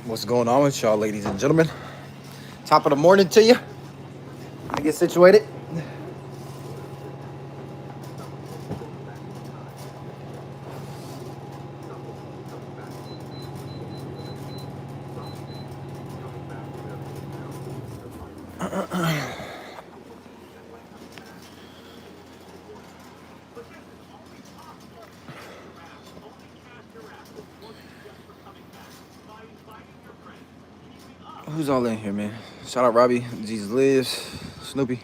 What's going on with y'all, ladies and gentlemen? Top of the morning to you. I get situated. Who's all in here, man? Shout out Robbie, Jesus Lives, Snoopy.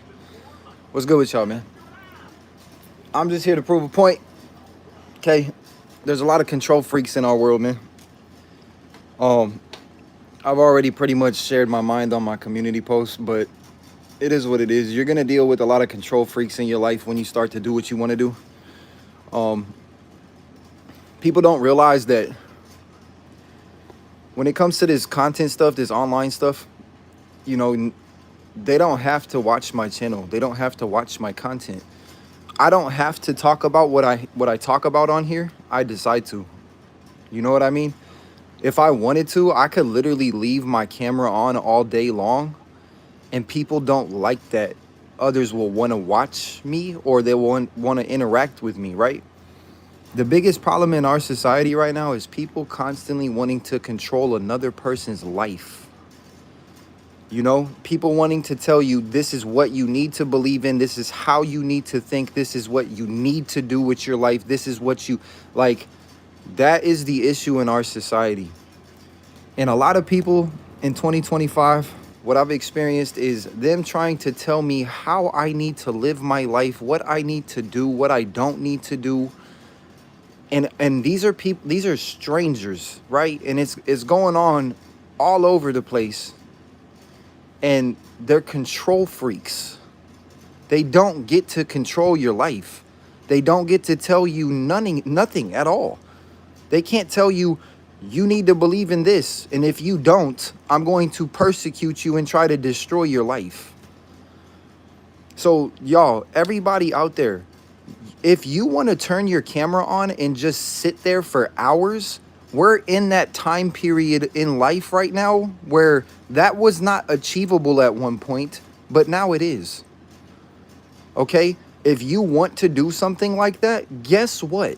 What's good with y'all, man? I'm just here to prove a point. Okay, there's a lot of control freaks in our world, man. I've already pretty much shared my mind on my community post, but it is what it is. You're gonna deal with a lot of control freaks in your life when you start to do what you want to do. People don't realize that when it comes to this content stuff, this online stuff, you know, they don't have to watch my channel. They don't have to watch my content. I don't have to talk about what I talk about on here. I decide to. You know what I mean? If I wanted to, I could literally leave my camera on all day long, and people don't like that. Others will want to watch me, or they want to interact with me, right? The biggest problem in our society right now is people constantly wanting to control another person's life. You know, people wanting to tell you this is what you need to believe in. This is how you need to think. This is what you need to do with your life. This is what you like. That is the issue in our society. And a lot of people in 2025, what I've experienced is them trying to tell me how I need to live my life, what I need to do, what I don't need to do. And these are people, these are strangers, right? And it's going on all over the place. And they're control freaks. They don't get to control your life. They don't get to tell you nothing at all. They can't tell you, you need to believe in this. And if you don't, I'm going to persecute you and try to destroy your life. So y'all, everybody out there, if you want to turn your camera on and just sit there for hours, we're in that time period in life right now where that was not achievable at one point, but now it is. Okay? If you want to do something like that, guess what?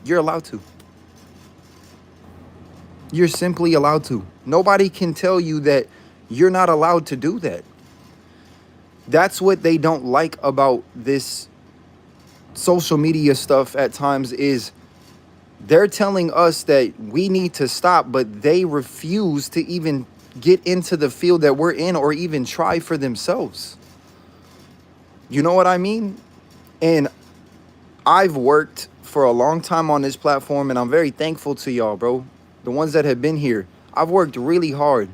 You're allowed to. You're simply allowed to. Nobody can tell you that you're not allowed to do that. That's what they don't like about this social media stuff at times is they're telling us that we need to stop, but they refuse to even get into the field that we're in or even try for themselves. You know what I mean? And I've worked for a long time on this platform, and I'm very thankful to y'all, bro. The ones that have been here. I've worked really hard.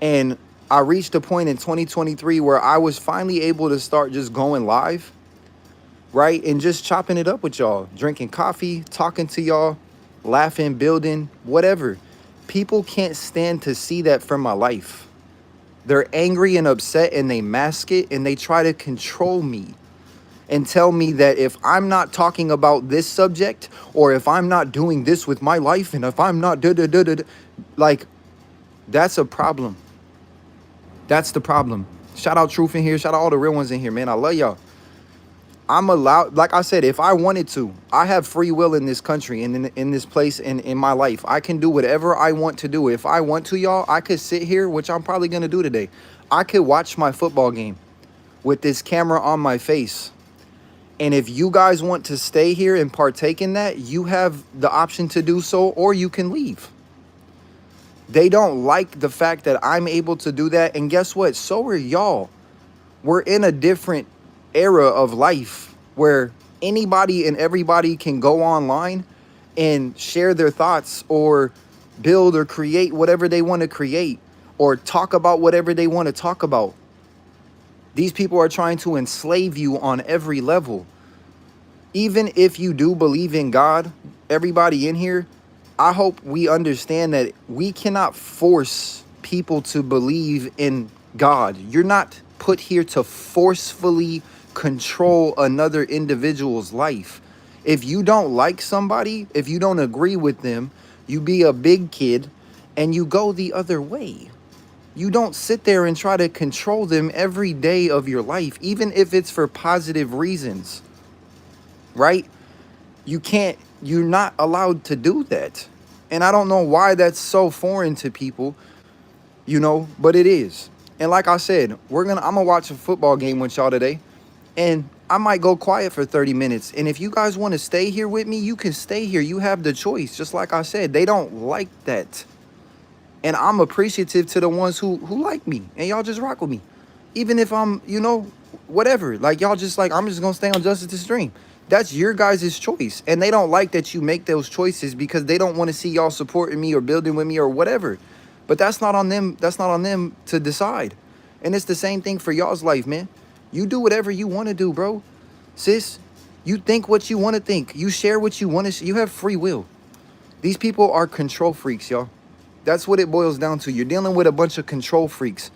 And I reached a point in 2023 where I was finally able to start just going live, right? And just chopping it up with y'all, drinking coffee, talking to y'all, laughing, building, whatever. People can't stand to see that from my life. They're angry and upset, and they mask it, and they try to control me and tell me that if I'm not talking about this subject, or if I'm not doing this with my life, and if I'm not like, that's a problem. That's the problem. Shout out Truth in here. Shout out all the real ones in here, man. I love y'all. I'm allowed, like I said, if I wanted to, I have free will in this country and in this place and in my life. I can do whatever I want to do. If I want to, y'all, I could sit here, which I'm probably going to do today. I could watch my football game with this camera on my face. And if you guys want to stay here and partake in that, you have the option to do so, or you can leave. They don't like the fact that I'm able to do that. And guess what? So are y'all. We're in a different era of life where anybody and everybody can go online and share their thoughts or build or create whatever they want to create or talk about whatever they want to talk about. These people are trying to enslave you on every level. Even if you do believe in God, everybody in here, I hope we understand that we cannot force people to believe in God. You're not put here to forcefully control another individual's life. If you don't like somebody, if you don't agree with them, you be a big kid and you go the other way. You don't sit there and try to control them every day of your life, even if it's for positive reasons, right? You can't, you're not allowed to do that. And I don't know why that's so foreign to people, but it is. And like I said, I'm gonna watch a football game with y'all today, and I might go quiet for 30 minutes. And if you guys want to stay here with me, you can stay here. You have the choice. Just like I said, they don't like that. And I'm appreciative to the ones who like me and y'all just rock with me. Even if I'm, whatever. Like y'all just like, I'm just gonna stay on Justice's stream. That's your guys' choice. And they don't like that you make those choices because they don't want to see y'all supporting me or building with me or whatever. But that's not on them. That's not on them to decide. And it's the same thing for y'all's life, man. You do whatever you want to do, bro. Sis, you think what you want to think. You share what you want to. You have free will. These people are control freaks, y'all. That's what it boils down to. You're dealing with a bunch of control freaks.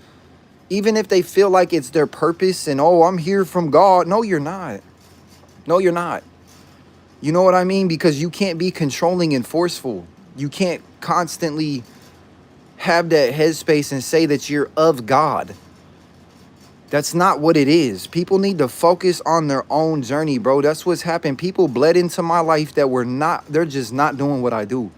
Even if they feel like it's their purpose and, oh, I'm here from God. No, you're not. No, you're not. You know what I mean? Because you can't be controlling and forceful. You can't constantly have that headspace and say that you're of God. That's not what it is. People need to focus on their own journey, bro. That's what's happened. People bled into my life that they're just not doing what I do.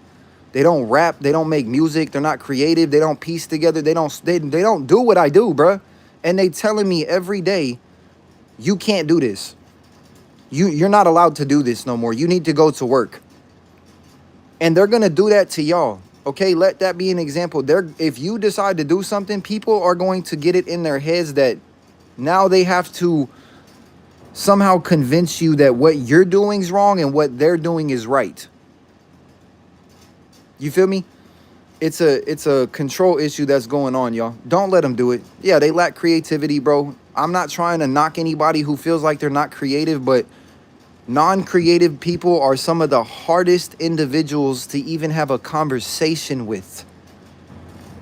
They don't rap, they don't make music, they're not creative, they don't piece together, they don't do what I do, bruh. And they telling me every day, you can't do this. You're not allowed to do this no more. You need to go to work. And they're gonna do that to y'all. Okay, let that be an example. If you decide to do something, people are going to get it in their heads that now they have to somehow convince you that what you're doing is wrong and what they're doing is right. You feel me? It's a control issue that's going on, y'all. Don't let them do it. Yeah, they lack creativity, bro. I'm not trying to knock anybody who feels like they're not creative, but non-creative people are some of the hardest individuals to even have a conversation with.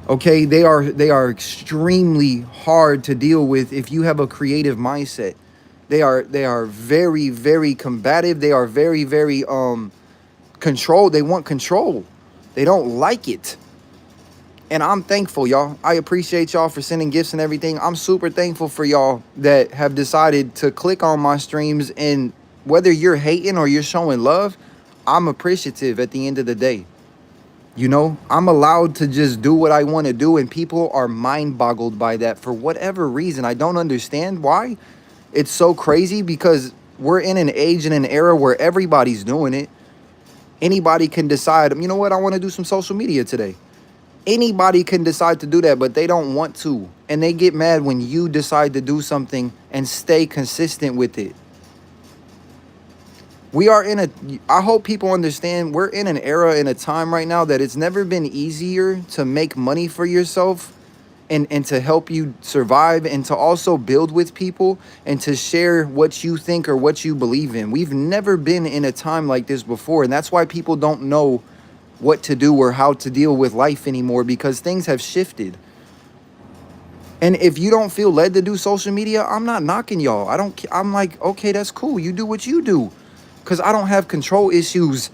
Okay, they are extremely hard to deal with if you have a creative mindset. They are very, very combative. They are very, very controlled. They want control. They don't like it. And I'm thankful, y'all. I appreciate y'all for sending gifts and everything. I'm super thankful for y'all that have decided to click on my streams. And whether you're hating or you're showing love, I'm appreciative at the end of the day. I'm allowed to just do what I want to do. And people are mind boggled by that for whatever reason. I don't understand why. It's so crazy because we're in an age and an era where everybody's doing it. Anybody can decide, you know what, I want to do some social media today. Anybody can decide to do that, but they don't want to. And they get mad when you decide to do something and stay consistent with it. I hope people understand, we're in an era, in a time right now that it's never been easier to make money for yourself and to help you survive and to also build with people and to share what you think or what you believe in. We've never been in a time like this before. And that's why people don't know what to do or how to deal with life anymore, because things have shifted. And if you don't feel led to do social media, I'm not knocking y'all. I'm like, okay, that's cool. You do what you do. Because I don't have control issues.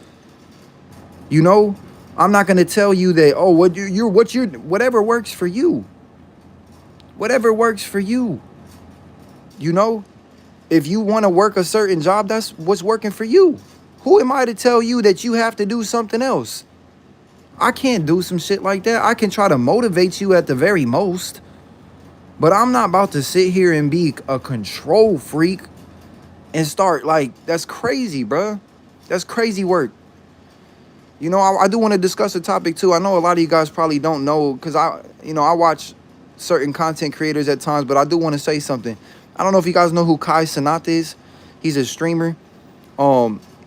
I'm not going to tell you that, oh, whatever works for you. Whatever works for you. If you want to work a certain job, that's what's working for you. Who am I to tell you that you have to do something else? I can't do some shit like that. I can try to motivate you at the very most. But I'm not about to sit here and be a control freak and start that's crazy, bruh. That's crazy work. I do want to discuss a topic too. I know a lot of you guys probably don't know because I watch certain content creators at times, but I do want to say something. I don't know if you guys know who Kai Cenat is. He's a streamer.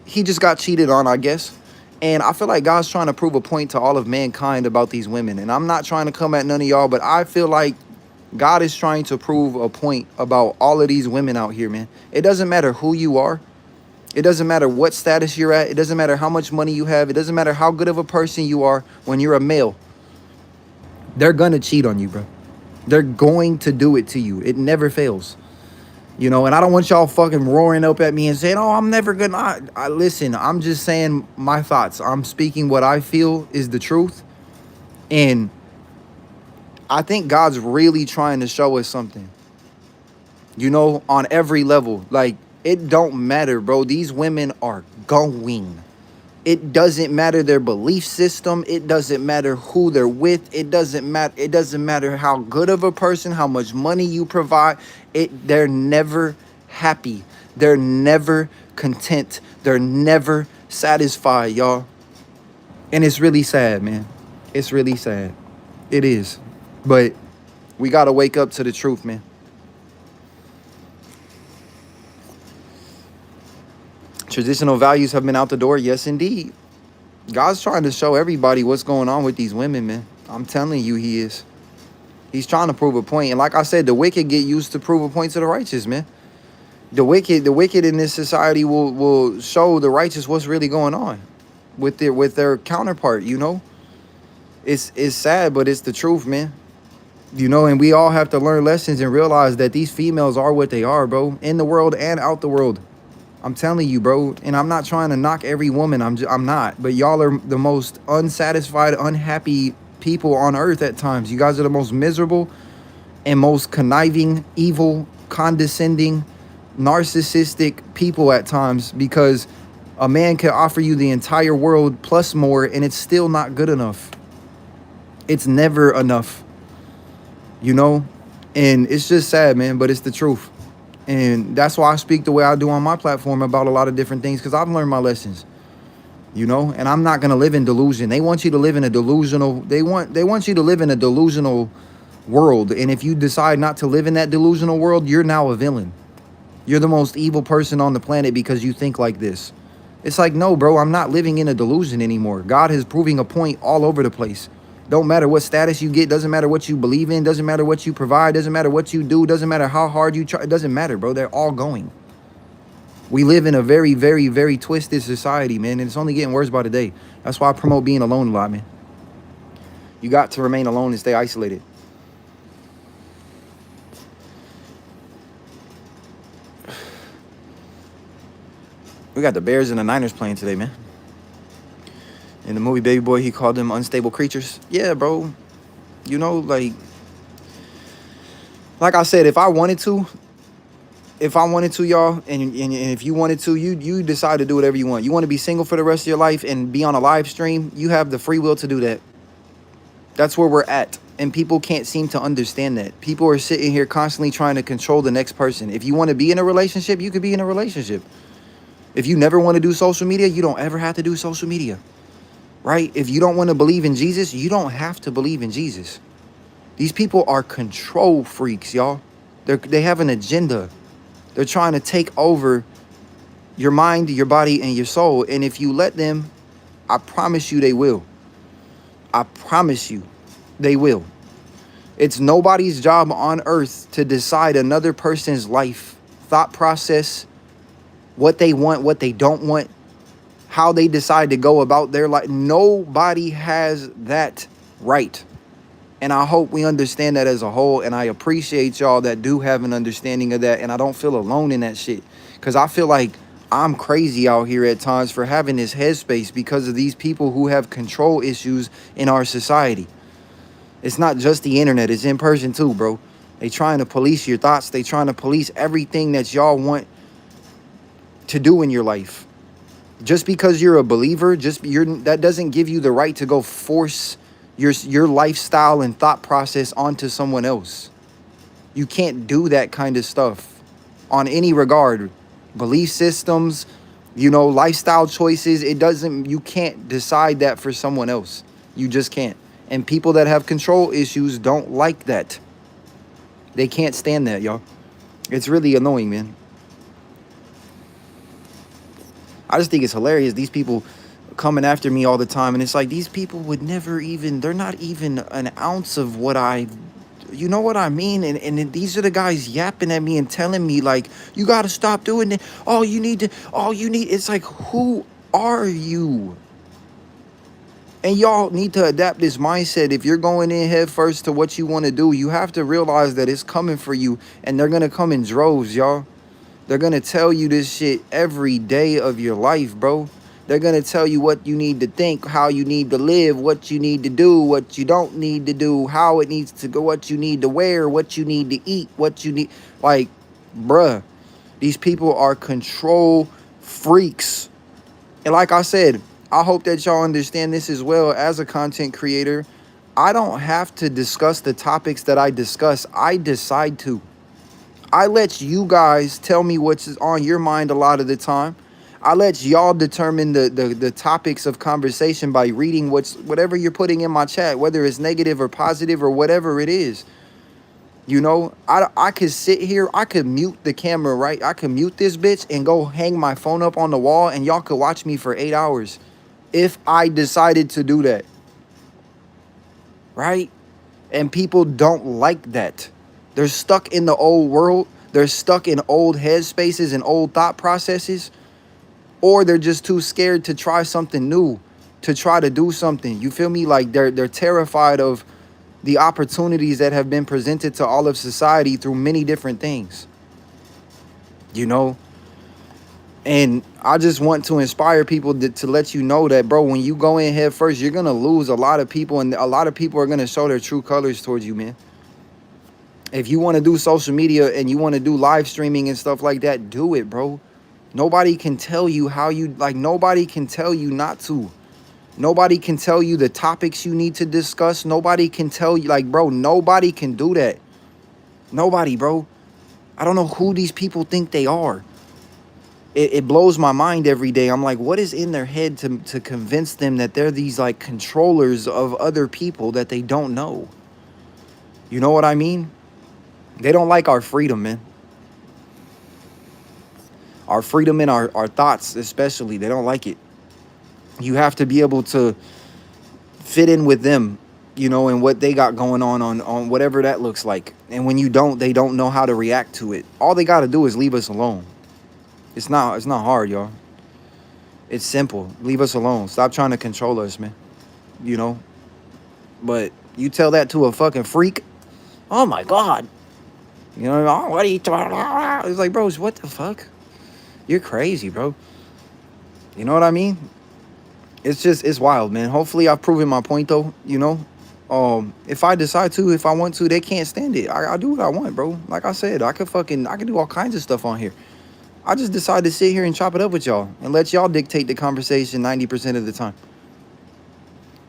He just got cheated on, I guess. And I feel like God's trying to prove a point to all of mankind about these women. And I'm not trying to come at none of y'all, but I feel like God is trying to prove a point about all of these women out here, man. It doesn't matter who you are. It doesn't matter what status you're at. It doesn't matter how much money you have. It doesn't matter how good of a person you are. When you're a male, they're going to cheat on you, bro. They're going to do it to you. It never fails. You know, and I don't want y'all fucking roaring up at me and saying, oh, I'm never gonna. I listen, I'm just saying my thoughts. I'm speaking what I feel is the truth. And I think God's really trying to show us something, you know, on every level. Like, it don't matter, bro. These women are going. It doesn't matter their belief system. It doesn't matter who they're with. It doesn't matter. It doesn't matter how good of a person, how much money you provide. They're never happy. They're never content. They're never satisfied, y'all. And it's really sad, man. It's really sad. It is. But we got to wake up to the truth, man. Traditional values have been out the door. Yes, indeed. God's trying to show everybody what's going on with these women, man. I'm telling you, he is. He's trying to prove a point. And like I said, the wicked get used to prove a point to the righteous, man. The wicked in this society will show the righteous what's really going on with their counterpart, you know? It's sad, but it's the truth, man. You know, and we all have to learn lessons and realize that these females are what they are, bro. In the world and out the world. I'm telling you, bro, and I'm not trying to knock every woman. I'm not. But y'all are the most unsatisfied, unhappy people on earth at times. You guys are the most miserable and most conniving, evil, condescending, narcissistic people at times, because a man can offer you the entire world plus more and it's still not good enough. It's never enough, you know? And it's just sad, man, but it's the truth. And that's why I speak the way I do on my platform about a lot of different things, because I've learned my lessons, you know, and I'm not going to live in delusion. They want you to live in a delusional, they want you to live in a delusional world. And if you decide not to live in that delusional world, you're now a villain. You're the most evil person on the planet because you think like this. It's like, no, bro, I'm not living in a delusion anymore. God is proving a point all over the place. Don't matter what status you get. Doesn't matter what you believe in. Doesn't matter what you provide. Doesn't matter what you do. Doesn't matter how hard you try. It doesn't matter, bro. They're all going. We live in a very, very, very twisted society, man. And it's only getting worse by the day. That's why I promote being alone a lot, man. You got to remain alone and stay isolated. We got the Bears and the Niners playing today, man. In the movie Baby Boy, he called them unstable creatures. Yeah, bro. You know, like I said, if I wanted to, y'all, and if you wanted to, you decide to do whatever you want. You want to be single for the rest of your life and be on a live stream, you have the free will to do that. That's where we're at. And people can't seem to understand that. People are sitting here constantly trying to control the next person. If you want to be in a relationship, you could be in a relationship. If you never want to do social media, you don't ever have to do social media. Right? If you don't want to believe in Jesus, you don't have to believe in Jesus. These people are control freaks, y'all. They have an agenda. They're trying to take over your mind, your body, and your soul. And if you let them, I promise you they will. I promise you they will. It's nobody's job on earth to decide another person's life, thought process, what they want, what they don't want, how they decide to go about their life. Nobody has that right. And I hope we understand that as a whole. And I appreciate y'all that do have an understanding of that. And I don't feel alone in that shit. Because I feel like I'm crazy out here at times for having this headspace because of these people who have control issues in our society. It's not just the internet. It's in person too, bro. They trying to police your thoughts. They trying to police everything that y'all want to do in your life. Just because you're a believer, that doesn't give you the right to go force your lifestyle and thought process onto someone else. You can't do that kind of stuff on any regard. Belief systems, you know, lifestyle choices, you can't decide that for someone else. You just can't. And people that have control issues don't like that. They can't stand that, y'all. It's really annoying, man. I just think it's hilarious. These people coming after me all the time, and it's like these people would never even, they're not even an ounce of what I, you know what I mean? And then these are the guys yapping at me and telling me like, you got to stop doing it. All you need, it's like, who are you? And y'all need to adapt this mindset. If you're going in head first to what you want to do, you have to realize that it's coming for you, and they're going to come in droves, y'all. They're going to tell you this shit every day of your life, bro. They're going to tell you what you need to think, how you need to live, what you need to do, what you don't need to do, how it needs to go, what you need to wear, what you need to eat, what you need. Like, bruh, these people are control freaks. And like I said, I hope that y'all understand this as well. As a content creator, I don't have to discuss the topics that I discuss. I decide to. I let you guys tell me what's on your mind a lot of the time. I let y'all determine the topics of conversation by reading whatever you're putting in my chat, whether it's negative or positive or whatever it is. You know, I could sit here, I could mute the camera, right? I could mute this bitch and go hang my phone up on the wall, and y'all could watch me for 8 hours if I decided to do that, right? And people don't like that. They're stuck in the old world. They're stuck in old headspaces and old thought processes, or they're just too scared to try something new, to try to do something. You feel me? Like they're terrified of the opportunities that have been presented to all of society through many different things, you know? And I just want to inspire people to let you know that, bro, when you go in head first, you're going to lose a lot of people, and a lot of people are going to show their true colors towards you, man. If you want to do social media and you want to do live streaming and stuff like that, do it, bro. Nobody can tell you how you, like, nobody can tell you not to. Nobody can tell you the topics you need to discuss. Nobody can tell you, like, bro, nobody can do that. Nobody, bro. I don't know who these people think they are. It blows my mind every day. I'm like, what is in their head to convince them that they're these, like, controllers of other people that they don't know? You know what I mean? They don't like our freedom, man. Our freedom and our thoughts, especially. They don't like it. You have to be able to fit in with them, you know, and what they got going on whatever that looks like. And when you don't, they don't know how to react to it. All they got to do is leave us alone. It's not hard, y'all. It's simple. Leave us alone. Stop trying to control us, man. You know? But you tell that to a fucking freak, oh my God. You know, oh, what are you talking about? It's like, bros, what the fuck? You're crazy, bro. You know what I mean? It's wild, man. Hopefully I've proven my point, though, you know? If I decide to, if I want to, they can't stand it. I do what I want, bro. Like I said, I could do all kinds of stuff on here. I just decided to sit here and chop it up with y'all and let y'all dictate the conversation 90% of the time.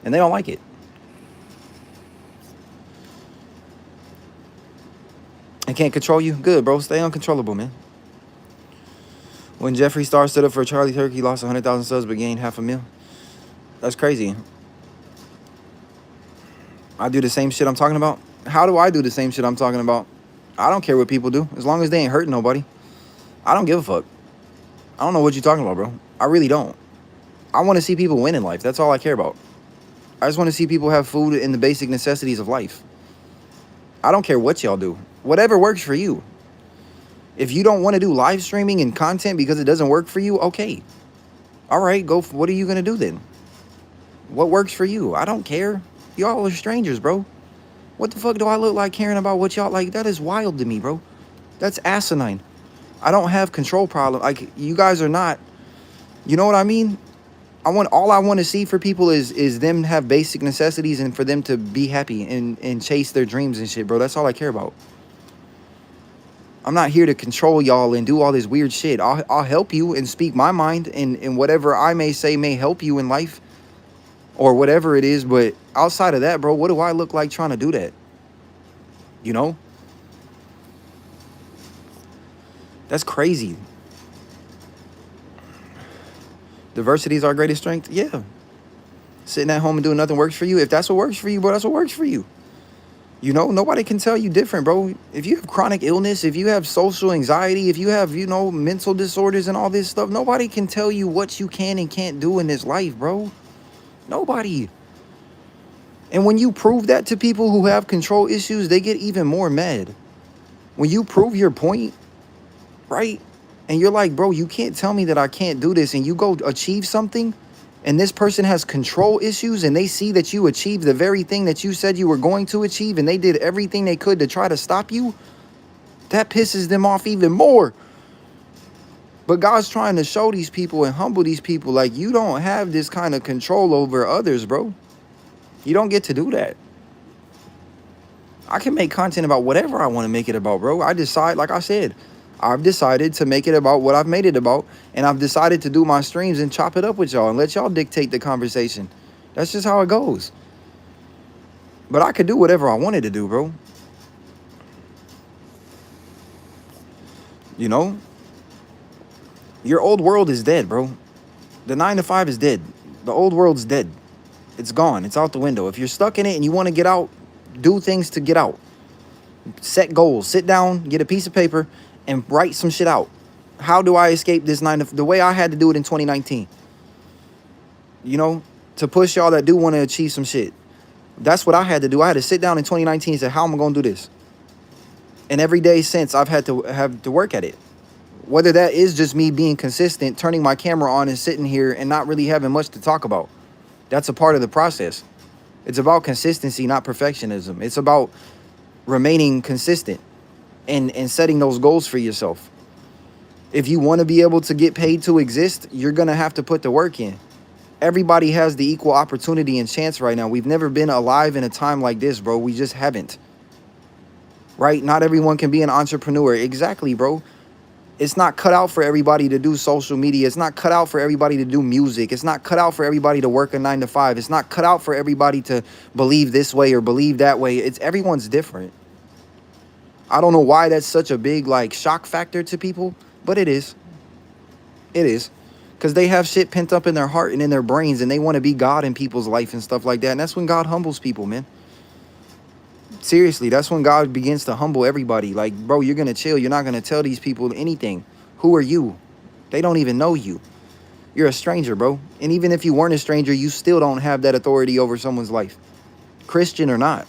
And they don't like it. I can't control you? Good, bro. Stay uncontrollable, man. When Jeffree Star stood up for Charlie Kirk, he lost 100,000 subs but gained 500,000. That's crazy. I do the same shit I'm talking about. How do I do the same shit I'm talking about? I don't care what people do. As long as they ain't hurting nobody. I don't give a fuck. I don't know what you're talking about, bro. I really don't. I want to see people win in life. That's all I care about. I just want to see people have food and the basic necessities of life. I don't care what y'all do. Whatever works for you. If you don't want to do live streaming and content because it doesn't work for you, okay. All right, go. What are you going to do then? What works for you? I don't care. Y'all are strangers, bro. What the fuck do I look like caring about what y'all like? That is wild to me, bro. That's asinine. I don't have control problem. Like, you guys are not, you know what I mean? All I want to see for people is them have basic necessities and for them to be happy and chase their dreams and shit, bro. That's all I care about. I'm not here to control y'all and do all this weird shit. I'll help you and speak my mind, and whatever I may say may help you in life or whatever it is. But outside of that, bro, what do I look like trying to do that? You know? That's crazy. Diversity is our greatest strength? Yeah. Sitting at home and doing nothing works for you? If that's what works for you, bro, that's what works for you. You know, nobody can tell you different, bro. If you have chronic illness, if you have social anxiety, if you have, you know, mental disorders and all this stuff, nobody can tell you what you can and can't do in this life, bro. Nobody. And when you prove that to people who have control issues, they get even more mad. When you prove your point, right? And you're like, bro, you can't tell me that I can't do this, and you go achieve something, and this person has control issues, and they see that you achieved the very thing that you said you were going to achieve, and they did everything they could to try to stop you, that pisses them off even more. But God's trying to show these people and humble these people, like, you don't have this kind of control over others, bro. You don't get to do that. I can make content about whatever I want to make it about, bro. I decide, like I said, I've decided to make it about what I've made it about, and I've decided to do my streams and chop it up with y'all and let y'all dictate the conversation. That's just how it goes. But I could do whatever I wanted to do, bro. You know? Your old world is dead, bro. The 9 to 5 is dead. The old world's dead. It's gone. It's out the window. If you're stuck in it and you want to get out, do things to get out. Set goals. Sit down, get a piece of paper, and write some shit out. How do I escape this the way I had to do it in 2019? You know, to push y'all that do want to achieve some shit. That's what I had to do. I had to sit down in 2019 and say, how am I going to do this? And every day since, I've had to work at it. Whether that is just me being consistent, turning my camera on and sitting here and not really having much to talk about. That's a part of the process. It's about consistency, not perfectionism. It's about remaining consistent and setting those goals for yourself. If you want to be able to get paid to exist, you're going to have to put the work in. Everybody has the equal opportunity and chance right now. We've never been alive in a time like this, bro. We just haven't. Right? Not everyone can be an entrepreneur. Exactly, bro. It's not cut out for everybody to do social media. It's not cut out for everybody to do music. It's not cut out for everybody to work a 9 to 5. It's not cut out for everybody to believe this way or believe that way. It's everyone's different. I don't know why that's such a big like shock factor to people, but it is. It is. Because they have shit pent up in their heart and in their brains, and they want to be God in people's life and stuff like that. And that's when God humbles people, man. Seriously, that's when God begins to humble everybody. Like, bro, you're going to chill. You're not going to tell these people anything. Who are you? They don't even know you. You're a stranger, bro. And even if you weren't a stranger, you still don't have that authority over someone's life. Christian or not.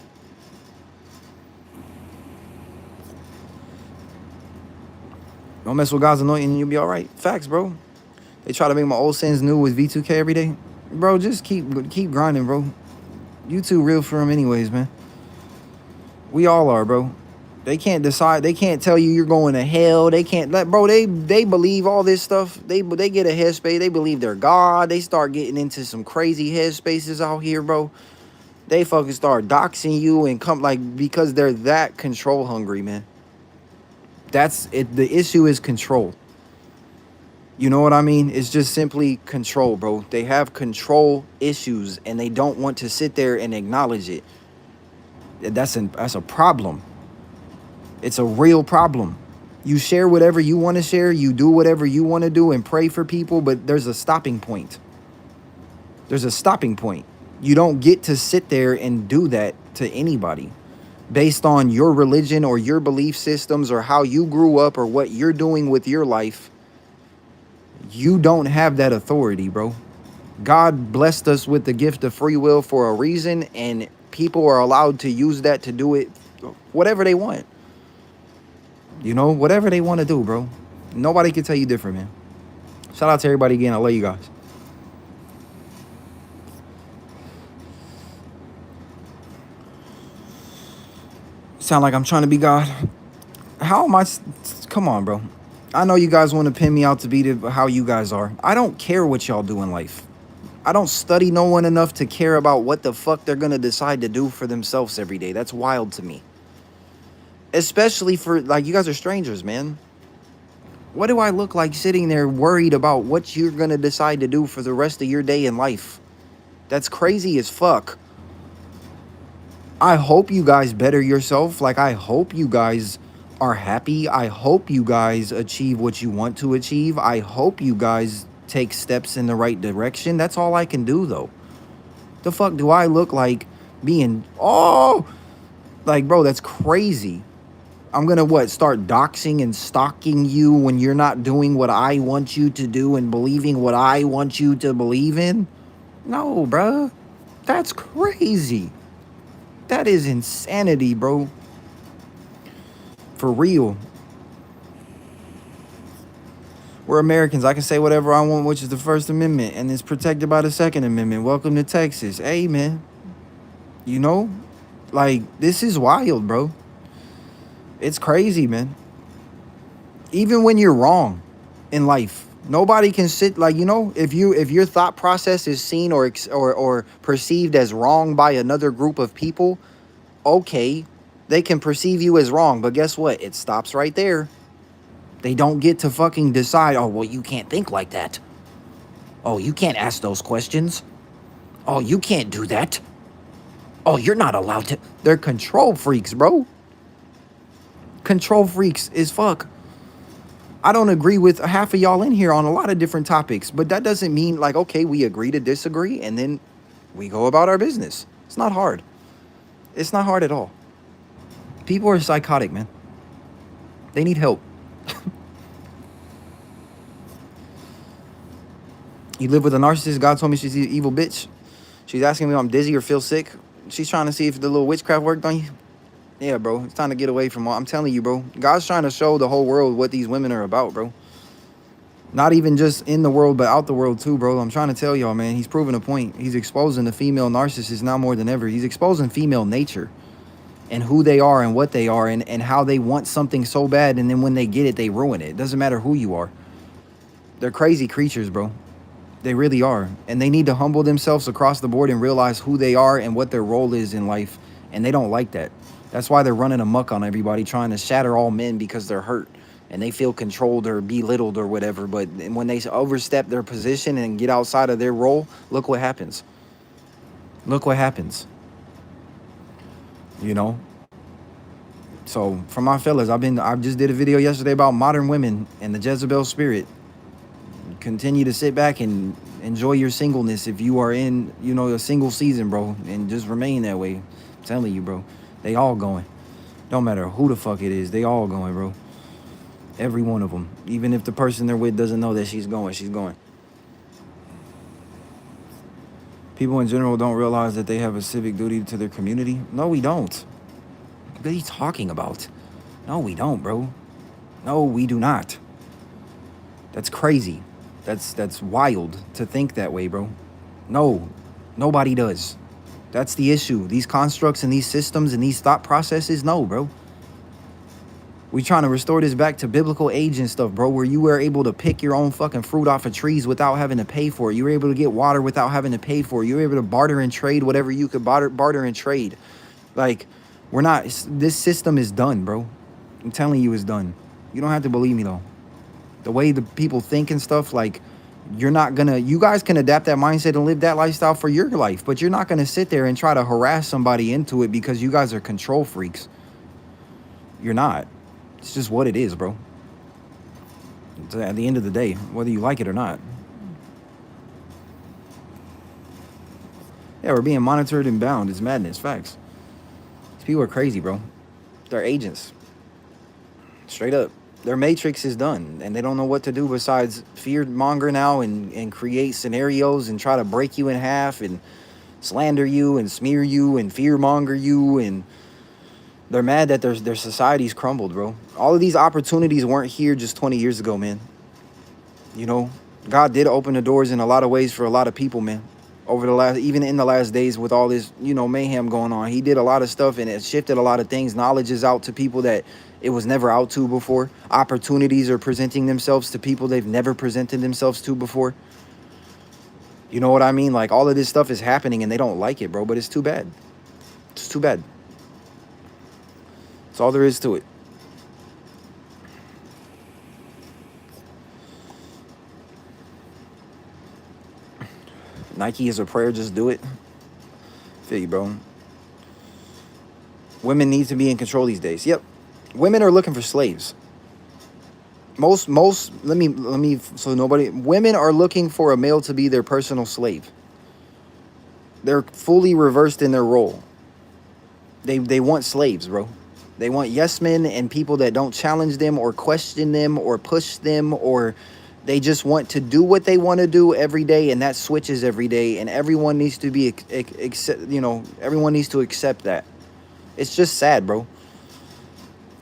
Don't mess with God's anointing and you'll be all right. Facts, bro. They try to make my old sins new with V2K every day. Bro, just keep grinding, bro. You too real for him anyways, man. We all are, bro. They can't decide. They can't tell you you're going to hell. They can't let, bro. They believe all this stuff. They get a headspace. They believe they're God. They start getting into some crazy headspaces out here, bro. They fucking start doxing you and come like because they're that control hungry, man. That's it. The issue is control. You know what I mean? It's just simply control, bro. They have control issues and they don't want to sit there and acknowledge it. That's a problem. It's a real problem. You share whatever you want to share. You do whatever you want to do and pray for people, but there's a stopping point. There's a stopping point. You don't get to sit there and do that to anybody based on your religion or your belief systems or how you grew up or what you're doing with your life. You don't have that authority, bro. God blessed us with the gift of free will for a reason, and people are allowed to use that to do it whatever they want. You know, whatever they want to do, bro. Nobody can tell you different, man. Shout out to everybody again. I love you guys. Sound like I'm trying to be God. How am I? Come on, bro. I know you guys want to pin me out to be how you guys are. I don't care what y'all do in life. I don't study no one enough to care about what the fuck they're going to decide to do for themselves every day. That's wild to me. Especially for, like, you guys are strangers, man. What do I look like sitting there worried about what you're going to decide to do for the rest of your day in life? That's crazy as fuck. I hope you guys better yourself. Like, I hope you guys are happy. I hope you guys achieve what you want to achieve. I hope you guys take steps in the right direction. That's all I can do, though. The fuck do I look like being, oh, Like, bro, that's crazy. I'm gonna what, start doxing and stalking you when you're not doing what I want you to do and believing what I want you to believe in? No, bruh. That's crazy. That is insanity, bro. For real. We're Americans. I can say whatever I want, which is the First Amendment, and it's protected by the Second Amendment. Welcome to Texas. Hey, man. You know? Like, this is wild, bro. It's crazy, man. Even when you're wrong in life, nobody can sit, like, you know, if your thought process is seen or perceived as wrong by another group of people, okay, they can perceive you as wrong, but guess what? It stops right there. They don't get to fucking decide, oh, well, you can't think like that. Oh, you can't ask those questions. Oh, you can't do that. Oh, you're not allowed to. They're control freaks, bro. Control freaks as fuck. I don't agree with half of y'all in here on a lot of different topics, but that doesn't mean, like, okay, we agree to disagree and then we go about our business. It's not hard. It's not hard at all. People are psychotic, man. They need help. You live with a narcissist. God told me she's an evil bitch. She's asking me if I'm dizzy or feel sick. She's trying to see if the little witchcraft worked on you. Yeah, bro. It's time to get away from all. I'm telling you, bro. God's trying to show the whole world what these women are about, bro. Not even just in the world, but out the world too, bro. I'm trying to tell y'all, man. He's proving a point. He's exposing the female narcissist now more than ever. He's exposing female nature and who they are and what they are and how they want something so bad. And then when they get it, they ruin it. It doesn't matter who you are. They're crazy creatures, bro. They really are. And they need to humble themselves across the board and realize who they are and what their role is in life. And they don't like that. That's why they're running amok on everybody, trying to shatter all men because they're hurt and they feel controlled or belittled or whatever. But when they overstep their position and get outside of their role, look what happens. Look what happens. You know? So for my fellas, I just did a video yesterday about modern women and the Jezebel spirit. Continue to sit back and enjoy your singleness if you are in, you know, a single season, bro, and just remain that way. I'm telling you, bro. They all going. Don't matter who the fuck it is. They all going, bro. Every one of them. Even if the person they're with doesn't know that she's going, she's going. People in general don't realize that they have a civic duty to their community. No, we don't. What are you talking about? No, we don't, bro. No, we do not. That's crazy. That's wild to think that way, bro. No, nobody does. That's the issue. These constructs and these systems and these thought processes, no, bro. We trying to restore this back to biblical age and stuff, bro, where you were able to pick your own fucking fruit off of trees without having to pay for it. You were able to get water without having to pay for it. You were able to barter and trade whatever you could barter and trade. Like, we're not, this system is done, bro. I'm telling you it's done. You don't have to believe me, though. The way the people think and stuff, like, you're not gonna, you guys can adapt that mindset and live that lifestyle for your life, but you're not gonna sit there and try to harass somebody into it because you guys are control freaks. You're not. It's just what it is, bro. It's at the end of the day, whether you like it or not. Yeah, we're being monitored and bound. It's madness. Facts. These people are crazy, bro. They're agents. Straight up. Their matrix is done, and they don't know what to do besides fear monger now and create scenarios and try to break you in half and slander you and smear you and fear monger you, and they're mad that their society's crumbled, bro. All of these opportunities weren't here just 20 years ago, man. You know, God did open the doors in a lot of ways for a lot of people, man. Over the last, even in the last days with all this, you know, mayhem going on, he did a lot of stuff and it shifted a lot of things. Knowledge is out to people that it was never out to before. Opportunities are presenting themselves to people they've never presented themselves to before. You know what I mean? Like, all of this stuff is happening and they don't like it, bro, but it's too bad. It's too bad. That's all there is to it. Nike is a prayer, just do it. Feel you, bro. Women need to be in control these days. Yep. Women are looking for slaves. Most let me so nobody, women are looking for a male to be their personal slave. They're fully reversed in their role. They want slaves, bro. They want yes men and people that don't challenge them or question them or push them, or they just want to do what they want to do every day, and that switches every day, and everyone needs to be everyone needs to accept that. It's just sad, bro.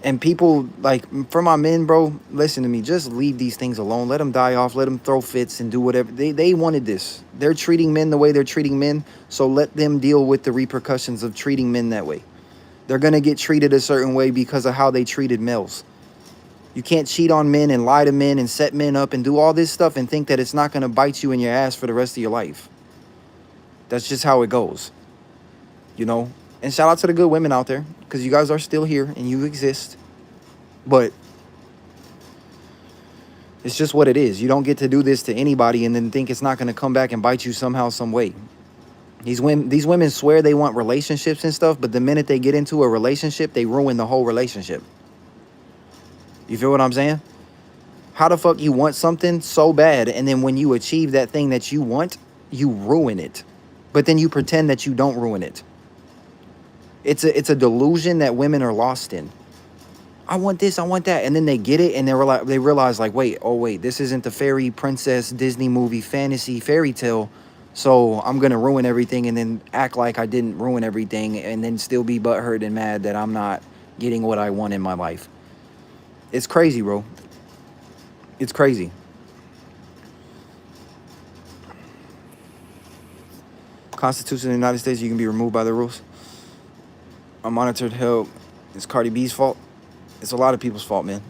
And people, like, for my men, bro, listen to me. Just leave these things alone. Let them die off. Let them throw fits and do whatever. They wanted this. They're treating men the way they're treating men. So let them deal with the repercussions of treating men that way. They're going to get treated a certain way because of how they treated males. You can't cheat on men and lie to men and set men up and do all this stuff and think that it's not going to bite you in your ass for the rest of your life. That's just how it goes, you know? And shout out to the good women out there, because you guys are still here and you exist. But it's just what it is. You don't get to do this to anybody and then think it's not going to come back and bite you somehow, some way. These women swear they want relationships and stuff, but the minute they get into a relationship, they ruin the whole relationship. You feel what I'm saying? How the fuck you want something so bad, and then when you achieve that thing that you want, you ruin it. But then you pretend that you don't ruin it. It's a delusion that women are lost in. I want this, I want that, and then they get it, and they realize like, wait, this isn't the fairy princess Disney movie fantasy fairy tale, so I'm gonna ruin everything and then act like I didn't ruin everything, and then still be butthurt and mad that I'm not getting what I want in my life. It's crazy, bro. It's crazy. Constitution of the United States, you can be removed by the rules. Unmonitored help. It's Cardi B's fault. It's a lot of people's fault, man.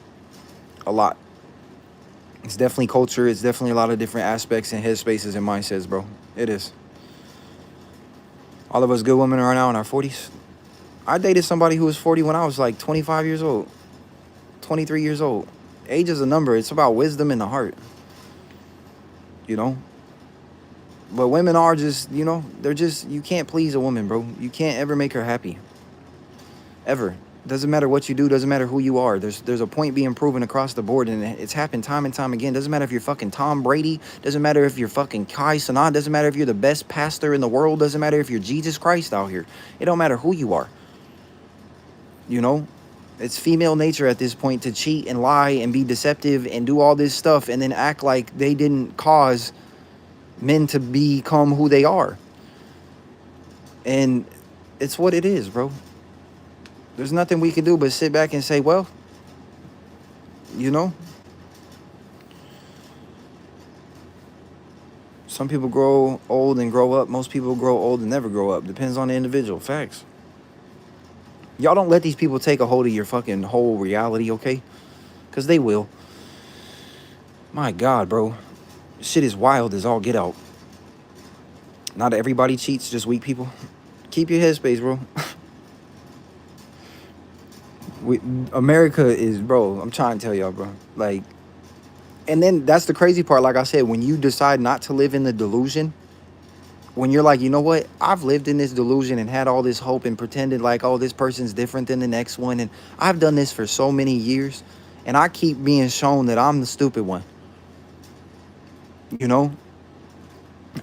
A lot. It's definitely culture. It's definitely a lot of different aspects and headspaces and mindsets, bro. It is. All of us good women are now in our 40s. I dated somebody who was 40 when I was like 25 years old. 23 years old. Age is a number. It's about wisdom in the heart. You know? But women are just, they're just, you can't please a woman, bro. You can't ever make her happy. Ever. Doesn't matter what you do. Doesn't matter who you are. There's a point being proven across the board, and it's happened time and time again. Doesn't matter if you're fucking Tom Brady. Doesn't matter if you're fucking Kai Cenat. Doesn't matter if you're the best pastor in the world. Doesn't matter if you're Jesus Christ out here. It don't matter who you are. You know? It's female nature at this point to cheat and lie and be deceptive and do all this stuff and then act like they didn't cause men to become who they are. And it's what it is, bro. There's nothing we can do but sit back and say, well, some people grow old and grow up. Most people grow old and never grow up. Depends on the individual. Facts. Y'all don't let these people take a hold of your fucking whole reality, okay? Because they will. My God, bro. Shit is wild as all get out. Not everybody cheats, just weak people. Keep your headspace, bro. America is, bro, I'm trying to tell y'all, bro. Like, and then that's the crazy part. Like I said, when you decide not to live in the delusion, when you're like, you know what? I've lived in this delusion and had all this hope and pretended like, oh, this person's different than the next one. And I've done this for so many years. And I keep being shown that I'm the stupid one. You know?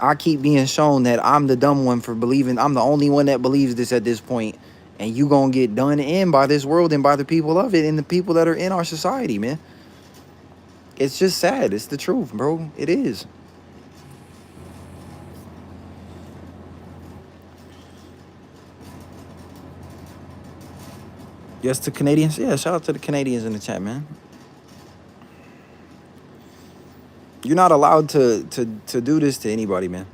I keep being shown that I'm the dumb one for believing. I'm the only one that believes this at this point. And you gonna get done in by this world and by the people of it and the people that are in our society, man. It's just sad. It's the truth, bro. It is. Yes to Canadians? Yeah, shout out to the Canadians in the chat, man. You're not allowed to do this to anybody, man.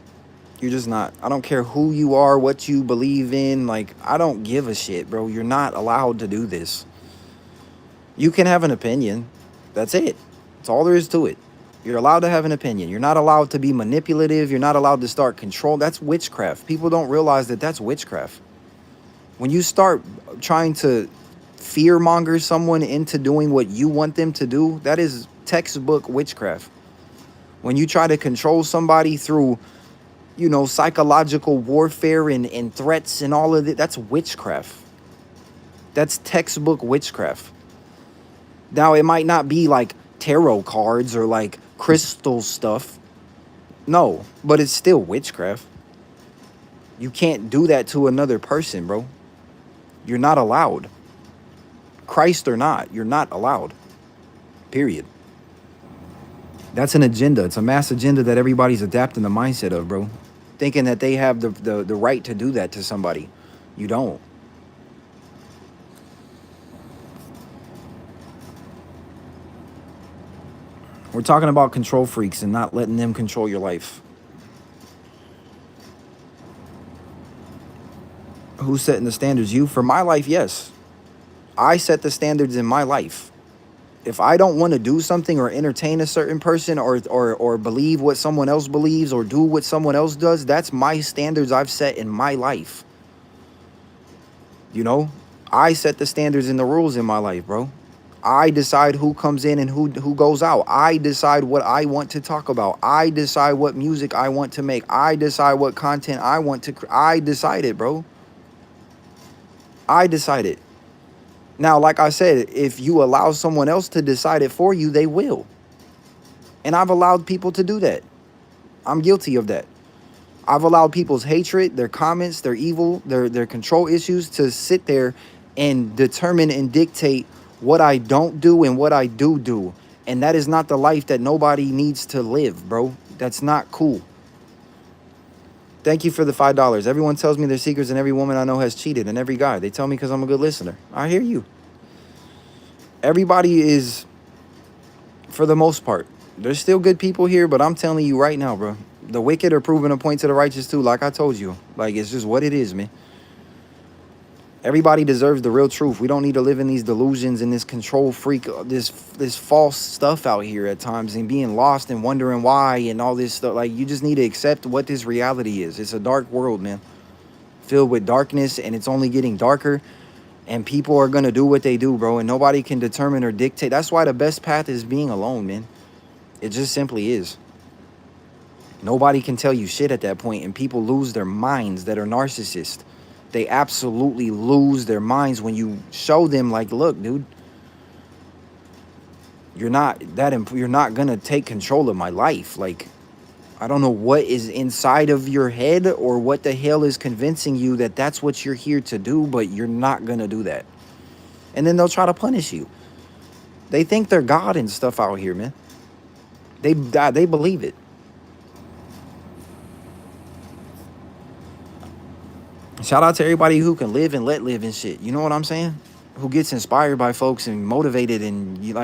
You're just not. I don't care who you are, what you believe in. Like, I don't give a shit, bro. You're not allowed to do this. You can have an opinion. That's it. That's all there is to it. You're allowed to have an opinion. You're not allowed to be manipulative. You're not allowed to start control. That's witchcraft. People don't realize that that's witchcraft. When you start trying to fearmonger someone into doing what you want them to do, that is textbook witchcraft. When you try to control somebody through, psychological warfare and threats and all of it, that's witchcraft. That's textbook witchcraft. Now, it might not be like tarot cards or like crystal stuff. No, but it's still witchcraft. You can't do that to another person, bro. You're not allowed. Christ or not, you're not allowed. Period. That's an agenda. It's a mass agenda that everybody's adapting the mindset of, bro. Thinking that they have the right to do that to somebody. You don't. We're talking about control freaks and not letting them control your life. Who's setting the standards? You? For my life, yes. I set the standards in my life. If I don't want to do something or entertain a certain person or believe what someone else believes or do what someone else does, that's my standards I've set in my life. You know, I set the standards and the rules in my life, bro. I decide who comes in and who goes out. I decide what I want to talk about. I decide what music I want to make. I decide what content I want to. I decide it, bro. I decide it. Now, like I said, if you allow someone else to decide it for you, they will. And I've allowed people to do that. I'm guilty of that. I've allowed people's hatred, their comments, their evil, their control issues to sit there and determine and dictate what I don't do and what I do. And that is not the life that nobody needs to live, bro. That's not cool. Thank you for the $5. Everyone tells me their secrets and every woman I know has cheated and every guy. They tell me because I'm a good listener. I hear you. Everybody is, for the most part. There's still good people here, but I'm telling you right now, bro. The wicked are proving a point to the righteous too, like I told you. Like, it's just what it is, man. Everybody deserves the real truth. We don't need to live in these delusions and this control freak, this false stuff out here at times and being lost and wondering why and all this stuff. Like, you just need to accept what this reality is. It's a dark world, man. Filled with darkness, and it's only getting darker. And people are going to do what they do, bro. And nobody can determine or dictate. That's why the best path is being alone, man. It just simply is. Nobody can tell you shit at that point, and people lose their minds that are narcissists. They absolutely lose their minds when you show them, like, look, dude, you're not gonna take control of my life. Like, I don't know what is inside of your head or what the hell is convincing you that that's what you're here to do, but you're not gonna do that. And then they'll try to punish you. They think they're God and stuff out here, man. They believe it. Shout out to everybody who can live and let live and shit. You know what I'm saying? Who gets inspired by folks and motivated, and you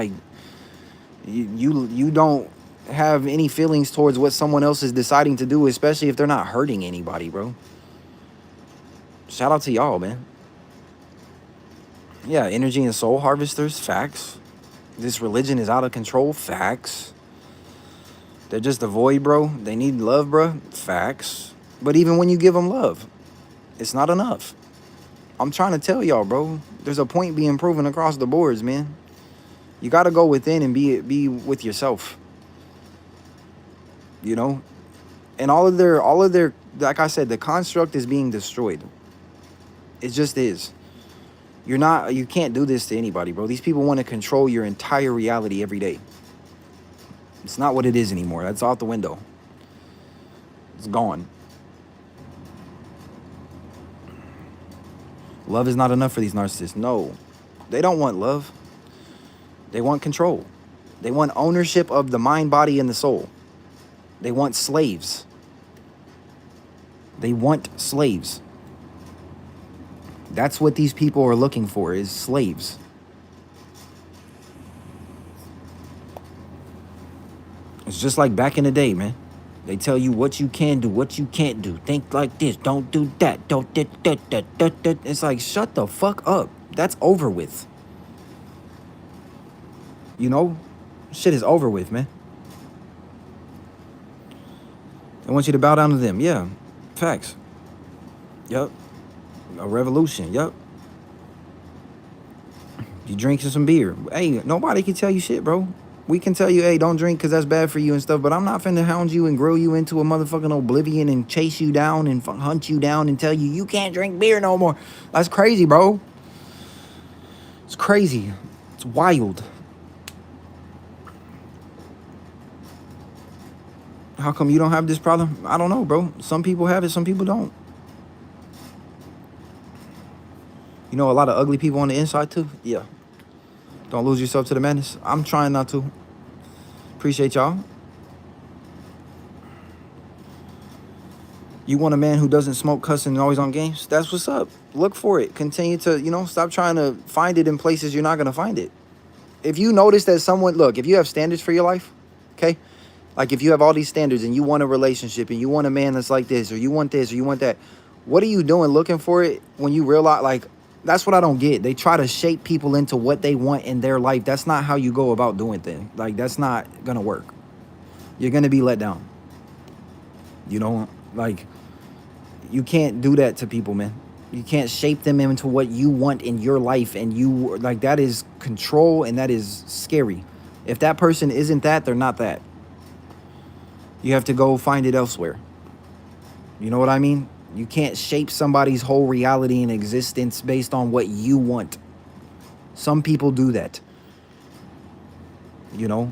don't have any feelings towards what someone else is deciding to do, especially if they're not hurting anybody, bro. Shout out to y'all, man. Yeah, energy and soul harvesters, facts. This religion is out of control, facts. They're just a void, bro. They need love, bro, facts. But even when you give them love, it's not enough. I'm trying to tell y'all, bro. There's a point being proven across the boards, man. You got to go within and be with yourself. You know? And all of their, like I said, the construct is being destroyed. It just is. You can't do this to anybody, bro. These people want to control your entire reality every day. It's not what it is anymore. That's out the window. It's gone. Love is not enough for these narcissists. No, they don't want love. They want control. They want ownership of the mind, body, and the soul. They want slaves. They want slaves. That's what these people are looking for, is slaves. It's just like back in the day, man. They tell you what you can do, what you can't do. Think like this. Don't do that. Don't that. It's like, shut the fuck up. That's over with. You know? Shit is over with, man. I want you to bow down to them. Yeah. Facts. Yup. A revolution. Yup. You drinking some beer. Hey, nobody can tell you shit, bro. We can tell you, hey, don't drink because that's bad for you and stuff, but I'm not finna hound you and grill you into a motherfucking oblivion and chase you down and hunt you down and tell you can't drink beer no more. That's crazy, bro. It's crazy. It's wild. How come you don't have this problem? I don't know, bro. Some people have it, some people don't. You know a lot of ugly people on the inside too? Yeah. Don't lose yourself to the madness. I'm trying not to. Appreciate y'all. You want a man who doesn't smoke, cussing, and always on games? That's what's up. Look for it. Continue to, stop trying to find it in places you're not going to find it. If you notice that someone, look, if you have standards for your life, okay? Like if you have all these standards and you want a relationship and you want a man that's like this, or you want this, or you want that, what are you doing looking for it when you realize, like, that's what I don't get. They try to shape people into what they want in their life. That's not how you go about doing things. Like, that's not going to work. You're going to be let down. Like, you can't do that to people, man. You can't shape them into what you want in your life. And like, that is control and that is scary. If that person isn't that, they're not that. You have to go find it elsewhere. You know what I mean? You can't shape somebody's whole reality and existence based on what you want. Some people do that. You're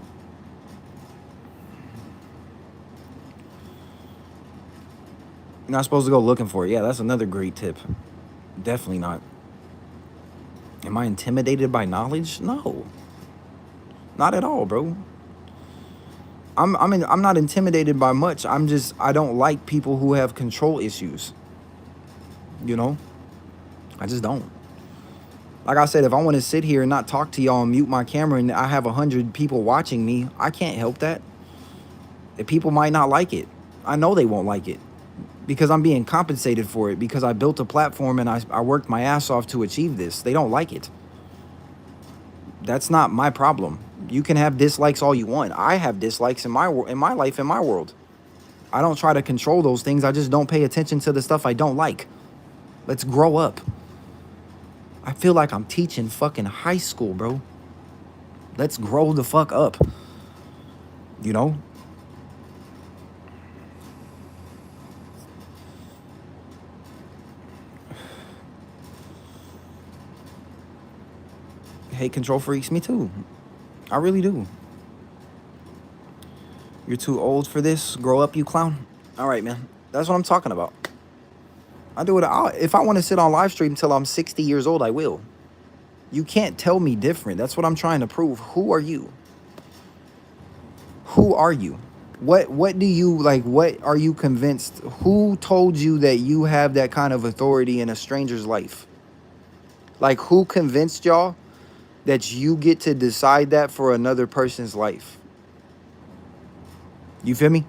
not supposed to go looking for it. Yeah, that's another great tip. Definitely not. Am I intimidated by knowledge? No. Not at all, bro. I'm not intimidated by much. I don't like people who have control issues. I just don't. Like I said, if I want to sit here and not talk to y'all and mute my camera and I have 100 people watching me, I can't help that. The people might not like it. I know they won't like it because I'm being compensated for it, because I built a platform and I worked my ass off to achieve this. They don't like it. That's not my problem. You can have dislikes all you want. I have dislikes in my life, in my world. I don't try to control those things. I just don't pay attention to the stuff I don't like. Let's grow up. I feel like I'm teaching fucking high school, bro. Let's grow the fuck up. Hate control freaks. Me too. I really do. You're too old for this. Grow up, you clown. All right, man. That's what I'm talking about. I do it. If I want to sit on live stream until I'm 60 years old, I will. You can't tell me different. That's what I'm trying to prove. Who are you? Who are you? What do you like? What are you convinced? Who told you that you have that kind of authority in a stranger's life? Like, who convinced y'all that you get to decide that for another person's life? You feel me?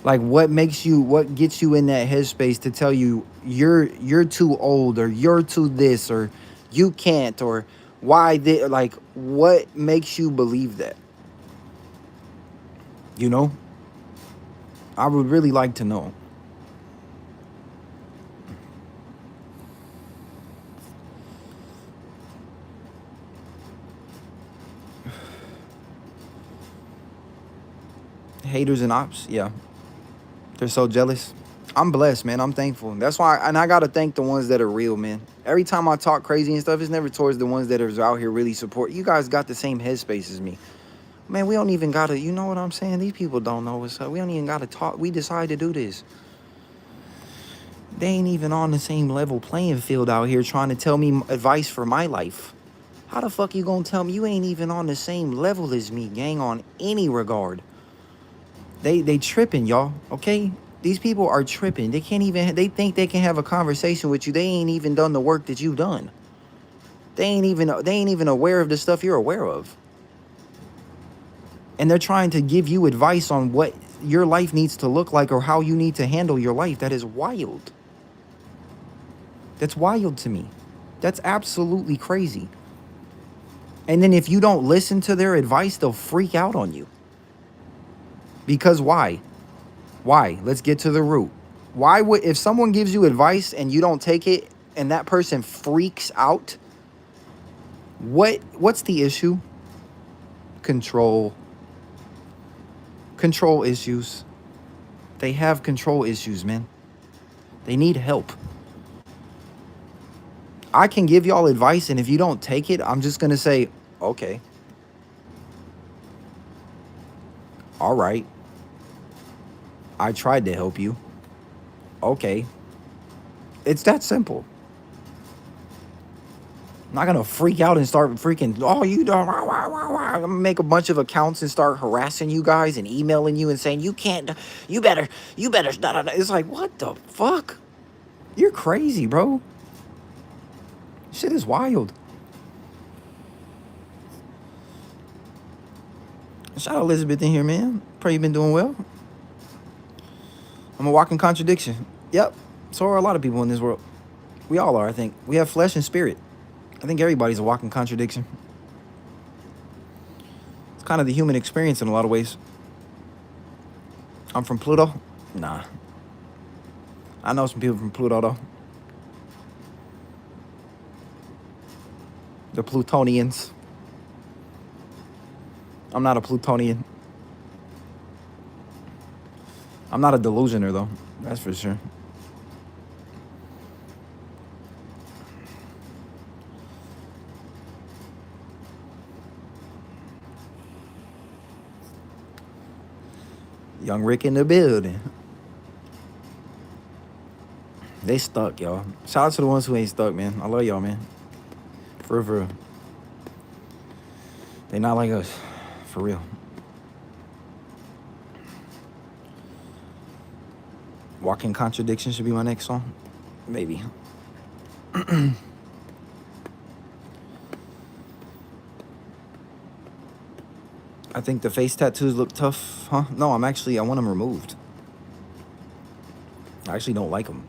Like, what gets you in that headspace to tell you you're too old, or you're too this, or you can't, or why like, what makes you believe that? I would really like to know. Haters and ops, yeah. They're so jealous. I'm blessed, man. I'm thankful. That's why, and I gotta thank the ones that are real, man. Every time I talk crazy and stuff, it's never towards the ones that are out here really support. You guys got the same headspace as me. Man, we don't even gotta, you know what I'm saying? These people don't know what's up. We don't even gotta talk. We decide to do this. They ain't even on the same level playing field out here trying to tell me advice for my life. How the fuck you gonna tell me you ain't even on the same level as me, gang, on any regard? They tripping, y'all, okay? These people are tripping. They think they can have a conversation with you. They ain't even done the work that you've done. They ain't even aware of the stuff you're aware of. And they're trying to give you advice on what your life needs to look like or how you need to handle your life. That is wild. That's wild to me. That's absolutely crazy. And then if you don't listen to their advice, they'll freak out on you. Because why? Why? Let's get to the root. Why would, if someone gives you advice and you don't take it and that person freaks out, what's the issue? Control issues. They have control issues, man. They need help. I can give y'all advice, and if you don't take it, I'm just going to say, okay. All right. I tried to help you. Okay. It's that simple. I'm not gonna freak out and start freaking, oh, you don't, I'm gonna make a bunch of accounts and start harassing you guys and emailing you and saying, you can't, you better, it's like, what the fuck? You're crazy, bro. Shit is wild. Shout out Elizabeth in here, man. Pray you've been doing well. I'm a walking contradiction. Yep. So are a lot of people in this world. We all are, I think. We have flesh and spirit. I think everybody's a walking contradiction. It's kind of the human experience in a lot of ways. I'm from Pluto? Nah. I know some people from Pluto, though. The Plutonians. I'm not a Plutonian. I'm not a delusioner, though. That's for sure. Young Rick in the building. They stuck, y'all. Shout out to the ones who ain't stuck, man. I love y'all, man. For real. They not like us. For real. Walking Contradiction should be my next song. Maybe. I think the face tattoos look tough, huh? No, I want them removed. I actually don't like them.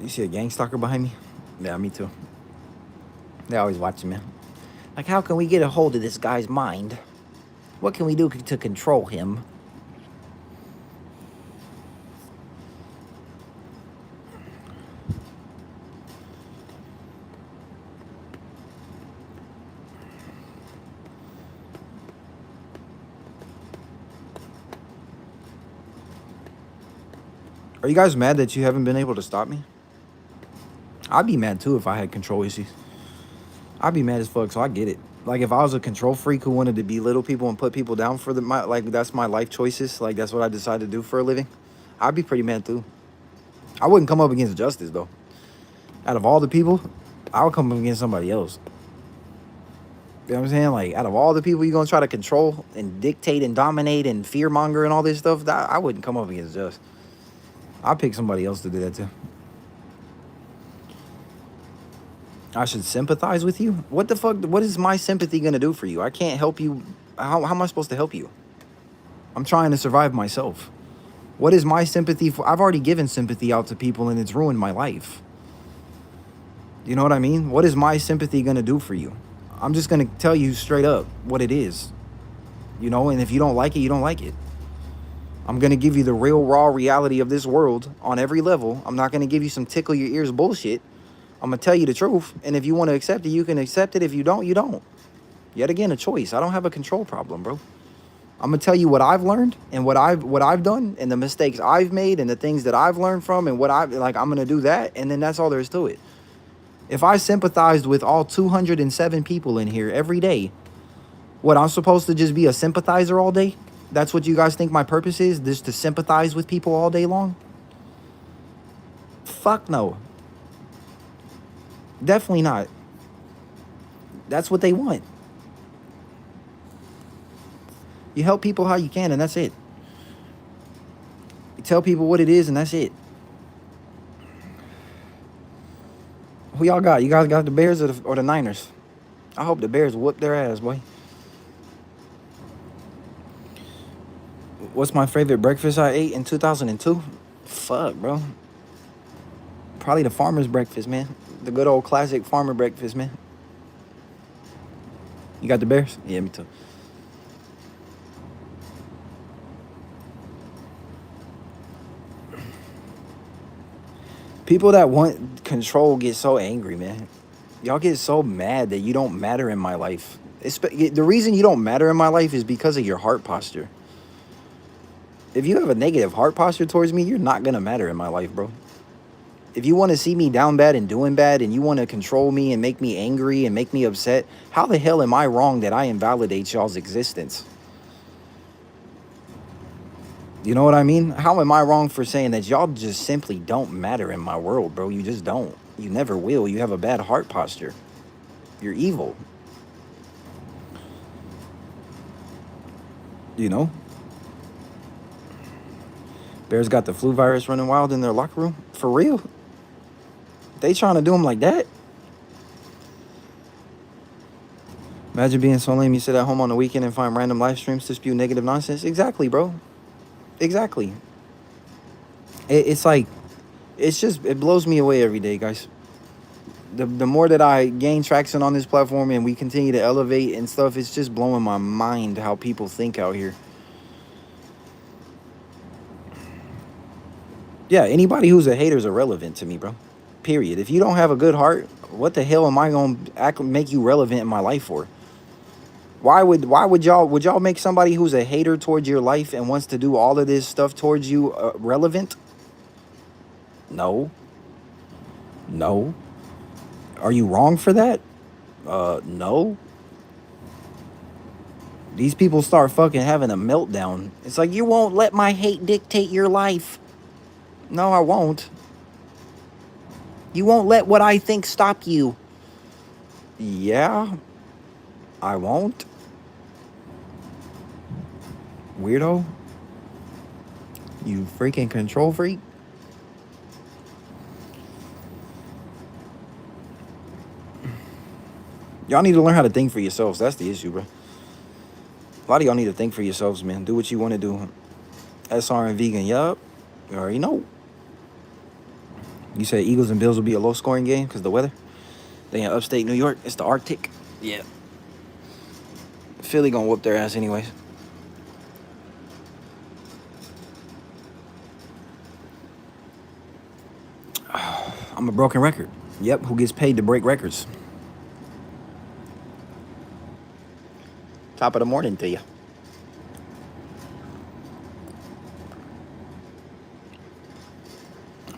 You see a gang stalker behind me? Yeah, me too. They're always watching me. Like, how can we get a hold of this guy's mind? What can we do to control him? Are you guys mad that you haven't been able to stop me? I'd be mad too if I had control issues. I'd be mad as fuck, so I get it. Like, if I was a control freak who wanted to belittle people and put people down for that's my life choices, like, that's what I decided to do for a living, I'd be pretty mad too. I wouldn't come up against justice, though. Out of all the people, I would come up against somebody else. You know what I'm saying? Like, out of all the people you're going to try to control and dictate and dominate and fearmonger and all this stuff, I wouldn't come up against justice. I'd pick somebody else to do that too. I should sympathize with you? What the fuck? What is my sympathy going to do for you? I can't help you. How am I supposed to help you? I'm trying to survive myself. What is my sympathy for? I've already given sympathy out to people and it's ruined my life. You know what I mean? What is my sympathy going to do for you? I'm just going to tell you straight up what it is. You know, and if you don't like it, you don't like it. I'm going to give you the real, raw reality of this world on every level. I'm not going to give you some tickle your ears bullshit. I'm going to tell you the truth. And if you want to accept it, you can accept it. If you don't, you don't. Yet again, a choice. I don't have a control problem, bro. I'm going to tell you what I've learned and what I've done and the mistakes I've made and the things that I've learned from and I'm going to do that. And then that's all there is to it. If I sympathized with all 207 people in here every day, what, I'm supposed to just be a sympathizer all day? That's what you guys think my purpose is? Just to sympathize with people all day long? Fuck no. Definitely not. That's what they want. You help people how you can, and that's it. You tell people what it is, and that's it. Who y'all got? You guys got the Bears or the Niners? I hope the Bears whoop their ass, boy. What's my favorite breakfast I ate in 2002? Fuck, bro. Probably the farmer's breakfast, man. The good old classic farmer breakfast, man. You got the Bears? Yeah, me too. People that want control get so angry, man. Y'all get so mad that you don't matter in my life. The reason you don't matter in my life is because of your heart posture. If you have a negative heart posture towards me, you're not going to matter in my life, bro. If you want to see me down bad and doing bad and you want to control me and make me angry and make me upset, how the hell am I wrong that I invalidate y'all's existence? You know what I mean? How am I wrong for saying that y'all just simply don't matter in my world, bro? You just don't. You never will. You have a bad heart posture. You're evil. You know? Bears got the flu virus running wild in their locker room. For real? They trying to do them like that? Imagine being so lame you sit at home on the weekend and find random live streams to spew negative nonsense. Exactly, bro. Exactly. It's like, it's just, it blows me away every day, guys. The more that I gain traction on this platform and we continue to elevate and stuff, it's just blowing my mind how people think out here. Yeah, anybody who's a hater is irrelevant to me, bro. Period. If you don't have a good heart, what the hell am I gonna make you relevant in my life for? Why would y'all make somebody who's a hater towards your life and wants to do all of this stuff towards you relevant? No. No. Are you wrong for that? No. These people start fucking having a meltdown. It's like, you won't let my hate dictate your life. No, I won't. You won't let what I think stop you. Yeah, I won't. Weirdo. You freaking control freak. Y'all need to learn how to think for yourselves. That's the issue, bro. A lot of y'all need to think for yourselves, man. Do what you want to do. SR and vegan, yup. You already know. You said Eagles and Bills will be a low-scoring game because the weather? They in upstate New York. It's the Arctic. Yeah. Philly gonna whoop their ass anyways. I'm a broken record. Yep, who gets paid to break records? Top of the morning to you.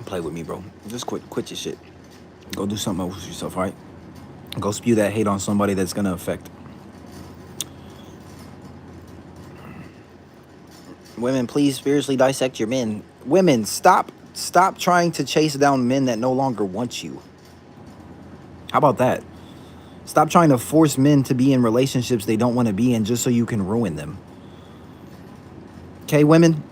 Play with me, bro. Just quit your shit. Go do something else with yourself, right? Go spew that hate on somebody that's gonna affect. Women, please spiritually dissect your men. Women, stop trying to chase down men that no longer want you. How about that? Stop trying to force men to be in relationships they don't want to be in just so you can ruin them. Okay, women?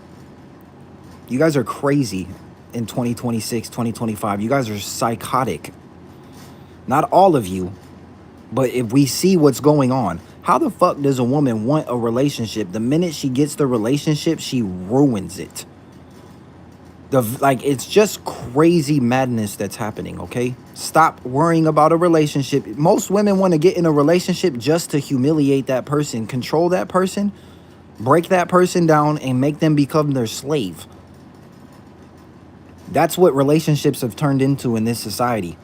You guys are crazy in 2026, 2025. You guys are psychotic. Not all of you, but if we see what's going on, how the fuck does a woman want a relationship? The minute she gets the relationship, she ruins it. It's just crazy madness that's happening, okay? Stop worrying about a relationship. Most women want to get in a relationship just to humiliate that person, control that person, break that person down, and make them become their slave. That's what relationships have turned into in this society.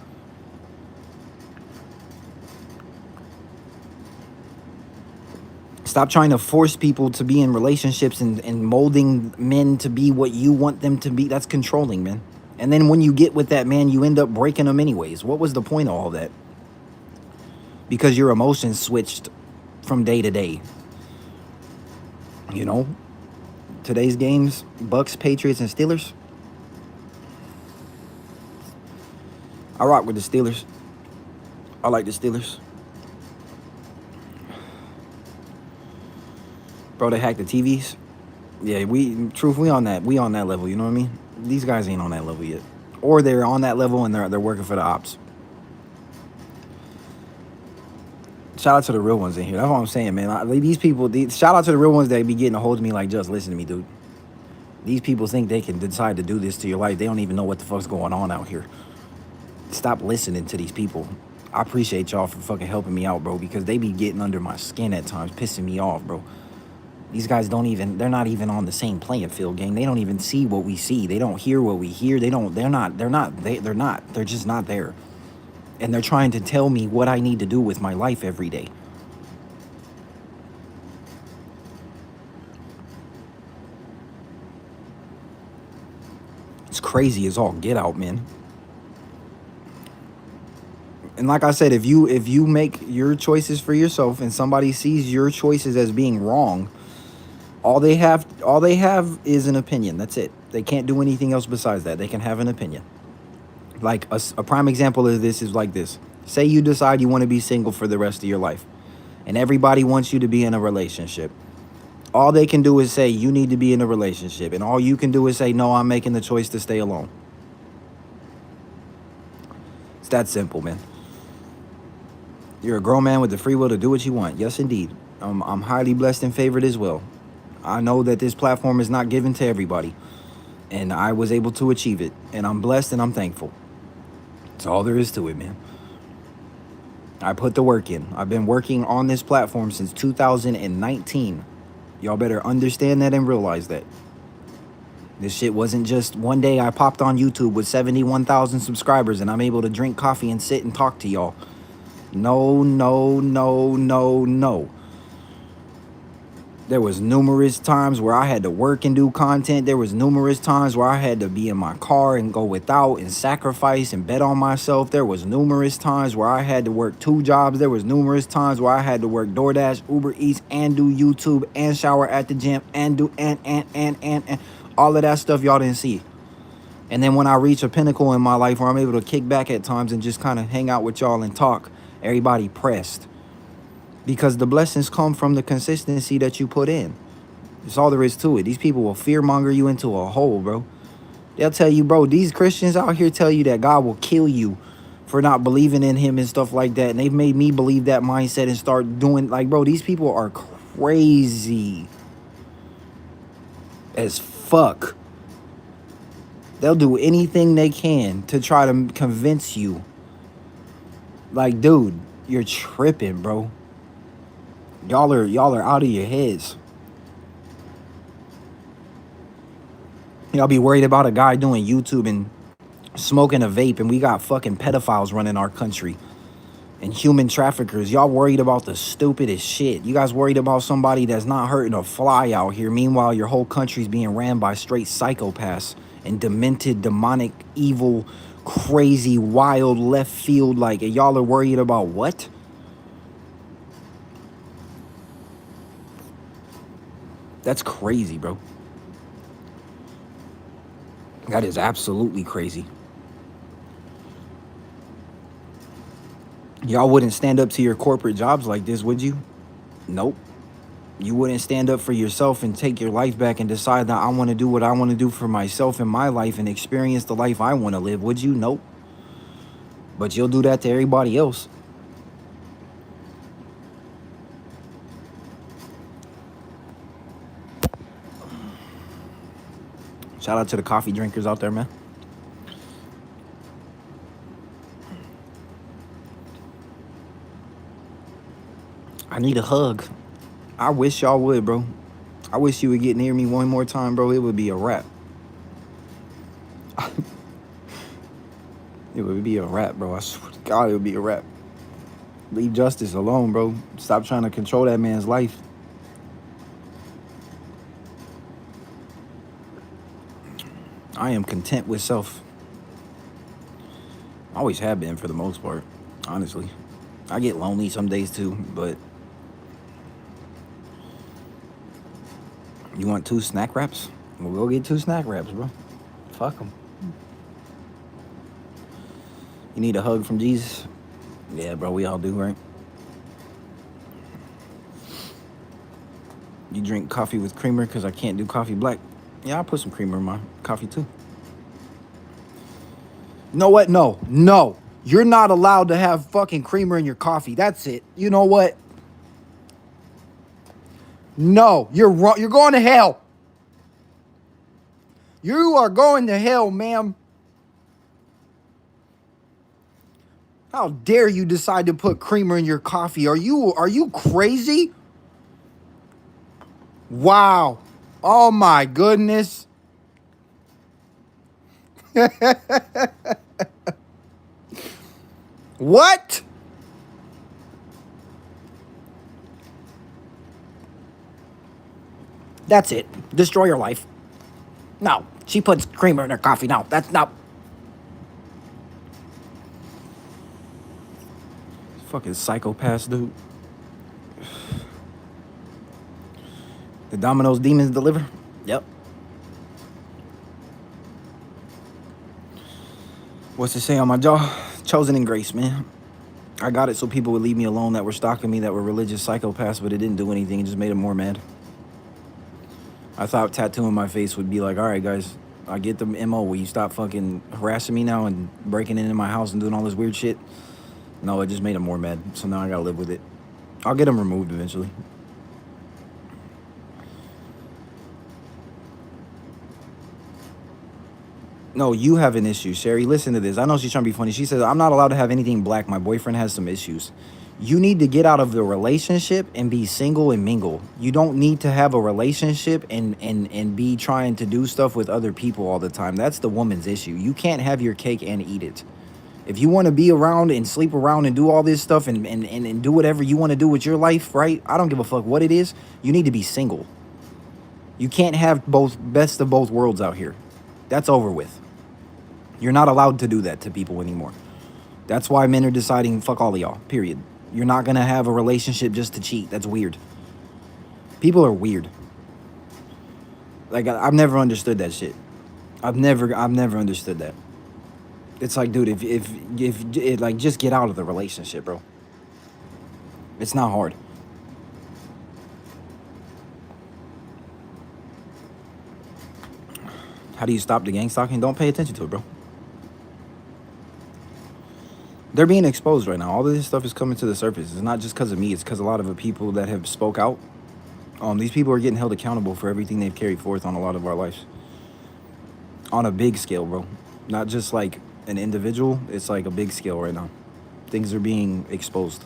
Stop trying to force people to be in relationships and molding men to be what you want them to be. That's controlling, man. And then when you get with that man, you end up breaking them anyways. What was the point of all that? Because your emotions switched from day to day. You know? Today's games, Bucks, Patriots, and Steelers. I rock with the Steelers. I like the Steelers. Bro, they hacked the TVs. Yeah, we on that level, you know what I mean? These guys ain't on that level yet. Or they're on that level and they're working for the ops. Shout out to the real ones in here. That's what I'm saying, man. These people, shout out to the real ones that be getting a hold of me like, just listen to me, dude. These people think they can decide to do this to your life. They don't even know what the fuck's going on out here. Stop listening to these people. I appreciate y'all for fucking helping me out, bro, because they be getting under my skin at times, pissing me off, bro. These guys they're not even on the same playing field, gang. They don't even see what we see. They don't hear what we hear. They're just not there. And they're trying to tell me what I need to do with my life every day. It's crazy as all get out, man. And like I said, if you make your choices for yourself and somebody sees your choices as being wrong, All they have is an opinion. That's it. They can't do anything else besides that. They can have an opinion. Like a prime example of this is like this. Say you decide you want to be single for the rest of your life, and everybody wants you to be in a relationship. All they can do is say you need to be in a relationship, and all you can do is say no, I'm making the choice to stay alone. It's that simple, man. You're a grown man with the free will to do what you want. Yes, indeed. I'm highly blessed and favored as well. I know that this platform is not given to everybody, and I was able to achieve it, and I'm blessed and I'm thankful. That's all there is to it, man. I put the work in. I've been working on this platform since 2019. Y'all better understand that and realize that. This shit wasn't just one day I popped on YouTube with 71,000 subscribers and I'm able to drink coffee and sit and talk to y'all. No, no, no, no, no. There was numerous times where I had to work and do content. There was numerous times where I had to be in my car and go without and sacrifice and bet on myself. There was numerous times where I had to work 2 jobs. There was numerous times where I had to work DoorDash, Uber Eats, and do YouTube and shower at the gym and do and all of that stuff y'all didn't see. And then when I reach a pinnacle in my life where I'm able to kick back at times and just kind of hang out with y'all and talk, everybody pressed. Because the blessings come from the consistency that you put in. That's all there is to it. These people will fearmonger you into a hole, bro. They'll tell you, bro, these Christians out here tell you that God will kill you for not believing in him and stuff like that. And they've made me believe that mindset and start doing, like, bro, these people are crazy as fuck. They'll do anything they can to try to convince you. Like, dude, you're tripping, bro. Y'all are out of your heads. Y'all be worried about a guy doing YouTube and smoking a vape, and we got fucking pedophiles running our country and human traffickers. Y'all worried about the stupidest shit. You guys worried about somebody that's not hurting a fly out here. Meanwhile, your whole country's being ran by straight psychopaths and demented, demonic, evil, crazy, wild, left field. Like, y'all are worried about what? That's crazy, bro. That is absolutely crazy. Y'all wouldn't stand up to your corporate jobs like this, would you? Nope. You wouldn't stand up for yourself and take your life back and decide that I want to do what I want to do for myself in my life and experience the life I want to live, would you? Nope. But you'll do that to everybody else. Shout out to the coffee drinkers out there, man. I need a hug. I wish y'all would, bro. I wish you would get near me one more time, bro. It would be a wrap. It would be a wrap, bro. I swear to God, it would be a wrap. Leave justice alone, bro. Stop trying to control that man's life. I am content with self. I always have been for the most part, honestly. I get lonely some days too, but you want 2 snack wraps? We'll go get 2 snack wraps, bro. Fuck them. You need a hug from Jesus? Yeah, bro, we all do, right? You drink coffee with creamer because I can't do coffee black? Yeah, I'll put some creamer in my coffee too. You know what? No. You're not allowed to have fucking creamer in your coffee. That's it. You know what? No, you're wrong. You're going to hell. You are going to hell, ma'am. How dare you decide to put creamer in your coffee? Are you crazy? Wow. Oh my goodness. What? That's it. Destroy your life. No, she puts creamer in her coffee. No, that's not. Fucking psychopaths, dude. The Domino's demons deliver. Yep. What's it say on my jaw? Chosen in grace, man. I got it so people would leave me alone that were stalking me, that were religious psychopaths, but it didn't do anything. It just made them more mad. I thought tattooing my face would be like, all right, guys, I get the MO. Will you stop fucking harassing me now and breaking into my house and doing all this weird shit? No, it just made them more mad. So now I gotta live with it. I'll get them removed eventually. No, you have an issue, Sherry. Listen to this. I know she's trying to be funny. She says, I'm not allowed to have anything black. My boyfriend has some issues. You need to get out of the relationship and be single and mingle. You don't need to have a relationship and be trying to do stuff with other people all the time. That's the woman's issue. You can't have your cake and eat it. If you want to be around and sleep around and do all this stuff and do whatever you want to do with your life, right? I don't give a fuck what it is. You need to be single. You can't have both best of both worlds out here. That's over with. You're not allowed to do that to people anymore. That's why men are deciding, fuck all of y'all, period. You're not going to have a relationship just to cheat. That's weird. People are weird. Like, I've never understood that shit. I've never understood that. It's like, dude, if like, just get out of the relationship, bro. It's not hard. How do you stop the gang stalking? Don't pay attention to it, bro. They're being exposed right now. All of this stuff is coming to the surface. It's not just because of me. It's because a lot of the people that have spoke out. These people are getting held accountable for everything they've carried forth on a lot of our lives. On a big scale, bro. Not just like an individual. It's like a big scale right now. Things are being exposed.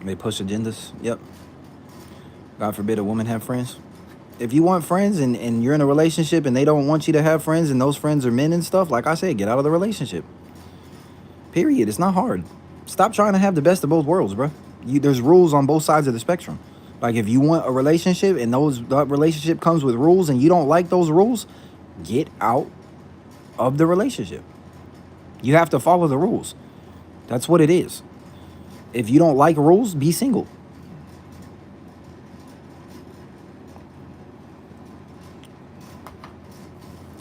They push agendas. Yep. God forbid a woman have friends. If you want friends and you're in a relationship and they don't want you to have friends and those friends are men and stuff, like I said, get out of the relationship. Period. It's not hard. Stop trying to have the best of both worlds, bro. There's rules on both sides of the spectrum. Like, if you want a relationship and that relationship comes with rules and you don't like those rules, get out of the relationship. You have to follow the rules. That's what it is. If you don't like rules, be single.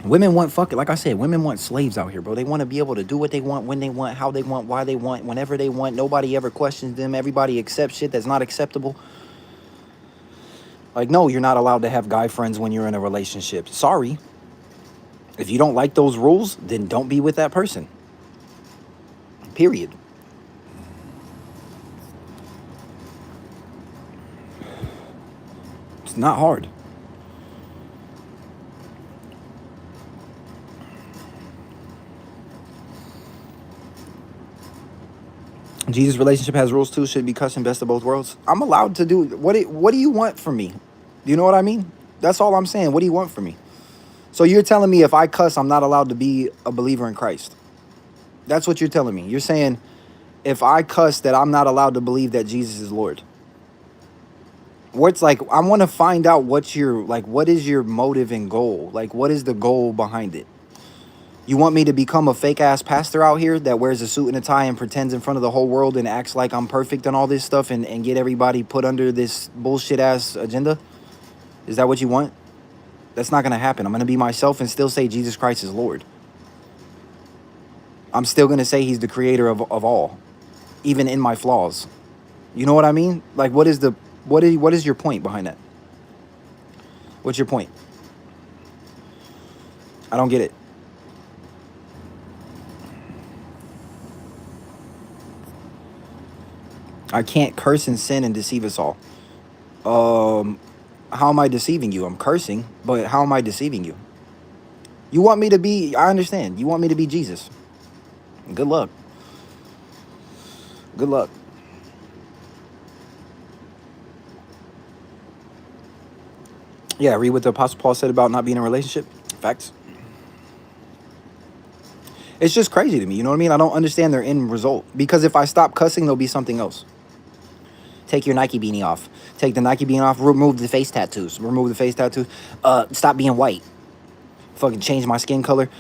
Women want like I said, women want slaves out here, bro. They want to be able to do what they want, when they want, how they want, why they want, whenever they want. Nobody ever questions them. Everybody accepts shit that's not acceptable. Like, no, you're not allowed to have guy friends when you're in a relationship. Sorry. If you don't like those rules, then don't be with that person. Period. It's not hard. Jesus' relationship has rules too. Should be cussing best of both worlds. I'm allowed to do what do you want from me? Do you know what I mean? That's all I'm saying. What do you want from me? So you're telling me if I cuss, I'm not allowed to be a believer in Christ. That's what you're telling me. You're saying if I cuss that I'm not allowed to believe that Jesus is Lord. What's like, I want to find out what is your motive and goal? Like, what is the goal behind it? You want me to become a fake ass pastor out here that wears a suit and a tie and pretends in front of the whole world and acts like I'm perfect and all this stuff and get everybody put under this bullshit ass agenda? Is that what you want? That's not going to happen. I'm going to be myself and still say Jesus Christ is Lord. I'm still going to say he's the creator of all, even in my flaws. You know what I mean? Like, what is your point behind that? What's your point? I don't get it. I can't curse and sin and deceive us all. How am I deceiving you? I'm cursing, but how am I deceiving you? You want me to be, I understand. You want me to be Jesus. Good luck. Good luck. Yeah, read what the Apostle Paul said about not being in a relationship. Facts. It's just crazy to me, you know what I mean? I don't understand their end result. Because if I stop cussing, there'll be something else. Take your Nike beanie off. Take the Nike beanie off. Remove the face tattoos. Remove the face tattoos. Stop being white. Fucking change my skin color.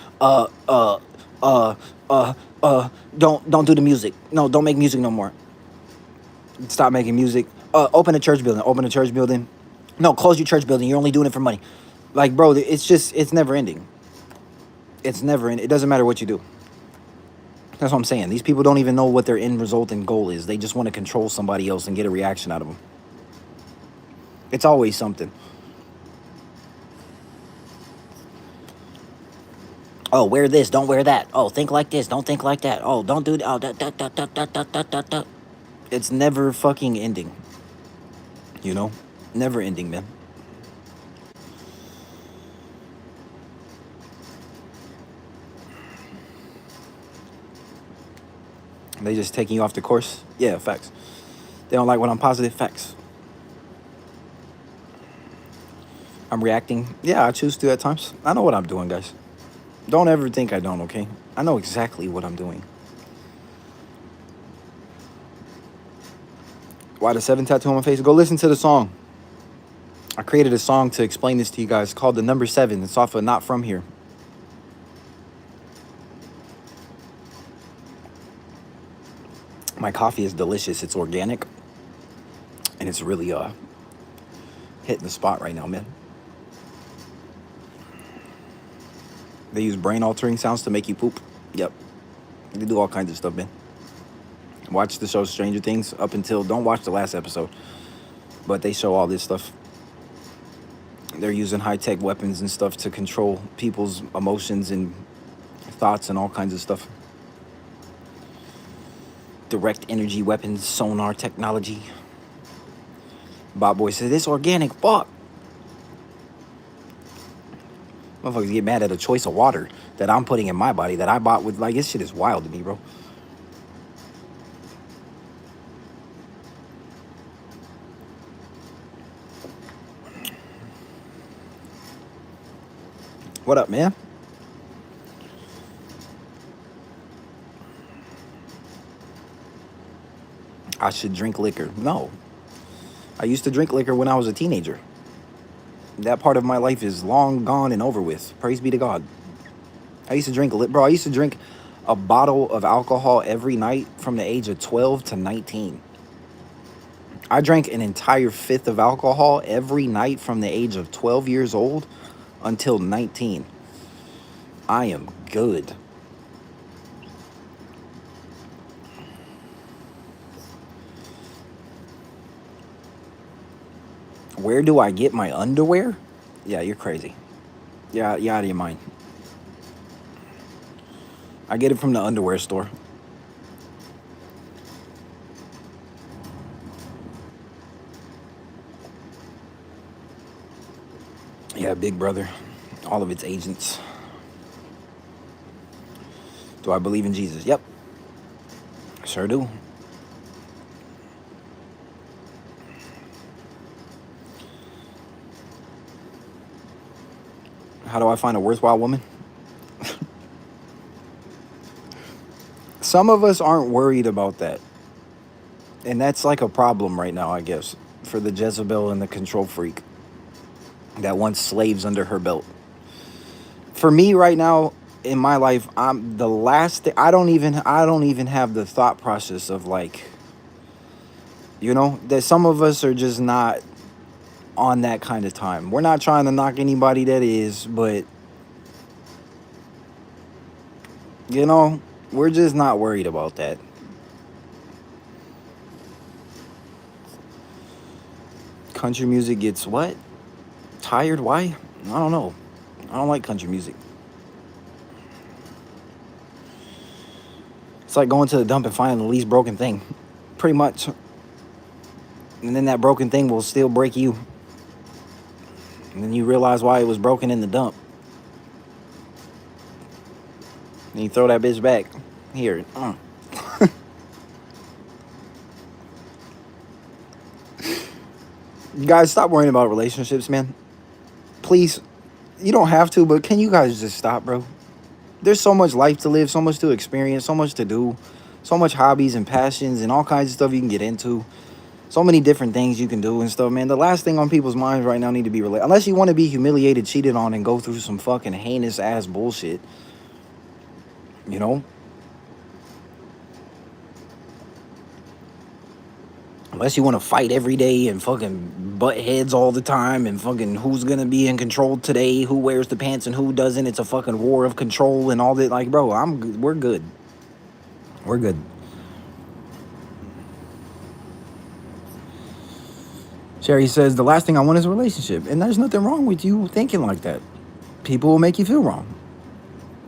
uh, don't do the music. No, don't make music no more. Stop making music. Open a church building. Open a church building. No, close your church building. You're only doing it for money. Like, bro, it's never ending. It's never ending. It doesn't matter what you do. That's what I'm saying. These people don't even know what their end result and goal is. They just want to control somebody else and get a reaction out of them. It's always something. Oh, wear this, don't wear that. Oh, think like this, don't think like that. Oh, don't do that. Oh, that. It's never fucking ending. You know? Never ending, man. They just taking you off the course. Yeah, facts. They don't like when I'm positive. Facts. I'm reacting. Yeah, I choose to at times. I know what I'm doing, guys. Don't ever think I don't, okay? I know exactly what I'm doing. Why the 7 tattoo on my face? Go listen to the song. I created a song to explain this to you guys called The Number 7. It's off of Not From Here. My coffee is delicious. It's organic. And it's really hitting the spot right now, man. They use brain altering sounds to make you poop. Yep. They do all kinds of stuff, man. Watch the show Stranger Things up until, don't watch the last episode, but they show all this stuff. They're using high-tech weapons and stuff to control people's emotions and thoughts and all kinds of stuff. Direct energy weapons, sonar technology. Bob Boy says, it's organic, fuck. Motherfuckers get mad at a choice of water that I'm putting in my body that I bought with, like, this shit is wild to me, bro. What up, man? I should drink liquor. No. I used to drink liquor when I was a teenager. That part of my life is long gone and over with. Praise be to God. I used to drink, bro, I used to drink a bottle of alcohol every night from the age of 12 to 19. I drank an entire fifth of alcohol every night from the age of 12 years old until 19. I am good. Where do I get my underwear? Yeah, you're crazy. Yeah, you're out of your mind. I get it from the underwear store. Yeah, Big Brother. All of its agents. Do I believe in Jesus? Yep. Sure do. How do I find a worthwhile woman? Some of us aren't worried about that. And that's like a problem right now, I guess, for the Jezebel and the control freak that wants slaves under her belt. For me right now in my life, I'm the last thing, I don't even have the thought process of, like, you know, that some of us are just not on that kind of time. We're not trying to knock anybody that is, but you know, we're just not worried about that. Country music gets what? Tired? Why? I don't know. I don't like country music. It's like going to the dump and finding the least broken thing. Pretty much. And then that broken thing will still break you. And then you realize why it was broken in the dump. And you throw that bitch back. Here. You guys, stop worrying about relationships, man. Please. You don't have to, but can you guys just stop, bro? There's so much life to live, so much to experience, so much to do, so much hobbies and passions and all kinds of stuff you can get into. So many different things you can do and stuff, man. The last thing on people's minds right now need to be related. Unless you want to be humiliated, cheated on, and go through some fucking heinous ass bullshit. You know? Unless you want to fight every day and fucking butt heads all the time and fucking who's gonna be in control today, who wears the pants and who doesn't. It's a fucking war of control and all that. Like, bro, we're good. We're good. Sherry says, the last thing I want is a relationship. And there's nothing wrong with you thinking like that. People will make you feel wrong.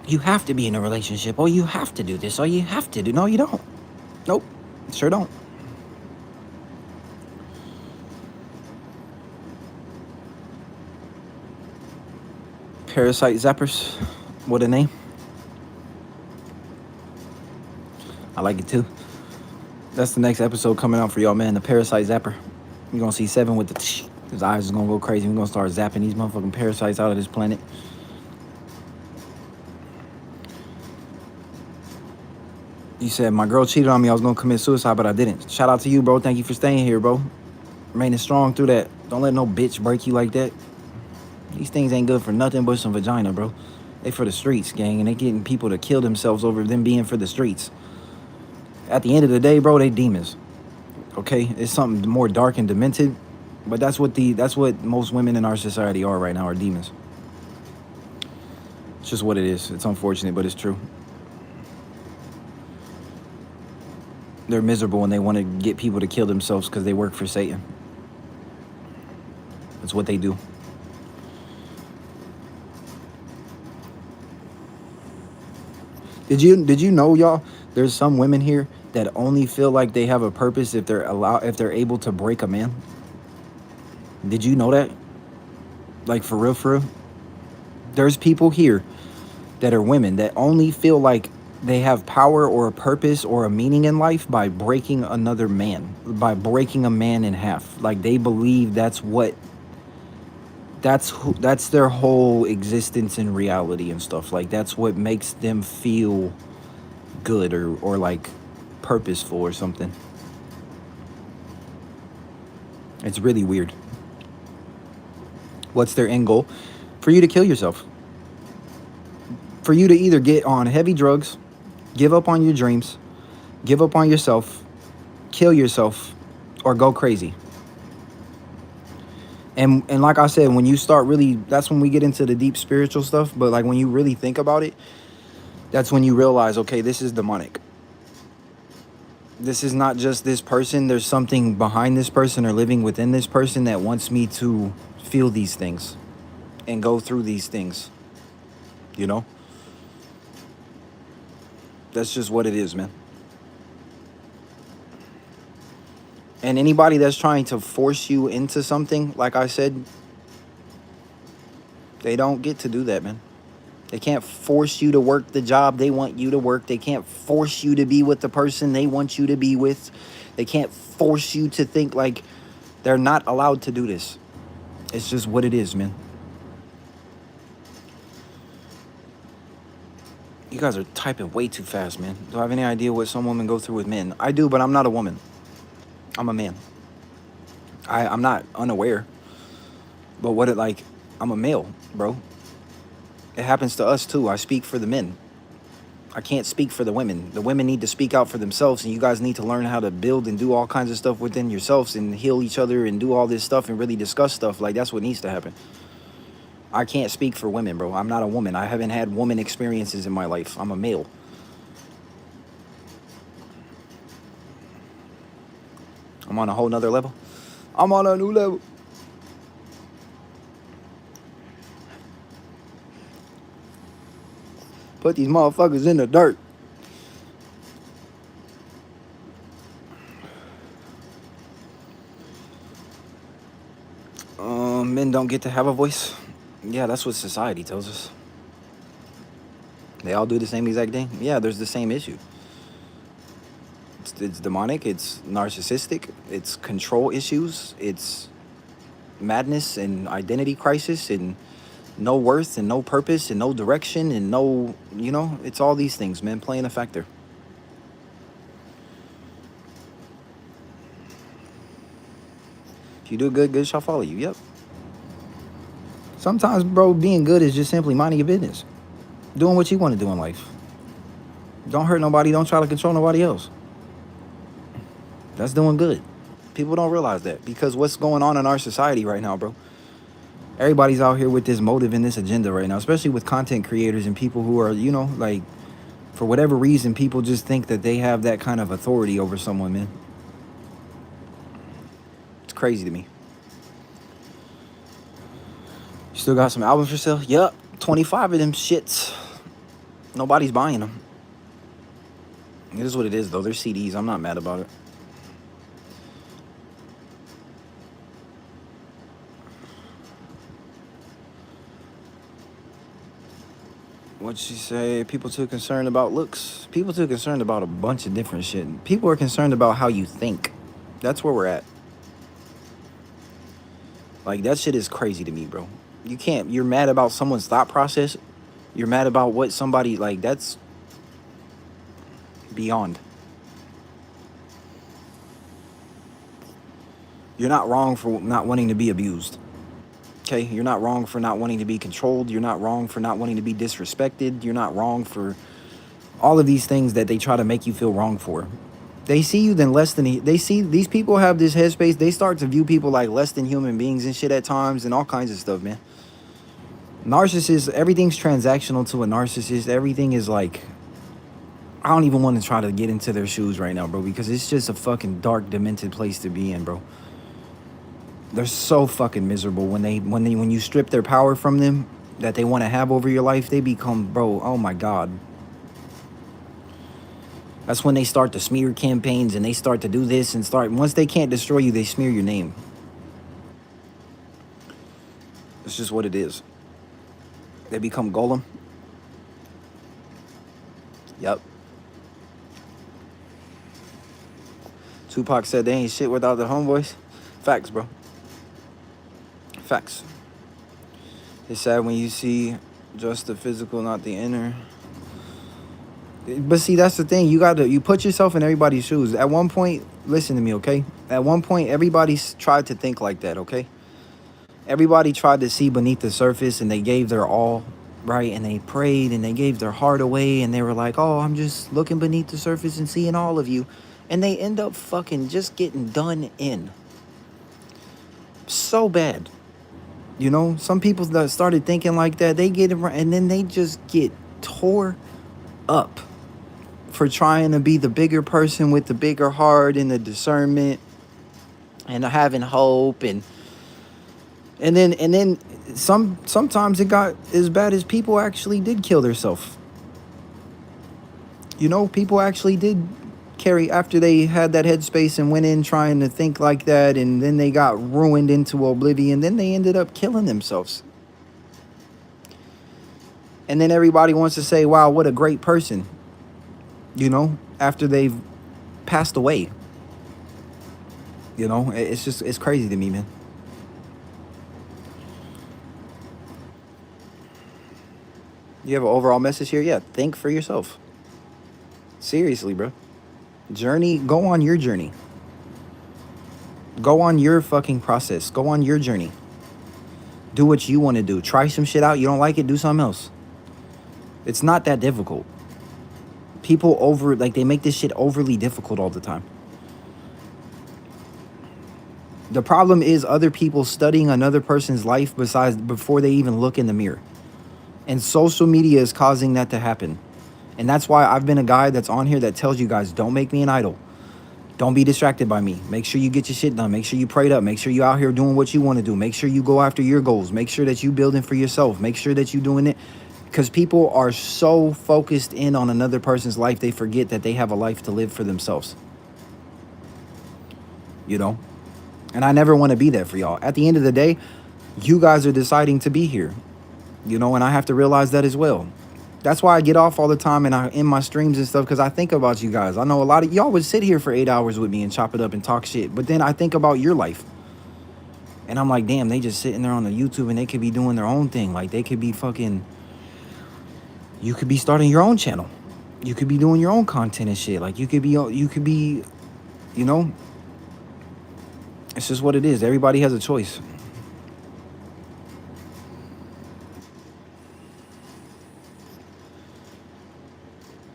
You have to be in a relationship. Oh, you have to do this. Oh, you have to do. No, you don't. Nope. Sure don't. Parasite Zappers. What a name. I like it too. That's the next episode coming out for y'all, man. The Parasite Zapper. You're gonna see Seven with his eyes is gonna go crazy. We're gonna start zapping these motherfucking parasites out of this planet. You said my girl cheated on me. I was gonna commit suicide, but I didn't. Shout out to you, bro. Thank you for staying here, bro. Remaining strong through that. Don't let no bitch break you like that. These things ain't good for nothing but some vagina, bro. They for the streets, gang, and they getting people to kill themselves over them being for the streets. At the end of the day, bro, they demons. Okay, it's something more dark and demented, but that's what most women in our society are right now, are demons. It's just what it is. It's unfortunate, but it's true. They're miserable and they want to get people to kill themselves because they work for Satan. That's what they do. Did you know, y'all, there's some women here that only feel like they have a purpose if they're able to break a man? Did you know that? Like, for real, for real? There's people here that are women that only feel like they have power or a purpose or a meaning in life by breaking another man, by breaking a man in half. Like, they believe that's their whole existence in reality and stuff. Like, that's what makes them feel good or like purposeful or something. It's really weird. What's their end goal? For you to kill yourself. For you to either get on heavy drugs, give up on your dreams, give up on yourself, kill yourself, or go crazy. And like I said, when you start really, that's when we get into the deep spiritual stuff. But like, when you really think about it, that's when you realize, okay, this is demonic. This is not just this person. There's something behind this person or living within this person that wants me to feel these things and go through these things. You know? That's just what it is, man. And anybody that's trying to force you into something, like I said, they don't get to do that, man. They can't force you to work the job they want you to work. They can't force you to be with the person they want you to be with. They can't force you to think. Like, they're not allowed to do this. It's just what it is, man. You guys are typing way too fast, man. Do I have any idea what some women go through with men? I do, but I'm not a woman. I'm a man. I'm not unaware. But I'm a male, bro. It happens to us too. I speak for the men. I can't speak for the women. The women need to speak out for themselves, and you guys need to learn how to build and do all kinds of stuff within yourselves and heal each other and do all this stuff and really discuss stuff. Like, that's what needs to happen. I can't speak for women, bro. I'm not a woman. I haven't had woman experiences in my life. I'm a male. I'm on a whole nother level. I'm on a new level. Put these motherfuckers in the dirt. Men don't get to have a voice. Yeah, that's what society tells us. They all do the same exact thing. Yeah, there's the same issue. It's demonic. It's narcissistic. It's control issues. It's madness and identity crisis and no worth and no purpose and no direction and no, it's all these things, man, playing a factor. If you do good, good shall follow you. Yep. Sometimes, bro, being good is just simply minding your business. Doing what you want to do in life. Don't hurt nobody. Don't try to control nobody else. That's doing good. People don't realize that because what's going on in our society right now, bro? Everybody's out here with this motive and this agenda right now, especially with content creators and people who are, like, for whatever reason, people just think that they have that kind of authority over someone, man. It's crazy to me. You still got some albums for sale? Yup, 25 of them shits. Nobody's buying them. It is what it is, though. They're CDs. I'm not mad about it. What'd she say? People too concerned about looks. People too concerned about a bunch of different shit. People are concerned about how you think. That's where we're at. Like, that shit is crazy to me, bro. You're mad about someone's thought process. You're mad about what somebody, like, that's beyond. You're not wrong for not wanting to be abused. Okay, you're not wrong for not wanting to be controlled. You're not wrong for not wanting to be disrespected. You're not wrong for all of these things that they try to make you feel wrong for. They see you then less than, they see these people have this headspace. They start to view people like less than human beings and shit at times and all kinds of stuff, man. Narcissists, everything's transactional to a narcissist. Everything is like, I don't even want to try to get into their shoes right now, bro, because it's just a fucking dark, demented place to be in, bro. They're so fucking miserable when you strip their power from them that they want to have over your life. They become, bro, oh my God. That's when they start to smear campaigns and they start to do this and once they can't destroy you, they smear your name. It's just what it is. They become Golem. Yep. Tupac said they ain't shit without the homeboys. Facts, bro. Facts. It's sad when you see just the physical, not the inner. But see, that's the thing. You put yourself in everybody's shoes. At one point, listen to me, okay? At one point, everybody tried to think like that, okay? Everybody tried to see beneath the surface and they gave their all, right? And they prayed and they gave their heart away and they were like, oh, I'm just looking beneath the surface and seeing all of you. And they end up fucking just getting done in. So bad. You know, some people that started thinking like that, they get around and then they just get tore up for trying to be the bigger person with the bigger heart and the discernment and having hope and then sometimes it got as bad as people actually did kill themselves. You know, people actually did carry after they had that headspace and went in trying to think like that, and then they got ruined into oblivion. Then they ended up killing themselves. And then everybody wants to say, wow, what a great person, you know, after they've passed away. You know, it's crazy to me, man. You have an overall message here? Yeah, think for yourself. Seriously, bro. Go on your journey. Go on your fucking process. Go on your journey. Do what you want to do. Try some shit out. You don't like it, do something else. It's not that difficult. People they make this shit overly difficult all the time. The problem is other people studying another person's life before they even look in the mirror. And social media is causing that to happen. And that's why I've been a guy that's on here that tells you guys, don't make me an idol. Don't be distracted by me. Make sure you get your shit done. Make sure you prayed up. Make sure you out here doing what you want to do. Make sure you go after your goals. Make sure that you building for yourself. Make sure that you doing it. Because people are so focused in on another person's life, they forget that they have a life to live for themselves. You know? And I never want to be that for y'all. At the end of the day, you guys are deciding to be here. You know, and I have to realize that as well. That's why I get off all the time and I in my streams and stuff, because I think about you guys. I know a lot of y'all would sit here for 8 hours with me and chop it up and talk shit. But then I think about your life. And I'm like, damn, they just sitting there on the YouTube and they could be doing their own thing. Like, they could be fucking... You could be starting your own channel. You could be doing your own content and shit. Like, you could be, you know... It's just what it is. Everybody has a choice.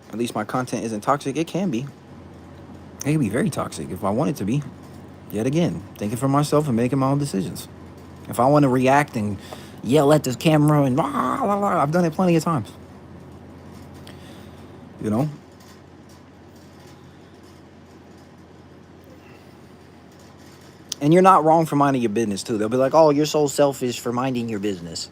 At least my content isn't toxic. It can be. It can be very toxic if I want it to be. Yet again, thinking for myself and making my own decisions. If I want to react and yell at the camera and I've done it plenty of times. You know? And you're not wrong for minding your business too. They'll be like, oh, you're so selfish for minding your business.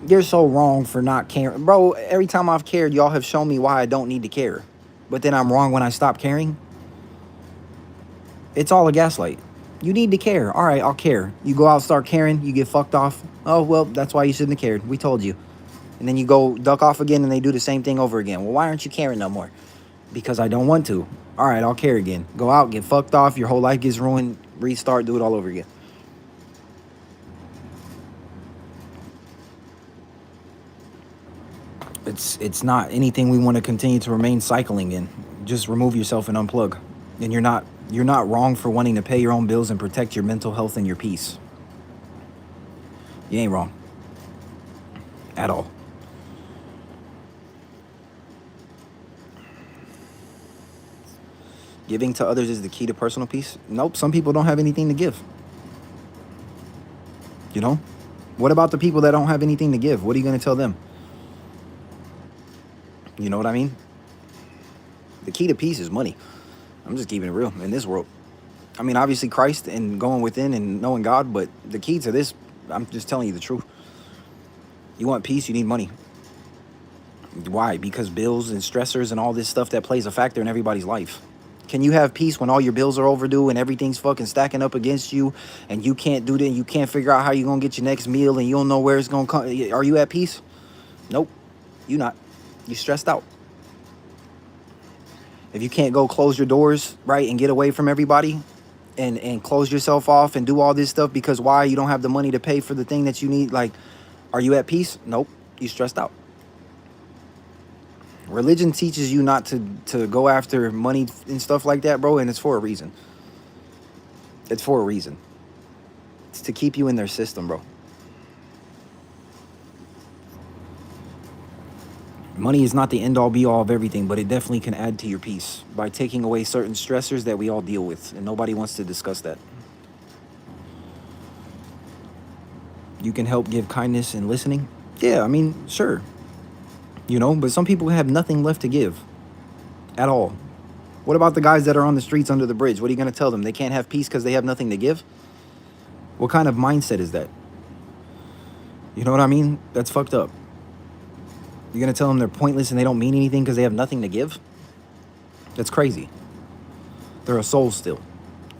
You're so wrong for not caring. Bro, every time I've cared, y'all have shown me why I don't need to care. But then I'm wrong when I stop caring. It's all a gaslight. You need to care. All right, I'll care. You go out, start caring, you get fucked off. Oh, well, that's why you shouldn't have cared. We told you. And then you go duck off again and they do the same thing over again. Well, why aren't you caring no more? Because I don't want to. All right, I'll care again. Go out, get fucked off, your whole life gets ruined, restart, do it all over again. It's not anything we want to continue to remain cycling in. Just remove yourself and unplug. And you're not wrong for wanting to pay your own bills and protect your mental health and your peace. You ain't wrong. At all. Giving to others is the key to personal peace? Nope, some people don't have anything to give. You know? What about the people that don't have anything to give? What are you going to tell them? You know what I mean? The key to peace is money. I'm just keeping it real in this world. I mean, obviously Christ and going within and knowing God, but the key to this, I'm just telling you the truth. You want peace, you need money. Why? Because bills and stressors and all this stuff that plays a factor in everybody's life. Can you have peace when all your bills are overdue and everything's fucking stacking up against you and you can't do that and you can't figure out how you're going to get your next meal and you don't know where it's going to come? Are you at peace? Nope. You not. You stressed out. If you can't go close your doors, right, and get away from everybody and close yourself off and do all this stuff because why? You don't have the money to pay for the thing that you need. Like, are you at peace? Nope. You stressed out. Religion teaches you not to go after money and stuff like that, bro, and it's for a reason. It's for a reason. It's to keep you in their system, bro. Money is not the end-all be-all of everything, but it definitely can add to your peace by taking away certain stressors that we all deal with, and nobody wants to discuss that. You can help give kindness and listening. Yeah, I mean, sure. You know, but some people have nothing left to give at all. What about the guys that are on the streets under the bridge? What are you going to tell them? They can't have peace because they have nothing to give? What kind of mindset is that? You know what I mean? That's fucked up. You're going to tell them they're pointless and they don't mean anything because they have nothing to give? That's crazy. They're a soul still,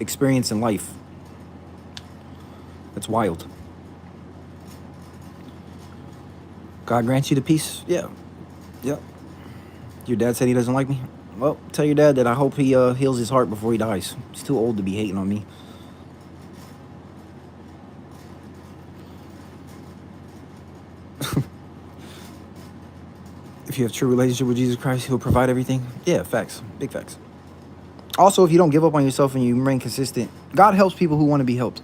experiencing life. That's wild. God grants you the peace? Yeah. Yep. Your dad said he doesn't like me? Well, tell your dad that I hope he heals his heart before he dies. He's too old to be hating on me. If you have true relationship with Jesus Christ, he'll provide everything. Yeah, facts. Big facts. Also, if you don't give up on yourself and you remain consistent, God helps people who want to be helped.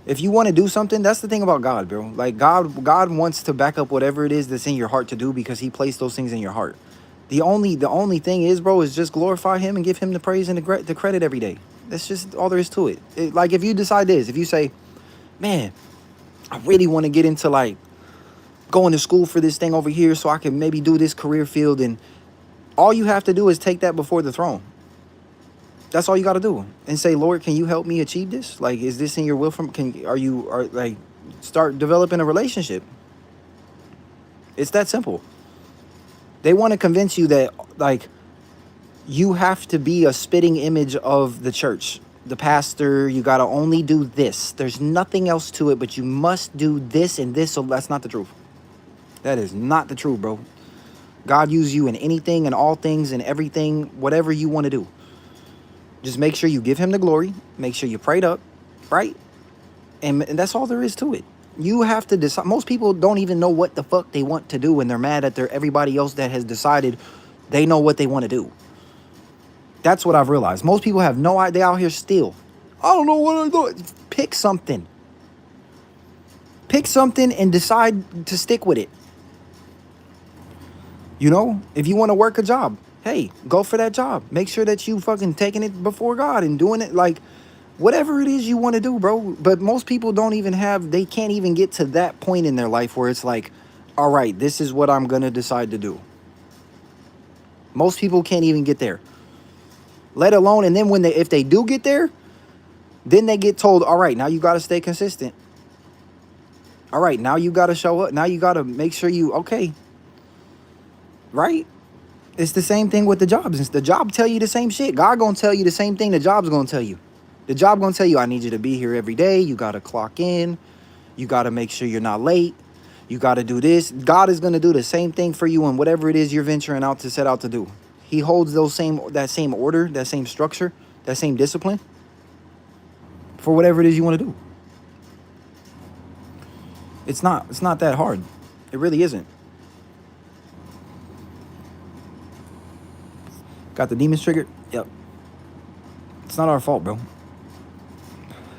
If you want to do something, that's the thing about God, bro. Like, God wants to back up whatever it is that's in your heart to do because he placed those things in your heart. The only thing is, bro, is just glorify him and give him the praise and the credit every day. That's just all there is to it. Like, if you decide this, if you say, man, I really want to get into, like, going to school for this thing over here so I can maybe do this career field, and all you have to do is take that before the throne. That's all you got to do, and say, Lord, can you help me achieve this? Like, is this in your will? Start developing a relationship. It's that simple. They want to convince you that, like, you have to be a spitting image of the church, the pastor. You got to only do this. There's nothing else to it, but you must do this and this. So that's not the truth. That is not the truth, bro. God uses you in anything and all things and everything, whatever you want to do. Just make sure you give him the glory. Make sure you prayed up, right? And that's all there is to it. You have to decide. Most people don't even know what the fuck they want to do, and they're mad at everybody else that has decided they know what they want to do. That's what I've realized. Most people have no idea. Out here still. I don't know what I'm doing. Pick something. Pick something and decide to stick with it. You know, if you want to work a job, hey, go for that job. Make sure that you fucking taking it before God and doing it like whatever it is you want to do, bro. But most people don't even have, they can't even get to that point in their life where it's like, all right, this is what I'm going to decide to do. Most people can't even get there. Let alone, and then if they do get there, then they get told, all right, now you got to stay consistent. All right, now you got to show up. Now you got to make sure you, okay. Right? It's the same thing with the jobs. The job tell you the same shit. God gonna tell you the same thing the job's gonna tell you. The job gonna tell you, I need you to be here every day. You gotta clock in. You gotta make sure you're not late. You gotta do this. God is gonna do the same thing for you in whatever it is you're venturing out to set out to do. He holds that same order, that same structure, that same discipline for whatever it is you want to do. It's not that hard. It really isn't. Got the demons triggered? Yep. It's not our fault, bro.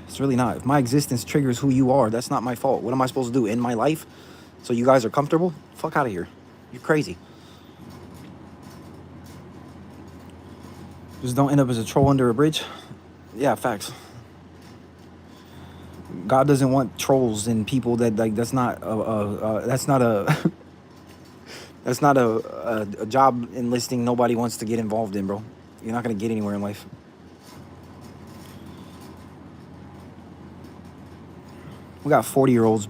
It's really not. If my existence triggers who you are, that's not my fault. What am I supposed to do? End my life so you guys are comfortable? Fuck out of here. You're crazy. Just don't end up as a troll under a bridge. Yeah, facts. God doesn't want trolls and people that like. That's not a job enlisting nobody wants to get involved in, bro. You're not gonna get anywhere in life. We got 40-year-olds,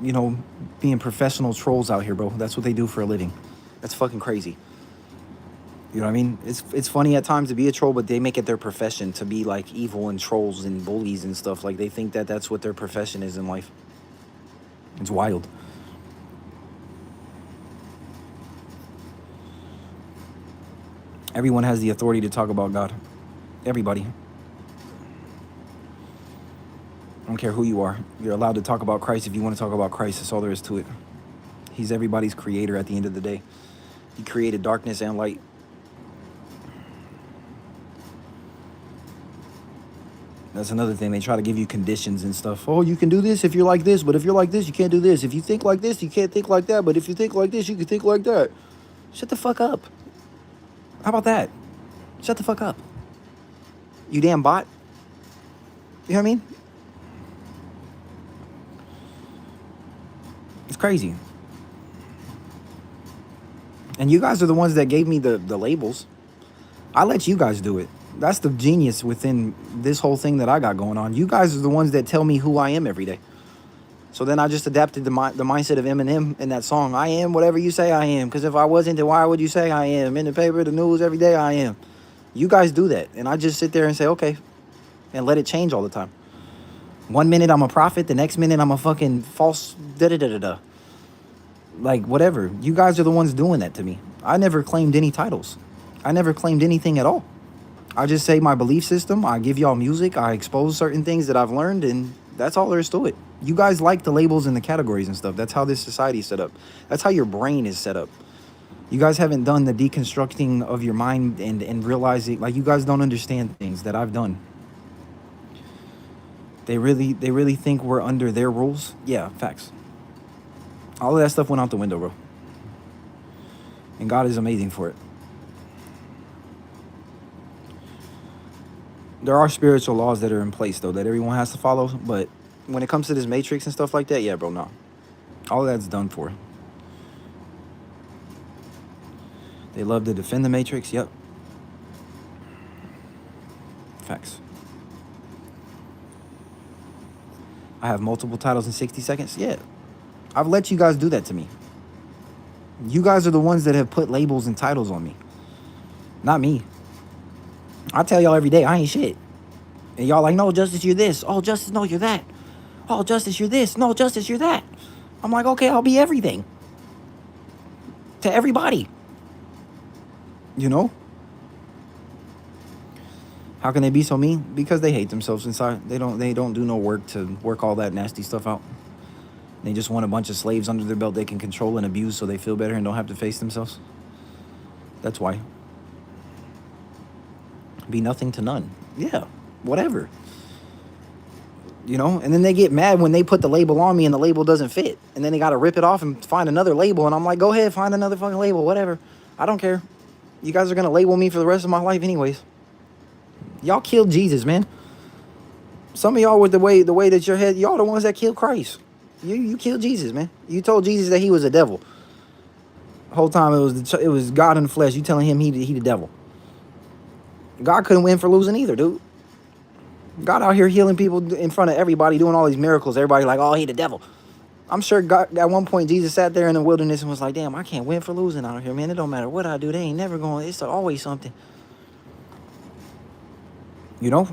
you know, being professional trolls out here, bro. That's what they do for a living. That's fucking crazy. You know what I mean? It's funny at times to be a troll, but they make it their profession to be like evil and trolls and bullies and stuff. Like they think that that's what their profession is in life. It's wild. Everyone has the authority to talk about God. Everybody. I don't care who you are. You're allowed to talk about Christ if you want to talk about Christ. That's all there is to it. He's everybody's creator at the end of the day. He created darkness and light. That's another thing. They try to give you conditions and stuff. Oh, you can do this if you're like this, but if you're like this, you can't do this. If you think like this, you can't think like that. But if you think like this, you can think like that. Shut the fuck up. How about that? Shut the fuck up. You damn bot. You know what I mean? It's crazy. And you guys are the ones that gave me the labels. I let you guys do it. That's the genius within this whole thing that I got going on. You guys are the ones that tell me who I am every day. So then I just adapted the mindset of Eminem in that song. I am whatever you say I am. Because if I wasn't, then why would you say I am? In the paper, the news, every day I am. You guys do that. And I just sit there and say, okay. And let it change all the time. 1 minute I'm a prophet. The next minute I'm a fucking false da-da-da-da-da. Like, whatever. You guys are the ones doing that to me. I never claimed any titles. I never claimed anything at all. I just say my belief system. I give y'all music. I expose certain things that I've learned. And that's all there is to it. You guys like the labels and the categories and stuff. That's how this society is set up. That's how your brain is set up. You guys haven't done the deconstructing of your mind and realizing, like, you guys don't understand things that I've done. They really think we're under their rules. Yeah, facts. All of that stuff went out the window, bro. And God is amazing for it. There are spiritual laws that are in place, though, that everyone has to follow. But when it comes to this matrix and stuff like that, yeah, bro, no. All of that's done for. They love to defend the matrix. Yep. Facts. I have multiple titles in 60 seconds. Yeah. I've let you guys do that to me. You guys are the ones that have put labels and titles on me. Not me. I tell y'all every day, I ain't shit. And y'all like, no, Justice, you're this. Oh, Justice, no, you're that. Oh, Justice, you're this. No, Justice, you're that. I'm like, okay, I'll be everything. To everybody. You know? How can they be so mean? Because they hate themselves inside. They don't do no work to work all that nasty stuff out. They just want a bunch of slaves under their belt they can control and abuse so they feel better and don't have to face themselves. That's why. Be nothing to none. Yeah, whatever. You know? And then they get mad when they put the label on me and the label doesn't fit. And then they got to rip it off and find another label. And I'm like, go ahead, find another fucking label, whatever. I don't care. You guys are gonna label me for the rest of my life anyways. Y'all killed Jesus, man. Some of y'all with the way that your head, y'all the ones that killed Christ. You killed Jesus, man. You told Jesus that he was a devil. The whole time it was God in the flesh. You telling him he the devil. God couldn't win for losing either, dude. God out here healing people in front of everybody, doing all these miracles. Everybody like, oh, he the devil. I'm sure God, at one point Jesus sat there in the wilderness and was like, damn, I can't win for losing out here, man. It don't matter what I do. They ain't never going. It's always something. You know?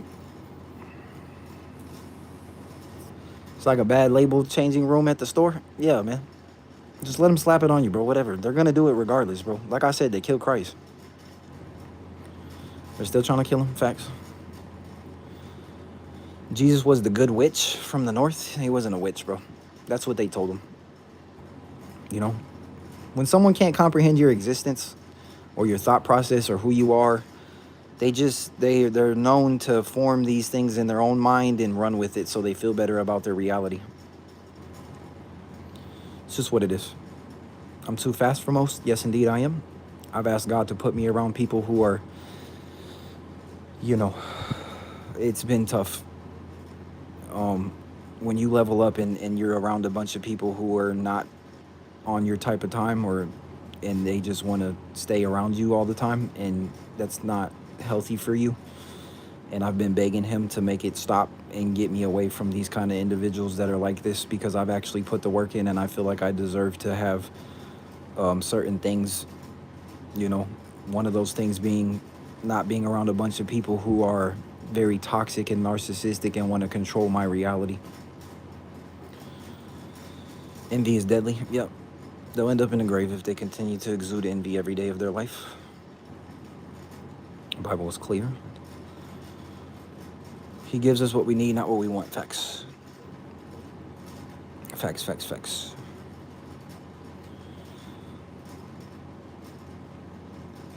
It's like a bad label changing room at the store. Yeah, man. Just let them slap it on you, bro. Whatever. They're going to do it regardless, bro. Like I said, they killed Christ. They're still trying to kill him. Facts. Jesus was the good witch from the north. He wasn't a witch, bro. That's what they told him. You know? When someone can't comprehend your existence or your thought process or who you are, they're known to form these things in their own mind and run with it so they feel better about their reality. It's just what it is. I'm too fast for most. Yes, indeed, I am. I've asked God to put me around people who are, you know, it's been tough. When you level up and you're around a bunch of people who are not on your type of time and they just want to stay around you all the time, and that's not healthy for you. And I've been begging him to make it stop and get me away from these kind of individuals that are like this, because I've actually put the work in and I feel like I deserve to have certain things, you know, one of those things being not being around a bunch of people who are very toxic and narcissistic and want to control my reality. Envy is deadly. Yep. They'll end up in the grave if they continue to exude envy every day of their life. The Bible is clear. He gives us what we need, not what we want. Facts. Facts, facts, facts.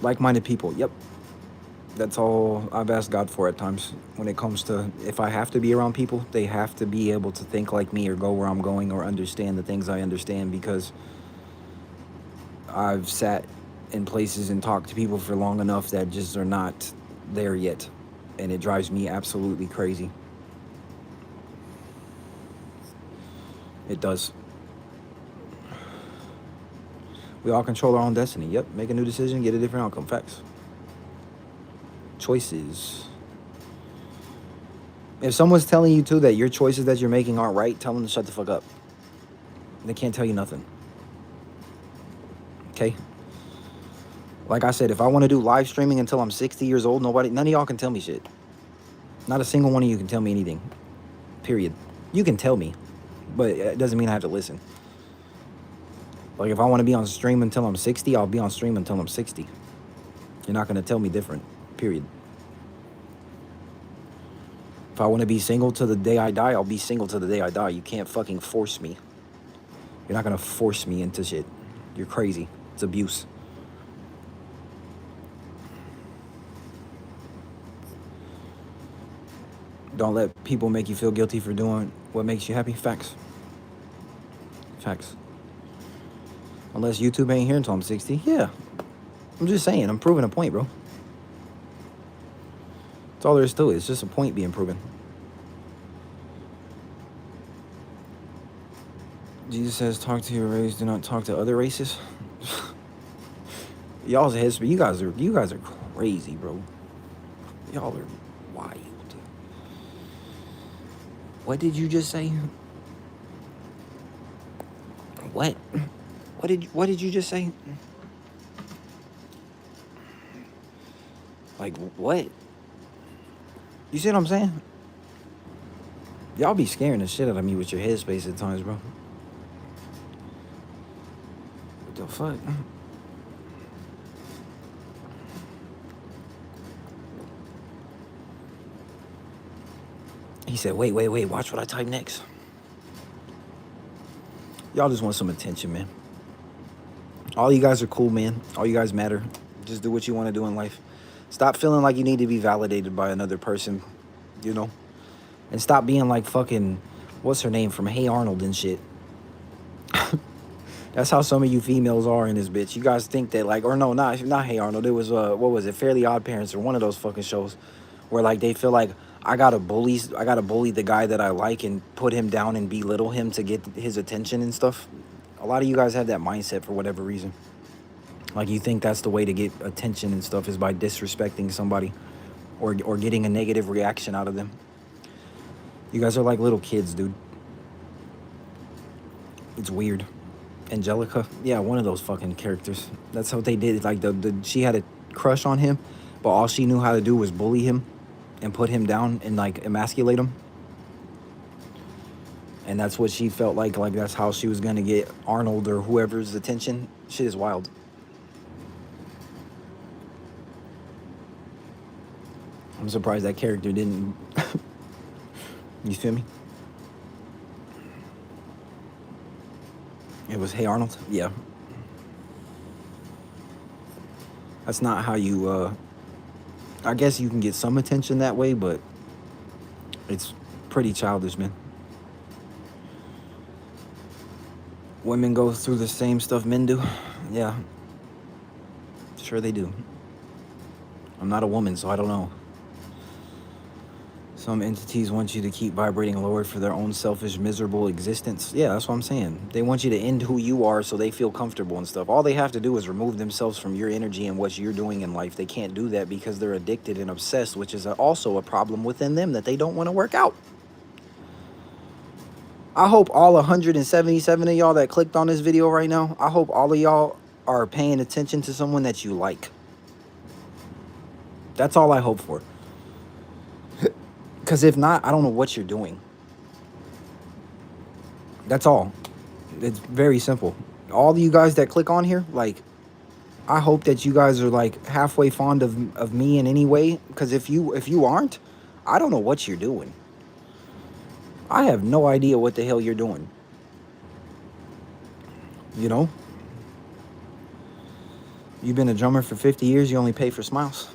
Like-minded people. Yep. That's all I've asked God for at times. When it comes to, if I have to be around people, they have to be able to think like me or go where I'm going or understand the things I understand, because I've sat in places and talked to people for long enough that just are not there yet. And it drives me absolutely crazy. It does. We all control our own destiny. Yep. Make a new decision, get a different outcome. Facts. Choices. If someone's telling you too that your choices that you're making aren't right, tell them to shut the fuck up. They can't tell you nothing. Okay? Like I said, if I want to do live streaming until I'm 60 years old, none of y'all can tell me shit. Not a single one of you can tell me anything. Period. You can tell me, but it doesn't mean I have to listen. Like, if I want to be on stream until I'm 60, I'll be on stream until I'm 60. You're not going to tell me different. Period. If I want to be single to the day I die, I'll be single to the day I die. You can't fucking force me. You're not going to force me into shit. You're crazy. It's abuse. Don't let people make you feel guilty for doing what makes you happy. Facts. Facts. Unless YouTube ain't here until I'm 60. Yeah. I'm just saying. I'm proving a point, bro. That's all there is to it. It's just a point being proven. Jesus says, talk to your race. Do not talk to other races. Y'all's heads, but you guys are crazy, bro. Y'all are wild. What did you just say? What? What did you just say? Like, what? You see what I'm saying? Y'all be scaring the shit out of me with your headspace at times, bro. What the fuck? He said, wait, watch what I type next. Y'all just want some attention, man. All you guys are cool, man. All you guys matter. Just do what you want to do in life. Stop feeling like you need to be validated by another person, you know? And stop being like fucking, what's her name from Hey Arnold and shit. That's how some of you females are in this bitch. You guys think that like, or no, not Hey Arnold. It was what was it? Fairly Odd Parents or one of those fucking shows, where like they feel like I gotta bully the guy that I like and put him down and belittle him to get his attention and stuff. A lot of you guys have that mindset for whatever reason. Like you think that's the way to get attention and stuff is by disrespecting somebody, or getting a negative reaction out of them. You guys are like little kids, dude. It's weird. Angelica, yeah, one of those fucking characters. That's what they did. Like she had a crush on him, but all she knew how to do was bully him and put him down and like emasculate him. And that's what she felt like that's how she was gonna get Arnold or whoever's attention. Shit is wild. I'm surprised that character didn't. You feel me? It was Hey Arnold? Yeah. That's not how you, I guess you can get some attention that way, but it's pretty childish, man. Women go through the same stuff men do. Yeah. Sure they do. I'm not a woman, so I don't know. Some entities want you to keep vibrating lower for their own selfish, miserable existence. Yeah, that's what I'm saying. They want you to end who you are so they feel comfortable and stuff. All they have to do is remove themselves from your energy and what you're doing in life. They can't do that because they're addicted and obsessed, which is also a problem within them that they don't want to work out. I hope all 177 of y'all that clicked on this video right now, I hope all of y'all are paying attention to someone that you like. That's all I hope for. Because if not, I don't know what you're doing. That's all. It's very simple. All of you guys that click on here, like, I hope that you guys are like halfway fond of me in any way. Because if you aren't, I don't know what you're doing. I have no idea what the hell you're doing. You know? You've been a drummer for 50 years, you only pay for smiles.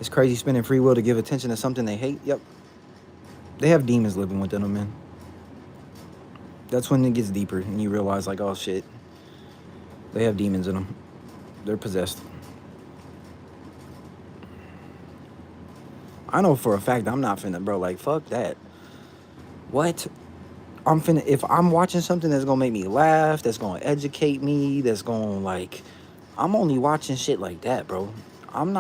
It's crazy spending free will to give attention to something they hate. Yep. They have demons living within them, man. That's when it gets deeper and you realize, like, oh, shit. They have demons in them. They're possessed. I know for a fact I'm not finna, bro, like, fuck that. What? I'm finna, if I'm watching something that's gonna make me laugh, that's gonna educate me, that's gonna, like, I'm only watching shit like that, bro. I'm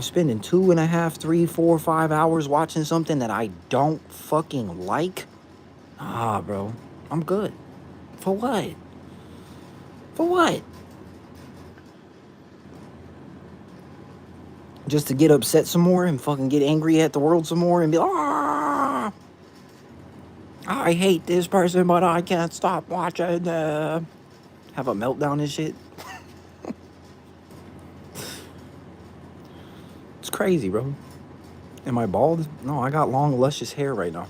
spending 2.5, 3, 4, 5 hours watching something that I don't fucking like. Ah, bro. I'm good. For what? For what? Just to get upset some more and fucking get angry at the world some more and be like, ah, I hate this person, but I can't stop watching. Have a meltdown and shit. It's crazy, bro. Am I bald? No, I got long, luscious hair right now.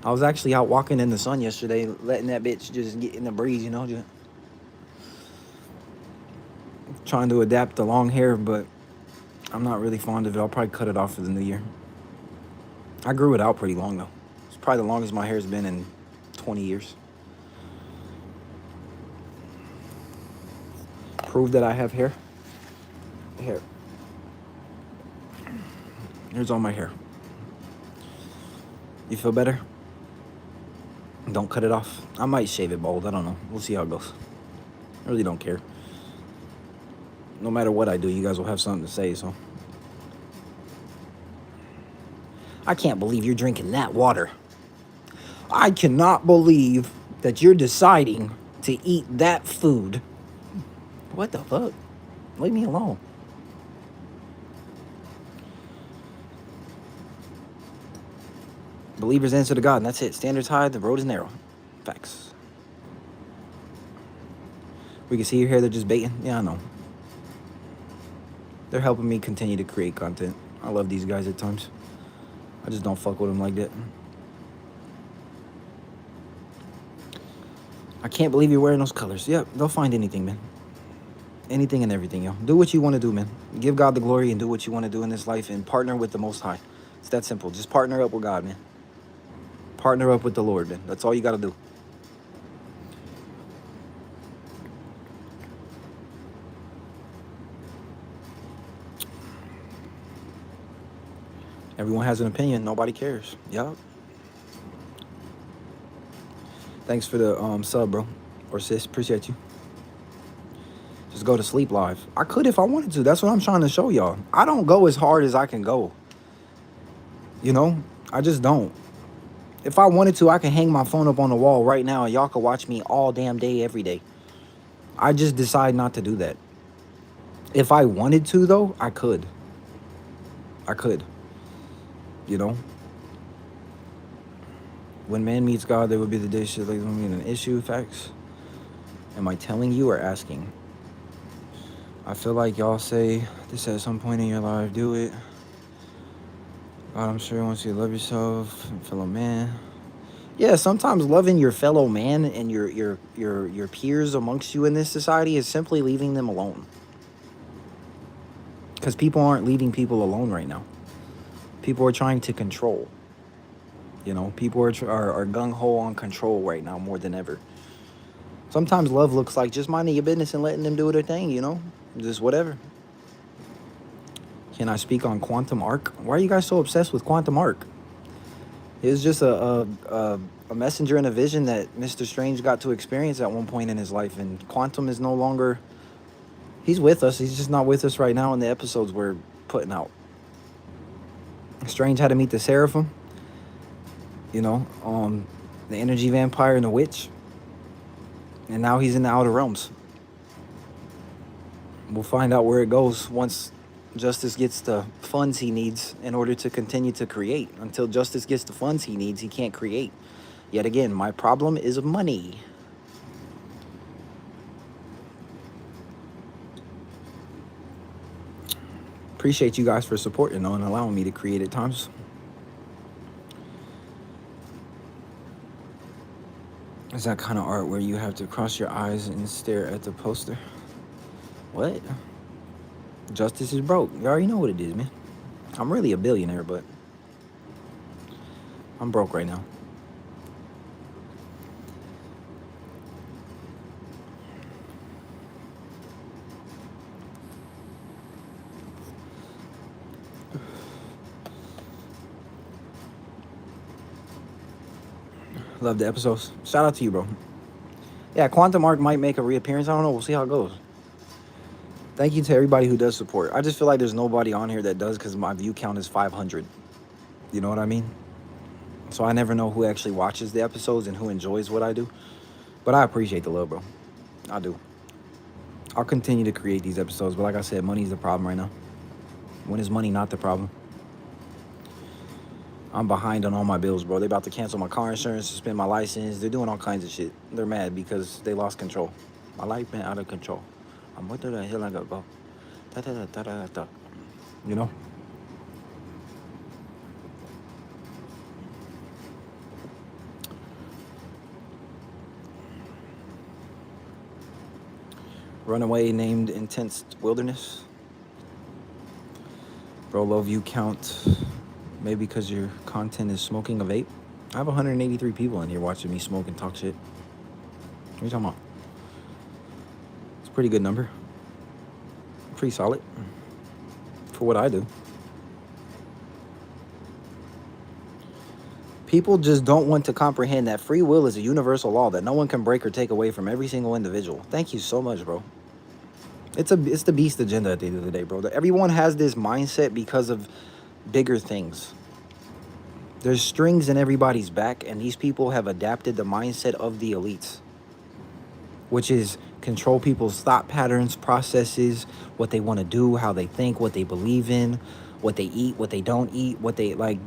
I was actually out walking in the sun yesterday, letting that bitch just get in the breeze, you know, just trying to adapt to long hair, but I'm not really fond of it. I'll probably cut it off for the new year. I grew it out pretty long, though. It's probably the longest my hair's been in 20 years. Prove that I have hair. Hair. Here's all my hair. You feel better? Don't cut it off. I might shave it bald. I don't know. We'll see how it goes. I really don't care. No matter what I do, you guys will have something to say, so. I can't believe you're drinking that water. I cannot believe that you're deciding to eat that food. What the fuck? Leave me alone. Believers answer to God, and that's it. Standards high, the road is narrow. Facts. We can see your hair, they're just baiting. Yeah, I know. They're helping me continue to create content. I love these guys at times. I just don't fuck with them like that. I can't believe you're wearing those colors. Yep, they'll find anything, man. Anything and everything, yo. Do what you want to do, man. Give God the glory and do what you want to do in this life and partner with the Most High. It's that simple. Just partner up with God, man. Partner up with the Lord, man. That's all you got to do. Everyone has an opinion. Nobody cares. Yup. Thanks for the sub, bro. Or sis. Appreciate you. Just go to sleep live. I could if I wanted to. That's what I'm trying to show y'all. I don't go as hard as I can go. You know? I just don't. If I wanted to, I can hang my phone up on the wall right now and y'all can watch me all damn day, every day. I just decide not to do that. If I wanted to, though, I could. I could. You know? When man meets God, there would be the day shit like an issue. Facts. Am I telling you or asking? I feel like y'all say this at some point in your life. Do it. God, I'm sure once you love yourself and fellow man. Yeah, sometimes loving your fellow man and your peers amongst you in this society is simply leaving them alone. Because people aren't leaving people alone right now. People are trying to control. You know, people are gung-ho on control right now more than ever. Sometimes love looks like just minding your business and letting them do their thing, you know? Just whatever. Can I speak on Quantum Arc? Why are you guys so obsessed with Quantum Arc? It was just a messenger and a vision that Mr. Strange got to experience at one point in his life. And Quantum is no longer... He's with us. He's just not with us right now in the episodes we're putting out. Strange had to meet the Seraphim. You know, the energy vampire and the witch. And now he's in the Outer Realms. We'll find out where it goes once Justice gets the funds he needs in order to continue to create. Until Justice gets the funds he needs, he can't create. Yet again, my problem is money. Appreciate you guys for supporting and allowing me to create at times. Is that kind of art where you have to cross your eyes and stare at the poster? What? Justice is broke. You already know what it is, man. I'm really a billionaire, but I'm broke right now. Love the episodes. Shout out to you, bro. Yeah, Quantum Arc might make a reappearance. I don't know. We'll see how it goes. Thank you to everybody who does support. I just feel like there's nobody on here that does because my view count is 500. You know what I mean? So I never know who actually watches the episodes and who enjoys what I do. But I appreciate the love, bro. I do. I'll continue to create these episodes. But like I said, money's the problem right now. When is money not the problem? I'm behind on all my bills, bro. They about to cancel my car insurance, suspend my license. They're doing all kinds of shit. They're mad because they lost control. My life been out of control. I'm what the hell I gotta go? You know? Runaway named Intense Wilderness. Bro, low view count. Maybe because your content is smoking a vape. I have 183 people in here watching me smoke and talk shit. What are you talking about? It's a pretty good number. Pretty solid. For what I do. People just don't want to comprehend that free will is a universal law that no one can break or take away from every single individual. Thank you so much, bro. It's the beast agenda at the end of the day, bro. Everyone has this mindset because of bigger things. There's strings in everybody's back, and these people have adapted the mindset of the elites, which is control people's thought patterns, processes, what they want to do, how they think, what they believe in, what they eat, what they don't eat, what they like.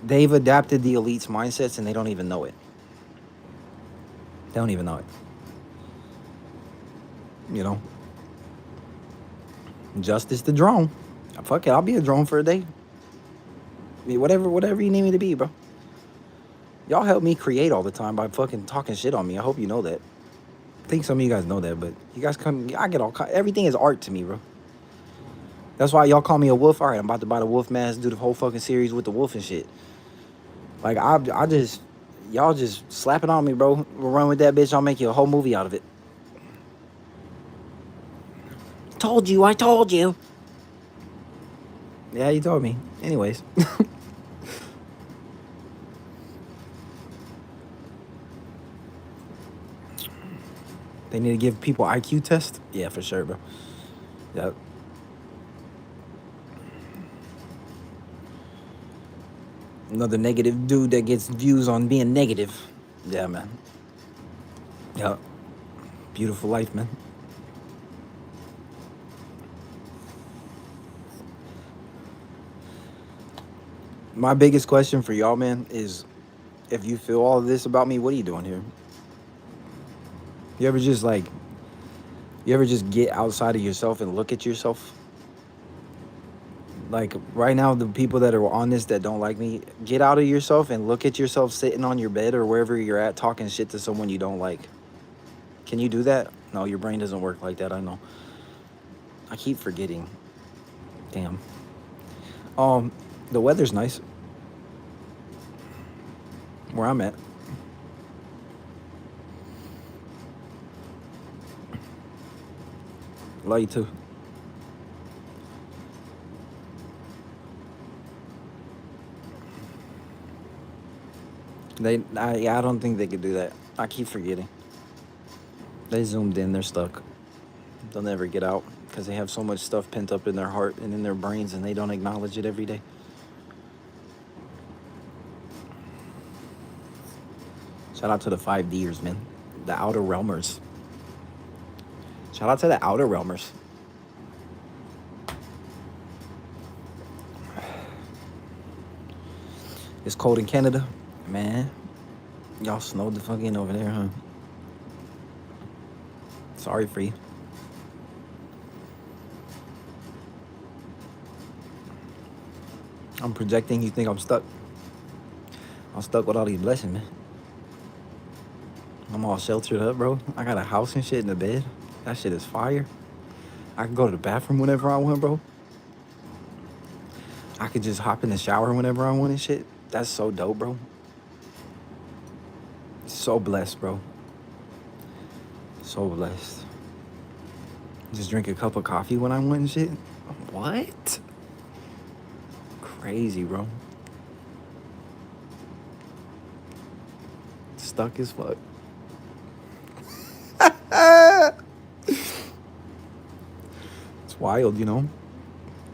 They've adapted the elites' mindsets, and they don't even know it. They don't even know it. You know? Justice the drone. Fuck it, I'll be a drone for a day. I mean, whatever you need me to be, bro. Y'all help me create all the time by fucking talking shit on me. I hope you know that. I think some of you guys know that, but you guys come, I get all, everything is art to me, bro. That's why y'all call me a wolf. All right, I'm about to buy the wolf mask, do the whole fucking series with the wolf and shit. Like, I just, y'all just slap it on me, bro. We'll run with that bitch. I'll make you a whole movie out of it. I told you. Yeah, you told me. Anyways. They need to give people IQ tests. Yeah, for sure, bro. Yep. Another negative dude that gets views on being negative. Yeah, man. Yep. Beautiful life, man. My biggest question for y'all, man, is if you feel all of this about me, what are you doing here? You ever just like, you ever just get outside of yourself and look at yourself? Like right now, the people that are on this that don't like me, get out of yourself and look at yourself sitting on your bed or wherever you're at talking shit to someone you don't like. Can you do that? No, your brain doesn't work like that, I know. I keep forgetting. Damn. The weather's nice. Where I'm at. Love you too. I don't think they could do that. I keep forgetting. They zoomed in, they're stuck. They'll never get out because they have so much stuff pent up in their heart and in their brains and they don't acknowledge it every day. Shout out to the 5D'ers, man. The Outer Realmers. Shout out to the Outer Realmers. It's cold in Canada. Man, y'all snowed the fuck in over there, huh? Sorry for you. I'm projecting. You think I'm stuck? I'm stuck with all these blessings, man. I'm all sheltered up, bro. I got a house and shit in the bed. That shit is fire. I can go to the bathroom whenever I want, bro. I could just hop in the shower whenever I want and shit. That's so dope, bro. So blessed, bro. So blessed. Just drink a cup of coffee when I want and shit. What? Crazy, bro. Stuck as fuck. It's wild, you know.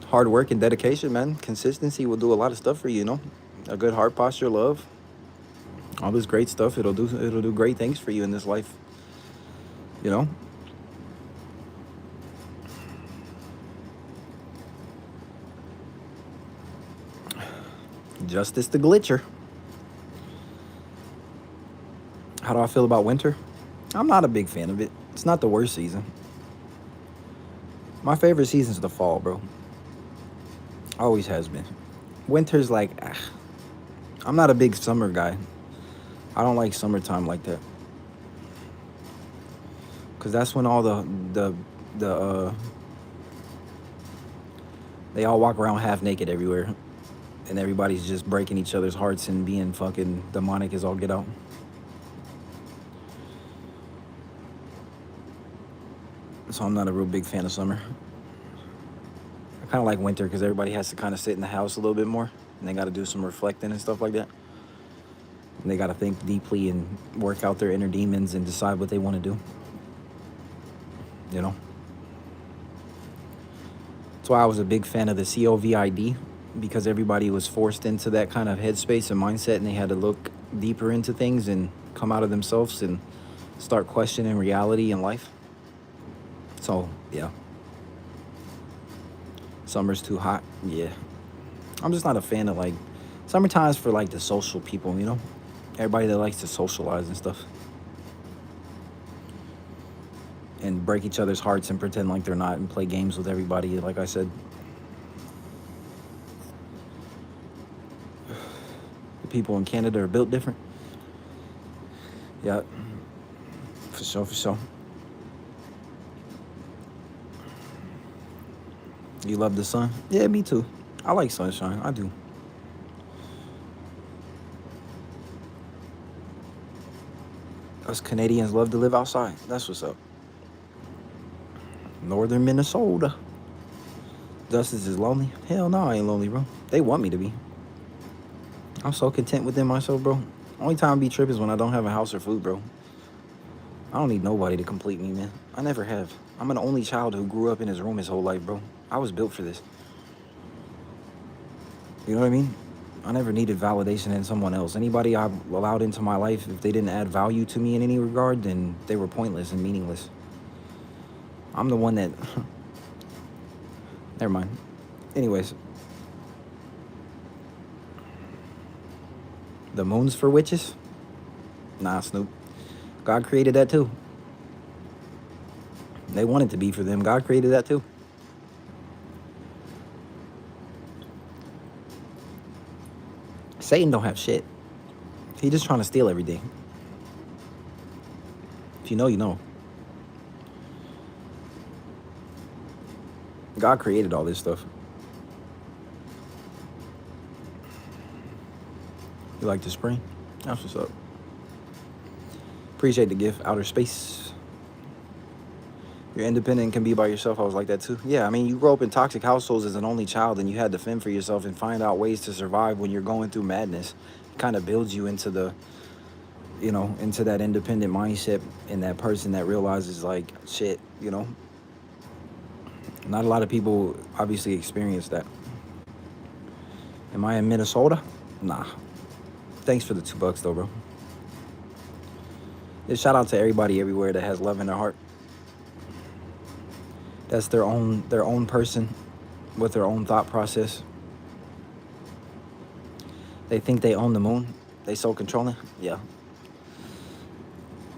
Hard work and dedication, man. Consistency will do a lot of stuff for you, you know. A good heart posture, love, all this great stuff. It'll do great things for you in this life. You know. Justice the Glitcher. How do I feel about winter? I'm not a big fan of it. It's not the worst season. My favorite season's the fall, bro. Always has been. Winter's like, I'm not a big summer guy. I don't like summertime like that. Cause that's when all they all walk around half naked everywhere. And everybody's just breaking each other's hearts and being fucking demonic as all get out. So I'm not a real big fan of summer. I kind of like winter because everybody has to kind of sit in the house a little bit more. And they got to do some reflecting and stuff like that. And they got to think deeply and work out their inner demons and decide what they want to do. You know? That's why I was a big fan of the COVID, because everybody was forced into that kind of headspace and mindset, and they had to look deeper into things and come out of themselves and start questioning reality and life. So, yeah. Summer's too hot. Yeah. I'm just not a fan of, like, summertime's for, like, the social people, you know? Everybody that likes to socialize and stuff. And break each other's hearts and pretend like they're not and play games with everybody, like I said. The people in Canada are built different. Yeah. For sure, for sure. You love the sun? Yeah, me too. I like sunshine. I do. Us Canadians love to live outside. That's what's up. Northern Minnesota. Justice is lonely? Hell no, I ain't lonely, bro. They want me to be. I'm so content within myself, bro. Only time I be tripping is when I don't have a house or food, bro. I don't need nobody to complete me, man. I never have. I'm an only child who grew up in his room his whole life, bro. I was built for this. You know what I mean? I never needed validation in someone else. Anybody I allowed into my life, if they didn't add value to me in any regard, then they were pointless and meaningless. I'm the one that... Never mind. Anyways. The moon's for witches? Nah, Snoop. God created that too. They want it to be for them. God created that too. Satan don't have shit. He just trying to steal everything. If you know, you know. God created all this stuff. You like the spring? That's what's up. Appreciate the gift, outer space. You're independent and can be by yourself. I was like that too. Yeah, I mean, you grow up in toxic households as an only child and you had to fend for yourself and find out ways to survive when you're going through madness. It kind of builds you into the, you know, into that independent mindset and that person that realizes like, shit, you know. Not a lot of people obviously experience that. Am I in Minnesota? Nah. Thanks for the $2 though, bro. Just shout out to everybody everywhere that has love in their heart. That's their own person with their own thought process. They think they own the moon. They so controlling. Yeah.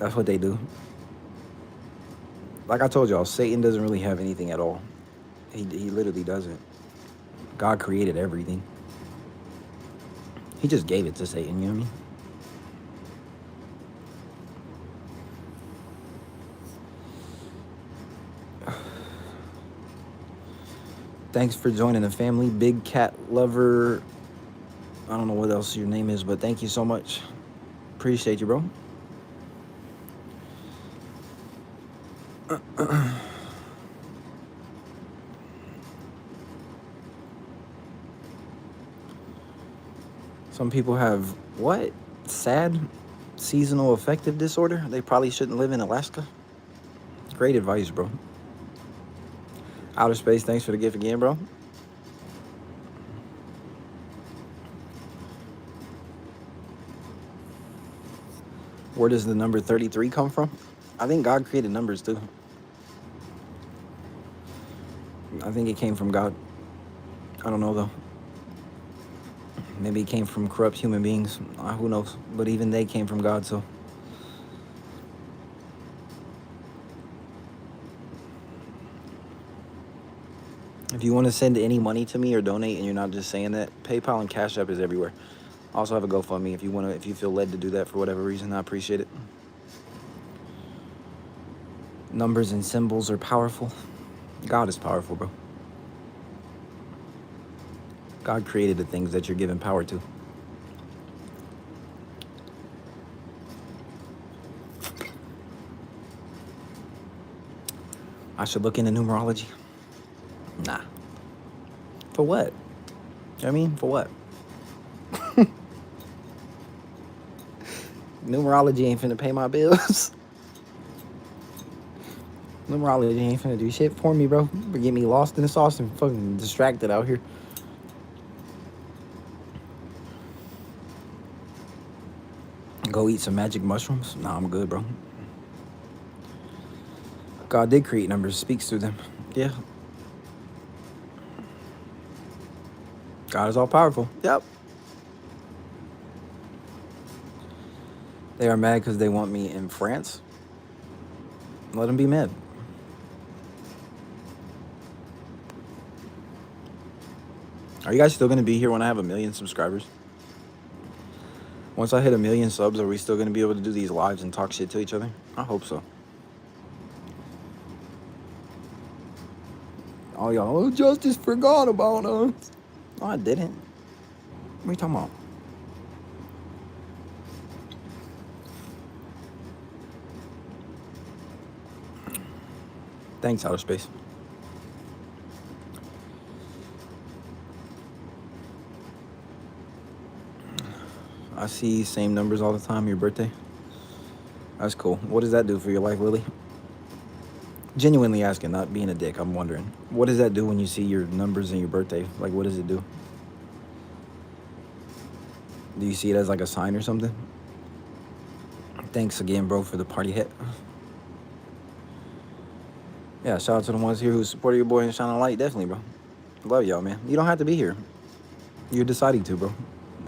That's what they do. Like I told y'all, Satan doesn't really have anything at all. He literally doesn't. God created everything. He just gave it to Satan, you know what I mean? Thanks for joining the family, Big Cat Lover. I don't know what else your name is, but thank you so much. Appreciate you, bro. Some people have what? SAD? Seasonal affective disorder? They probably shouldn't live in Alaska. Great advice, bro. Outer space, thanks for the gift again, bro. Where does the number 33 come from? I think God created numbers too. I think it came from God. I don't know though. Maybe it came from corrupt human beings. Who knows? But even they came from God, so. If you want to send any money to me or donate and you're not just saying that, PayPal and Cash App is everywhere. I also have a GoFundMe if you feel led to do that for whatever reason. I appreciate it. Numbers and symbols are powerful. God is powerful, bro. God created the things that you're giving power to. I should look into numerology. Nah. For what? You know what I mean? For what? Numerology ain't finna pay my bills. Numerology ain't finna do shit for me, bro. Get me lost in the sauce and fucking distracted out here. Go eat some magic mushrooms? Nah, I'm good, bro. God did create numbers, speaks through them. Yeah. God is all powerful. Yep. They are mad because they want me in France. Let them be mad. Are you guys still going to be here when I have 1 million subscribers? Once I hit 1 million subs, are we still going to be able to do these lives and talk shit to each other? I hope so. All y'all, oh, Justice forgot about us. No, I didn't. What are you talking about? Thanks, outer space. I see same numbers all the time. Your birthday. That's cool. What does that do for your life, Lily? Genuinely asking, not being a dick. I'm wondering. What does that do when you see your numbers and your birthday? Like, what does it do? Do you see it as like a sign or something? Thanks again, bro, for the party hit. Yeah, shout out to the ones here who supported your boy and shine a light. Definitely, bro. Love y'all, man. You don't have to be here. You're deciding to, bro.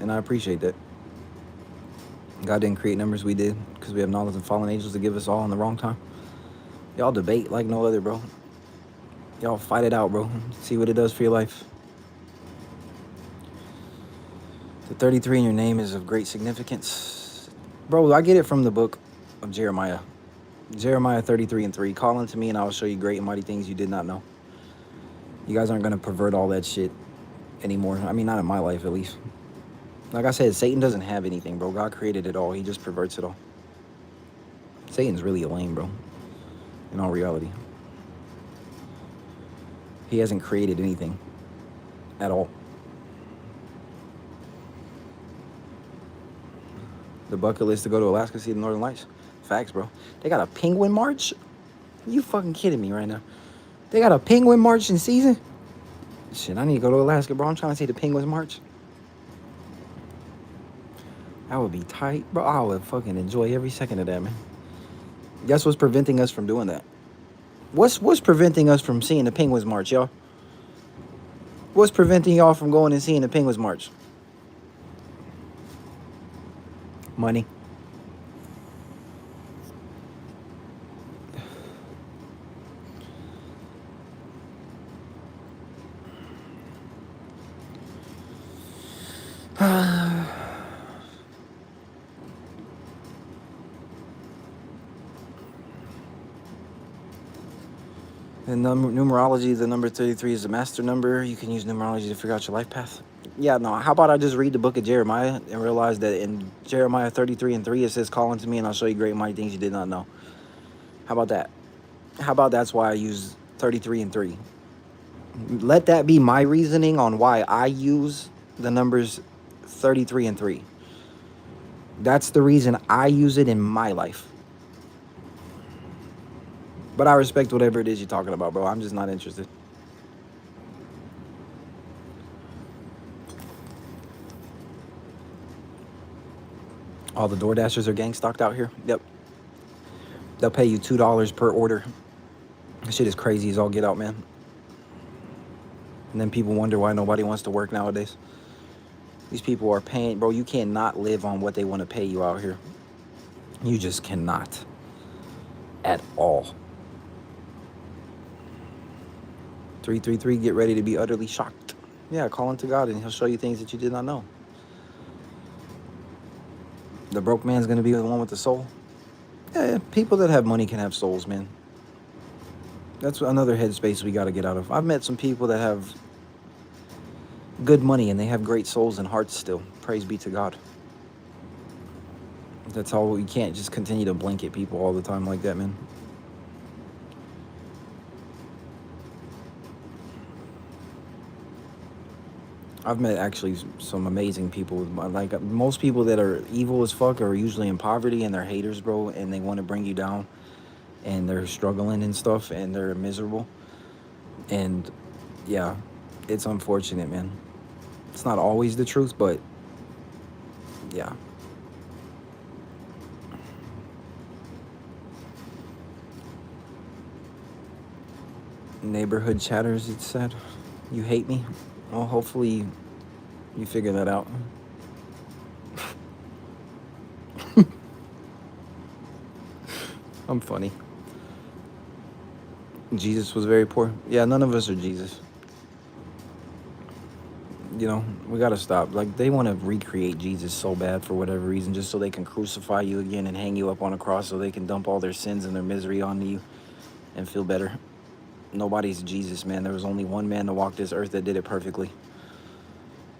And I appreciate that. God didn't create numbers, we did, because we have knowledge and fallen angels to give us all in the wrong time. Y'all debate like no other, bro. Y'all fight it out, bro. See what it does for your life. The 33 in your name is of great significance. Bro, I get it from the book of Jeremiah. Jeremiah 33:3. Call unto me and I will show you great and mighty things you did not know. You guys aren't going to pervert all that shit anymore. I mean, not in my life, at least. Like I said, Satan doesn't have anything, bro. God created it all. He just perverts it all. Satan's really a lame, bro. In all reality. He hasn't created anything at all. The bucket list to go to Alaska, see the Northern Lights. Facts, bro. They got a penguin march? You fucking kidding me right now? They got a penguin march in season? Shit, I need to go to Alaska, bro. I'm trying to see the penguins march. That would be tight, bro. I would fucking enjoy every second of that, man. Guess what's preventing us from doing that? What's preventing us from seeing the penguins march, y'all? What's preventing y'all from going and seeing the penguins march? Money. And numerology, the number 33 is the master number. You can use numerology to figure out your life path. Yeah, no, how about I just read the book of Jeremiah and realize that in Jeremiah 33:3, it says, call unto me and I'll show you great and mighty things you did not know. How about that? How about that's why I use 33:3? Let that be my reasoning on why I use the numbers 33:3. That's the reason I use it in my life. But I respect whatever it is you're talking about, bro. I'm just not interested. All the DoorDashers are gang stalked out here? Yep. They'll pay you $2 per order. This shit is crazy as all get out, man. And then people wonder why nobody wants to work nowadays. These people are paying, bro. You cannot live on what they want to pay you out here. You just cannot. At all. 333, get ready to be utterly shocked. Yeah, call unto God and he'll show you things that you did not know. The broke man's going to be the one with the soul. Yeah, people that have money can have souls, man. That's another headspace we got to get out of. I've met some people that have good money and they have great souls and hearts still. Praise be to God. That's all. We can't just continue to blanket people all the time like that, man. I've met actually some amazing people. Like most people that are evil as fuck are usually in poverty and they're haters, bro, and they want to bring you down and they're struggling and stuff and they're miserable. And yeah, it's unfortunate, man. It's not always the truth, but yeah. Neighborhood chatters, it said. You hate me? Well, hopefully you figure that out. I'm funny. Jesus was very poor. Yeah, none of us are Jesus. You know, we gotta stop. Like, they want to recreate Jesus so bad for whatever reason, just so they can crucify you again and hang you up on a cross so they can dump all their sins and their misery onto you and feel better. Nobody's Jesus, man. There was only one man to walk this earth that did it perfectly.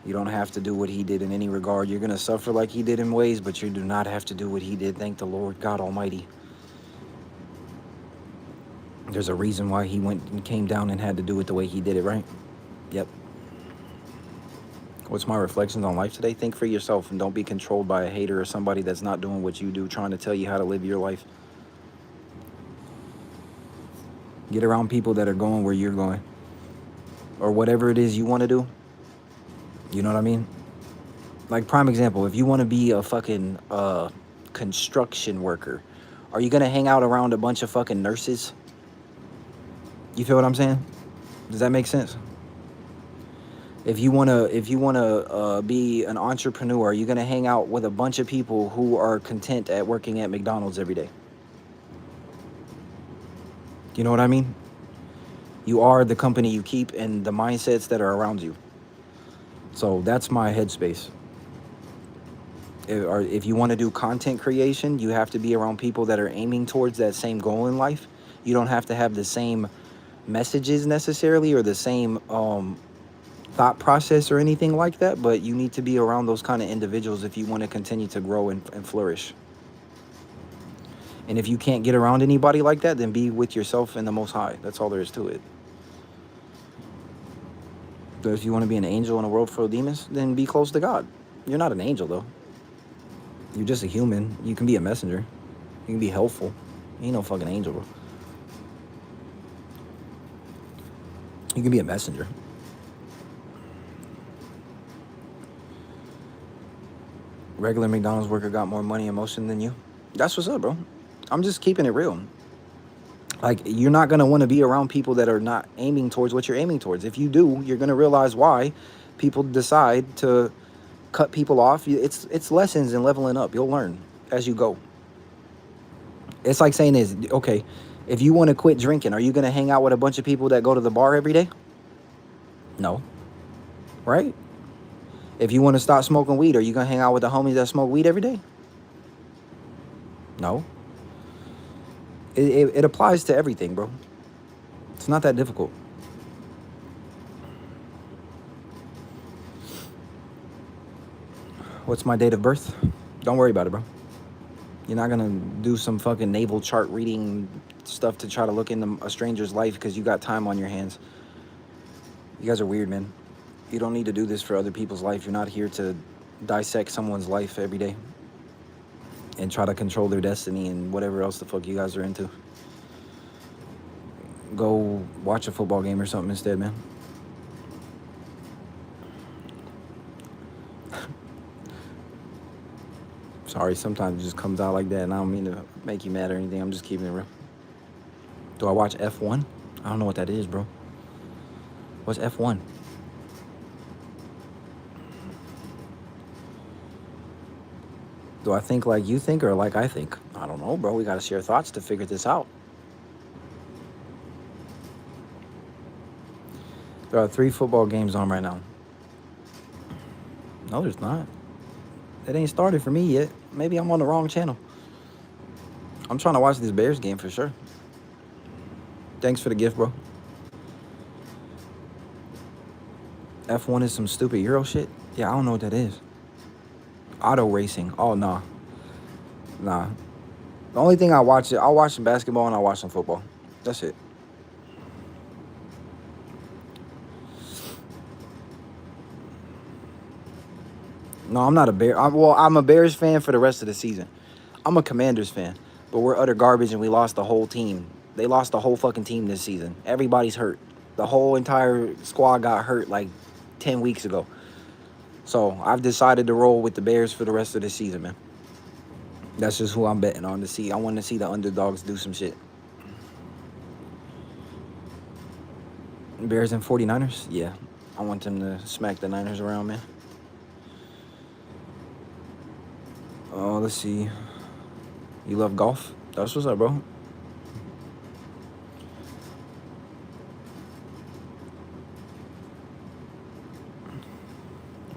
You don't have to do what he did in any regard. You're going to suffer like he did in ways, but you do not have to do what he did. Thank the Lord God Almighty. There's a reason why he went and came down and had to do it the way he did it, right? Yep. What's my reflections on life today? Think for yourself and don't be controlled by a hater or somebody that's not doing what you do, trying to tell you how to live your life. Get around people that are going where you're going, or whatever it is you want to do. You know what I mean? Like, prime example, if you want to be a fucking construction worker, are you gonna hang out around a bunch of fucking nurses? You feel what I'm saying? Does that make sense? If you wanna be an entrepreneur, are you gonna hang out with a bunch of people who are content at working at McDonald's every day? You know what I mean? You are the company you keep and the mindsets that are around you. So that's my headspace. If you want to do content creation, you have to be around people that are aiming towards that same goal in life. You don't have to have the same messages necessarily or the same thought process or anything like that, but you need to be around those kind of individuals if you want to continue to grow and flourish. And if you can't get around anybody like that, then be with yourself and the Most High. That's all there is to it. But if you want to be an angel in a world full of demons, then be close to God. You're not an angel, though. You're just a human. You can be a messenger. You can be helpful. You ain't no fucking angel, bro. You can be a messenger. Regular McDonald's worker got more money and motion than you. That's what's up, bro. I'm just keeping it real. Like, you're not going to want to be around people that are not aiming towards what you're aiming towards. If you do, you're going to realize why people decide to cut people off. It's lessons and leveling up. You'll learn as you go. It's like saying this, okay, if you want to quit drinking, are you going to hang out with a bunch of people that go to the bar every day? No. Right? If you want to stop smoking weed, are you going to hang out with the homies that smoke weed every day? No. It applies to everything, bro. It's not that difficult. What's my date of birth? Don't worry about it, bro. You're not gonna do some fucking naval chart reading stuff to try to look into a stranger's life because you got time on your hands. You guys are weird, man. You don't need to do this for other people's life. You're not here to dissect someone's life every day and try to control their destiny and whatever else the fuck you guys are into. Go watch a football game or something instead, man. Sorry, sometimes it just comes out like that, and I don't mean to make you mad or anything. I'm just keeping it real. Do I watch F1? I don't know what that is, bro. What's F1? Do I think like you think or like I think? I don't know, bro. We got to share thoughts to figure this out. There are 3 football games on right now. No, there's not. It ain't started for me yet. Maybe I'm on the wrong channel. I'm trying to watch this Bears game for sure. Thanks for the gift, bro. F1 is some stupid Euro shit? Yeah, I don't know what that is. Auto racing. Oh, nah. Nah. The only thing I'll watch some basketball and I'll watch some football. That's it. No, I'm not a Bear. I'm a Bears fan for the rest of the season. I'm a Commanders fan, but we're utter garbage and we lost the whole team. They lost the whole fucking team this season. Everybody's hurt. The whole entire squad got hurt like 10 weeks ago. So I've decided to roll with the Bears for the rest of the season, man. That's just who I'm betting on to see. I want to see the underdogs do some shit. Bears and 49ers? Yeah. I want them to smack the Niners around, man. Oh, let's see. You love golf? That's what's up, bro.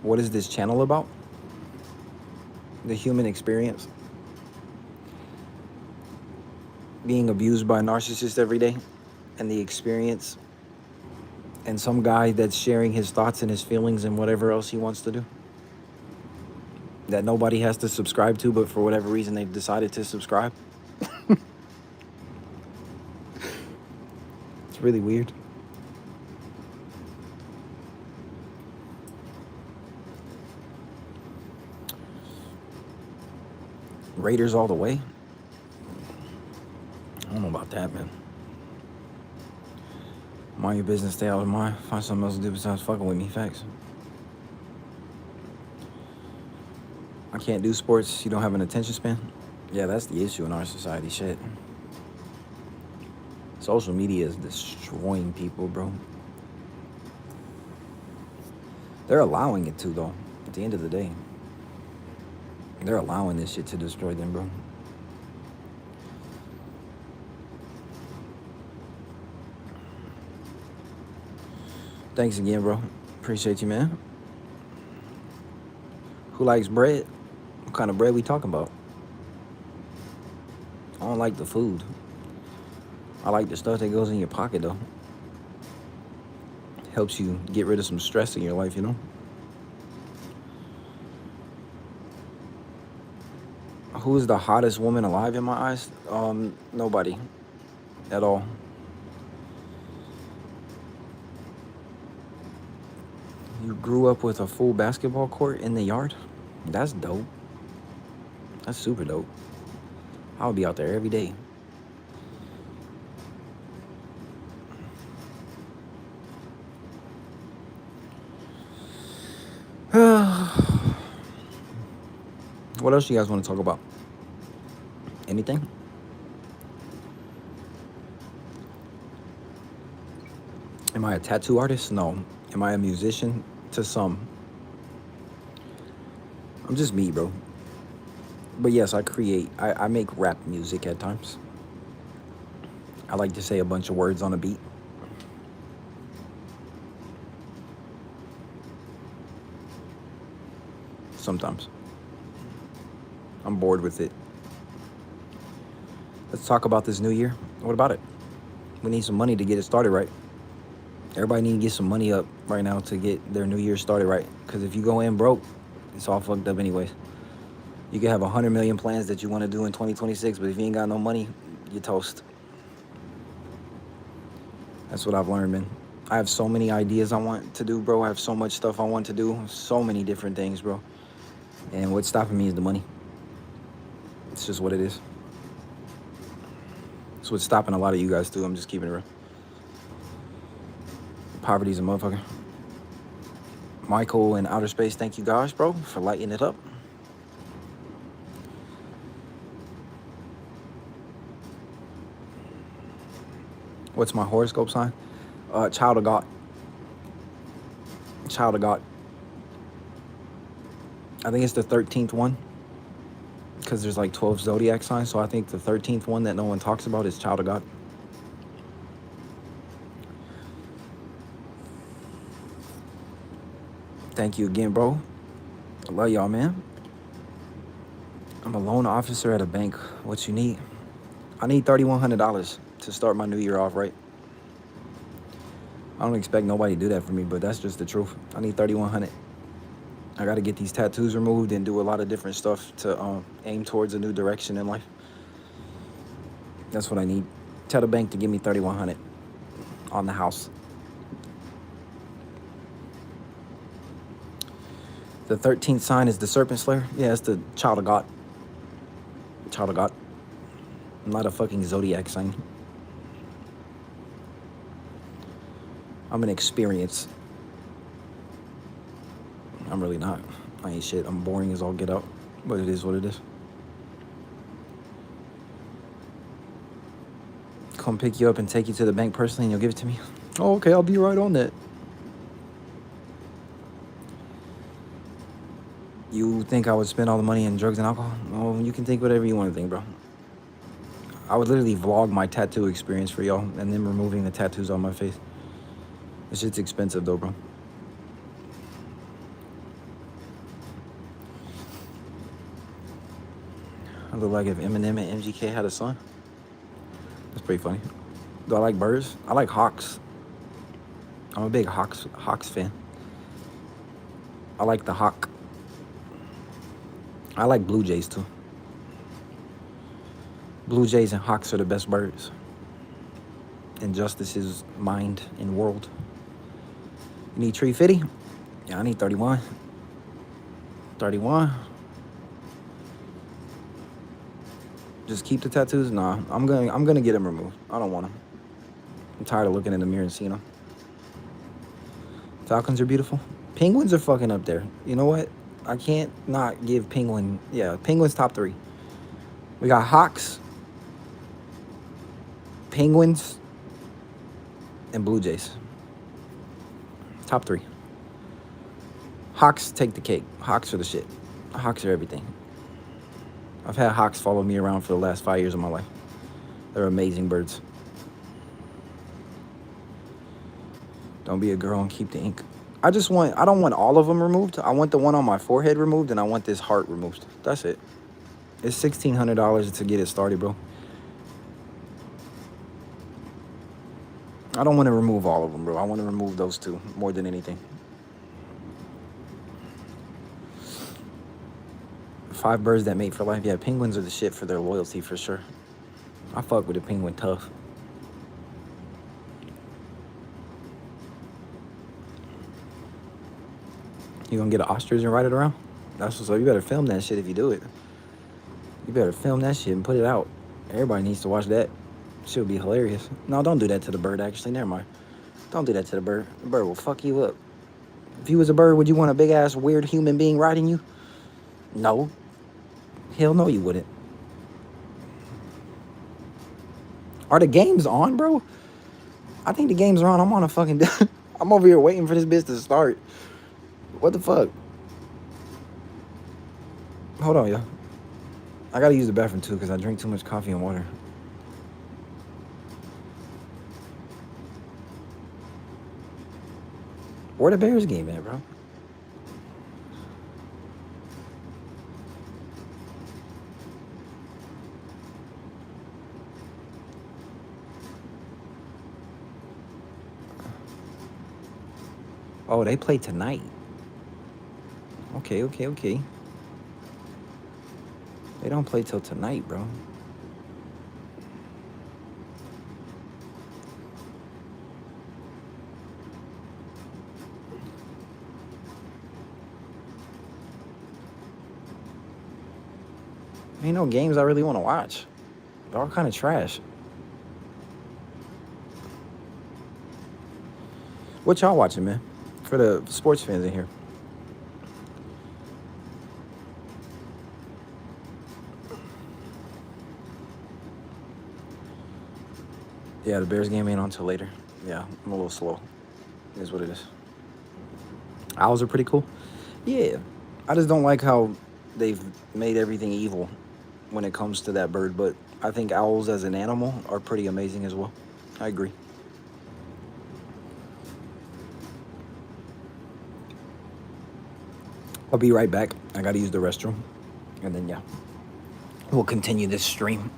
What is this channel about? The human experience. Being abused by a narcissist every day. And the experience. And some guy that's sharing his thoughts and his feelings and whatever else he wants to do. That nobody has to subscribe to, but for whatever reason they've decided to subscribe. It's really weird. Raiders all the way. I don't know about that, man. Mind your business, stay out of mine. Find something else to do besides fucking with me. Facts. I can't do sports. You don't have an attention span. Yeah, that's the issue in our society. Shit. Social media is destroying people, bro. They're allowing it to, though. At the end of the day, they're allowing this shit to destroy them, bro. Thanks again, bro. Appreciate you, man. Who likes bread? What kind of bread we talking about? I don't like the food. I like the stuff that goes in your pocket, though. Helps you get rid of some stress in your life, you know? Who is the hottest woman alive in my eyes? Nobody at all. You grew up with a full basketball court in the yard? That's dope. That's super dope. I would be out there every day. What else you guys want to talk about? Anything? Am I a tattoo artist? No. Am I a musician? To some. I'm just me, bro. But yes, I create. I make rap music at times. I like to say a bunch of words on a beat. Sometimes. I'm bored with it. Let's talk about this new year. What about it? We need some money to get it started right. Everybody need to get some money up right now to get their new year started right. Because if you go in broke, it's all fucked up anyways. You can have 100 million plans that you want to do in 2026, but if you ain't got no money, you're toast. That's what I've learned, man. I have so many ideas I want to do, bro. I have so much stuff I want to do. So many different things, bro. And what's stopping me is the money. It's just what it is. It's what's stopping a lot of you guys, too. I'm just keeping it real. Poverty's a motherfucker. Michael in outer space, thank you guys, bro, for lighting it up. What's my horoscope sign? Child of God. Child of God. I think it's the 13th one. Because there's like 12 zodiac signs. So I think the 13th one that no one talks about is child of God. Thank you again, bro. I love y'all, man. I'm a loan officer at a bank. What you need? I need $3,100 to start my new year off right. I don't expect nobody to do that for me, but that's just the truth. I need $3,100. I got to get these tattoos removed and do a lot of different stuff to aim towards a new direction in life. That's what I need. Tell the bank to give me $3,100 on the house. The 13th sign is the serpent slayer. Yeah, it's the child of God. Child of God. I'm not a fucking zodiac sign. I'm an experience. I'm really not. I ain't shit. I'm boring as all get out. But it is what it is. Come pick you up and take you to the bank personally and you'll give it to me. Oh, okay, I'll be right on that. You think I would spend all the money in drugs and alcohol? Oh, you can think whatever you want to think, bro. I would literally vlog my tattoo experience for y'all and then removing the tattoos on my face. This shit's expensive though, bro. I look like if Eminem and MGK had a son. That's pretty funny. Do I like birds? I like hawks. I'm a big Hawks fan. I like the hawk. I like Blue Jays too. Blue Jays and hawks are the best birds. Injustice's mind and world. You need 350? Yeah, I need 31. 31. Just keep the tattoos? Nah, I'm gonna get them removed. I don't want them. I'm tired of looking in the mirror and seeing them. Falcons are beautiful. Penguins are fucking up there. You know what? I can't not give penguin. Yeah, penguins top 3. We got hawks, penguins, and blue jays. Top 3. Hawks take the cake. Hawks are the shit. Hawks are everything. I've had hawks follow me around for the last 5 years of my life. They're amazing birds. Don't be a girl and keep the ink. I don't want all of them removed. I want the one on my forehead removed, and I want this heart removed. That's it. It's $1,600 to get it started, bro. I don't want to remove all of them, bro. I want to remove those 2 more than anything. 5 birds that mate for life. Yeah, penguins are the shit for their loyalty, for sure. I fuck with a penguin tough. You gonna get an ostrich and ride it around? That's what's up. You better film that shit if you do it. You better film that shit and put it out. Everybody needs to watch that. Shit would be hilarious. No, don't do that to the bird, actually. Never mind. Don't do that to the bird. The bird will fuck you up. If you was a bird, would you want a big-ass weird human being riding you? No. Hell no, you wouldn't. Are the games on, bro? I think the games are on. I'm on a fucking... I'm over here waiting for this bitch to start. What the fuck? Hold on, yo. I gotta use the bathroom, too, because I drink too much coffee and water. Where the Bears game at, bro? Oh, they play tonight. Okay. They don't play till tonight, bro. Ain't no games I really want to watch. They're all kind of trash. What y'all watching, man? For the sports fans in here. Yeah, the Bears game ain't on till later. Yeah, I'm a little slow. It is what it is. Owls are pretty cool. Yeah. I just don't like how they've made everything evil when it comes to that bird, but I think owls as an animal are pretty amazing as well. I agree. I'll be right back. I gotta use the restroom. And then, yeah, we'll continue this stream.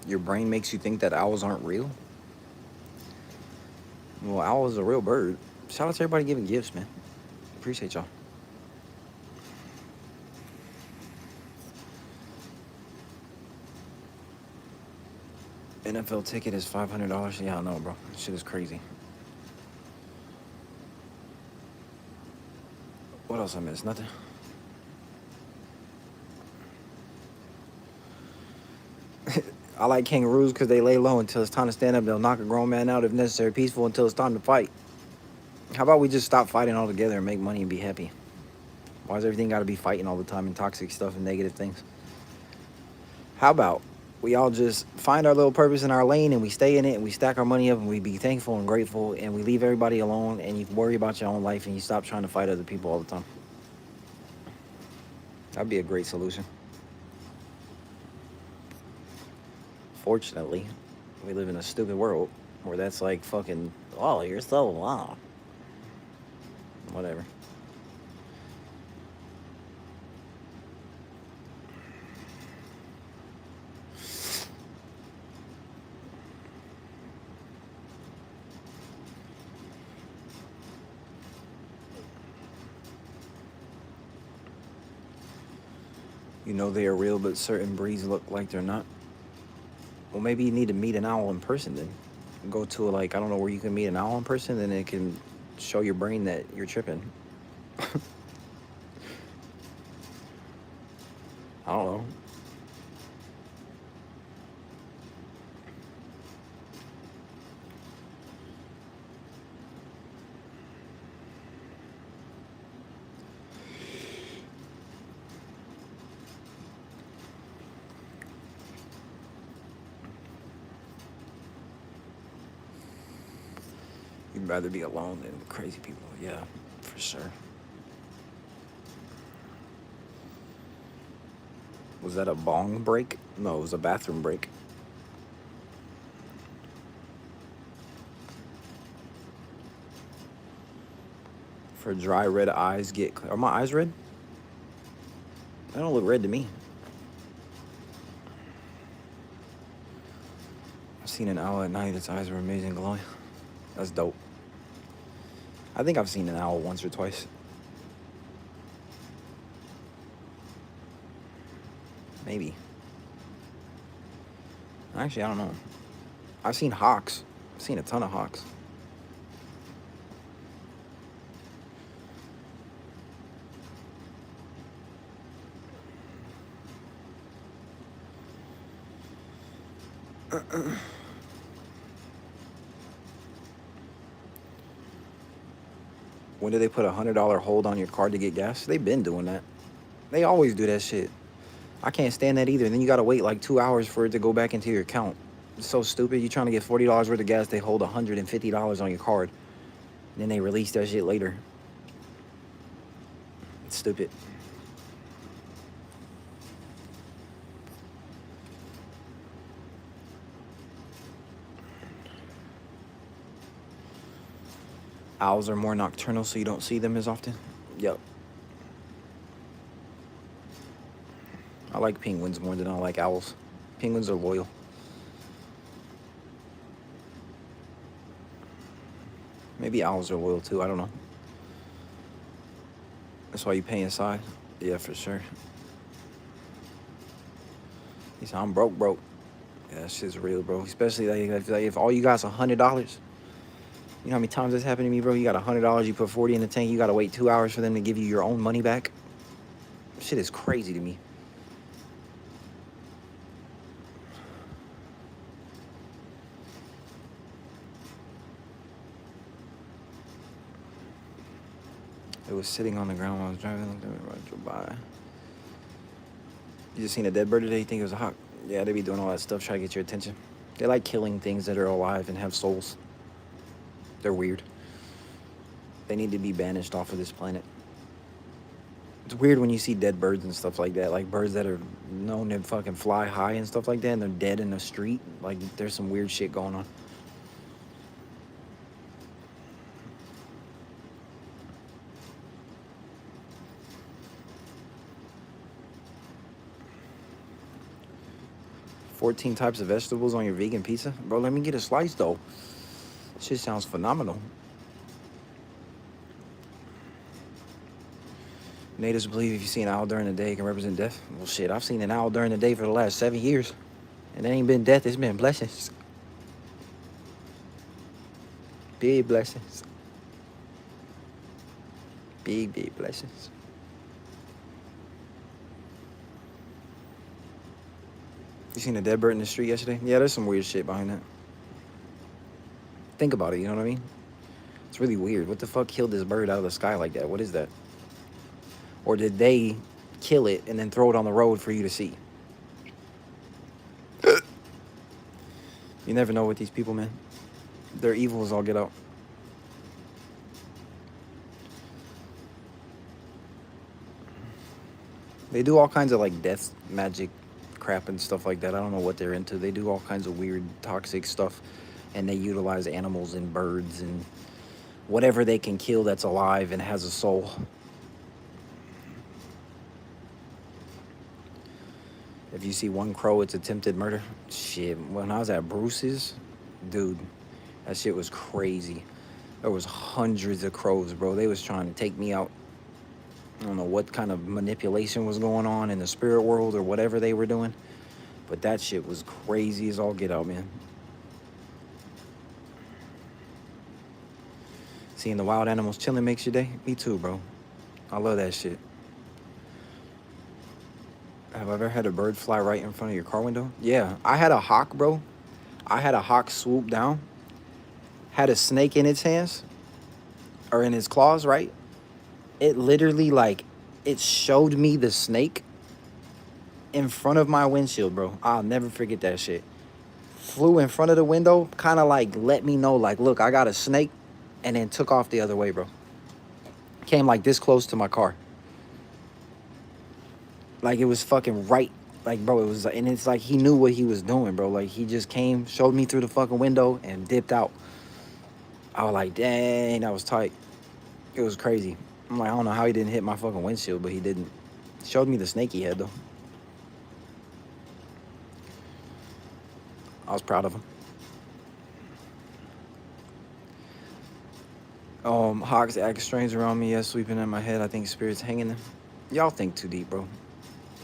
Your brain makes you think that owls aren't real? Well, owl is a real bird. Shout out to everybody giving gifts, man. Appreciate y'all. NFL ticket is $500. Yeah, I know, bro. This shit is crazy. What else I missed? Nothing. I like kangaroos because they lay low until it's time to stand up. They'll knock a grown man out if necessary, peaceful until it's time to fight. How about we just stop fighting altogether and make money and be happy? Why does everything got to be fighting all the time and toxic stuff and negative things? How about we all just find our little purpose in our lane and we stay in it and we stack our money up and we be thankful and grateful and we leave everybody alone and you worry about your own life and you stop trying to fight other people all the time? That'd be a great solution. Fortunately, we live in a stupid world where that's like fucking, oh, you're so wow. Whatever. You know they are real, but certain breeds look like they're not. Well, maybe you need to meet an owl in person then. Go to like, I don't know, where you can meet an owl in person, then it can show your brain that you're tripping. I don't know. You'd rather be alone than with crazy people. Yeah, for sure. Was that a bong break? No, it was a bathroom break. For dry red eyes, are my eyes red? They don't look red to me. I've seen an owl at night. Its eyes were amazing glowing. That's dope. I think I've seen an owl once or twice. Maybe. Actually, I don't know. I've seen hawks. I've seen a ton of hawks. When do they put $100 hold on your card to get gas? They've been doing that. They always do that shit. I can't stand that either. And then you gotta wait like 2 hours for it to go back into your account. It's so stupid. You're trying to get $40 worth of gas, they hold $150 on your card. And then they release that shit later. It's stupid. Owls are more nocturnal, so you don't see them as often. Yep. I like penguins more than I like owls. Penguins are loyal. Maybe owls are loyal too, I don't know. That's why you pay inside? Yeah, for sure. He said, I'm broke. Yeah, that shit's real, bro. Especially like if all you got's $100. You know how many times this happened to me, bro? You got $100, you put 40 in the tank, you gotta wait 2 hours for them to give you your own money back. Shit is crazy to me. It was sitting on the ground while I was driving. Looked at it right drove by. You just seen a dead bird today? You think it was a hawk? Yeah, they be doing all that stuff, try to get your attention. They like killing things that are alive and have souls. They're weird. They need to be banished off of this planet. It's weird when you see dead birds and stuff like that, like birds that are known to fucking fly high and stuff like that, and they're dead in the street. Like, there's some weird shit going on. "14 types of vegetables on your vegan pizza?" Bro, let me get a slice, though. Shit sounds phenomenal. Natives believe if you see an owl during the day, it can represent death. Well, shit, I've seen an owl during the day for the last 7 years. And it ain't been death, it's been blessings. Big blessings. Big blessings. You seen a dead bird in the street yesterday? Yeah, there's some weird shit behind that. Think about it, you know what I mean? It's really weird. What the fuck killed this bird out of the sky like that? What is that? Or did they kill it and then throw it on the road for you to see? You never know with these people, man. They're evil as all get out. They do all kinds of like death magic crap and stuff like that. I don't know what they're into. They do all kinds of weird toxic stuff, and they utilize animals and birds and whatever they can kill that's alive and has a soul. If you see one crow, it's attempted murder. Shit, when I was at Bruce's, dude, that shit was crazy. There was hundreds of crows, bro. They was trying to take me out. I don't know what kind of manipulation was going on in the spirit world or whatever they were doing, but that shit was crazy as all get out, man. Seeing the wild animals chilling makes your day? Me too, bro. I love that shit. Have I ever had a bird fly right in front of your car window? Yeah, I had a hawk, bro. I had a hawk swoop down, had a snake in its hands, or in its claws, right? It literally, like, it showed me the snake in front of my windshield, bro. I'll never forget that shit. Flew in front of the window, kind of like let me know, like, look, I got a snake, and then took off the other way, bro. Came like this close to my car. Like, it was fucking right. Like, bro, it was, and it's like he knew what he was doing, bro. Like, he just came, showed me through the fucking window, and dipped out. I was like, dang, that was tight. It was crazy. I'm like, I don't know how he didn't hit my fucking windshield, but he didn't. Showed me the snake he had, though. I was proud of him. Hawks act strange around me, yes, sweeping in my head. I think spirits hanging them. Y'all think too deep, bro.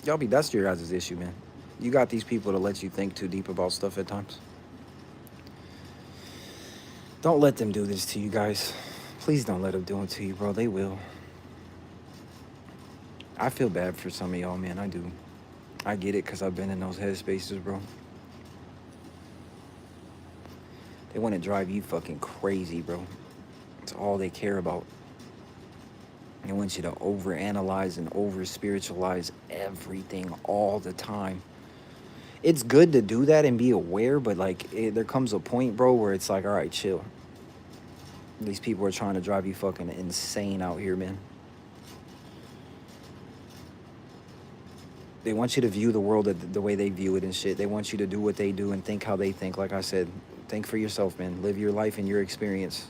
That's your guys' issue, man. You got these people to let you think too deep about stuff at times. Don't let them do this to you guys. Please don't let them do it to you, bro. They will. I feel bad for some of y'all, man. I do. I get it, because I've been in those headspaces, bro. They want to drive you fucking crazy, bro. It's all they care about. They want you to overanalyze and over-spiritualize everything all the time. It's good to do that and be aware, but, like, there comes a point, bro, where it's like, all right, chill. These people are trying to drive you fucking insane out here, man. They want you to view the world the way they view it and shit. They want you to do what they do and think how they think. Like I said, think for yourself, man. Live your life and your experience.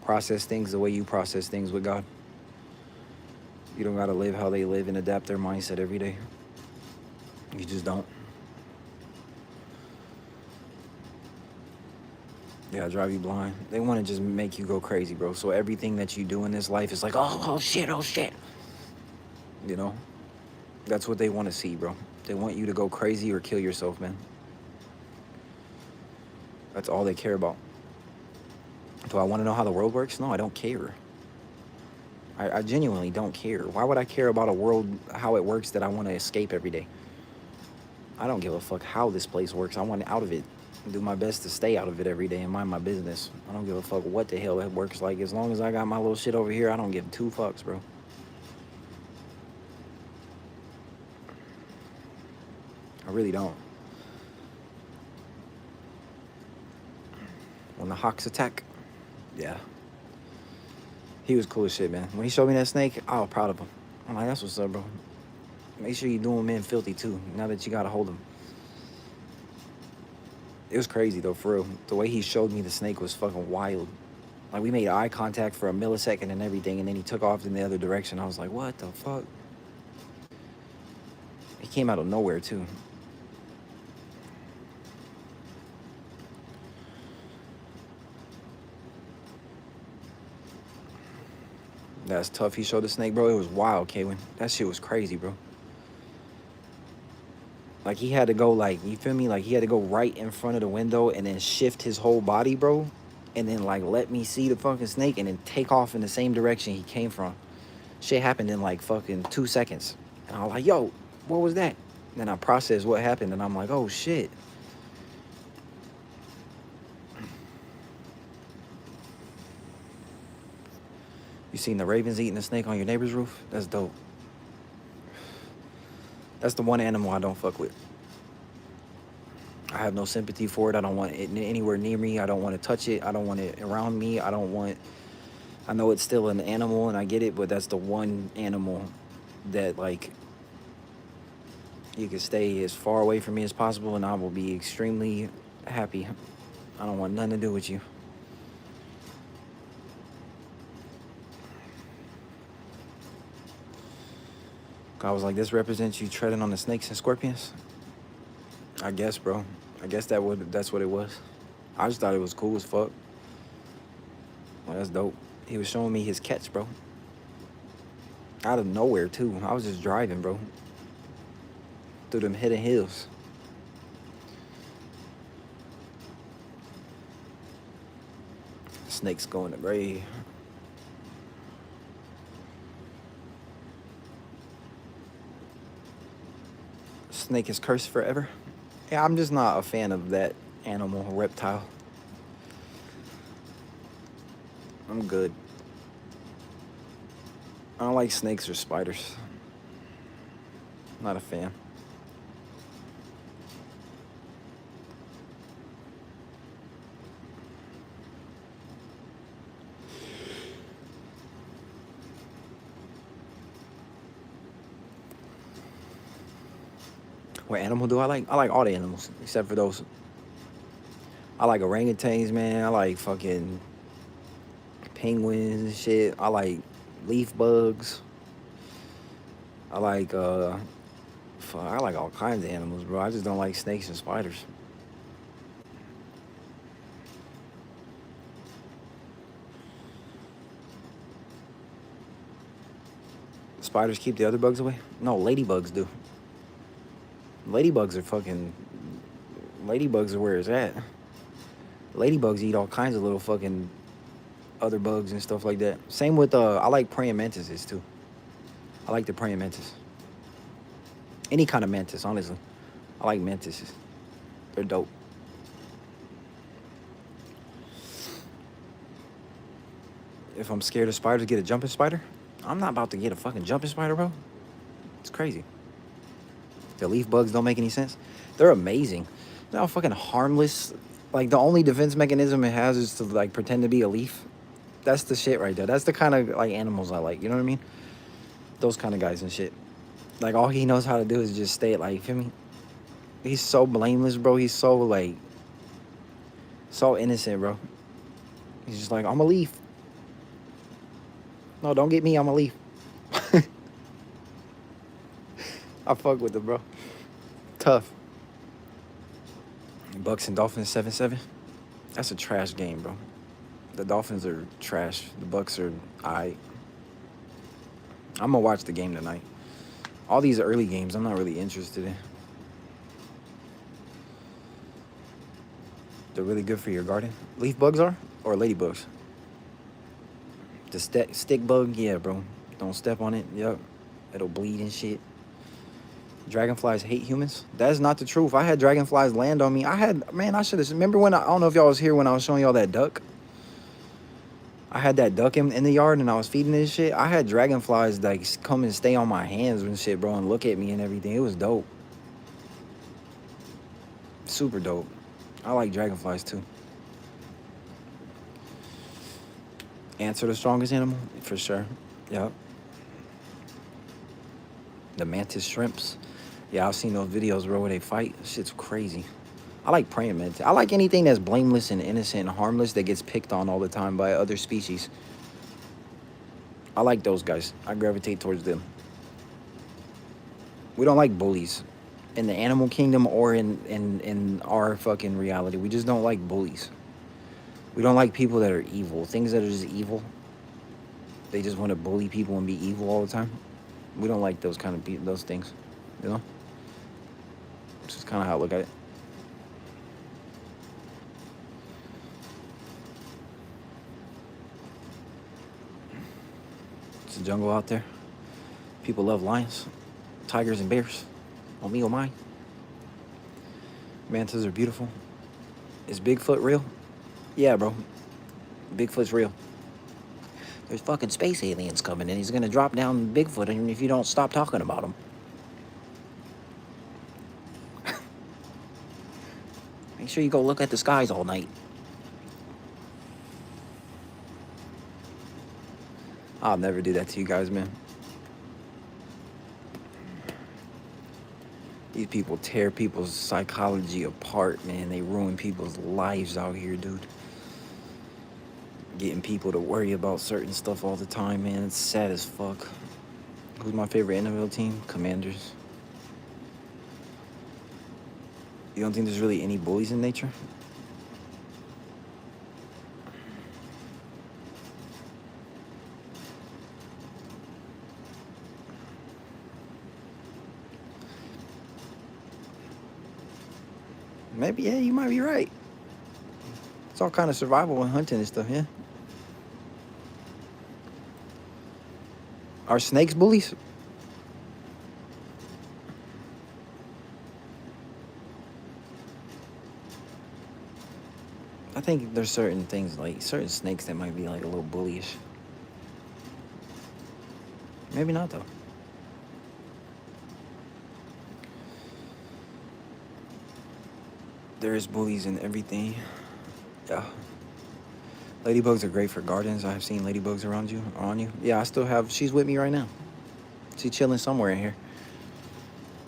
Process things the way you process things with God. You don't gotta live how they live and adapt their mindset every day. You just don't. Yeah, drive you blind. They want to just make you go crazy, bro. So everything that you do in this life is like, oh shit, oh shit. You know? That's what they want to see, bro. They want you to go crazy or kill yourself, man. That's all they care about. Do I want to know how the world works? No, I don't care. I genuinely don't care. Why would I care about a world, how it works, that I want to escape every day? I don't give a fuck how this place works. I want out of it. Do my best to stay out of it every day and mind my business. I don't give a fuck what the hell it works like. As long as I got my little shit over here, I don't give two fucks, bro. I really don't. When the Hawks attack, yeah. He was cool as shit, man. When he showed me that snake, I was proud of him. I'm like, that's what's up, bro. Make sure you do him in filthy, too, now that you got a hold of him. It was crazy, though, for real. The way he showed me the snake was fucking wild. Like, we made eye contact for a millisecond and everything, and then he took off in the other direction. I was like, what the fuck? He came out of nowhere, too. That's tough. He showed the snake, bro. It was wild, Kaywin. That shit was crazy, bro. Like, he had to go, like, you feel me? Like, he had to go right in front of the window and then shift his whole body, bro. And then, like, let me see the fucking snake and then take off in the same direction he came from. Shit happened in, like, fucking 2 seconds. And I was like, yo, what was that? Then I process what happened, and I'm like, oh shit. You seen the ravens eating a snake on your neighbor's roof? That's dope. That's the one animal I don't fuck with. I have no sympathy for it. I don't want it anywhere near me. I don't want to touch it. I don't want it around me. I don't want. I know it's still an animal, and I get it, but that's the one animal that like you can stay as far away from me as possible, and I will be extremely happy. I don't want nothing to do with you. I was like, this represents you treading on the snakes and scorpions. I guess, bro. I guess that's what it was. I just thought it was cool as fuck. Well, that's dope. He was showing me his catch, bro. Out of nowhere, too. I was just driving, bro. Through them hidden hills. Snakes going to grave. Snake is cursed forever. Yeah, I'm just not a fan of that animal, reptile. I'm good. I don't like snakes or spiders. Not a fan. What animal do I like? I like all the animals except for those. I like orangutans, man. I like fucking penguins and shit. I like leaf bugs. I like I like all kinds of animals, bro. I just don't like snakes and spiders. Spiders keep the other bugs away? No, ladybugs do. Ladybugs are fucking. Ladybugs are where it's at. Ladybugs eat all kinds of little fucking other bugs and stuff like that. Same with I like praying mantises too. I like the praying mantis. Any kind of mantis, honestly. I like mantises. They're dope. If I'm scared of spiders, get a jumping spider. I'm not about to get a fucking jumping spider, bro. It's crazy. The leaf bugs don't make any sense. They're amazing. They're all fucking harmless. Like, the only defense mechanism it has is to, like, pretend to be a leaf. That's the shit right there. That's the kind of, like, animals I like. You know what I mean? Those kind of guys and shit. Like, all he knows how to do is just stay, like, you feel me? He's so blameless, bro. He's so, like, so innocent, bro. He's just like, I'm a leaf. No, don't get me. I'm a leaf. I fuck with it, bro. Tough. Bucks and Dolphins 7-7. That's a trash game, bro. The Dolphins are trash. The Bucks are aight. I'm gonna watch the game tonight. All these early games, I'm not really interested in. They're really good for your garden. Leaf bugs are? Or ladybugs? The stick bug? Yeah, bro. Don't step on it. Yep. It'll bleed and shit. Dragonflies hate humans? That is not the truth. I had dragonflies land on me. I should have. Remember when I don't know if y'all was here when I was showing y'all that duck? I had that duck in the yard and I was feeding this shit. I had dragonflies like come and stay on my hands and shit, bro, and look at me and everything. It was dope. Super dope. I like dragonflies too. Ants are the strongest animal? For sure. Yep. The mantis shrimps. Yeah, I've seen those videos, bro, where they fight. Shit's crazy. I like praying mantis. I like anything that's blameless and innocent and harmless that gets picked on all the time by other species. I like those guys. I gravitate towards them. We don't like bullies. In the animal kingdom or in our fucking reality. We just don't like bullies. We don't like people that are evil. Things that are just evil. They just want to bully people and be evil all the time. We don't like those kind of those things. You know? It's just kind of how I look at it. It's a jungle out there. People love lions, tigers, and bears. Oh me, oh my. Mantas are beautiful. Is Bigfoot real? Yeah, bro. Bigfoot's real. There's fucking space aliens coming, and he's gonna drop down Bigfoot, and if you don't stop talking about him. Make sure you go look at the skies all night. I'll never do that to you guys, man. These people tear people's psychology apart, man. They ruin people's lives out here, dude. Getting people to worry about certain stuff all the time, man. It's sad as fuck. Who's my favorite NFL team? Commanders. You don't think there's really any bullies in nature? Maybe, yeah, you might be right. It's all kind of survival and hunting and stuff, yeah. Are snakes bullies? I think there's certain things, like certain snakes that might be like a little bullyish. Maybe not, though. There's bullies in everything. Yeah. Ladybugs are great for gardens. I have seen ladybugs around you, on you. Yeah, I still have. She's with me right now. She's chilling somewhere in here.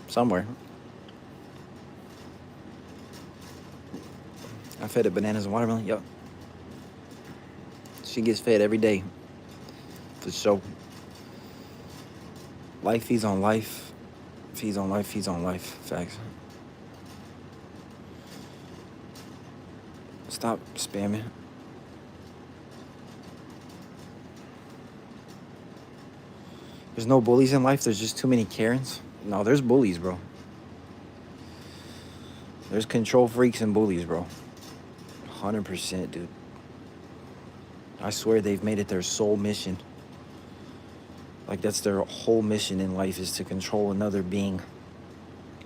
Somewhere. I fed her bananas and watermelon. Yup. She gets fed every day. For sure. Life feeds on life. Feeds on life, feeds on life. Facts. Stop spamming. There's no bullies in life. There's just too many Karens. No, there's bullies, bro. There's control freaks and bullies, bro. 100%, dude. I swear they've made it their sole mission. Like, that's their whole mission in life, is to control another being.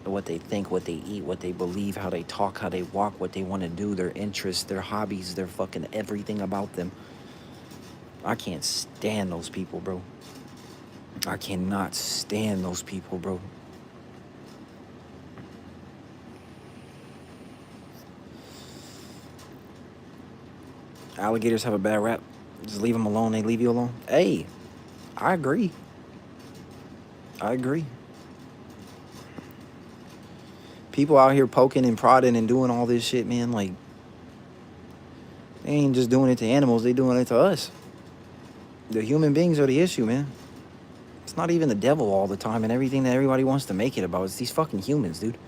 What they think, what they eat, what they believe, how they talk, how they walk, what they want to do, their interests, their hobbies, their fucking everything about them. I can't stand those people, bro. I cannot stand those people, bro. Alligators have a bad rap. Just leave them alone, they leave you alone. Hey, I agree. I agree. People out here poking and prodding and doing all this shit, man, like, they ain't just doing it to animals, they doing it to us. The human beings are the issue, man. It's not even the devil all the time and everything that everybody wants to make it about. It's these fucking humans, dude.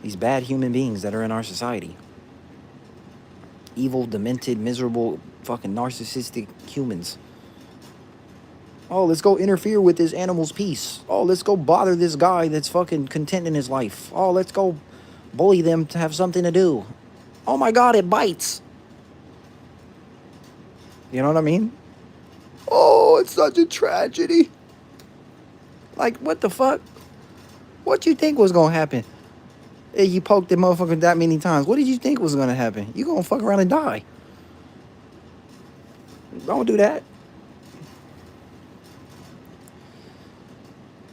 These bad human beings that are in our society. Evil, demented, miserable, fucking narcissistic humans. Oh, let's go interfere with this animal's peace. Oh, let's go bother this guy that's fucking content in his life. Oh, let's go bully them to have something to do. Oh my God, it bites. You know what I mean? Oh, it's such a tragedy. Like, what the fuck? What you think was gonna happen? Hey, you poked the motherfucker that many times. What did you think was gonna happen? You gonna fuck around and die. Don't do that.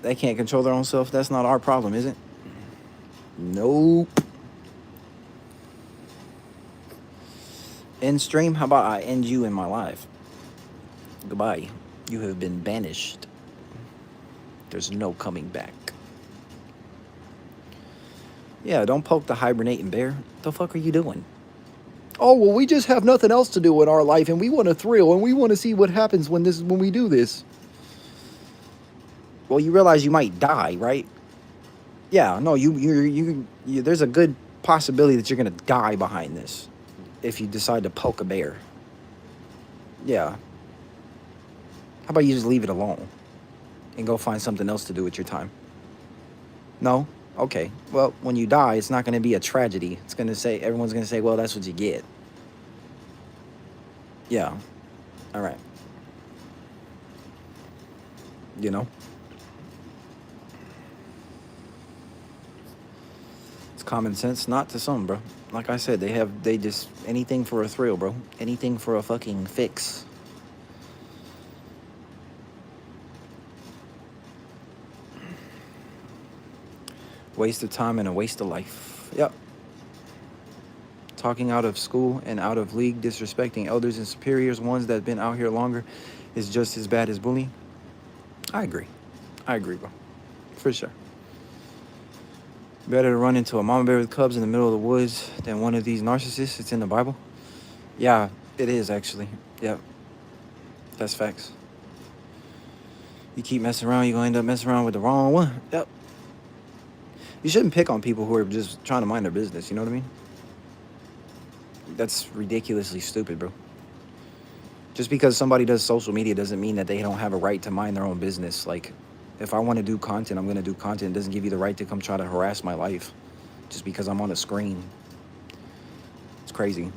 They can't control their own self. That's not our problem, is it? Nope. End stream? How about I end you in my life? Goodbye. You have been banished. There's no coming back. Yeah, don't poke the hibernating bear. What the fuck are you doing? Oh, well, we just have nothing else to do in our life, and we want to thrill, and we want to see what happens when we do this. Well, you realize you might die, right? Yeah, no, you there's a good possibility that you're gonna die behind this if you decide to poke a bear. Yeah. How about you just leave it alone and go find something else to do with your time? No? Okay. Well, when you die, it's not gonna be a tragedy. It's gonna say, everyone's gonna say, well, that's what you get. Yeah. All right. You know? Common sense, not to some, bro. Like I said, they just anything for a thrill, bro. Anything for a fucking fix. Waste of time and a waste of life. Yep. Talking out of school and out of league, disrespecting elders and superiors, ones that have been out here longer, is just as bad as bullying. I agree, bro. For sure. Better to run into a mama bear with cubs in the middle of the woods than one of these narcissists. It's in the Bible. Yeah, it is actually. Yep. That's facts. You keep messing around, you're gonna end up messing around with the wrong one. Yep. You shouldn't pick on people who are just trying to mind their business, you know what I mean? That's ridiculously stupid, bro. Just because somebody does social media doesn't mean that they don't have a right to mind their own business. Like, if I want to do content, I'm going to do content. It doesn't give you the right to come try to harass my life just because I'm on a screen. It's crazy.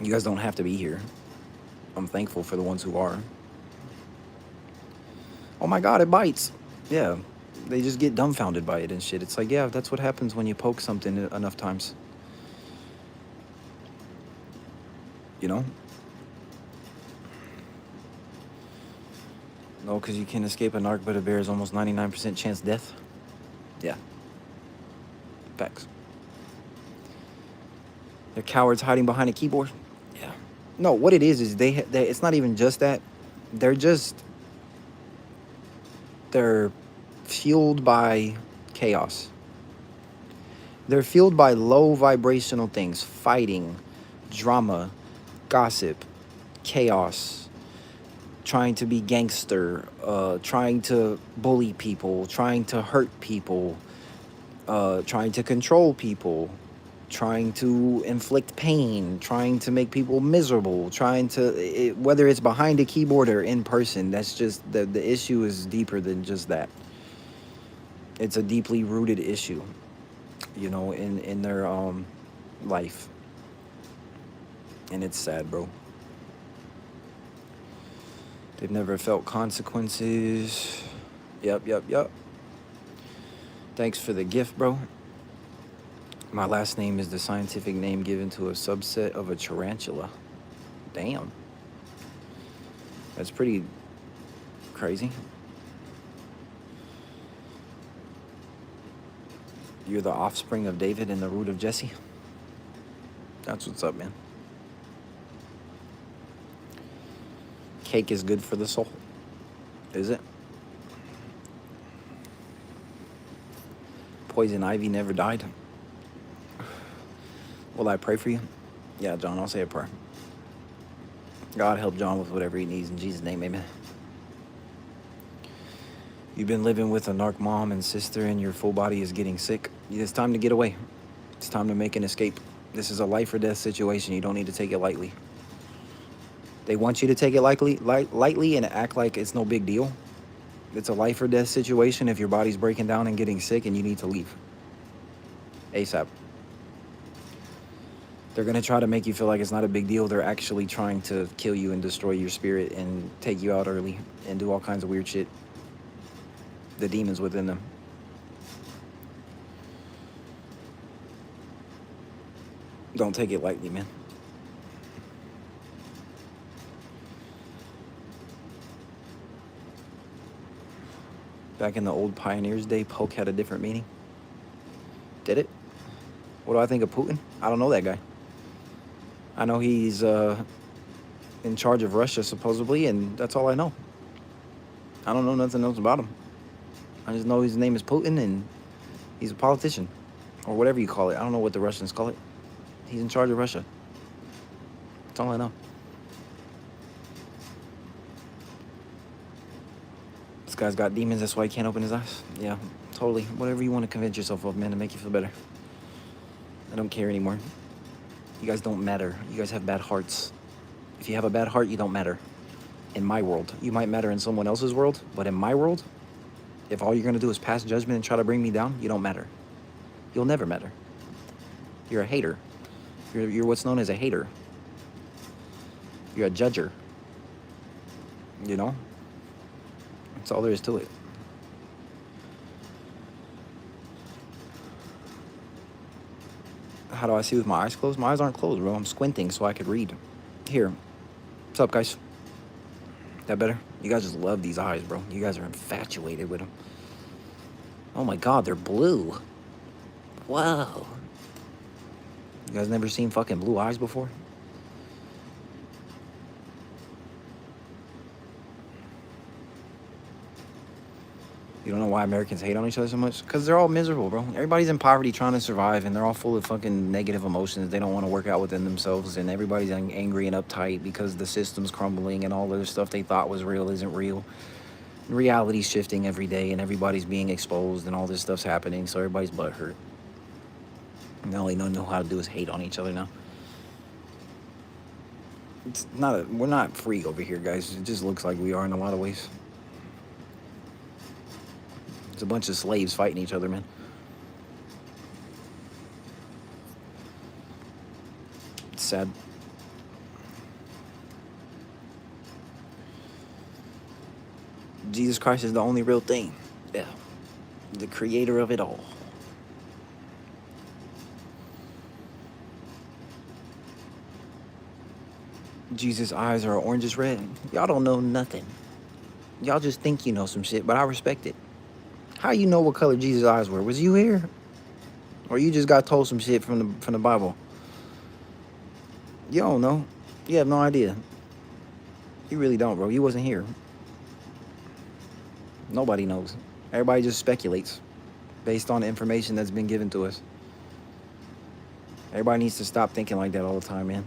You guys don't have to be here. I'm thankful for the ones who are. Oh my God, it bites. Yeah, they just get dumbfounded by it and shit. It's like, yeah, that's what happens when you poke something enough times. You know? No, because you can escape a narc, but a bear is almost 99% chance death. Yeah. Facts. They're cowards hiding behind a keyboard. Yeah. No, what it is they it's not even just that. They're fueled by chaos. They're fueled by low vibrational things, fighting, drama, gossip, chaos, trying to be gangster, trying to bully people, trying to hurt people, trying to control people, trying to inflict pain, trying to make people miserable, whether it's behind a keyboard or in person, that's just, the issue is deeper than just that. It's a deeply rooted issue, you know, in their life. And it's sad, bro. They've never felt consequences. Yep. Thanks for the gift, bro. My last name is the scientific name given to a subset of a tarantula. Damn. That's pretty crazy. You're the offspring of David and the root of Jesse. That's what's up, man. Cake is good for the soul. Is it? Poison ivy never died. Will I pray for you? Yeah, John, I'll say a prayer. God help John with whatever he needs. In Jesus' name, amen. You've been living with a narc mom and sister and your full body is getting sick. It's time to get away. It's time to make an escape. This is a life or death situation. You don't need to take it lightly. They want you to take it lightly and act like it's no big deal. It's a life or death situation if your body's breaking down and getting sick and you need to leave. ASAP. They're going to try to make you feel like it's not a big deal. They're actually trying to kill you and destroy your spirit and take you out early and do all kinds of weird shit. The demons within them. Don't take it lightly, man. Back in the old Pioneers' day, poke had a different meaning. Did it? What do I think of Putin? I don't know that guy. I know he's in charge of Russia, supposedly, and that's all I know. I don't know nothing else about him. I just know his name is Putin, and he's a politician. Or whatever you call it. I don't know what the Russians call it. He's in charge of Russia. That's all I know. This guy's got demons, that's why he can't open his eyes. Yeah, totally. Whatever you want to convince yourself of, man, to make you feel better. I don't care anymore. You guys don't matter. You guys have bad hearts. If you have a bad heart, you don't matter. In my world. You might matter in someone else's world, but in my world, if all you're going to do is pass judgment and try to bring me down, you don't matter. You'll never matter. You're a hater. You're what's known as a hater. You're a judger. You know? That's all there is to it. How do I see with my eyes closed? My eyes aren't closed, bro. I'm squinting so I could read. Here. What's up, guys? That better? You guys just love these eyes, bro. You guys are infatuated with them. Oh my god, they're blue. Whoa. You guys never seen fucking blue eyes before? You don't know why Americans hate on each other so much? Because they're all miserable, bro. Everybody's in poverty trying to survive, and they're all full of fucking negative emotions. They don't want to work out within themselves, and everybody's angry and uptight because the system's crumbling and all the stuff they thought was real isn't real. Reality's shifting every day, and everybody's being exposed, and all this stuff's happening, so everybody's butthurt. And all they know how to do is hate on each other now. It's not we're not free over here, guys. It just looks like we are in a lot of ways. It's a bunch of slaves fighting each other, man. It's sad. Jesus Christ is the only real thing. Yeah. The creator of it all. Jesus' eyes are orangish red. Y'all don't know nothing. Y'all just think you know some shit, but I respect it. How you know what color Jesus' eyes were? Was you here? Or you just got told some shit from the Bible? You don't know. You have no idea. You really don't, bro. You wasn't here. Nobody knows. Everybody just speculates based on the information that's been given to us. Everybody needs to stop thinking like that all the time, man.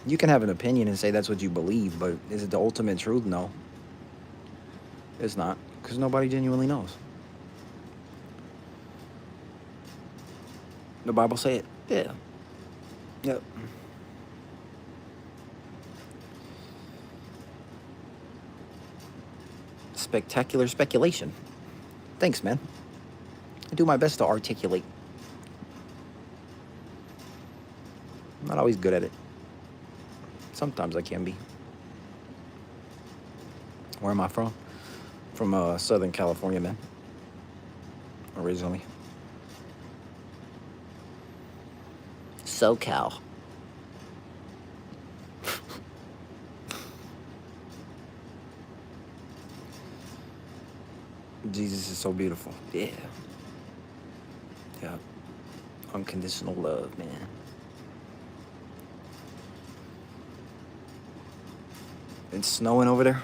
You can have an opinion and say that's what you believe, but is it the ultimate truth? No. It's not, because nobody genuinely knows. The Bible say it? Yeah. Yep. Spectacular speculation. Thanks, man. I do my best to articulate. I'm not always good at it. Sometimes I can be. Where am I from? From Southern California, man. Originally. SoCal. Jesus is so beautiful. Yeah. Yeah. Unconditional love, man. It's snowing over there?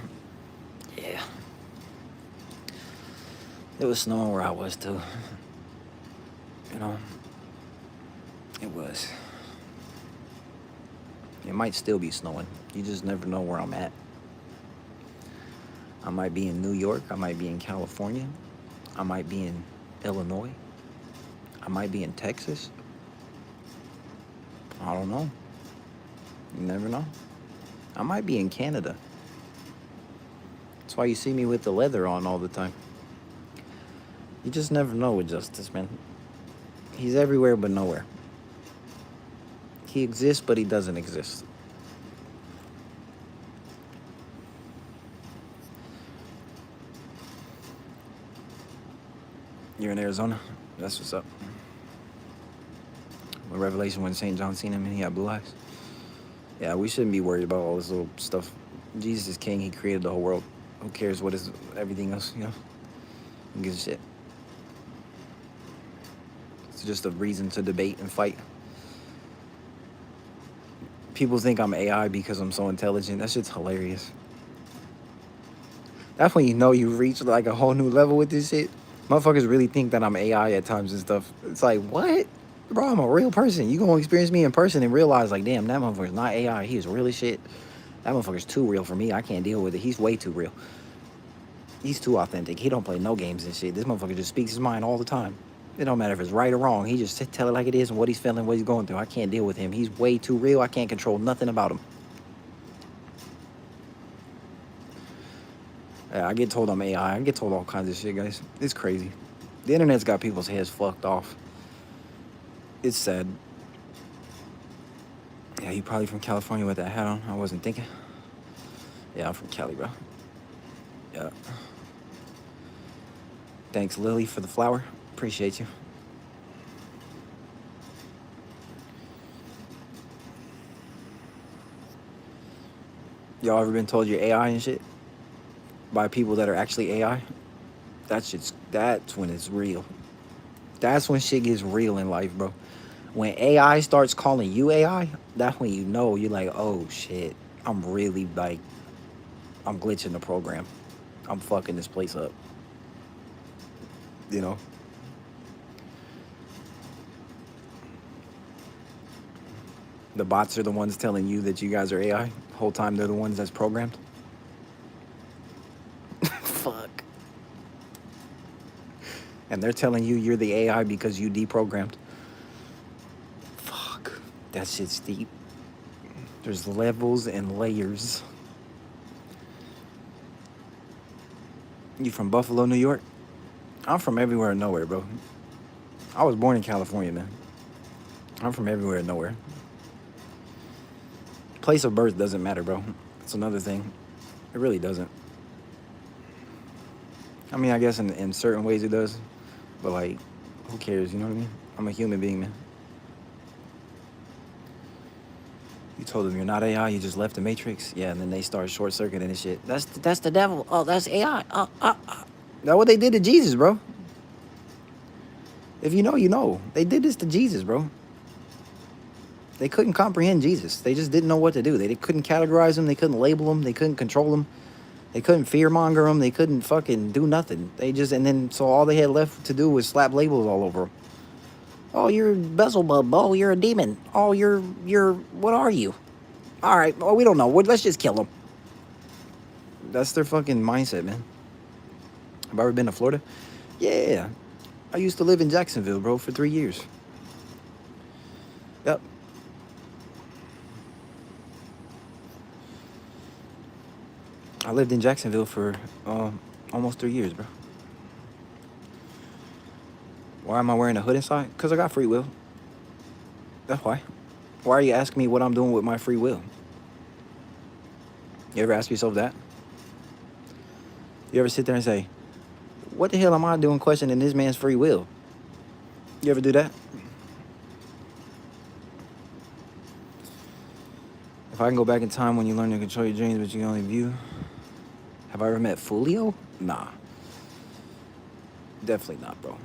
Yeah. It was snowing where I was too. You know? It was. It might still be snowing. You just never know where I'm at. I might be in New York. I might be in California. I might be in Illinois. I might be in Texas. I don't know. You never know. I might be in Canada. That's why you see me with the leather on all the time. You just never know with Justice, man. He's everywhere but nowhere. He exists, but he doesn't exist. You're in Arizona? That's what's up. When Revelation, when St. John seen him and he had blue eyes. Yeah, we shouldn't be worried about all this little stuff. Jesus is king. He created the whole world. Who cares what is everything else, you know? Who gives a shit? It's just a reason to debate and fight. People think I'm AI because I'm so intelligent. That shit's hilarious. That's when you know you reach like a whole new level with this shit. Motherfuckers really think that I'm AI at times and stuff. It's like, what? Bro, I'm a real person. You gonna experience me in person and realize, like, damn, that motherfucker's not AI. He is real as shit. That motherfucker's too real for me. I can't deal with it. He's way too real. He's too authentic. He don't play no games and shit. This motherfucker just speaks his mind all the time. It don't matter if it's right or wrong. He just tell it like it is and what he's feeling, what he's going through. I can't deal with him. He's way too real. I can't control nothing about him. Yeah, I get told I'm AI. I get told all kinds of shit, guys. It's crazy. The internet's got people's heads fucked off. It's sad. Yeah, you probably from California with that hat on. I wasn't thinking. Yeah, I'm from Cali, bro. Yeah. Thanks, Lily, for the flower. Appreciate you. Y'all ever been told you're AI and shit by people that are actually AI? That's when it's real. That's when shit gets real in life, bro. When AI starts calling you AI, that's when you know you're like, oh shit, I'm really like, I'm glitching the program. I'm fucking this place up. You know? The bots are the ones telling you that you guys are AI. Whole time they're the ones that's programmed. Fuck. And they're telling you you're the AI because you deprogrammed. Fuck. That shit's deep. There's levels and layers. You from Buffalo, New York? I'm from everywhere and nowhere, bro. I was born in California, man. I'm from everywhere and nowhere. Place of birth doesn't matter, bro. It's another thing. It really doesn't. I mean, I guess in certain ways it does. But, like, who cares? You know what I mean? I'm a human being, man. You told them you're not AI, you just left the Matrix. Yeah, and then they start short circuiting and shit. That's the devil. Oh, that's AI. That's what they did to Jesus, bro. If you know, you know. They did this to Jesus, bro. They couldn't comprehend Jesus. They just didn't know what to do. They couldn't categorize him. They couldn't label him. They couldn't control him. They couldn't fearmonger him. They couldn't fucking do nothing. And then, so all they had left to do was slap labels all over him. Oh, you're Beelzebub. Oh, you're a demon. Oh, you're, what are you? All right, well, we don't know. Let's just kill him. That's their fucking mindset, man. Have I ever been to Florida? Yeah. I used to live in Jacksonville, bro, for 3 years. Yep. I lived in Jacksonville for almost 3 years, bro. Why am I wearing a hood inside? Because I got free will. That's why. Why are you asking me what I'm doing with my free will? You ever ask yourself that? You ever sit there and say, what the hell am I doing questioning this man's free will? You ever do that? If I can go back in time when you learn to control your dreams, but you can only view. Have I ever met Fulio? Nah. Definitely not, bro.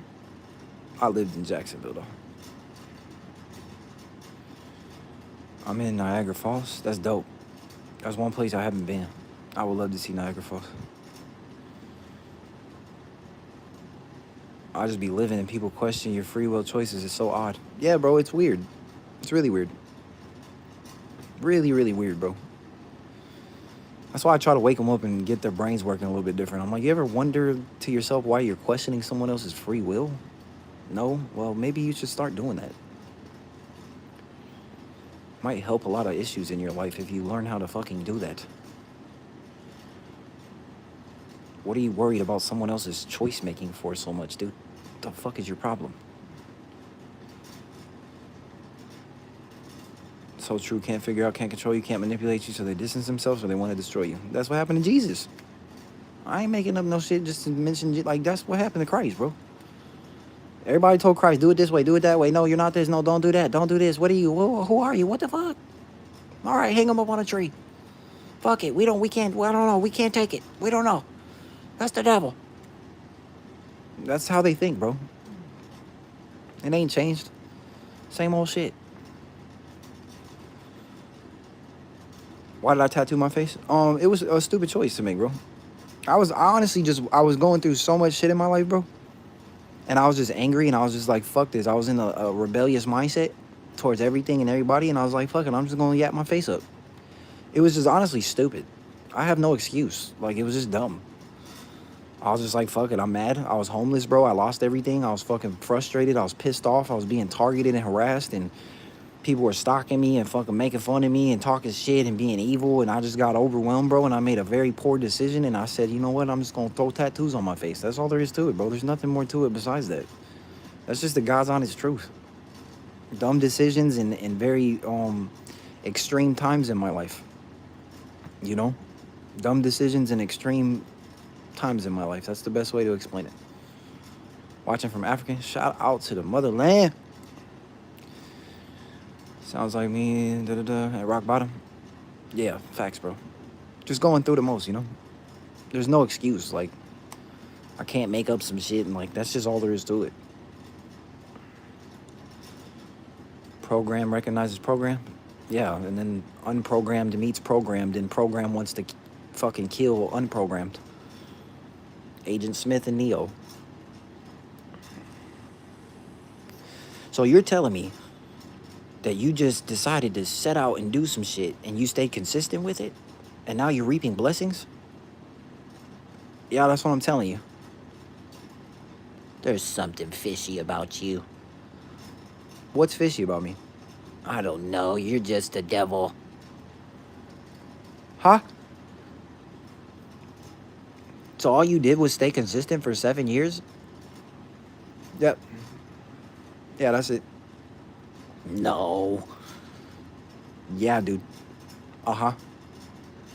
I lived in Jacksonville, though. I'm in Niagara Falls. That's dope. That's one place I haven't been. I would love to see Niagara Falls. I just be living and people question your free will choices. It's so odd. Yeah, bro, it's weird. It's really weird. Really, really weird, bro. That's why I try to wake them up and get their brains working a little bit different. I'm like, you ever wonder to yourself why you're questioning someone else's free will? No? Well, maybe you should start doing that. Might help a lot of issues in your life if you learn how to fucking do that. What are you worried about someone else's choice making for so much, dude? What the fuck is your problem? So true, can't figure out, can't control you, can't manipulate you, so they distance themselves or they want to destroy you. That's what happened to Jesus. I ain't making up no shit just to mention it. Like, that's what happened to Christ, bro. Everybody told Christ, do it this way, do it that way. No, you're not this. No, don't do that. Don't do this. What are you? Who are you? What the fuck? All right, hang him up on a tree. Fuck it. We can't, I don't know. We can't take it. We don't know. That's the devil. That's how they think, bro. It ain't changed. Same old shit. Why did I tattoo my face? It was a stupid choice to make, bro. I was going through so much shit in my life, bro. And I was just angry and I was just like, fuck this. I was in a rebellious mindset towards everything and everybody. And I was like, fuck it, I'm just going to yap my face up. It was just honestly stupid. I have no excuse. Like, it was just dumb. I was just like, fuck it, I'm mad. I was homeless, bro. I lost everything. I was fucking frustrated. I was pissed off. I was being targeted and harassed. And people were stalking me and fucking making fun of me and talking shit and being evil. And I just got overwhelmed, bro. And I made a very poor decision. And I said, you know what? I'm just going to throw tattoos on my face. That's all there is to it, bro. There's nothing more to it besides that. That's just the God's honest truth. Dumb decisions in very extreme times in my life. You know? Dumb decisions in extreme times in my life. That's the best way to explain it. Watching from Africa. Shout out to the motherland. Sounds like me at rock bottom. Yeah, facts, bro. Just going through the most, you know? There's no excuse. Like, I can't make up some shit and like that's just all there is to it. Program recognizes program. Yeah, and then unprogrammed meets programmed, and program wants to fucking kill unprogrammed. Agent Smith and Neo. So you're telling me that you just decided to set out and do some shit and you stayed consistent with it, and now you're reaping blessings? Yeah, that's what I'm telling you. There's something fishy about you. What's fishy about me? I don't know. You're just a devil. Huh? So all you did was stay consistent for 7 years? Yep. Yeah, that's it. No. Yeah, dude. Uh-huh.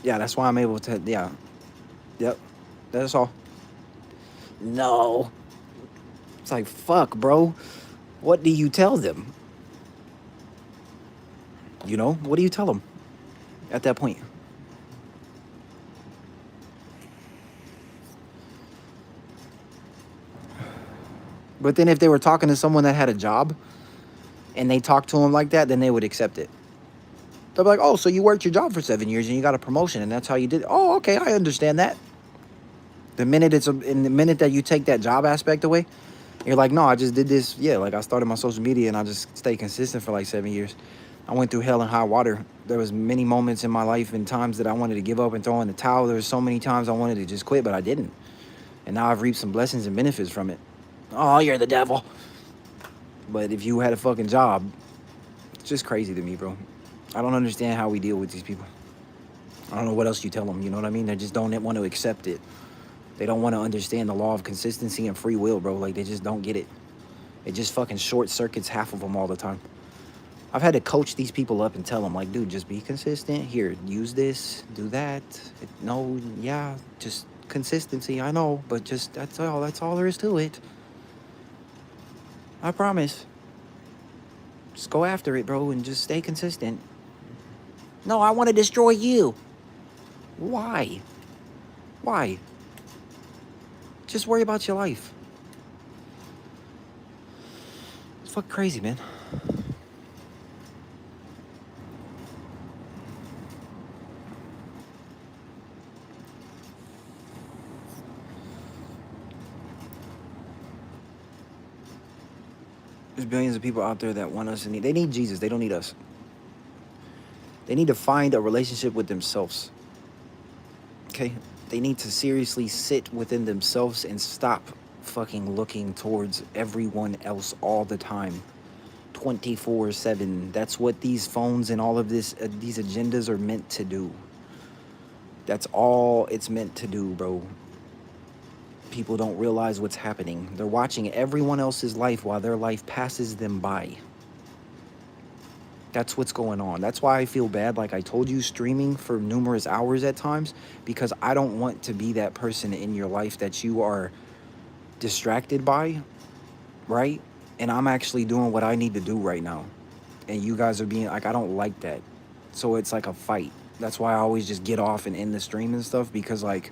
Yeah, that's why I'm able to, yeah. Yep. That's all. No. It's like, fuck, bro. What do you tell them? You know, what do you tell them at that point? But then if they were talking to someone that had a job and they talked to them like that, then they would accept it. They'll be like, oh, so you worked your job for 7 years and you got a promotion and that's how you did it. Oh, okay, I understand that. The minute that you take that job aspect away, you're like, no, I just did this. Yeah, like I started my social media and I just stayed consistent for like 7 years. I went through hell and high water. There was many moments in my life and times that I wanted to give up and throw in the towel. There was so many times I wanted to just quit, but I didn't. And now I've reaped some blessings and benefits from it. Oh, you're the devil. But if you had a fucking job, it's just crazy to me, bro. I don't understand how we deal with these people. I don't know what else you tell them, you know what I mean? They just don't want to accept it. They don't want to understand the law of consistency and free will, bro. Like, they just don't get it. It just fucking short circuits half of them all the time. I've had to coach these people up and tell them, like, dude, just be consistent. Here, use this, do that. No, yeah, just consistency, I know. But just, that's all there is to it. I promise. Just go after it, bro, and just stay consistent. No, I want to destroy you. Why? Why? Just worry about your life. It's fucking crazy, man. There's billions of people out there that want us and they need Jesus. They don't need us. They need to find a relationship with themselves. Okay? They need to seriously sit within themselves and stop fucking looking towards everyone else all the time. 24/7. That's what these phones and all of these agendas are meant to do. That's all it's meant to do, bro. People don't realize what's happening. They're watching everyone else's life while their life passes them by. That's what's going on. That's why I feel bad, like I told you, streaming for numerous hours at times, because I don't want to be that person in your life that you are distracted by, right? And I'm actually doing what I need to do right now. And you guys are being, like, I don't like that. So it's like a fight. That's why I always just get off and end the stream and stuff, because, like,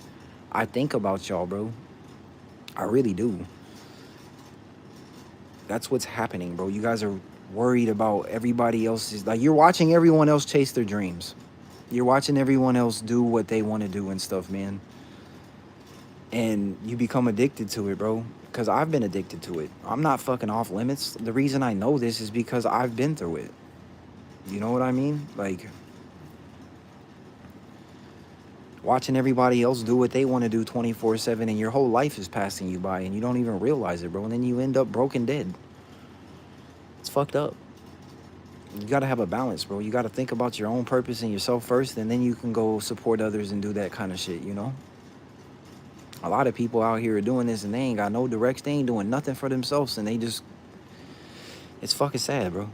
I think about y'all, bro. I really do. That's what's happening, bro. You guys are worried about everybody else's, like, you're watching everyone else chase their dreams. You're watching everyone else do what they want to do and stuff, man. And you become addicted to it, bro. Because I've been addicted to it. I'm not fucking off limits. The reason I know this is because I've been through it. You know what I mean? Like, watching everybody else do what they want to do 24/7 and your whole life is passing you by and you don't even realize it, bro. And then you end up broken dead. It's fucked up. You got to have a balance, bro. You got to think about your own purpose and yourself first, and then you can go support others and do that kind of shit, you know? A lot of people out here are doing this and they ain't got no direction. They ain't doing nothing for themselves, and they just, it's fucking sad, bro.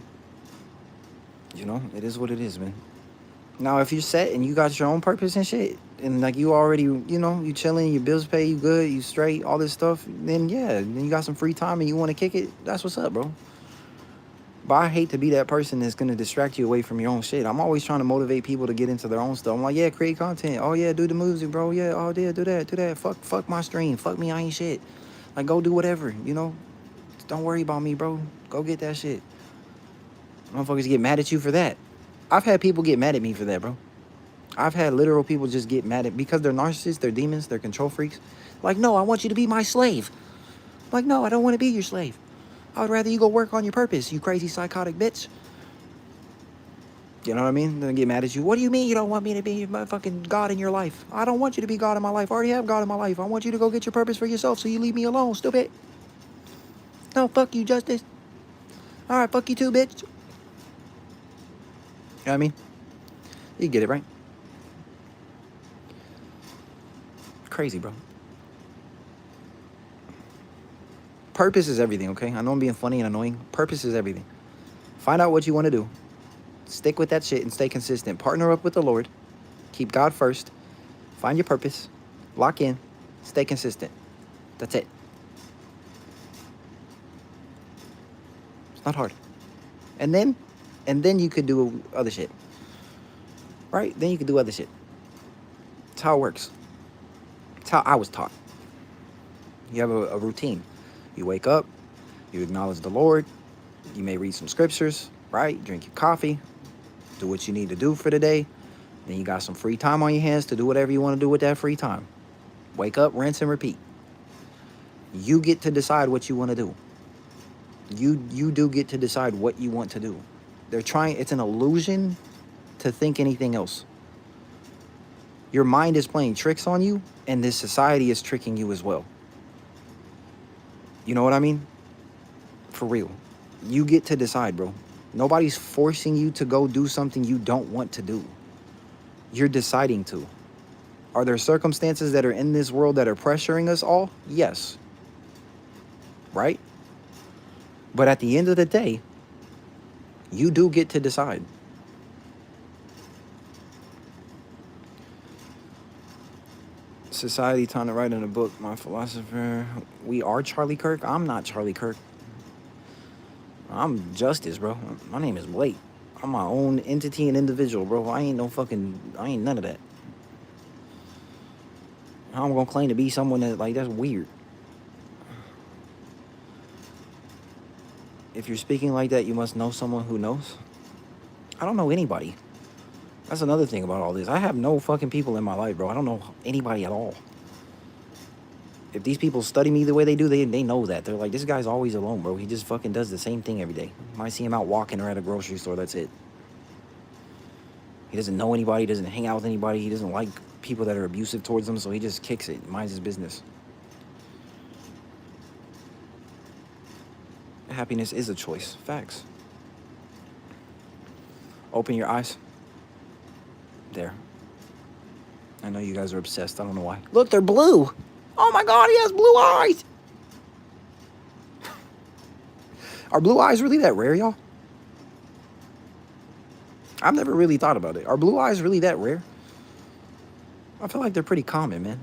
You know, it is what it is, man. Now, if you're set and you got your own purpose and shit, and like you already, you know, you chilling, your bills pay, you good, you straight, all this stuff, then yeah, then you got some free time and you want to kick it, that's what's up, bro. But I hate to be that person that's gonna distract you away from your own shit. I'm always trying to motivate people to get into their own stuff. I'm like, yeah, create content. Oh yeah, do the music, bro. Yeah, oh yeah, do that, do that. Fuck my stream. Fuck me, I ain't shit. Like, go do whatever, you know? Don't worry about me, bro. Go get that shit. Motherfuckers get mad at you for that. I've had people get mad at me for that, bro. I've had literal people just get mad at because they're narcissists, they're demons, they're control freaks. Like, no, I want you to be my slave. Like, no, I don't want to be your slave. I would rather you go work on your purpose, you crazy psychotic bitch. You know what I mean? Then get mad at you. What do you mean you don't want me to be my fucking God in your life? I don't want you to be God in my life. I already have God in my life. I want you to go get your purpose for yourself, so you leave me alone, stupid. No, fuck you, Justice. All right, fuck you too, bitch. You know what I mean? You get it, right? Crazy, bro. Purpose is everything, okay? I know I'm being funny and annoying. Purpose is everything. Find out what you want to do. Stick with that shit and stay consistent. Partner up with the Lord. Keep God first. Find your purpose. Lock in. Stay consistent. That's it. It's not hard. And then you could do other shit. Right? Then you could do other shit. It's how it works. It's how I was taught. You have a routine. You wake up. You acknowledge the Lord. You may read some scriptures. Right? Drink your coffee. Do what you need to do for the day. Then you got some free time on your hands to do whatever you want to do with that free time. Wake up, rinse, and repeat. You get to decide what you want to do. You do get to decide what you want to do. It's an illusion to think anything else. Your mind is playing tricks on you, and this society is tricking you as well. You know what I mean? For real. You get to decide, bro. Nobody's forcing you to go do something you don't want to do. You're deciding to. Are there circumstances that are in this world that are pressuring us all? Yes. Right? But at the end of the day, you do get to decide. Society trying to write in a book, my philosopher. We are Charlie Kirk. I'm not Charlie Kirk. I'm Justice, bro. My name is Blake. I'm my own entity and individual, bro. I ain't none of that. How I'm gonna claim to be someone that's weird. If you're speaking like that, you must know someone who knows. I don't know anybody. That's another thing about all this. I have no fucking people in my life, bro. I don't know anybody at all. If these people study me the way they do, they know that. They're like, this guy's always alone, bro. He just fucking does the same thing every day. You might see him out walking or at a grocery store, that's it. He doesn't know anybody, doesn't hang out with anybody. He doesn't like people that are abusive towards him, so he just kicks it, minds his business. Happiness is a choice. Facts. Open your eyes. There. I know you guys are obsessed. I don't know why. Look, they're blue. Oh my God, he has blue eyes. Are blue eyes really that rare, y'all? I've never really thought about it. Are blue eyes really that rare? I feel like they're pretty common, man.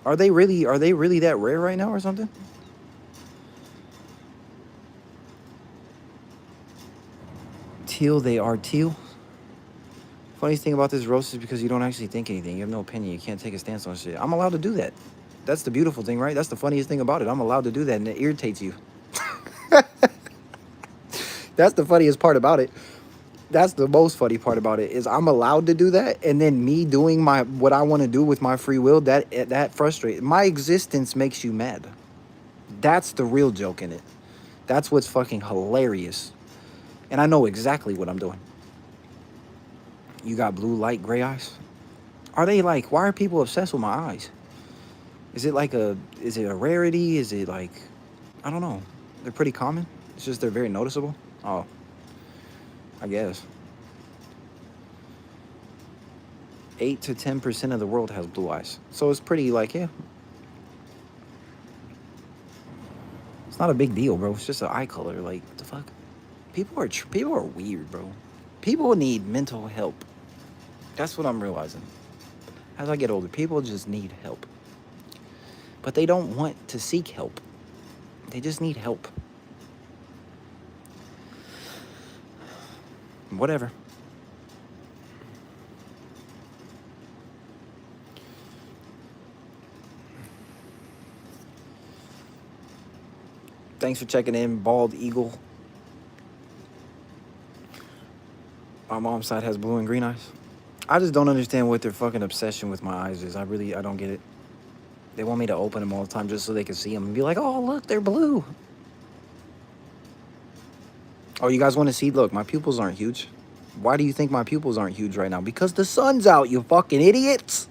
Are they really that rare right now or something? Teal, they are teal. Funniest thing about this roast is because you don't actually think anything. You have no opinion. You can't take a stance on shit. I'm allowed to do that. That's the beautiful thing, right? That's the funniest thing about it. I'm allowed to do that, and it irritates you. That's the funniest part about it. That's the most funny part about it, is I'm allowed to do that, and then me doing what I want to do with my free will, that frustrates. My existence makes you mad. That's the real joke in it. That's what's fucking hilarious. And I know exactly what I'm doing. You got blue light, gray eyes? Are they like, why are people obsessed with my eyes? Is it a rarity? Is it like, I don't know. They're pretty common. It's just they're very noticeable. Oh, I guess. 8 to 10% of the world has blue eyes. So it's pretty like, yeah. It's not a big deal, bro. It's just an eye color. Like, what the fuck? People are weird, bro. People need mental help. That's what I'm realizing. As I get older, people just need help. But they don't want to seek help. They just need help. whatever. Thanks for checking in, Bald Eagle. My mom's side has blue and green eyes. I just don't understand what their fucking obsession with my eyes is. I don't get it. They want me to open them all the time just so they can see them and be like, oh, look, they're blue. Oh, you guys want to see? Look, my pupils aren't huge. Why do you think my pupils aren't huge right now? Because the sun's out, you fucking idiots.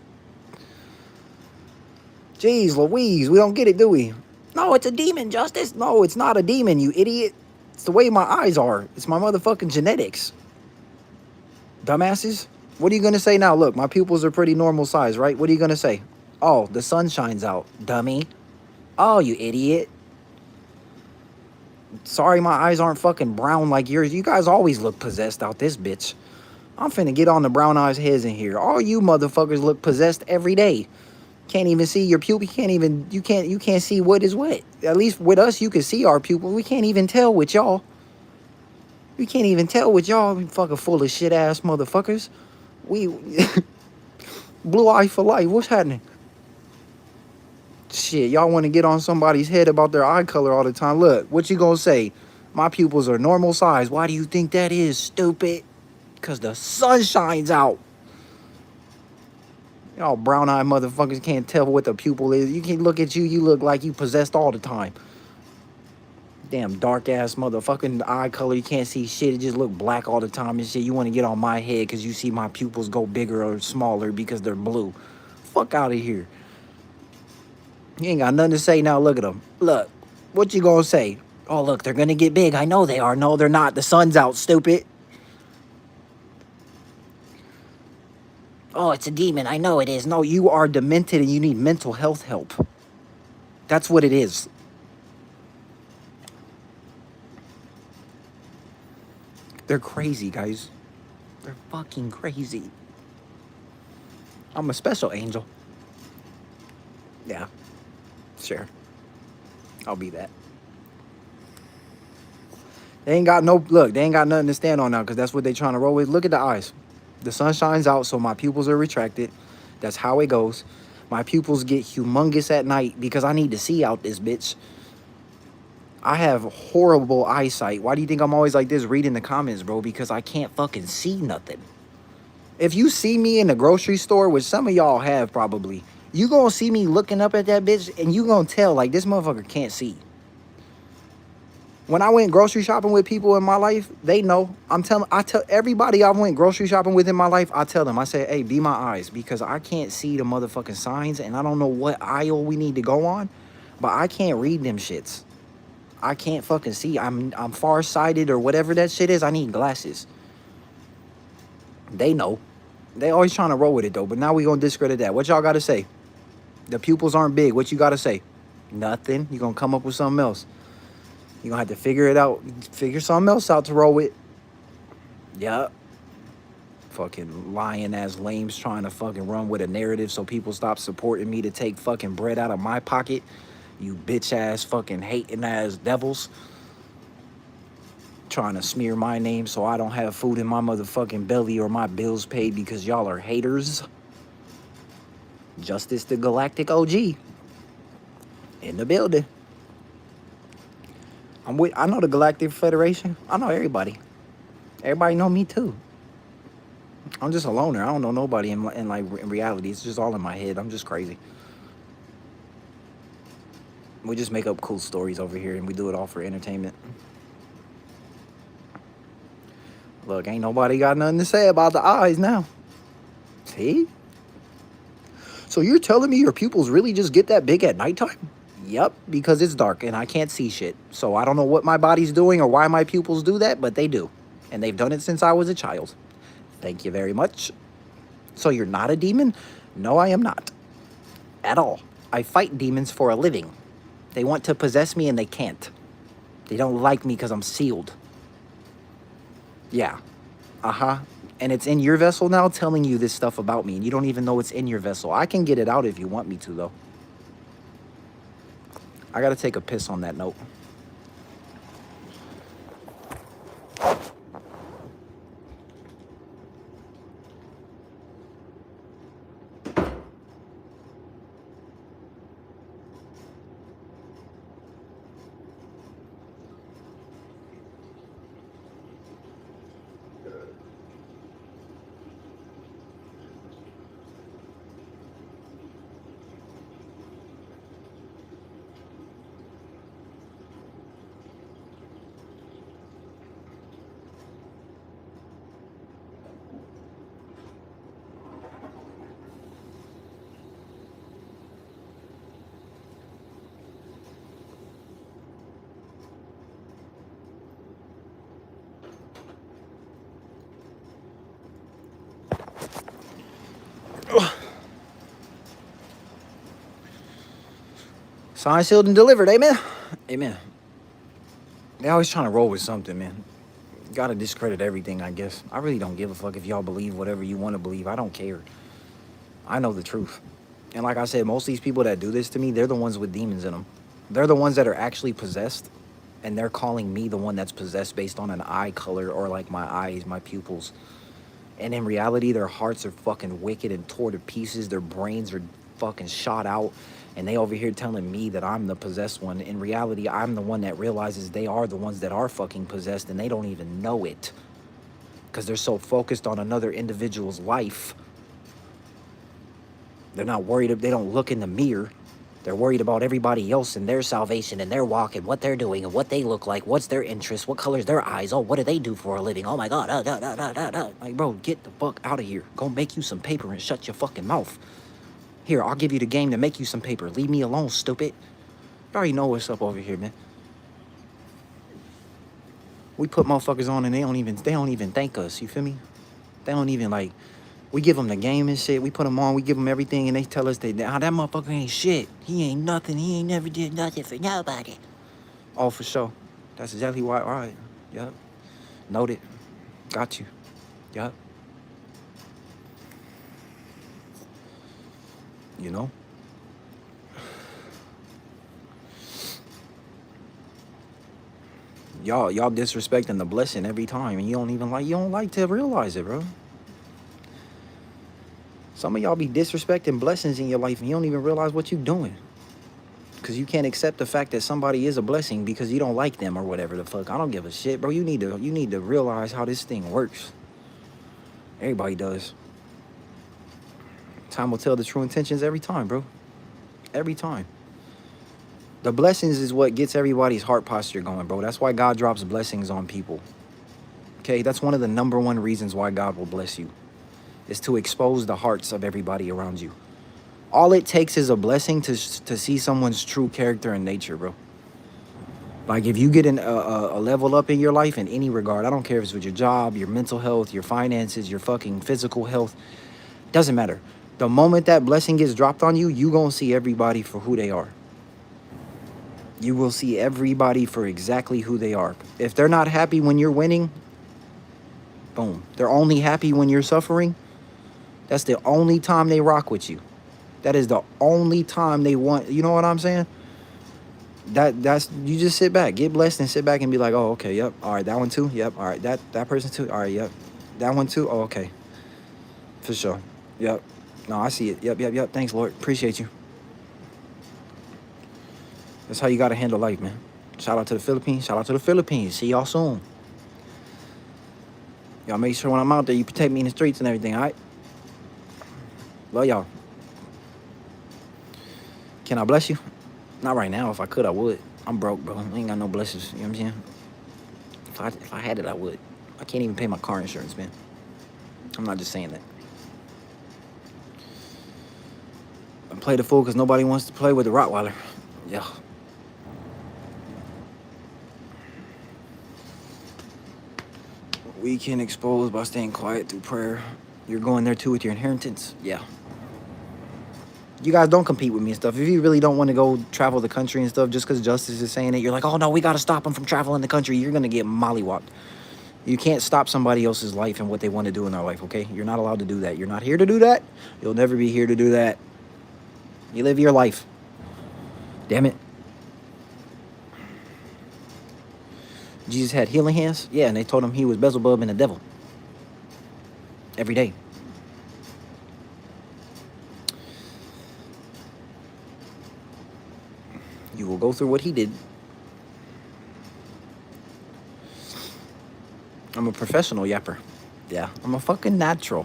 Jeez Louise, we don't get it, do we? No, it's a demon, Justice. No, it's not a demon, you idiot. It's the way my eyes are. It's my motherfucking genetics. Dumbasses. What are you going to say now? Look, my pupils are pretty normal size, right? What are you going to say? Oh, the sun shines out, dummy. Oh, you idiot. Sorry, my eyes aren't fucking brown like yours. You guys always look possessed out this bitch. I'm finna get on the brown eyes heads in here. All you motherfuckers look possessed every day. Can't even see your pupil. You can't see what is what. At least with us, you can see our pupil. We can't even tell with y'all. We can't even tell with y'all. We fucking full of shit ass motherfuckers. We blue eye for life. What's happening? Shit, y'all want to get on somebody's head about their eye color all the time. Look, what you gonna say? My pupils are normal size. Why do you think that is, stupid? Because the sun shines out. Y'all brown-eyed motherfuckers can't tell what the pupil is. You can look at you, you look like you possessed all the time. Damn dark-ass motherfucking eye color. You can't see shit. It just look black all the time and shit. You want to get on my head because you see my pupils go bigger or smaller because they're blue. Fuck out of here. You ain't got nothing to say now. Look at them. Look. What you gonna say? Oh, look, they're gonna get big. I know they are. No, they're not. The sun's out, stupid. Oh, it's a demon. I know it is. No, you are demented and you need mental health help. That's what it is. They're crazy, guys. They're fucking crazy. I'm a special angel. Yeah. Sure. I'll be that. They ain't got no... Look, they ain't got nothing to stand on now because that's what they trying to roll with. Look at the eyes. The sun shines out, so my pupils are retracted. That's how it goes. My pupils get humongous at night because I need to see out this bitch. I have horrible eyesight. Why do you think I'm always like this reading the comments, bro? Because I can't fucking see nothing. If you see me in the grocery store, which some of y'all have probably, you gonna see me looking up at that bitch and you gonna tell, like, this motherfucker can't see. When I went grocery shopping with people in my life, they know. I tell everybody I went grocery shopping with in my life, I tell them, I say, hey, be my eyes, because I can't see the motherfucking signs and I don't know what aisle we need to go on, but I can't read them shits. I can't fucking see. I'm farsighted or whatever that shit is. I need glasses. They know. They always trying to roll with it though, but now we gonna discredit that. What y'all gotta say? The pupils aren't big. What you gotta say? Nothing. You gonna come up with something else. You gonna have to figure it out. Figure something else out to roll with. Yup. Fucking lying ass lames trying to fucking run with a narrative so people stop supporting me to take fucking bread out of my pocket. You bitch ass fucking hating ass devils. Trying to smear my name so I don't have food in my motherfucking belly or my bills paid because y'all are haters. Justice the Galactic OG. In the building. I know the Galactic Federation. I know everybody. Everybody know me too. I'm just a loner. I don't know nobody in reality. It's just all in my head. I'm just crazy. We just make up cool stories over here and we do it all for entertainment. Look, ain't nobody got nothing to say about the eyes now. See? So you're telling me your pupils really just get that big at nighttime? Yep, because it's dark and I can't see shit. So I don't know what my body's doing or why my pupils do that, but they do. And they've done it since I was a child. Thank you very much. So you're not a demon? No, I am not. At all. I fight demons for a living. They want to possess me and they can't. They don't like me because I'm sealed. Yeah. Uh-huh. And it's in your vessel now telling you this stuff about me. And you don't even know it's in your vessel. I can get it out if you want me to, though. I gotta take a piss on that note. Signed, sealed, and delivered. Amen. Amen. They always trying to roll with something, man. Gotta discredit everything, I guess. I really don't give a fuck if y'all believe whatever you want to believe. I don't care. I know the truth. And like I said, most of these people that do this to me, they're the ones with demons in them. They're the ones that are actually possessed, and they're calling me the one that's possessed based on an eye color or like my eyes, my pupils. And in reality, their hearts are fucking wicked and tore to pieces. Their brains are fucking shot out. And they over here telling me that I'm the possessed one. In reality, I'm the one that realizes they are the ones that are fucking possessed, and they don't even know it. Because they're so focused on another individual's life. They're not worried. They don't look in the mirror. They're worried about everybody else and their salvation and their walk and what they're doing and what they look like. What's their interest? What color's their eyes? Oh, what do they do for a living? Oh my God. Like, bro, get the fuck out of here. Go make you some paper and shut your fucking mouth. Here, I'll give you the game to make you some paper. Leave me alone, stupid. You already know what's up over here, man. We put motherfuckers on and they don't even thank us. You feel me? They don't even like. We give them the game and shit. We put them on. We give them everything, and they tell us that motherfucker ain't shit. He ain't nothing. He ain't never did nothing for nobody. Oh, for sure. That's exactly why. All right. Yup. Noted. Got you. Yup. You know? Y'all disrespecting the blessing every time, and you don't like to realize it, bro. Some of y'all be disrespecting blessings in your life and you don't even realize what you're doing. Because you can't accept the fact that somebody is a blessing because you don't like them or whatever the fuck. I don't give a shit, bro. You need to realize how this thing works. Everybody does. Time will tell the true intentions every time, bro. Every time. The blessings is what gets everybody's heart posture going, bro. That's why God drops blessings on people. Okay, that's one of the number one reasons why God will bless you. Is to expose the hearts of everybody around you. All it takes is a blessing to see someone's true character and nature, bro. Like, if you get a level up in your life in any regard, I don't care if it's with your job, your mental health, your finances, your fucking physical health, doesn't matter. The moment that blessing gets dropped on you, you gonna see everybody for who they are. You will see everybody for exactly who they are. If they're not happy when you're winning, boom. They're only happy when you're suffering. That's the only time they rock with you. That is the only time they want. You know what I'm saying? That's you just sit back, get blessed, and sit back and be like, oh, okay, yep, all right, that one too, yep, all right, that person too, all right, yep, that one too, oh, okay, for sure, yep, no, I see it, yep, thanks, Lord, appreciate you. That's how you gotta handle life, man. Shout out to the Philippines. See y'all soon. Y'all make sure when I'm out there, you protect me in the streets and everything, all right? Love y'all. Can I bless you? Not right now. If I could, I would. I'm broke, bro. I ain't got no blessings. You know what I'm saying? If I had it, I would. I can't even pay my car insurance, man. I'm not just saying that. I play the fool because nobody wants to play with the Rottweiler. Yeah. We can expose by staying quiet through prayer. You're going there too with your inheritance? Yeah. You guys don't compete with me and stuff. If you really don't want to go travel the country and stuff just because Justice is saying it, you're like, oh no, we got to stop them from traveling the country. You're going to get mollywopped. You can't stop somebody else's life and what they want to do in their life, okay? You're not allowed to do that. You're not here to do that. You'll never be here to do that. You live your life. Damn it. Jesus had healing hands? Yeah, and they told him he was Beelzebub and the devil. Every day. You will go through what he did. I'm a professional yapper. Yeah, I'm a fucking natural.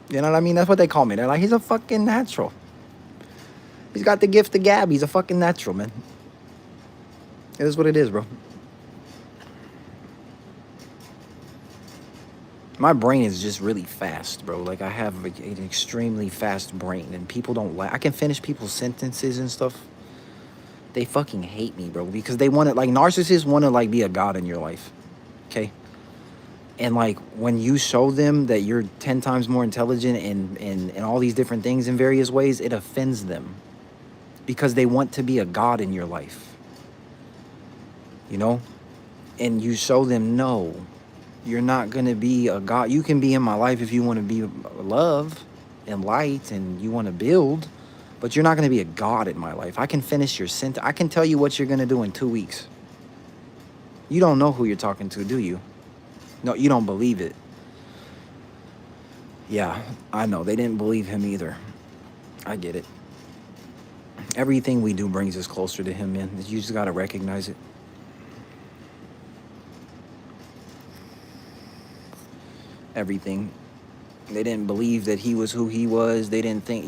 You know what I mean? That's what they call me. They're like, he's a fucking natural. He's got the gift of gab. He's a fucking natural, man. It is what it is, bro. My brain is just really fast, bro. Like, I have an extremely fast brain, and people don't like. I can finish people's sentences and stuff. They fucking hate me, bro, because they want to, like, narcissists want to, like, be a god in your life, okay? And like when you show them that you're 10 times more intelligent and all these different things in various ways, it offends them because they want to be a god in your life, you know? And you show them, no, you're not going to be a god. You can be in my life if you want to be love and light and you want to build, but you're not going to be a god in my life. I can finish your sentence. I can tell you what you're going to do in 2 weeks. You don't know who you're talking to, do you? No, you don't believe it. Yeah, I know. They didn't believe him either. I get it. Everything we do brings us closer to him, man. You just got to recognize it. Everything. They didn't believe that he was who he was. They didn't think,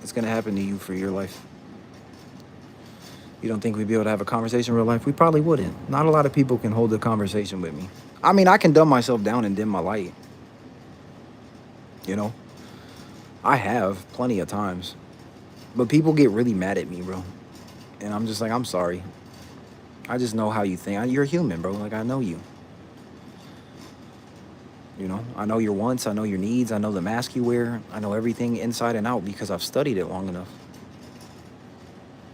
it's going to happen to you for your life. You don't think we'd be able to have a conversation in real life? We probably wouldn't. Not a lot of people can hold a conversation with me. I mean, I can dumb myself down and dim my light. I have plenty of times. But people get really mad at me, bro. And I'm just like, I'm sorry. I just know how you think. You're human, bro. Like, I know you. I know your wants. I know your needs. I know the mask you wear. I know everything inside and out because I've studied it long enough.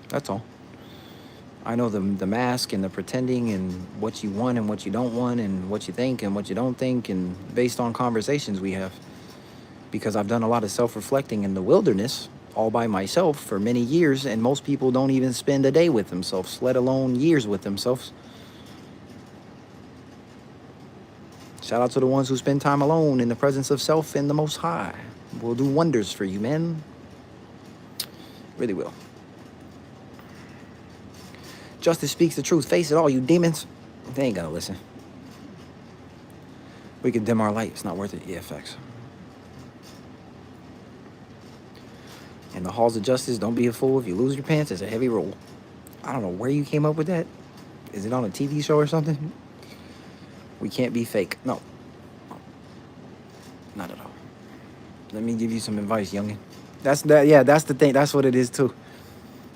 That's all. I know the mask and the pretending and what you want and what you don't want and what you think and what you don't think, and based on conversations we have. Because I've done a lot of self-reflecting in the wilderness all by myself for many years, and most people don't even spend a day with themselves, let alone years with themselves. Shout out to the ones who spend time alone in the presence of self and the Most High. Will do wonders for you, man. Really will. Justice speaks the truth. Face it, all you demons. They ain't gonna listen. We can dim our light. It's not worth it. Yeah, facts. In the halls of justice, don't be a fool. If you lose your pants, it's a heavy roll. I don't know where you came up with that. Is it on a TV show or something? We can't be fake. No. Not at all. Let me give you some advice, youngin. That's the thing. That's what it is, too.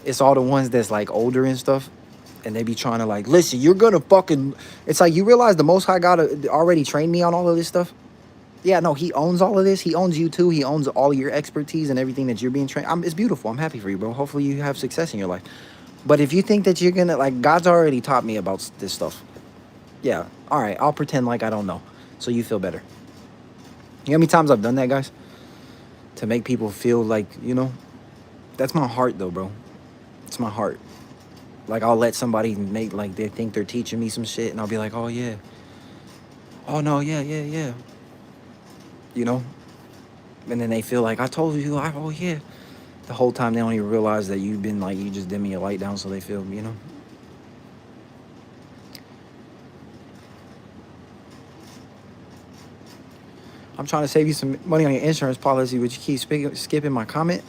It's all the ones that's, like, older and stuff. And they be trying to, like, listen, you're gonna fucking... It's like, you realize the Most High God already trained me on all of this stuff? Yeah, no, he owns all of this. He owns you, too. He owns all your expertise and everything that you're being trained. It's beautiful. I'm happy for you, bro. Hopefully you have success in your life. But if you think that you're gonna... Like, God's already taught me about this stuff. Yeah, all right. I'll pretend like I don't know. So you feel better. You know how many times I've done that, guys? To make people feel like, That's my heart, though, bro. It's my heart. Like, I'll let somebody make, like, they think they're teaching me some shit, and I'll be like, oh, yeah. Oh, no, yeah. And then they feel like, I told you, oh, yeah. The whole time they don't even realize that you've been, like, you just dimming your light down so they feel, I'm trying to save you some money on your insurance policy, but you keep skipping my comment.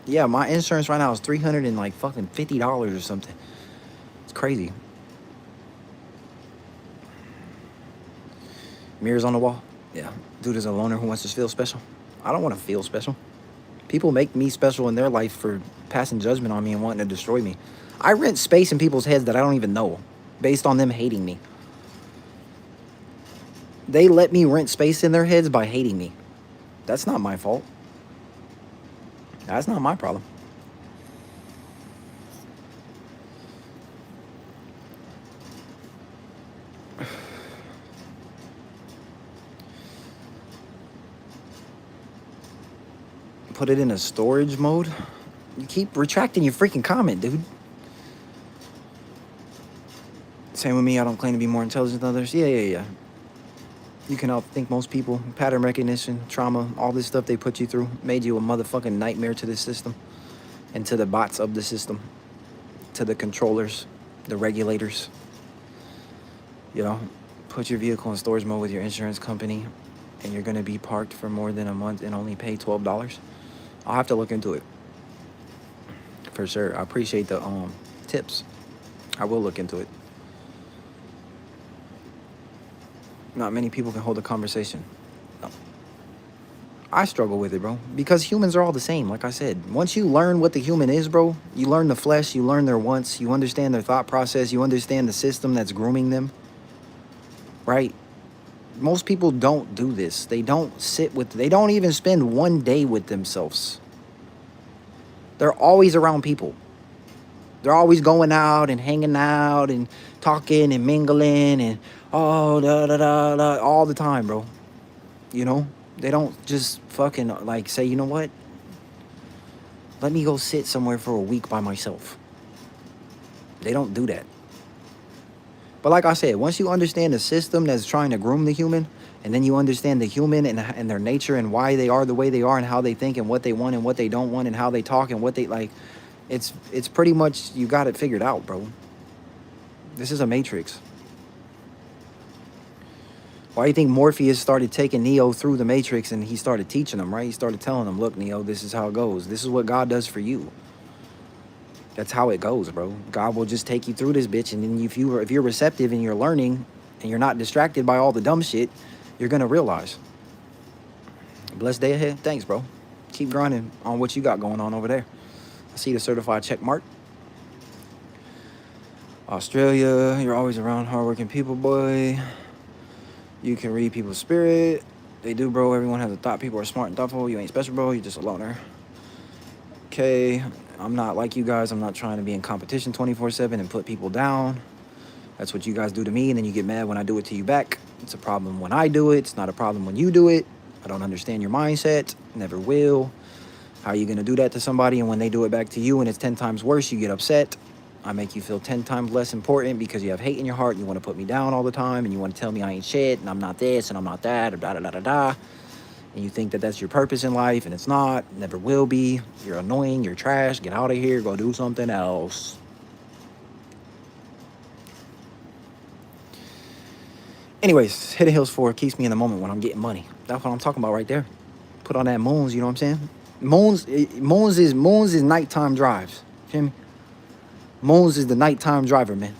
Yeah, my insurance right now is $350 or something. It's crazy. Mirrors on the wall. Yeah, dude is a loner who wants to feel special. I don't want to feel special. People make me special in their life for passing judgment on me and wanting to destroy me. I rent space in people's heads that I don't even know, based on them hating me. They let me rent space in their heads by hating me. That's not my fault. That's not my problem. Put it in a storage mode. You keep retracting your freaking comment, dude. Same with me. I don't claim to be more intelligent than others. Yeah. You can outthink most people. Pattern recognition, trauma, all this stuff they put you through made you a motherfucking nightmare to this system and to the bots of the system, to the controllers, the regulators. Put your vehicle in storage mode with your insurance company and you're going to be parked for more than a month and only pay $12. I'll have to look into it. For sure. I appreciate the tips. I will look into it. Not many people can hold a conversation. No. I struggle with it, bro. Because humans are all the same, like I said. Once you learn what the human is, bro, you learn the flesh, you learn their wants, you understand their thought process, you understand the system that's grooming them. Right? Most people don't do this. They don't they don't even spend one day with themselves. They're always around people. They're always going out and hanging out and talking and mingling and oh da da da da all the time, bro. You know? They don't just fucking like say, you know what? Let me go sit somewhere for a week by myself. They don't do that. But like I said, once you understand the system that's trying to groom the human, and then you understand the human and their nature and why they are the way they are and how they think and what they want and what they don't want and how they talk and what they like, it's pretty much, you got it figured out, bro. This is a matrix. Why do you think Morpheus started taking Neo through the matrix and he started teaching him, right? He started telling him, look, Neo, this is how it goes. This is what God does for you. That's how it goes, bro. God will just take you through this bitch, and then if you're receptive and you're learning and you're not distracted by all the dumb shit, you're gonna realize. Blessed day ahead. Thanks, bro. Keep grinding on what you got going on over there. I see the certified check mark. Australia, you're always around hardworking people, boy. You can read people's spirit. They do, bro. Everyone has a thought. People are smart and thoughtful. You ain't special, bro. You're just a loner. Okay. I'm not like you guys. I'm not trying to be in competition 24/7 and put people down. That's what you guys do to me, and then you get mad when I do it to you back. It's a problem when I do it. It's not a problem when you do it. I don't understand your mindset. Never will. How are you going to do that to somebody, and when they do it back to you and it's 10 times worse, you get upset? I make you feel 10 times less important because you have hate in your heart and you want to put me down all the time and you want to tell me I ain't shit and I'm not this and I'm not that or da-da-da-da-da. And you think that that's your purpose in life, and it's not. Never will be. You're annoying. You're trash. Get out of here. Go do something else. Anyways, Hidden Hills 4 keeps me in the moment when I'm getting money. That's what I'm talking about right there. Put on that Moons, you know what I'm saying? Moons is nighttime drives. Feel me? Moons is the nighttime driver, man.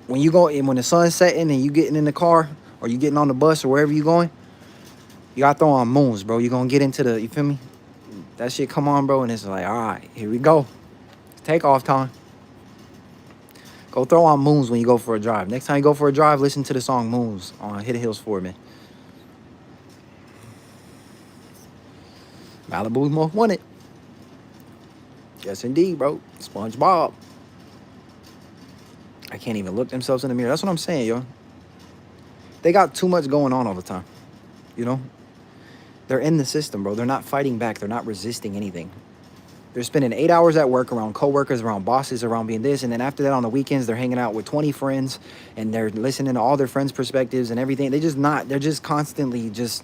When you go in, when the sun's setting and you getting in the car or you getting on the bus or wherever you going, you gotta throw on Moons, bro. You gonna get into the, you feel me? That shit come on, bro, and it's like, all right, here we go. It's takeoff time. Go throw on Moons when you go for a drive. Next time you go for a drive, listen to the song Moons on Hidden Hills 4, man. Malibu most wanted. Yes, indeed, bro. SpongeBob. I can't even look themselves in the mirror. That's what I'm saying, yo. They got too much going on all the time, you know? They're in the system, bro. They're not fighting back. They're not resisting anything. They're spending 8 hours at work around coworkers, around bosses, around being this. And then after that, on the weekends, they're hanging out with 20 friends. And they're listening to all their friends' perspectives and everything. They're just constantly just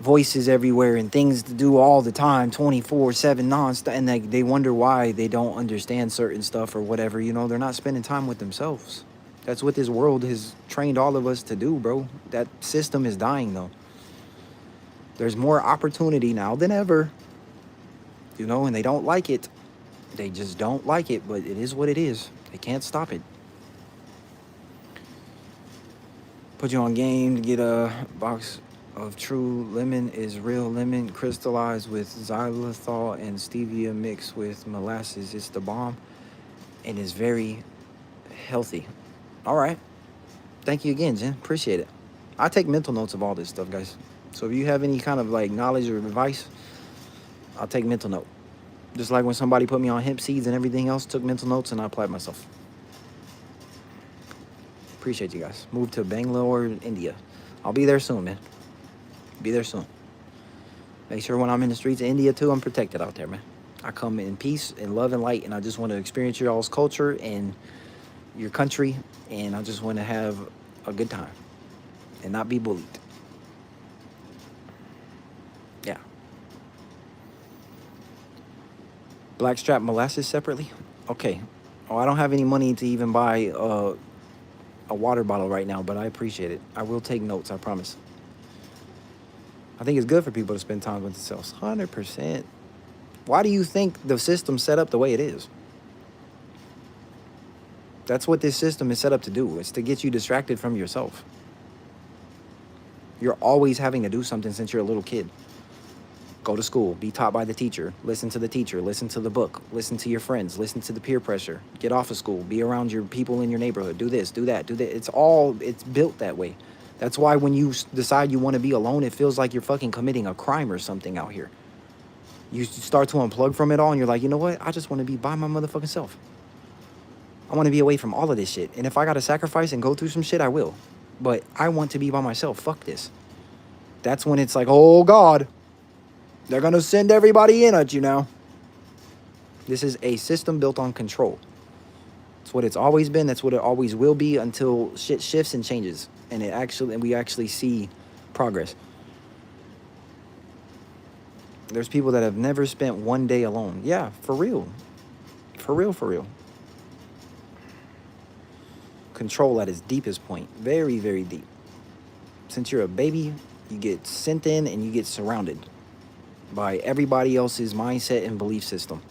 voices everywhere and things to do all the time, 24/7 non-stop. And they wonder why they don't understand certain stuff or whatever. You know, they're not spending time with themselves. That's what this world has trained all of us to do, bro. That system is dying, though. There's more opportunity now than ever, you know, and they don't like it. They just don't like it, but it is what it is. They can't stop it. Put you on game to get a box of True Lemon is real lemon crystallized with xylitol and stevia mixed with molasses. It's the bomb and is very healthy. All right. Thank you again, Jen. Appreciate it. I take mental notes of all this stuff, guys. So if you have any kind of like knowledge or advice, I'll take mental note. Just like when somebody put me on hemp seeds and everything else, took mental notes and I applied myself. Appreciate you guys. Move to Bangalore, India. I'll be there soon, man. Be there soon. Make sure when I'm in the streets of India too, I'm protected out there, man. I come in peace and love and light, and I just want to experience your all's culture and your country, and I just want to have a good time and not be bullied. Yeah. Blackstrap molasses separately? Okay. Oh, I don't have any money to even buy a water bottle right now, but I appreciate it. I will take notes, I promise. I think it's good for people to spend time with themselves. 100%. Why do you think the system's set up the way it is? That's what this system is set up to do. It's to get you distracted from yourself. You're always having to do something since you're a little kid. Go to school, be taught by the teacher, listen to the teacher, listen to the book, listen to your friends, listen to the peer pressure, get off of school, be around your people in your neighborhood, do this, do that, do that. It's built that way. That's why when you decide you want to be alone, it feels like you're fucking committing a crime or something out here. You start to unplug from it all and you're like, you know what? I just want to be by my motherfucking self. I want to be away from all of this shit. And if I got to sacrifice and go through some shit, I will. But I want to be by myself. Fuck this. That's when it's like, oh God, they're going to send everybody in at you now. This is a system built on control. It's what it's always been. That's what it always will be until shit shifts and changes. And we actually see progress. There's people that have never spent one day alone. Yeah, for real. For real, for real. Control at its deepest point. Very, very deep. Since you're a baby, you get sent in and you get surrounded by everybody else's mindset and belief system.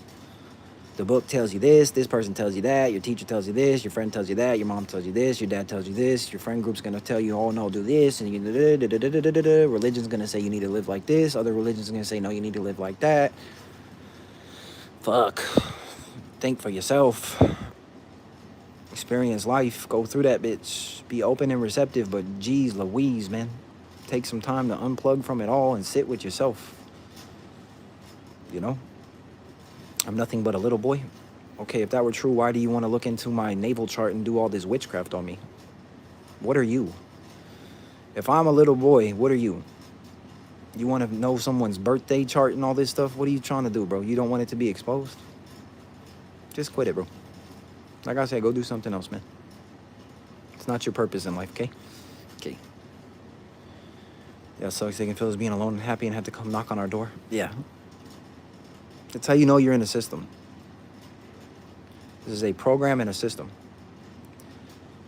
The book tells you this person tells you that, your teacher tells you this, your friend tells you that, your mom tells you this, your dad tells you this, your friend group's gonna tell you, oh no, do this, and religion's gonna say you need to live like this, other religions gonna say no, you need to live like that. Fuck. Think for yourself. Experience life. Go through that bitch. Be open and receptive, but geez Louise, man. Take some time to unplug from it all and sit with yourself. You know? I'm nothing but a little boy. Okay, if that were true, why do you want to look into my naval chart and do all this witchcraft on me? What are you? If I'm a little boy, what are you? You want to know someone's birthday chart and all this stuff? What are you trying to do, bro? You don't want it to be exposed? Just quit it, bro. Like I said, go do something else, man. It's not your purpose in life, okay? Okay. Yeah, it sucks. They can feel us being alone and happy and have to come knock on our door. Yeah. That's how you know you're in a system. This is a program and a system.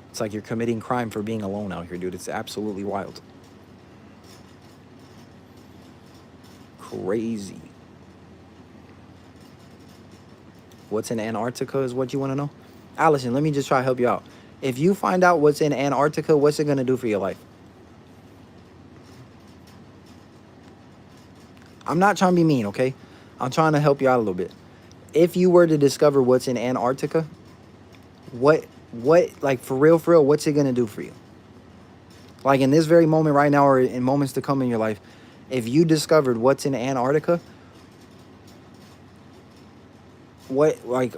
It's like you're committing crime for being alone out here, dude. It's absolutely wild. Crazy. What's in Antarctica is what you want to know? Allison, let me just try to help you out. If you find out what's in Antarctica, what's it going to do for your life? I'm not trying to be mean, okay? I'm trying to help you out a little bit. If you were to discover what's in Antarctica, what, like for real, what's it going to do for you? Like in this very moment right now or in moments to come in your life, if you discovered what's in Antarctica, what, like,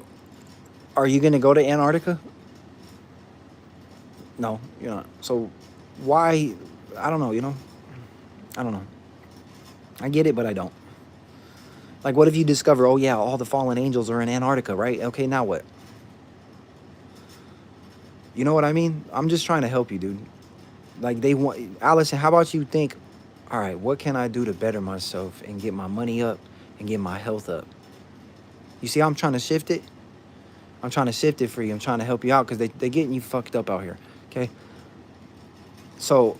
are you going to go to Antarctica? No, you're not. So why, I don't know, you know? I don't know. I get it, but I don't. Like, what if you discover, oh yeah, all the fallen angels are in Antarctica, right? Okay, now what? You know what I mean? I'm just trying to help you, dude. Like, they want, Allison, how about you think, all right, what can I do to better myself and get my money up and get my health up? You see how I'm trying to shift it? I'm trying to shift it for you. I'm trying to help you out because they're getting you fucked up out here, okay? So,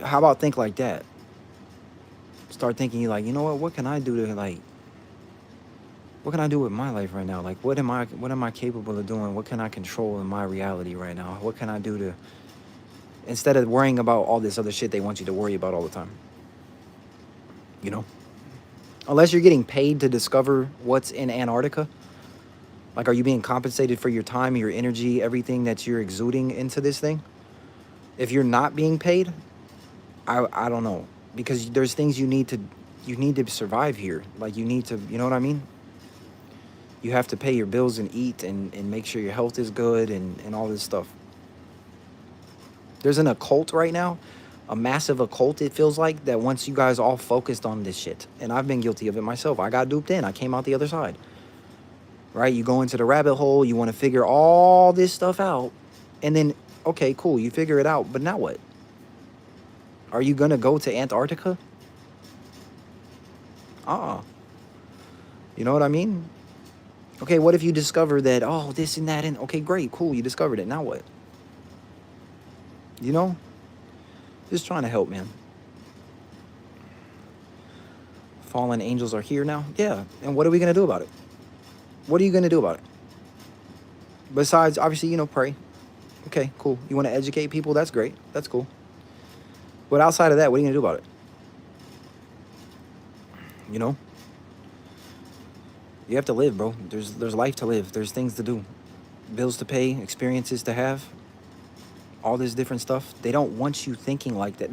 how about think like that? Start thinking, like, you know what can I do to, like, what can I do with my life right now? Like, what am I capable of doing? What can I control in my reality right now? What can I do to, instead of worrying about all this other shit they want you to worry about all the time? You know? Unless you're getting paid to discover what's in Antarctica. Like, are you being compensated for your time, your energy, everything that you're exuding into this thing? If you're not being paid, I don't know. Because there's things you need to survive here. Like, you need to, you know what I mean? You have to pay your bills and eat and make sure your health is good and all this stuff. There's an occult right now, a massive occult, it feels like, that wants you guys all focused on this shit. And I've been guilty of it myself. I got duped in. I came out the other side. Right? You go into the rabbit hole. You want to figure all this stuff out. And then, okay, cool. You figure it out. But now what? Are you going to go to Antarctica? You know what I mean? Okay, what if you discover that, oh, this and that, and okay, great, cool, you discovered it. Now what? You know? Just trying to help, man. Fallen angels are here now? Yeah. And what are we going to do about it? What are you going to do about it? Besides, obviously, you know, pray. Okay, cool. You want to educate people? That's great. That's cool. But outside of that, what are you going to do about it? You know? You have to live, bro. There's life to live. There's things to do. Bills to pay, experiences to have. all this different stuff, they don't want you thinking like that.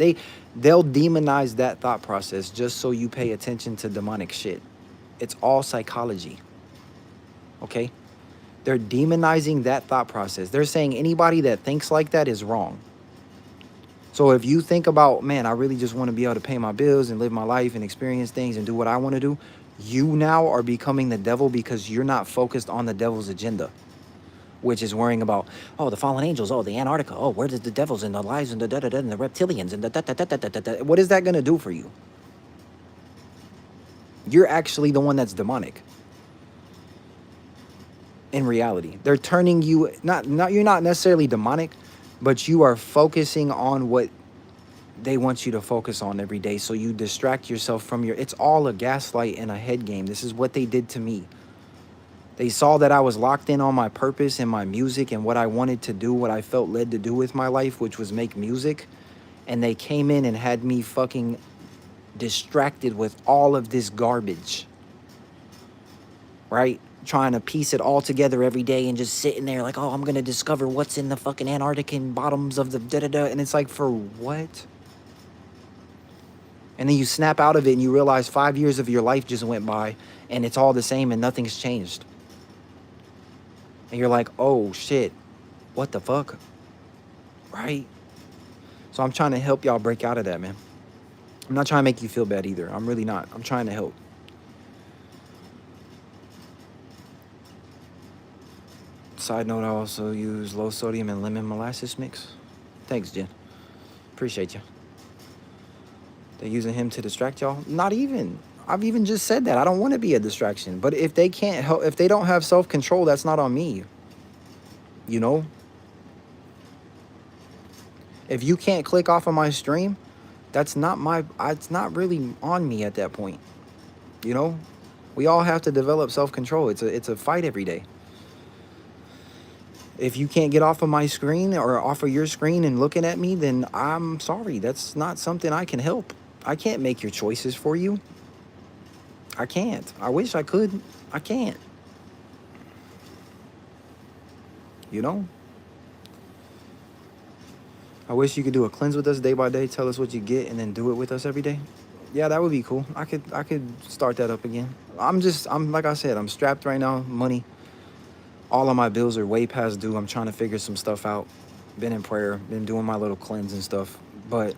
They'll demonize that thought process just so you pay attention to demonic shit. It's all psychology. Okay? They're demonizing that thought process. They're saying anybody that thinks like that is wrong. So if you think about, man, I really just want to be able to pay my bills and live my life and experience things and do what I want to do, you now are becoming the devil because you're not focused on the devil's agenda, which is worrying about, oh, the fallen angels, oh, the Antarctica, oh, where did the devils and the lies and the da-da-da and the reptilians and the da-da-da-da-da-da. What is that going to do for you? You're actually the one that's demonic. In reality, they're turning you, not you're not necessarily demonic, but you are focusing on what they want you to focus on every day. So you distract yourself from it's all a gaslight and a head game. This is what they did to me. They saw that I was locked in on my purpose and my music and what I wanted to do, what I felt led to do with my life, which was make music. And they came in and had me fucking distracted with all of this garbage. Right? Trying to piece it all together every day and just sitting there like, oh, I'm going to discover what's in the fucking Antarctic bottoms of the da-da-da. And it's like, for what? And then you snap out of it and you realize 5 years of your life just went by and it's all the same and nothing's changed. And you're like, oh shit, what the fuck? Right? So I'm trying to help y'all break out of that, man. I'm not trying to make you feel bad either. I'm really not. I'm trying to help. Side note, I also use low sodium and lemon molasses mix. Thanks, Jen. Appreciate you. They're using him to distract y'all? Not even. I've even just said that. I don't want to be a distraction. But if they can't help, if they don't have self-control, that's not on me. You know? If you can't click off of my stream, that's not it's not really on me at that point. You know? We all have to develop self-control. It's a fight every day. If you can't get off of my screen or off of your screen and looking at me, then I'm sorry. That's not something I can help. I can't make your choices for you. I can't. I wish I could. I can't. You know? I wish you could do a cleanse with us day by day, tell us what you get, and then do it with us every day. Yeah, that would be cool. I could start that up again. I'm like I said, I'm strapped right now, money. All of my bills are way past due. I'm trying to figure some stuff out. Been in prayer, been doing my little cleanse and stuff. But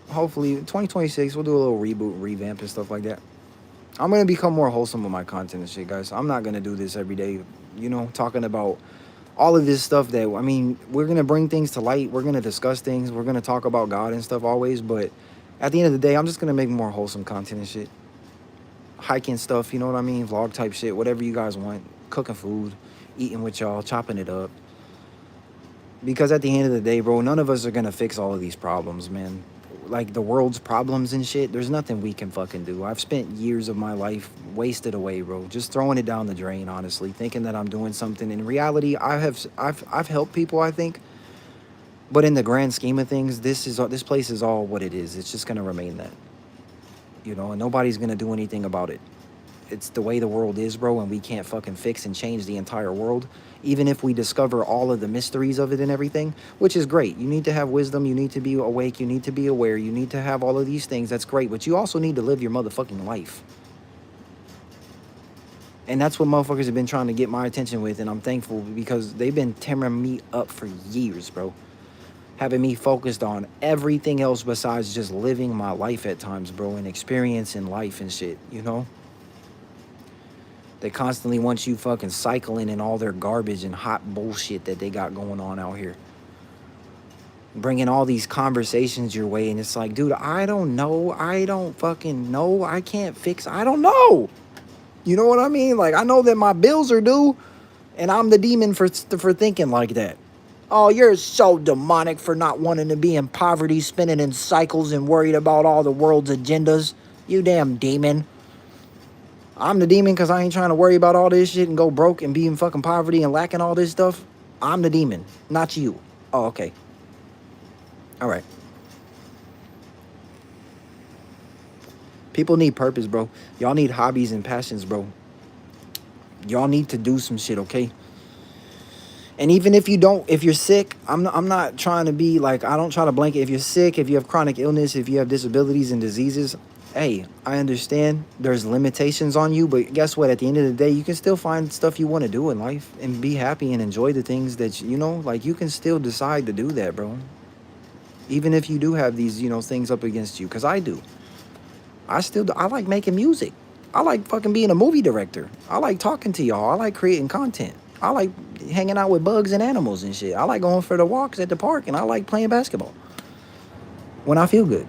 hopefully 2026, we'll do a little reboot, revamp and stuff like that. I'm going to become more wholesome with my content and shit, guys. I'm not going to do this every day, you know, talking about all of this stuff that, I mean, we're going to bring things to light. We're going to discuss things. We're going to talk about God and stuff always. But at the end of the day, I'm just going to make more wholesome content and shit. Hiking stuff, you know what I mean? Vlog type shit, whatever you guys want. Cooking food, eating with y'all, chopping it up. Because at the end of the day, bro, none of us are going to fix all of these problems, man. Like the world's problems and shit, there's nothing we can fucking do. I've spent years of my life wasted away, bro. Just throwing it down the drain, honestly. Thinking that I'm doing something. In reality, I've helped people, I think. But in the grand scheme of things, this place is all what it is. It's just going to remain that. You know, and nobody's going to do anything about it. It's the way the world is, bro, and we can't fucking fix and change the entire world. Even if we discover all of the mysteries of it and everything, which is great. You need to have wisdom. You need to be awake. You need to be aware. You need to have all of these things. That's great. But you also need to live your motherfucking life. And that's what motherfuckers have been trying to get my attention with, and I'm thankful because they've been tearing me up for years, bro. Having me focused on everything else besides just living my life at times, bro, and experiencing life and shit, you know? They constantly want you fucking cycling in all their garbage and hot bullshit that they got going on out here. Bringing all these conversations your way, and it's like, dude, I don't know. I don't fucking know. I can't fix. I don't know. You know what I mean? Like, I know that my bills are due, and I'm the demon for thinking like that. Oh, you're so demonic for not wanting to be in poverty, spinning in cycles and worried about all the world's agendas. You damn demon. I'm the demon because I ain't trying to worry about all this shit and go broke and be in fucking poverty and lacking all this stuff. I'm the demon, not you. Oh, okay. All right. People need purpose, bro. Y'all need hobbies and passions, bro. Y'all need to do some shit, okay? And even if you don't, if you're sick, I'm not trying to be like, I don't try to blanket. If you're sick, if you have chronic illness, if you have disabilities and diseases, hey, I understand there's limitations on you, but guess what? At the end of the day, you can still find stuff you want to do in life and be happy and enjoy the things that, you know, like you can still decide to do that, bro. Even if you do have these, you know, things up against you, because I do. I like making music. I like fucking being a movie director. I like talking to y'all. I like creating content. I like hanging out with bugs and animals and shit. I like going for the walks at the park, and I like playing basketball when I feel good.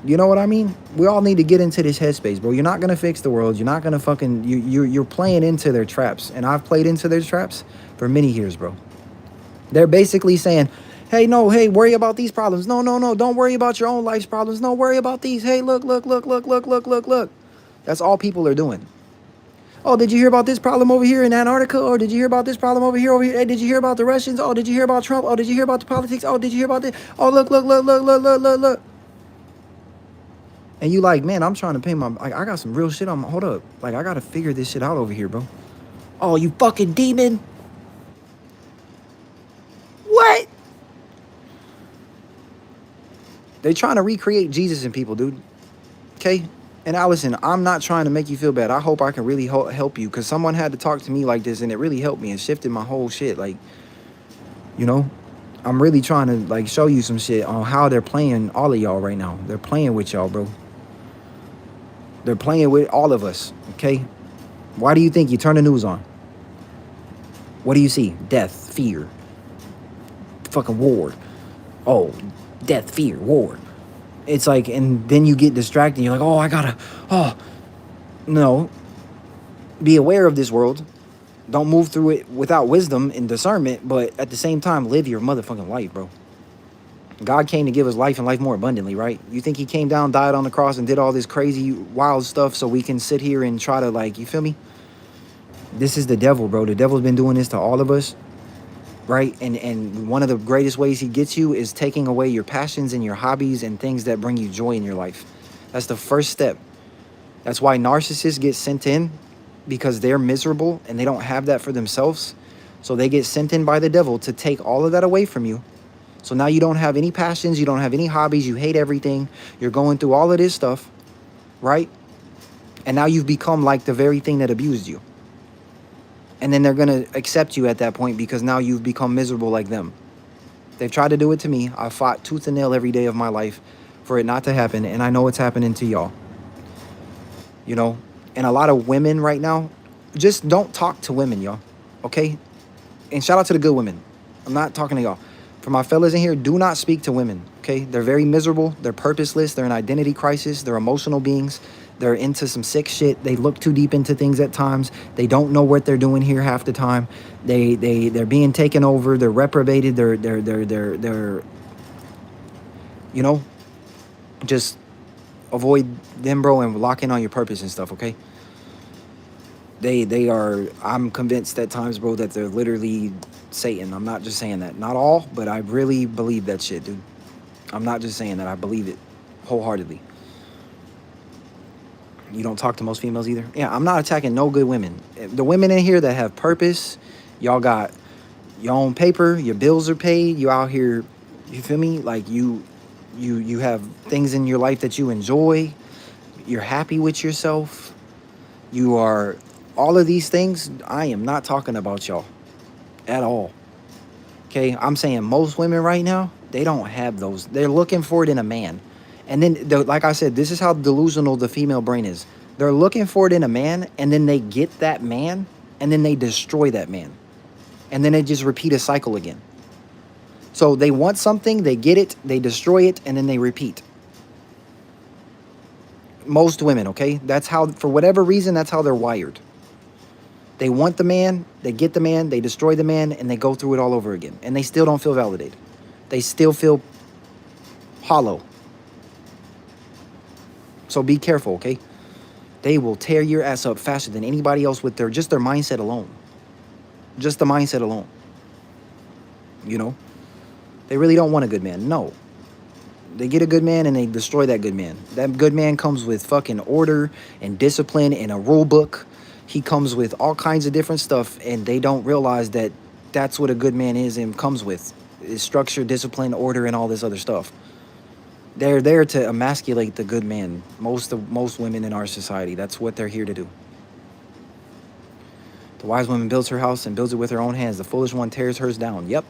You know what I mean? We all need to get into this headspace, bro. You're not gonna fix the world. You're not gonna fucking you're playing into their traps, and I've played into their traps for many years, bro. They're basically saying, hey, no, hey, worry about these problems. No, no, no, don't worry about your own life's problems. No, worry about these. Hey, look, look, look, look, look, look, look, look. That's all people are doing. Oh, did you hear about this problem over here in Antarctica? Or did you hear about this problem over here, over here? Hey, did you hear about the Russians? Oh, did you hear about Trump? Oh, did you hear about the politics? Oh, did you hear about this? Oh, look, look, look, look, look, look, look, look. And you like, man, I'm trying to pay my, like, I got some real shit on my, hold up. Like, I got to figure this shit out over here, bro. Oh, you fucking demon. What? They're trying to recreate Jesus in people, dude. Okay? And Allison, I'm not trying to make you feel bad. I hope I can really help you, because someone had to talk to me like this, and it really helped me and shifted my whole shit. Like, you know, I'm really trying to, like, show you some shit on how they're playing all of y'all right now. They're playing with y'all, bro. They're playing with all of us, okay? Why do you think you turn the news on? What do you see? Death, fear, fucking war. Oh, death, fear, war. It's like, and then you get distracted. You're like, oh, I gotta, oh. No. Be aware of this world. Don't move through it without wisdom and discernment, but at the same time, live your motherfucking life, bro. God came to give us life and life more abundantly, right? You think he came down, died on the cross, and did all this crazy, wild stuff so we can sit here and try to, like, you feel me? This is the devil, bro. The devil's been doing this to all of us, right? And one of the greatest ways he gets you is taking away your passions and your hobbies and things that bring you joy in your life. That's the first step. That's why narcissists get sent in, because they're miserable and they don't have that for themselves. So they get sent in by the devil to take all of that away from you. So now you don't have any passions, you don't have any hobbies, you hate everything. You're going through all of this stuff, right? And now you've become like the very thing that abused you. And then they're going to accept you at that point because now you've become miserable like them. They've tried to do it to me. I fought tooth and nail every day of my life for it not to happen. And I know it's happening to y'all. You know? And a lot of women right now, just don't talk to women, y'all. Okay? And shout out to the good women. I'm not talking to y'all. For my fellas in here, do not speak to women, okay? They're very miserable. They're purposeless. They're in identity crisis. They're emotional beings. They're into some sick shit. They look too deep into things at times. They don't know what they're doing here half the time. They're being taken over. They're reprobated. They're you know, just avoid them, bro, and lock in on your purpose and stuff, okay? They are, I'm convinced at times, bro, that they're literally Satan. I'm not just saying that. Not all, but I really believe that shit, dude. I'm not just saying that. I believe it wholeheartedly. You don't talk to most females either? Yeah, I'm not attacking no good women. The women in here that have purpose, y'all got your own paper, your bills are paid, you out here, you feel me? Like you have things in your life that you enjoy. You're happy with yourself. You are all of these things. I am not talking about y'all at all. Okay, I'm saying most women right now, they don't have those. They're looking for it in a man. And then, like I said, this is how delusional the female brain is. They're looking for it in a man, and then they get that man, and then they destroy that man. And then they just repeat a cycle again. So they want something, they get it, they destroy it, and then they repeat. Most women, okay? That's how, for whatever reason, that's how they're wired. They want the man, they get the man, they destroy the man, and they go through it all over again. And they still don't feel validated. They still feel hollow. So be careful, okay? They will tear your ass up faster than anybody else with just their mindset alone. Just the mindset alone. You know? They really don't want a good man. No. They get a good man and they destroy that good man. That good man comes with fucking order and discipline and a rule book. He comes with all kinds of different stuff, and they don't realize that That's what a good man is and comes with. Is structure, discipline, order, and all this other stuff. They're there to emasculate the good man. Most women in our society, that's what they're here to do. The wise woman builds her house and builds it with her own hands. The foolish one tears hers down. Yep.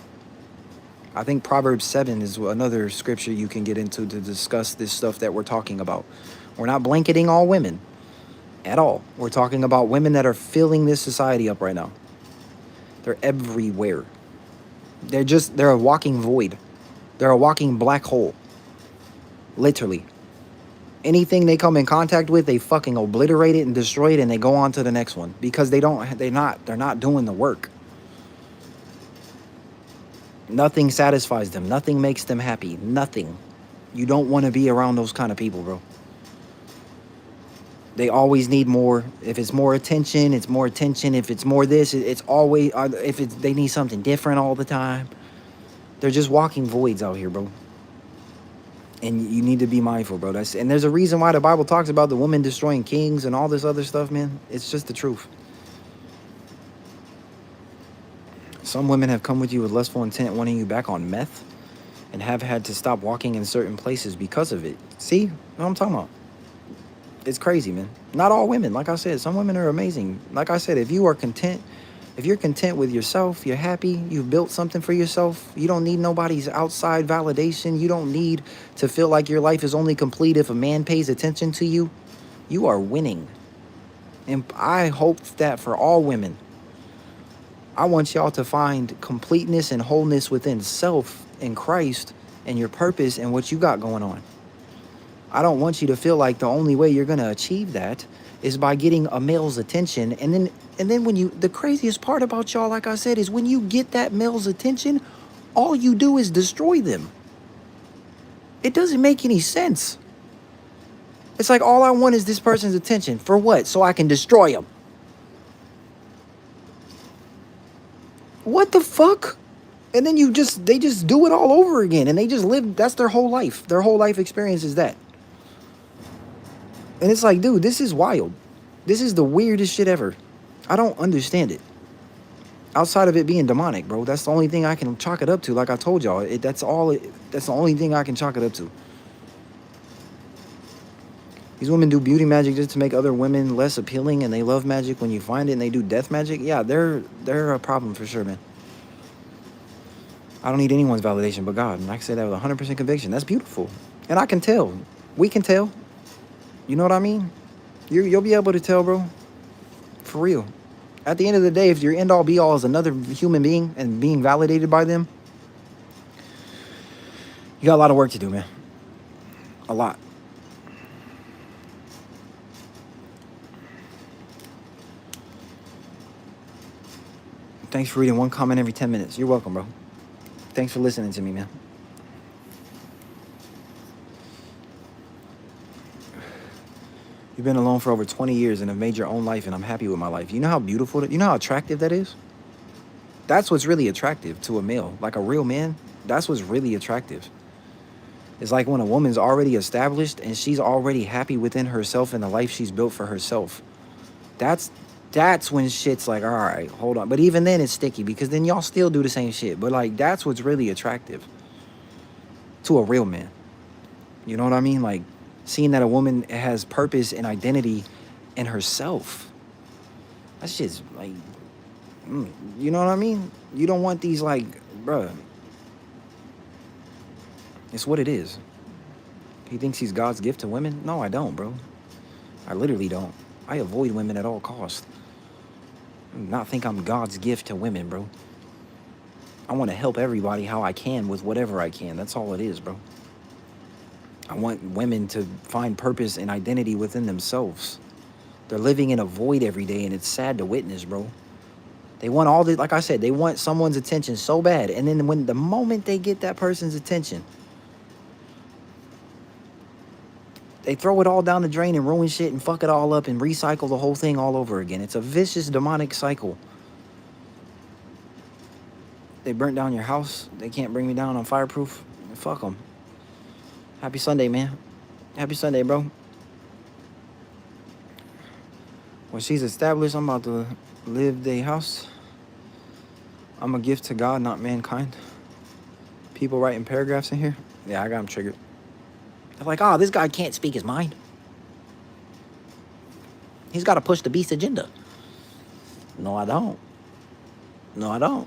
I think Proverbs 7 is another scripture you can get into to discuss this stuff that we're talking about. We're not blanketing all women at all. We're talking about women that are filling this society up right now. They're everywhere. They're a walking void. They're a walking black hole. Literally. Anything they come in contact with, they fucking obliterate it and destroy it, and they go on to the next one because they're not doing the work. Nothing satisfies them. Nothing makes them happy. Nothing. You don't want to be around those kind of people, bro. They always need more. If it's more attention, it's more attention. If it's more this, it's always, they need something different all the time. They're just walking voids out here, bro. And you need to be mindful, bro. And there's a reason why the Bible talks about the woman destroying kings and all this other stuff, man. It's just the truth. Some women have come with you with lustful intent, wanting you back on meth, and have had to stop walking in certain places because of it. See what I'm talking about? It's crazy, man. Not all women. Like I said, some women are amazing. Like I said, if you're content with yourself, you're happy, you've built something for yourself, you don't need nobody's outside validation, you don't need to feel like your life is only complete if a man pays attention to you, you are winning. And I hope that for all women. I want y'all to find completeness and wholeness within self in Christ and your purpose and what you got going on. I don't want you to feel like the only way you're going to achieve that is by getting a male's attention. And then the craziest part about y'all, like I said, is when you get that male's attention, all you do is destroy them. It doesn't make any sense. It's like, all I want is this person's attention. For what? So I can destroy him. What the fuck? And then they just do it all over again. And they just live, that's their whole life. Their whole life experience is that. And it's like, dude, this is wild. This is the weirdest shit ever. I don't understand it. Outside of it being demonic, bro. That's the only thing I can chalk it up to. Like I told y'all, that's the only thing I can chalk it up to. These women do beauty magic just to make other women less appealing, and they love magic when you find it, and they do death magic. Yeah, they're a problem for sure, man. I don't need anyone's validation but God. And I can say that with 100% conviction. That's beautiful. And I can tell. We can tell. You know what I mean? You'll be able to tell, bro. For real. At the end of the day, if your end all be all is another human being and being validated by them, you got a lot of work to do, man. A lot. Thanks for reading one comment every 10 minutes. You're welcome, bro. Thanks for listening to me, man. You've been alone for over 20 years and have made your own life, and I'm happy with my life. You know how beautiful, you know how attractive that is? That's what's really attractive to a male. Like a real man, that's what's really attractive. It's like when a woman's already established and she's already happy within herself and the life she's built for herself. That's when shit's like, all right, hold on. But even then it's sticky because then y'all still do the same shit. But like, that's what's really attractive to a real man. You know what I mean? Like, seeing that a woman has purpose and identity in herself. That shit's like, you know what I mean? You don't want these like, bruh. It's what it is. He thinks he's God's gift to women? No, I don't, bro. I literally don't. I avoid women at all costs. I do not think I'm God's gift to women, bro. I want to help everybody how I can with whatever I can. That's all it is, bro. I want women to find purpose and identity within themselves. They're living in a void every day, and it's sad to witness, bro. They want all the, like I said, they want someone's attention so bad. And then the moment they get that person's attention, they throw it all down the drain and ruin shit and fuck it all up and recycle the whole thing all over again. It's a vicious, demonic cycle. They burnt down your house. They can't bring me down on fireproof. Fuck them. Happy Sunday, man. Happy Sunday, bro. When she's established, I'm about to live their house. I'm a gift to God, not mankind. People writing paragraphs in here. Yeah, I got them triggered. They're like, oh, this guy can't speak his mind. He's got to push the beast agenda. No, I don't. No, I don't.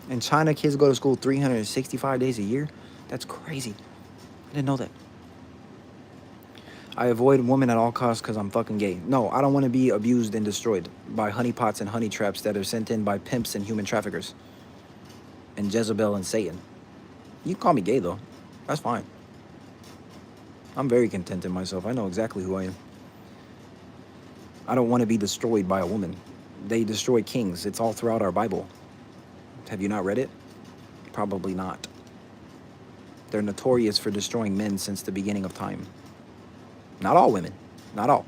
In China, kids go to school 365 days a year. That's crazy. I didn't know that. I avoid women at all costs because I'm fucking gay. No, I don't want to be abused and destroyed by honeypots and honey traps that are sent in by pimps and human traffickers. And Jezebel and Satan. You can call me gay, though. That's fine. I'm very content in myself. I know exactly who I am. I don't want to be destroyed by a woman. They destroy kings. It's all throughout our Bible. Have you not read it? Probably not. They're notorious for destroying men since the beginning of time. Not all women. Not all.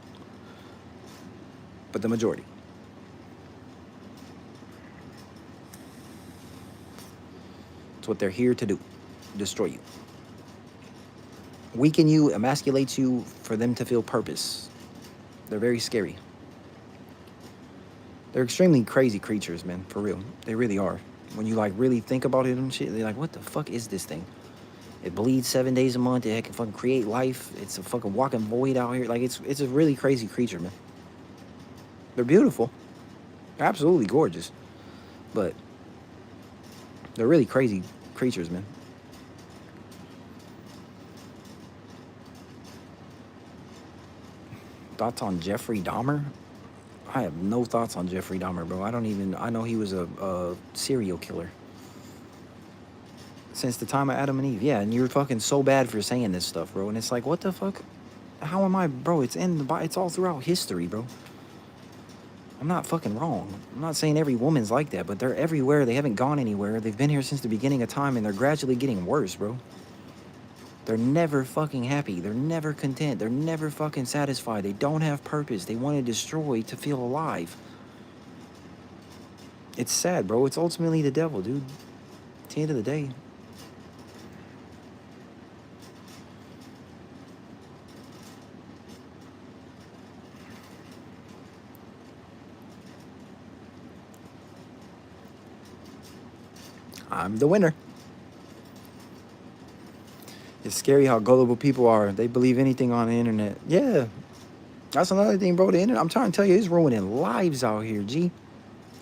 But the majority. It's what they're here to do. Destroy you. Weaken you, emasculate you for them to feel purpose. They're very scary. They're extremely crazy creatures, man. For real. They really are. When you like really think about it and shit, they're like, what the fuck is this thing? It bleeds 7 days a month. It can fucking create life. It's a fucking walking void out here. Like, it's a really crazy creature, man. They're beautiful. They're absolutely gorgeous. But they're really crazy creatures, man. Thoughts on Jeffrey Dahmer? I have no thoughts on Jeffrey Dahmer, bro. I know he was a serial killer. Since the time of Adam and Eve. Yeah, and you're fucking so bad for saying this stuff, bro. And it's like, what the fuck? How am I, bro? It's in the Bible. It's all throughout history, bro. I'm not fucking wrong. I'm not saying every woman's like that, but they're everywhere. They haven't gone anywhere. They've been here since the beginning of time, and they're gradually getting worse, bro. They're never fucking happy. They're never content. They're never fucking satisfied. They don't have purpose. They want to destroy to feel alive. It's sad, bro. It's ultimately the devil, dude. At the end of the day. I'm the winner. It's scary how gullible people are. They believe anything on the internet. Yeah. That's another thing, bro. The internet, I'm trying to tell you, it's ruining lives out here, G.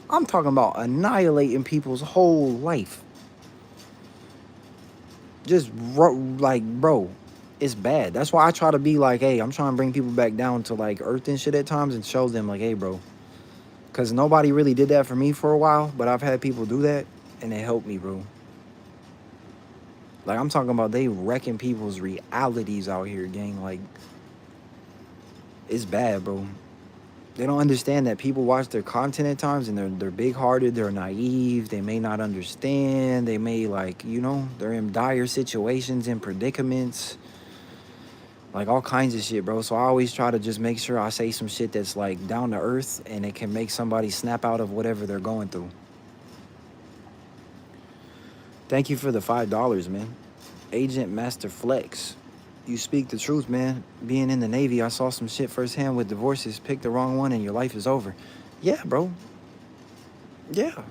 I'm talking about annihilating people's whole life. Just, like, bro, it's bad. That's why I try to be like, hey, I'm trying to bring people back down to, like, earth and shit at times and show them, like, hey, bro. Because nobody really did that for me for a while, but I've had people do that, and it helped me, bro. Like, I'm talking about they wrecking people's realities out here, gang. Like, it's bad, bro. They don't understand that people watch their content at times and they're big-hearted, they're naive, they may not understand, they may, like, you know, they're in dire situations and predicaments. Like, all kinds of shit, bro. So I always try to just make sure I say some shit that's, like, down to earth and it can make somebody snap out of whatever they're going through. Thank you for the $5, man. Agent Master Flex. You speak the truth, man. Being in the Navy, I saw some shit firsthand with divorces. Pick the wrong one and your life is over. Yeah, bro. Yeah.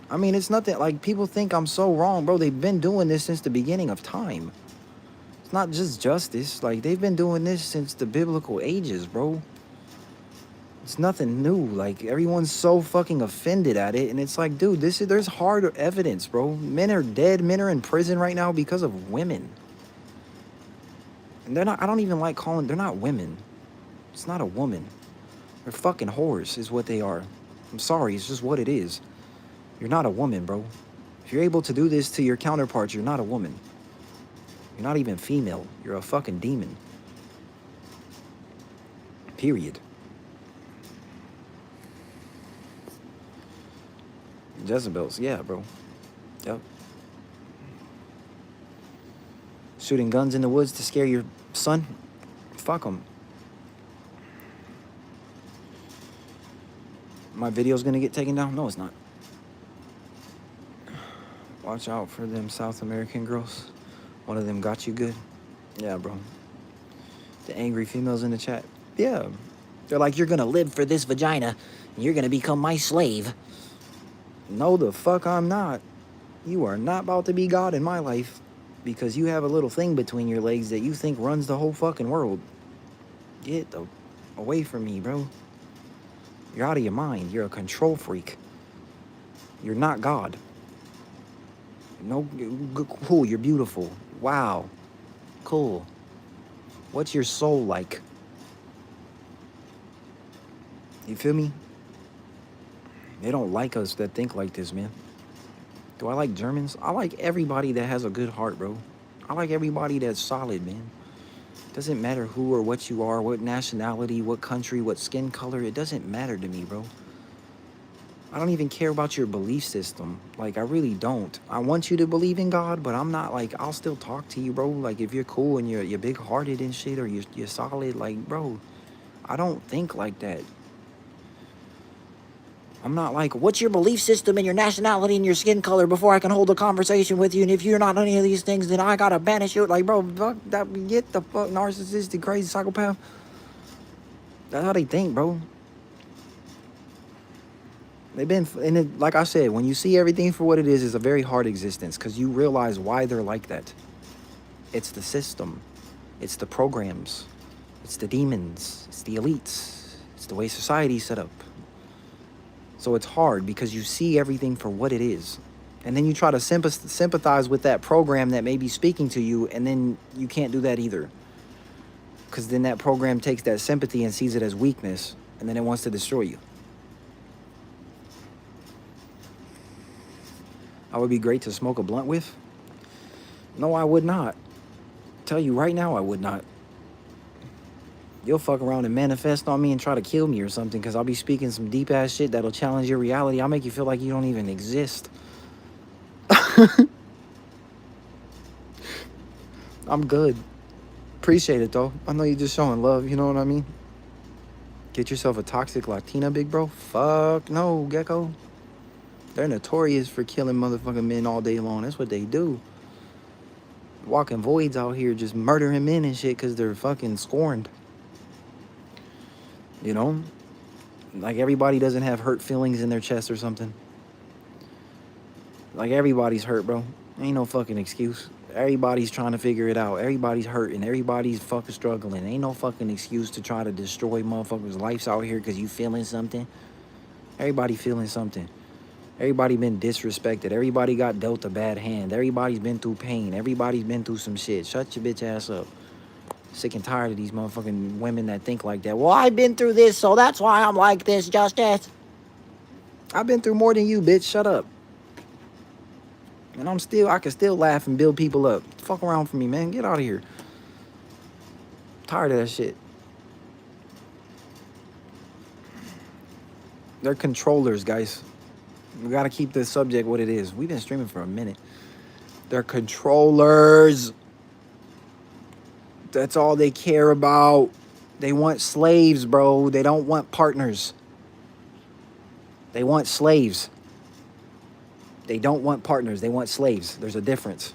I mean, it's nothing, like, people think I'm so wrong, bro. They've been doing this since the beginning of time. It's not just justice. Like, they've been doing this since the biblical ages, bro. It's nothing new. Like, everyone's so fucking offended at it. And it's like, dude, there's hard evidence, bro. Men are dead. Men are in prison right now because of women. And they're not, I don't even like calling, they're not women. It's not a woman. They're fucking whores is what they are. I'm sorry, it's just what it is. You're not a woman, bro. If you're able to do this to your counterparts, you're not a woman. You're not even female. You're a fucking demon. Period. Jezebels, yeah, bro. Yep. Shooting guns in the woods to scare your son? Fuck them. My video's gonna get taken down? No, it's not. Watch out for them South American girls. One of them got you good. Yeah, bro. The angry females in the chat. Yeah. They're like, you're gonna live for this vagina. You're gonna become my slave. No, the fuck I'm not. You are not about to be God in my life because you have a little thing between your legs that you think runs the whole fucking world. Get away from me, bro. You're out of your mind. You're a control freak. You're not God. No, cool. You're beautiful. Wow. Cool. What's your soul like? You feel me? They don't like us that think like this, man. Do I like Germans? I like everybody that has a good heart, bro. I like everybody that's solid, man. Doesn't matter who or what you are, what nationality, what country, what skin color. It doesn't matter to me, bro. I don't even care about your belief system. Like, I really don't. I want you to believe in God, but I'm not like, I'll still talk to you, bro. Like, if you're cool and you're big-hearted and shit, or you're solid, like, bro, I don't think like that. I'm not like, what's your belief system and your nationality and your skin color before I can hold a conversation with you? And if you're not any of these things, then I gotta banish you. Like, bro, fuck that. Get the fuck narcissistic, crazy psychopath. That's how they think, bro. They've been, and it, like I said, when you see everything for what it is, it's a very hard existence because you realize why they're like that. It's the system, it's the programs, it's the demons, it's the elites, it's the way society's set up. So it's hard because you see everything for what it is. And then you try to sympathize with that program that may be speaking to you, and then you can't do that either. Because then that program takes that sympathy and sees it as weakness, and then it wants to destroy you. I would be great to smoke a blunt with? No, I would not. Tell you right now, I would not. You'll fuck around and manifest on me and try to kill me or something because I'll be speaking some deep-ass shit that'll challenge your reality. I'll make you feel like you don't even exist. I'm good. Appreciate it, though. I know you're just showing love, you know what I mean? Get yourself a toxic Latina, big bro? Fuck no, Gecko. They're notorious for killing motherfucking men all day long. That's what they do. Walking voids out here just murdering men and shit because they're fucking scorned. You know? Like everybody doesn't have hurt feelings in their chest or something. Like everybody's hurt, bro. Ain't no fucking excuse. Everybody's trying to figure it out. Everybody's hurting. Everybody's fucking struggling. Ain't no fucking excuse to try to destroy motherfuckers' lives out here because you feeling something. Everybody feeling something. Everybody been disrespected. Everybody got dealt a bad hand. Everybody's been through pain. Everybody's been through some shit. Shut your bitch ass up. Sick and tired of these motherfucking women that think like that. Well, I've been through this, so that's why I'm like this, Justice. I've been through more than you, bitch. Shut up. And I can still laugh and build people up. Fuck around for me, man. Get out of here. Tired of that shit. They're controllers, guys. We gotta keep the subject what it is. We've been streaming for a minute. They're controllers. That's all they care about. They want slaves, bro. They don't want partners. They want slaves. They don't want partners. They want slaves. There's a difference.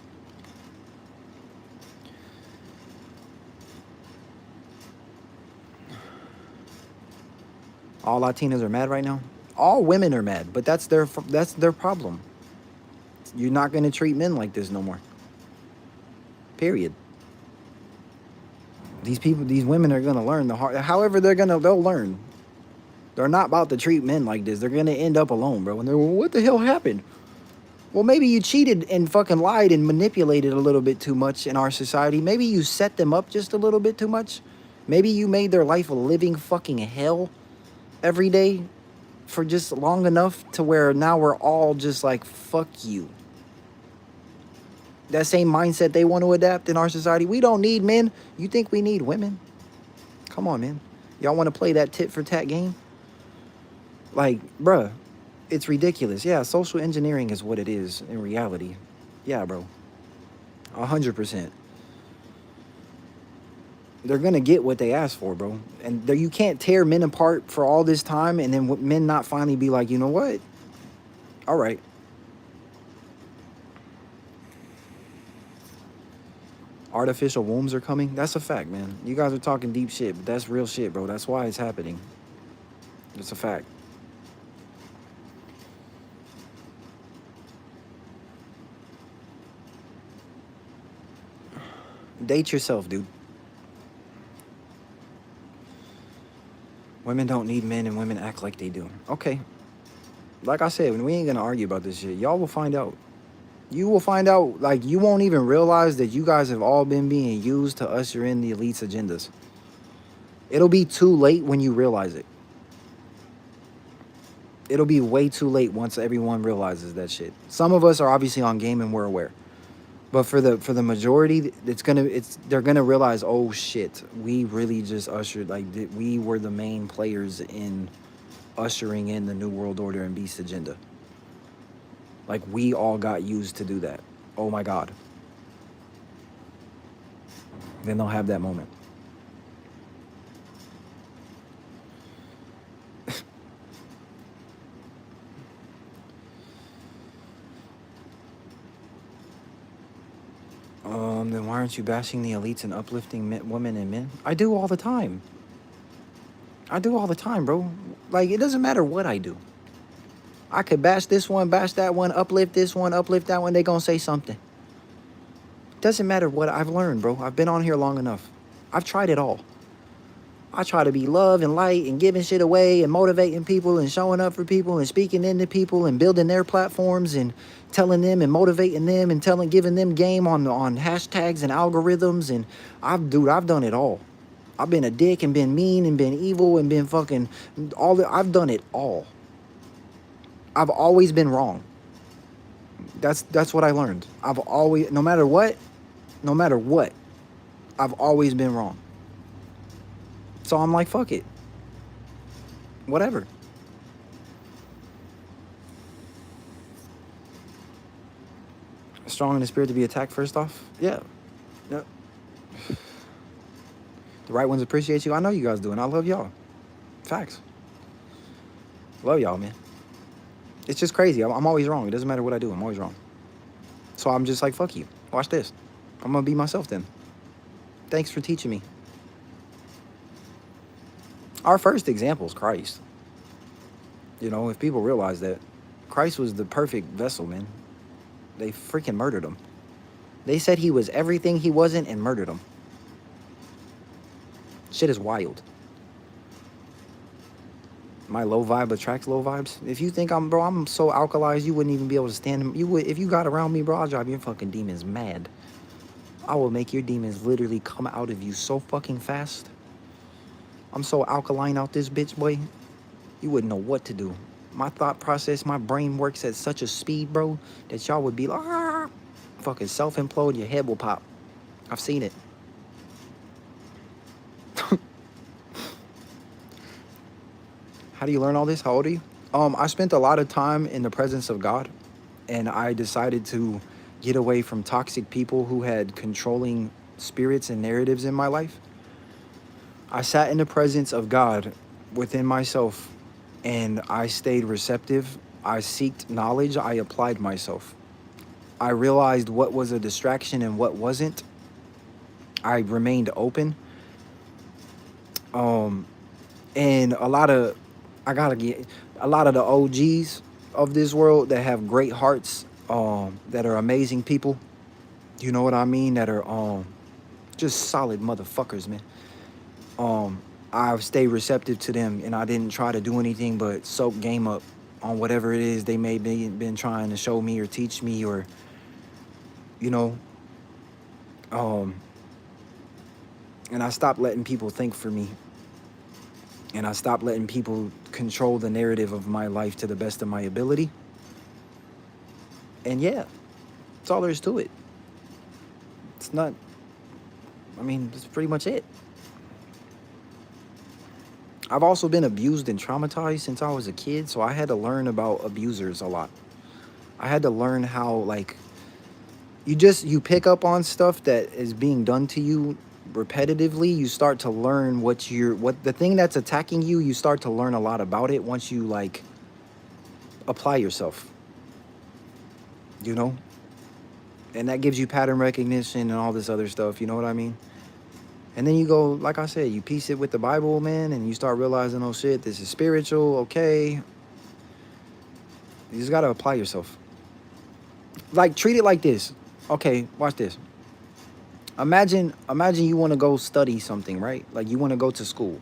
All Latinas are mad right now? All women are mad, but that's their problem. You're not going to treat men like this no more. Period. These women are going to learn the hard. However, they'll learn. They're not about to treat men like this. They're going to end up alone, bro. And they're, well, what the hell happened? Well, maybe you cheated and fucking lied and manipulated a little bit too much in our society. Maybe you set them up just a little bit too much. Maybe you made their life a living fucking hell every day for just long enough to where now we're all just like, fuck you. That same mindset they want to adapt in our society. We don't need men. You think we need women? Come on, man. Y'all want to play that tit for tat game? Like, bruh, it's ridiculous. Yeah, social engineering is what it is in reality. Yeah, bro. 100%. They're going to get what they ask for, bro. And you can't tear men apart for all this time and then men not finally be like, you know what? All right. Artificial wombs are coming. That's a fact, man. You guys are talking deep shit, but that's real shit, bro. That's why it's happening. It's a fact. Date yourself, dude. Women don't need men and women act like they do. Okay. Like I said, we ain't gonna argue about this shit. Y'all will find out. You will find out, like, you won't even realize that you guys have all been being used to usher in the elite's agendas. It'll be too late when you realize it. It'll be way too late once everyone realizes that shit. Some of us are obviously on game and we're aware. But for the majority, they're gonna realize, oh shit, we really just ushered, like, we were the main players in ushering in the New World Order and Beast agenda. Like, we all got used to do that. Oh my God. Then they'll have that moment. Then why aren't you bashing the elites and uplifting women and men? I do all the time. I do all the time, bro. Like, it doesn't matter what I do. I could bash this one, bash that one, uplift this one, uplift that one. They gonna say something. Doesn't matter what I've learned, bro. I've been on here long enough. I've tried it all. I try to be love and light and giving shit away and motivating people and showing up for people and speaking into people and building their platforms and telling them and motivating them and giving them game on hashtags and algorithms. And I've done it all. I've been a dick and been mean and been evil and been fucking I've done it all. I've always been wrong. That's what I learned. I've always, no matter what, I've always been wrong. So I'm like, fuck it. Whatever. Strong in the spirit to be attacked first off? Yeah. Yeah. The right ones appreciate you. I know you guys do, and I love y'all. Facts. Love y'all, man. It's just crazy. I'm always wrong. It doesn't matter what I do. I'm always wrong. So I'm just like, fuck you. Watch this. I'm going to be myself then. Thanks for teaching me. Our first example is Christ. You know, if people realize that Christ was the perfect vessel, man, they freaking murdered him. They said he was everything he wasn't and murdered him. Shit is wild. My low vibe attracts low vibes. If you think I'm so alkalized, you wouldn't even be able to stand. You would, if you got around me, bro, I'll drive your fucking demons mad. I will make your demons literally come out of you so fucking fast. I'm so alkaline out this bitch, boy. You wouldn't know what to do. My thought process, my brain works at such a speed, bro, that y'all would be like, ah, fucking self-implode, your head will pop. I've seen it. How do you learn all this? How old are you? I spent a lot of time in the presence of God, and I decided to get away from toxic people who had controlling spirits and narratives in my life. I sat in the presence of God within myself, and I stayed receptive. I sought knowledge. I applied myself. I realized what was a distraction and what wasn't. I remained open. And a lot of the OGs of this world that have great hearts, that are amazing people. You know what I mean? That are just solid motherfuckers, man. I've stayed receptive to them, and I didn't try to do anything but soak game up on whatever it is they may be been trying to show me or teach me, or, you know, and I stopped letting people think for me, and I stopped letting people control the narrative of my life to the best of my ability. And yeah, that's all there is to it. It's not, I mean, that's pretty much it. I've also been abused and traumatized since I was a kid, so I had to learn about abusers a lot. I had to learn how, like, you pick up on stuff that is being done to you repetitively. You start to learn what the thing that's attacking you, you start to learn a lot about it once you, like, apply yourself. You know? And that gives you pattern recognition and all this other stuff, you know what I mean? And then you go, like I said, you piece it with the Bible, man, and you start realizing, oh shit, this is spiritual, okay. You just gotta apply yourself. Like, treat it like this. Okay, watch this. Imagine you want to go study something, right? Like you want to go to school.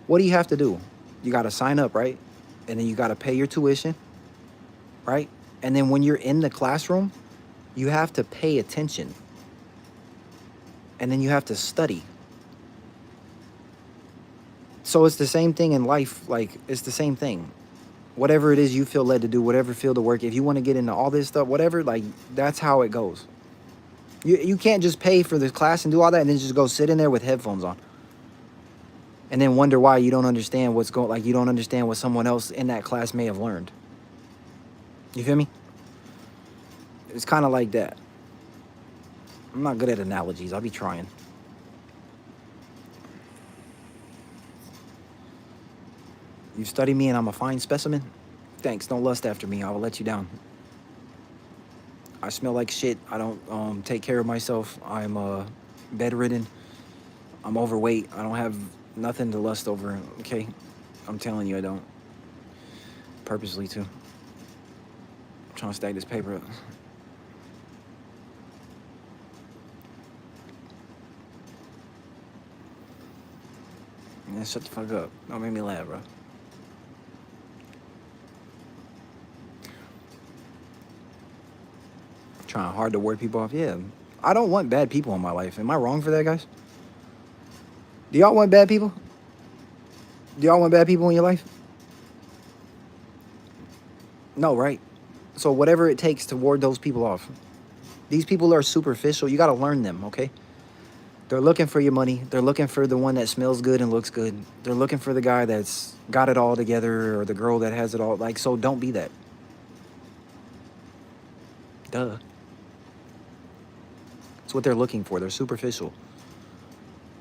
What do you have to do? You got to sign up, right? And then you got to pay your tuition, right? And then when you're in the classroom, you have to pay attention. And then you have to study. So it's the same thing in life. Like, it's the same thing. Whatever it is you feel led to do, whatever field of work, if you want to get into all this stuff, whatever, like, that's how it goes. You can't just pay for the class and do all that and then just go sit in there with headphones on. And then wonder why you don't understand what's going, like, you don't understand what someone else in that class may have learned. You feel me? It's kind of like that. I'm not good at analogies. I'll be trying. You study me and I'm a fine specimen? Thanks. Don't lust after me. I will let you down. I smell like shit. I don't take care of myself. I'm bedridden. I'm overweight. I don't have nothing to lust over. Okay? I'm telling you, I don't. Purposely, too. I'm trying to stack this paper up. Man, shut the fuck up. Don't make me laugh, bro. Trying hard to ward people off. Yeah. I don't want bad people in my life. Am I wrong for that, guys? Do y'all want bad people? Do y'all want bad people in your life? No, right? So whatever it takes to ward those people off. These people are superficial. You got to learn them, okay? They're looking for your money. They're looking for the one that smells good and looks good. They're looking for the guy that's got it all together or the girl that has it all. Like, so don't be that. Duh. That's what they're looking for. They're superficial.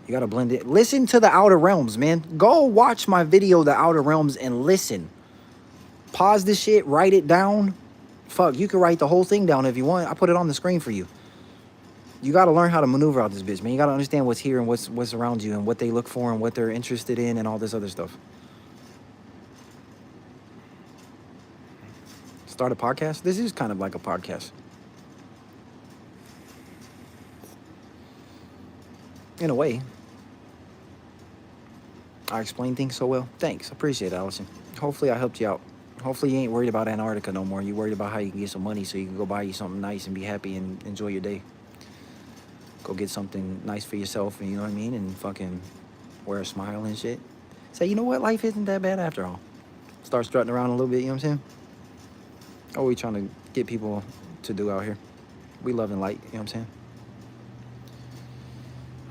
You got to blend it. Listen to the Outer Realms, man. Go watch my video, The Outer Realms, and listen. Pause this shit. Write it down. Fuck, you can write the whole thing down if you want. I put it on the screen for you. You got to learn how to maneuver out this bitch, man. You got to understand what's here and what's around you and what they look for and what they're interested in and all this other stuff. Start a podcast? This is kind of like a podcast. In a way. I explain things so well. Thanks. Appreciate it, Allison. Hopefully I helped you out. Hopefully you ain't worried about Antarctica no more. You worried about how you can get some money so you can go buy you something nice and be happy and enjoy your day. Go get something nice for yourself, and you know what I mean? And fucking wear a smile and shit. Say, you know what? Life isn't that bad after all. Start strutting around a little bit, you know what I'm saying? What are we trying to get people to do out here? We love and light, you know what I'm saying?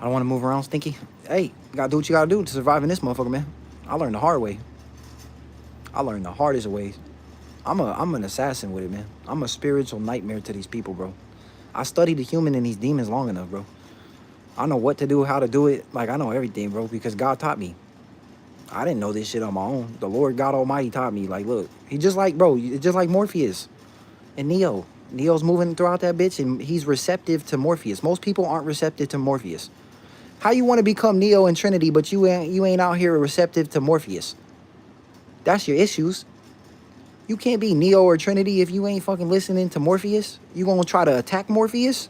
I don't want to move around stinky. Hey, you gotta do what you gotta do to survive in this motherfucker, man. I learned the hard way. I learned the hardest of ways. I'm an assassin with it, man. I'm a spiritual nightmare to these people, bro. I studied the human and these demons long enough, bro. I know what to do, how to do it. Like, I know everything, bro, because God taught me. I didn't know this shit on my own. The Lord God Almighty taught me. Like, look, he just like, bro, just like Morpheus and Neo. Neo's moving throughout that bitch, and he's receptive to Morpheus. Most people aren't receptive to Morpheus. How you want to become Neo and Trinity, but you ain't out here receptive to Morpheus? That's your issues. You can't be Neo or Trinity if you ain't fucking listening to Morpheus. You gonna try to attack Morpheus?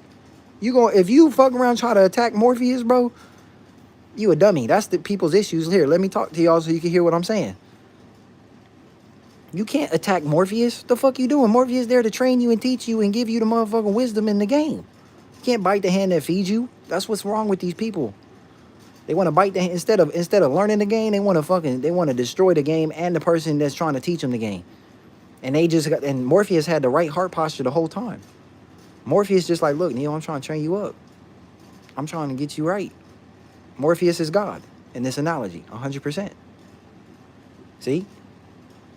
If you fuck around try to attack Morpheus, bro, you a dummy. That's the people's issues. Here, let me talk to y'all so you can hear what I'm saying. You can't attack Morpheus. The fuck you doing? Morpheus there to train you and teach you and give you the motherfucking wisdom in the game. You can't bite the hand that feeds you. That's what's wrong with these people. They want to bite the hand instead of learning the game. They want to destroy the game and the person that's trying to teach them the game. And Morpheus had the right heart posture the whole time. Morpheus just like, look, Neo, I'm trying to train you up. I'm trying to get you right. Morpheus is God in this analogy, 100%. See?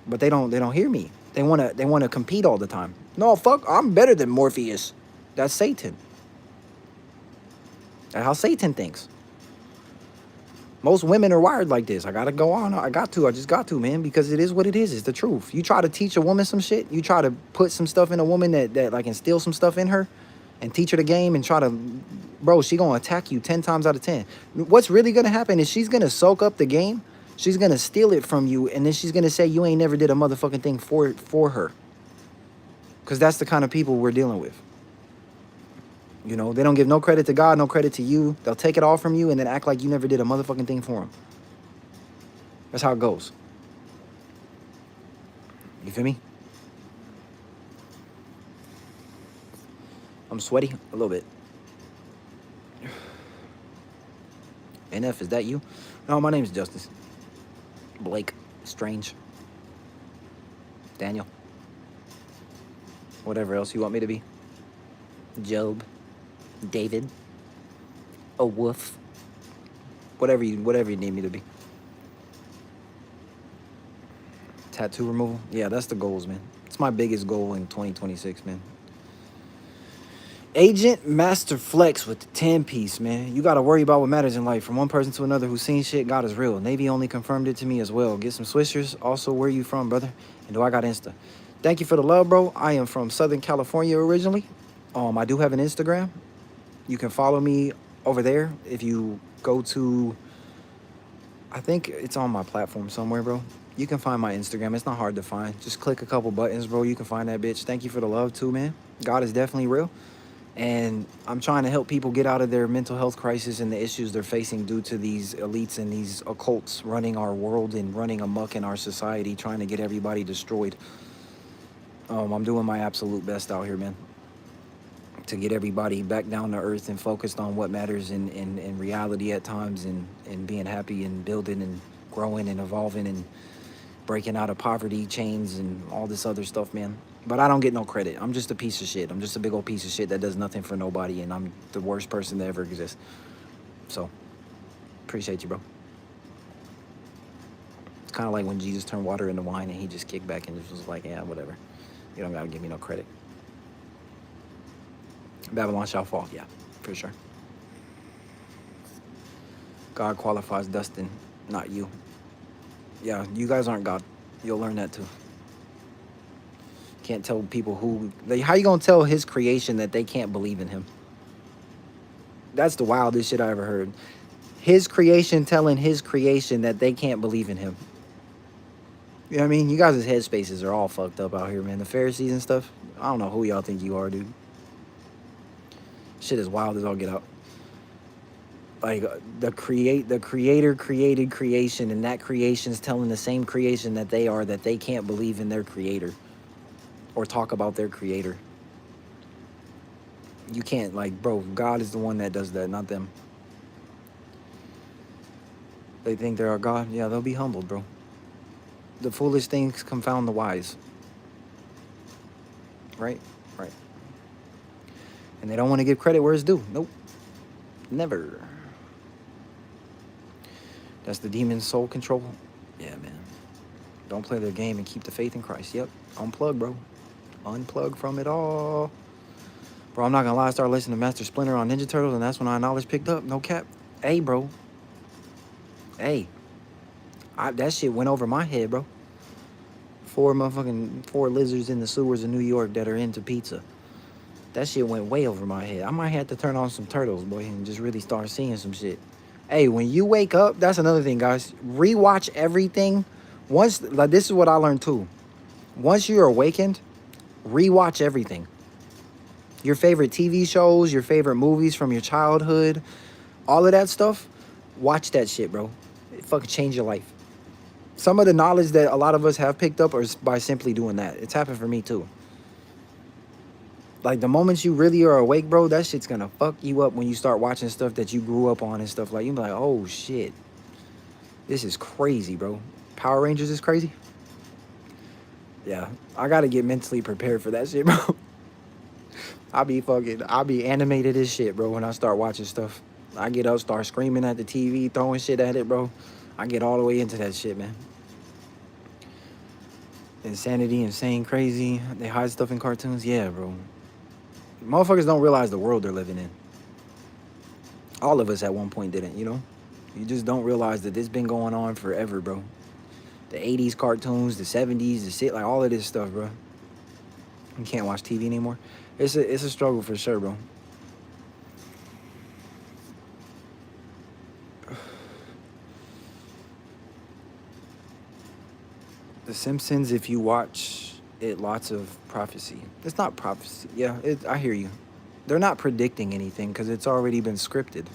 But they don't hear me. They want to compete all the time. No, fuck, I'm better than Morpheus. That's Satan. That's how Satan thinks. Most women are wired like this. I gotta go on. I just got to, man, because it is what it is. It's the truth. You try to teach a woman some shit. You try to put some stuff in a woman that like instill some stuff in her and teach her the game and try to, bro, she gonna attack you 10 times out of 10. What's really gonna happen is she's gonna soak up the game. She's gonna steal it from you. And then she's gonna say you ain't never did a motherfucking thing for her. Because that's the kind of people we're dealing with. You know, they don't give no credit to God, no credit to you. They'll take it all from you and then act like you never did a motherfucking thing for them. That's how it goes. You feel me? I'm sweaty a little bit. NF, is that you? No, my name's Justice. Blake Strange. Daniel. Whatever else you want me to be. Job. David. A wolf. Whatever you need me to be. Tattoo removal. Yeah, that's the goals, man. It's my biggest goal in 2026, man. Agent Master Flex with the 10-piece, man. You got to worry about what matters in life. From one person to another who's seen shit, God is real. Navy only confirmed it to me as well. Get some swishers. Also, where you from, brother? And do I got Insta? Thank you for the love, bro. I am from Southern California originally. I do have an Instagram. You can follow me over there if you go to... I think it's on my platform somewhere, bro. You can find my Instagram. It's not hard to find. Just click a couple buttons, bro. You can find that bitch. Thank you for the love, too, man. God is definitely real. And I'm trying to help people get out of their mental health crisis and the issues they're facing due to these elites and these occults running our world and running amok in our society, trying to get everybody destroyed. I'm doing my absolute best out here, man, to get everybody back down to earth and focused on what matters in reality at times, and being happy and building and growing and evolving and breaking out of poverty chains and all this other stuff, man. But I don't get no credit. I'm just a piece of shit. I'm just a big old piece of shit that does nothing for nobody, and I'm the worst person to ever exist. So, appreciate you, bro. It's kind of like when Jesus turned water into wine and he just kicked back and just was like, yeah, whatever. You don't gotta give me no credit. Babylon shall fall, yeah, for sure. God qualifies Dustin, not you. Yeah, you guys aren't God. You'll learn that too. Can't tell people who... Like, how you gonna tell his creation that they can't believe in him? That's the wildest shit I ever heard. His creation telling his creation that they can't believe in him. You know what I mean? You guys' headspaces are all fucked up out here, man. The Pharisees and stuff. I don't know who y'all think you are, dude. Shit is wild as all get out. Like, the creator created creation, and that creation's telling the same creation that they can't believe in their creator or talk about their creator. You can't, like, bro, God is the one that does that, not them. They think they're our God. Yeah, they'll be humbled, bro. The foolish things confound the wise. Right? Right. And they don't want to give credit where it's due. Nope. Never. That's the demon's soul control. Yeah, man. Don't play their game and keep the faith in Christ. Yep. Unplug, bro. Unplug from it all. Bro, I'm not gonna lie. I started listening to Master Splinter on Ninja Turtles, and that's when our knowledge picked up. No cap. Hey, bro. Hey. That shit went over my head, bro. 4 lizards in the sewers of New York that are into pizza. That shit went way over my head. I might have to turn on some Turtles, boy, and just really start seeing some shit. Hey, when you wake up, that's another thing, guys. Rewatch everything. Once, like, this is what I learned too. Once you're awakened, rewatch everything. Your favorite TV shows, your favorite movies from your childhood, all of that stuff. Watch that shit, bro. It fucking change your life. Some of the knowledge that a lot of us have picked up is by simply doing that. It's happened for me too. Like, the moments you really are awake, bro, that shit's gonna fuck you up when you start watching stuff that you grew up on and stuff. Like, you be like, oh shit, this is crazy, bro. Power Rangers is crazy. Yeah, I gotta get mentally prepared for that shit, bro. I'll be animated as shit, bro, when I start watching stuff. I get up, start screaming at the TV, throwing shit at it, bro. I get all the way into that shit, man. Insanity, insane, crazy. They hide stuff in cartoons. Yeah, bro. Motherfuckers don't realize the world they're living in. All of us at one point didn't, you know? You just don't realize that this been going on forever, bro. The 80s cartoons, the 70s, the shit, like all of this stuff, bro. You can't watch TV anymore. It's a struggle for sure, bro. The Simpsons, if you watch it, lots of prophecy. It's not prophecy. Yeah, I hear you. They're not predicting anything because it's already been scripted.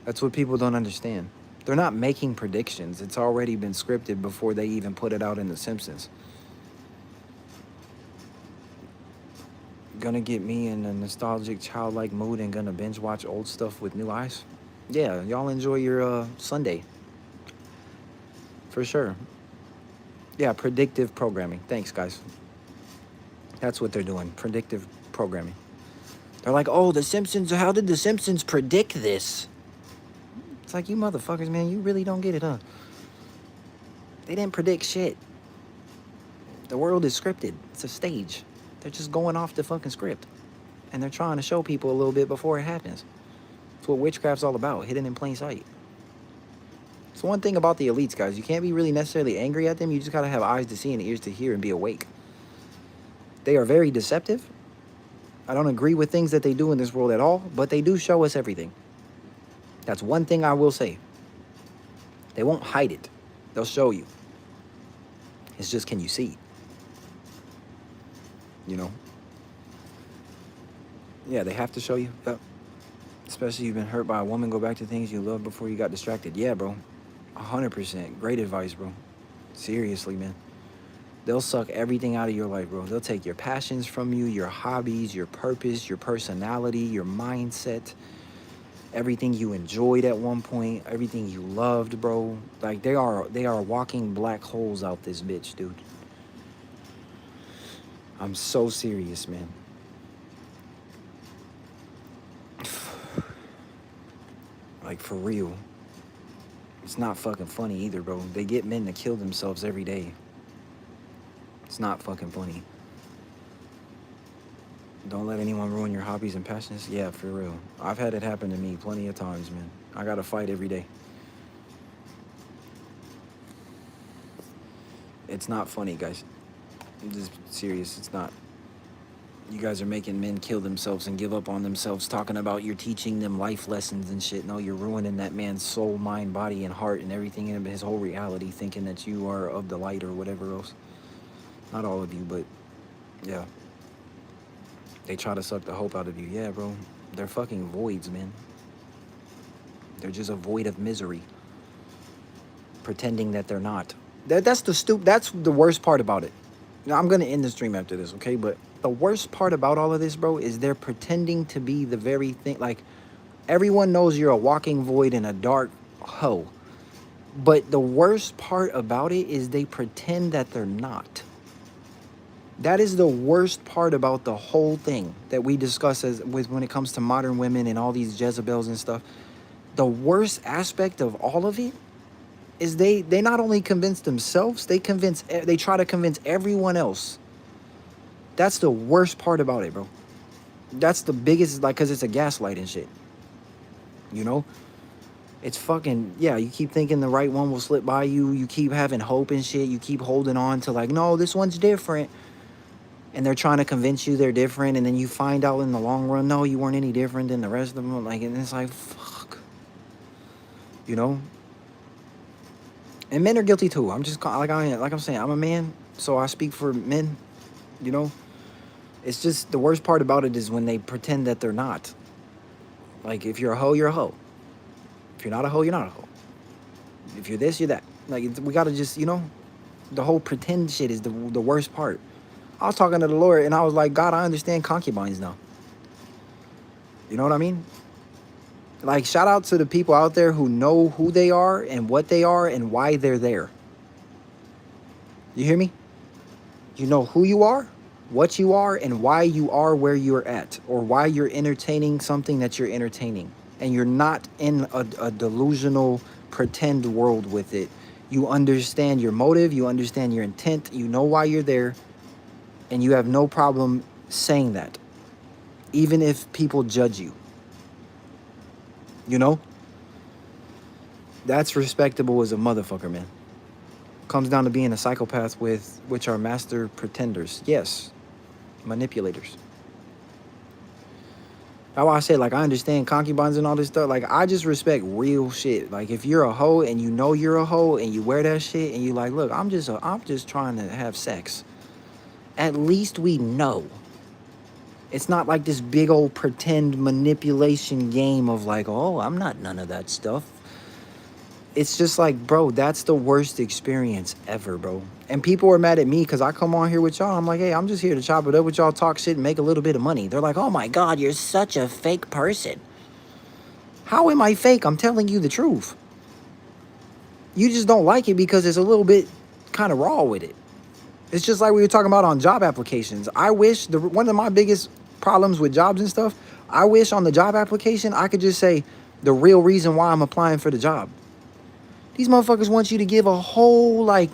That's what people don't understand. They're not making predictions. It's already been scripted before they even put it out in The Simpsons. Gonna get me in a nostalgic, childlike mood and gonna binge watch old stuff with new eyes? Yeah, y'all enjoy your Sunday. For sure. Yeah, predictive programming. Thanks, guys. That's what they're doing. Predictive programming. They're like, oh, The Simpsons, how did The Simpsons predict this? It's like, you motherfuckers, man, you really don't get it, huh? They didn't predict shit. The world is scripted. It's a stage. They're just going off the fucking script. And they're trying to show people a little bit before it happens. It's what witchcraft's all about, hidden in plain sight. It's one thing about the elites, guys. You can't be really necessarily angry at them. You just gotta have eyes to see and ears to hear and be awake. They are very deceptive. I don't agree with things that they do in this world at all, but they do show us everything. That's one thing I will say. They won't hide it. They'll show you. It's just, can you see? You know? Yeah, they have to show you. Yep. Especially you've been hurt by a woman, go back to things you loved before you got distracted. Yeah, bro. 100%. Great advice, bro. Seriously, man. They'll suck everything out of your life, bro. They'll take your passions from you, your hobbies, your purpose, your personality, your mindset, everything you enjoyed at one point, everything you loved, bro. Like, they are walking black holes out this bitch, dude. I'm so serious, man. Like, for real. It's not fucking funny either, bro. They get men to kill themselves every day. It's not fucking funny. Don't let anyone ruin your hobbies and passions. Yeah, for real. I've had it happen to me plenty of times, man. I gotta fight every day. It's not funny, guys. I'm just serious. It's not. You guys are making men kill themselves and give up on themselves, talking about you're teaching them life lessons and shit. No, you're ruining that man's soul, mind, body, and heart and everything in his whole reality, thinking that you are of the light or whatever else. Not all of you, but yeah. They try to suck the hope out of you. Yeah, bro. They're fucking voids, man. They're just a void of misery. Pretending that they're not. That's the worst part about it. Now, I'm going to end the stream after this, okay? But the worst part about all of this, bro, is they're pretending to be the very thing. Like, everyone knows you're a walking void in a dark hole. But the worst part about it is they pretend that they're not. That is the worst part about the whole thing that we discuss when it comes to modern women and all these Jezebels and stuff. The worst aspect of all of it is they not only convince themselves, they try to convince everyone else. That's the worst part about it, bro. That's the biggest, like, because it's a gaslight and shit. You know? It's fucking, yeah, you keep thinking the right one will slip by you. You keep having hope and shit. You keep holding on to, like, no, this one's different. And they're trying to convince you they're different. And then you find out in the long run, no, you weren't any different than the rest of them. Like, and it's like, fuck. You know? And men are guilty too. I'm just, like I'm saying, I'm a man, so I speak for men, you know? It's just, the worst part about it is when they pretend that they're not. Like, if you're a hoe, you're a hoe. If you're not a hoe, you're not a hoe. If you're this, you're that. Like, we gotta just, you know? The whole pretend shit is the worst part. I was talking to the Lord, and I was like, God, I understand concubines now. You know what I mean? Like, shout out to the people out there who know who they are and what they are and why they're there. You hear me? You know who you are, what you are, and why you are where you're at, or why you're entertaining something that you're entertaining. And you're not in a delusional pretend world with it. You understand your motive, you understand your intent, you know why you're there, and you have no problem saying that, even if people judge you. You know? That's respectable as a motherfucker, man. Comes down to being a psychopath which are master pretenders. Yes. Manipulators. That's why I said, like, I understand concubines and all this stuff. Like, I just respect real shit. Like, if you're a hoe and you know you're a hoe and you wear that shit and you like, look, I'm just trying to have sex. At least we know. It's not like this big old pretend manipulation game of like, oh, I'm not none of that stuff. It's just like, bro, that's the worst experience ever, bro. And people are mad at me because I come on here with y'all. I'm like, hey, I'm just here to chop it up with y'all, talk shit, and make a little bit of money. They're like, oh my God, you're such a fake person. How am I fake? I'm telling you the truth. You just don't like it because it's a little bit kind of raw with it. It's just like we were talking about on job applications. I wish one of my biggest problems with jobs and stuff, I wish on the job application I could just say the real reason why I'm applying for the job. These motherfuckers want you to give a whole like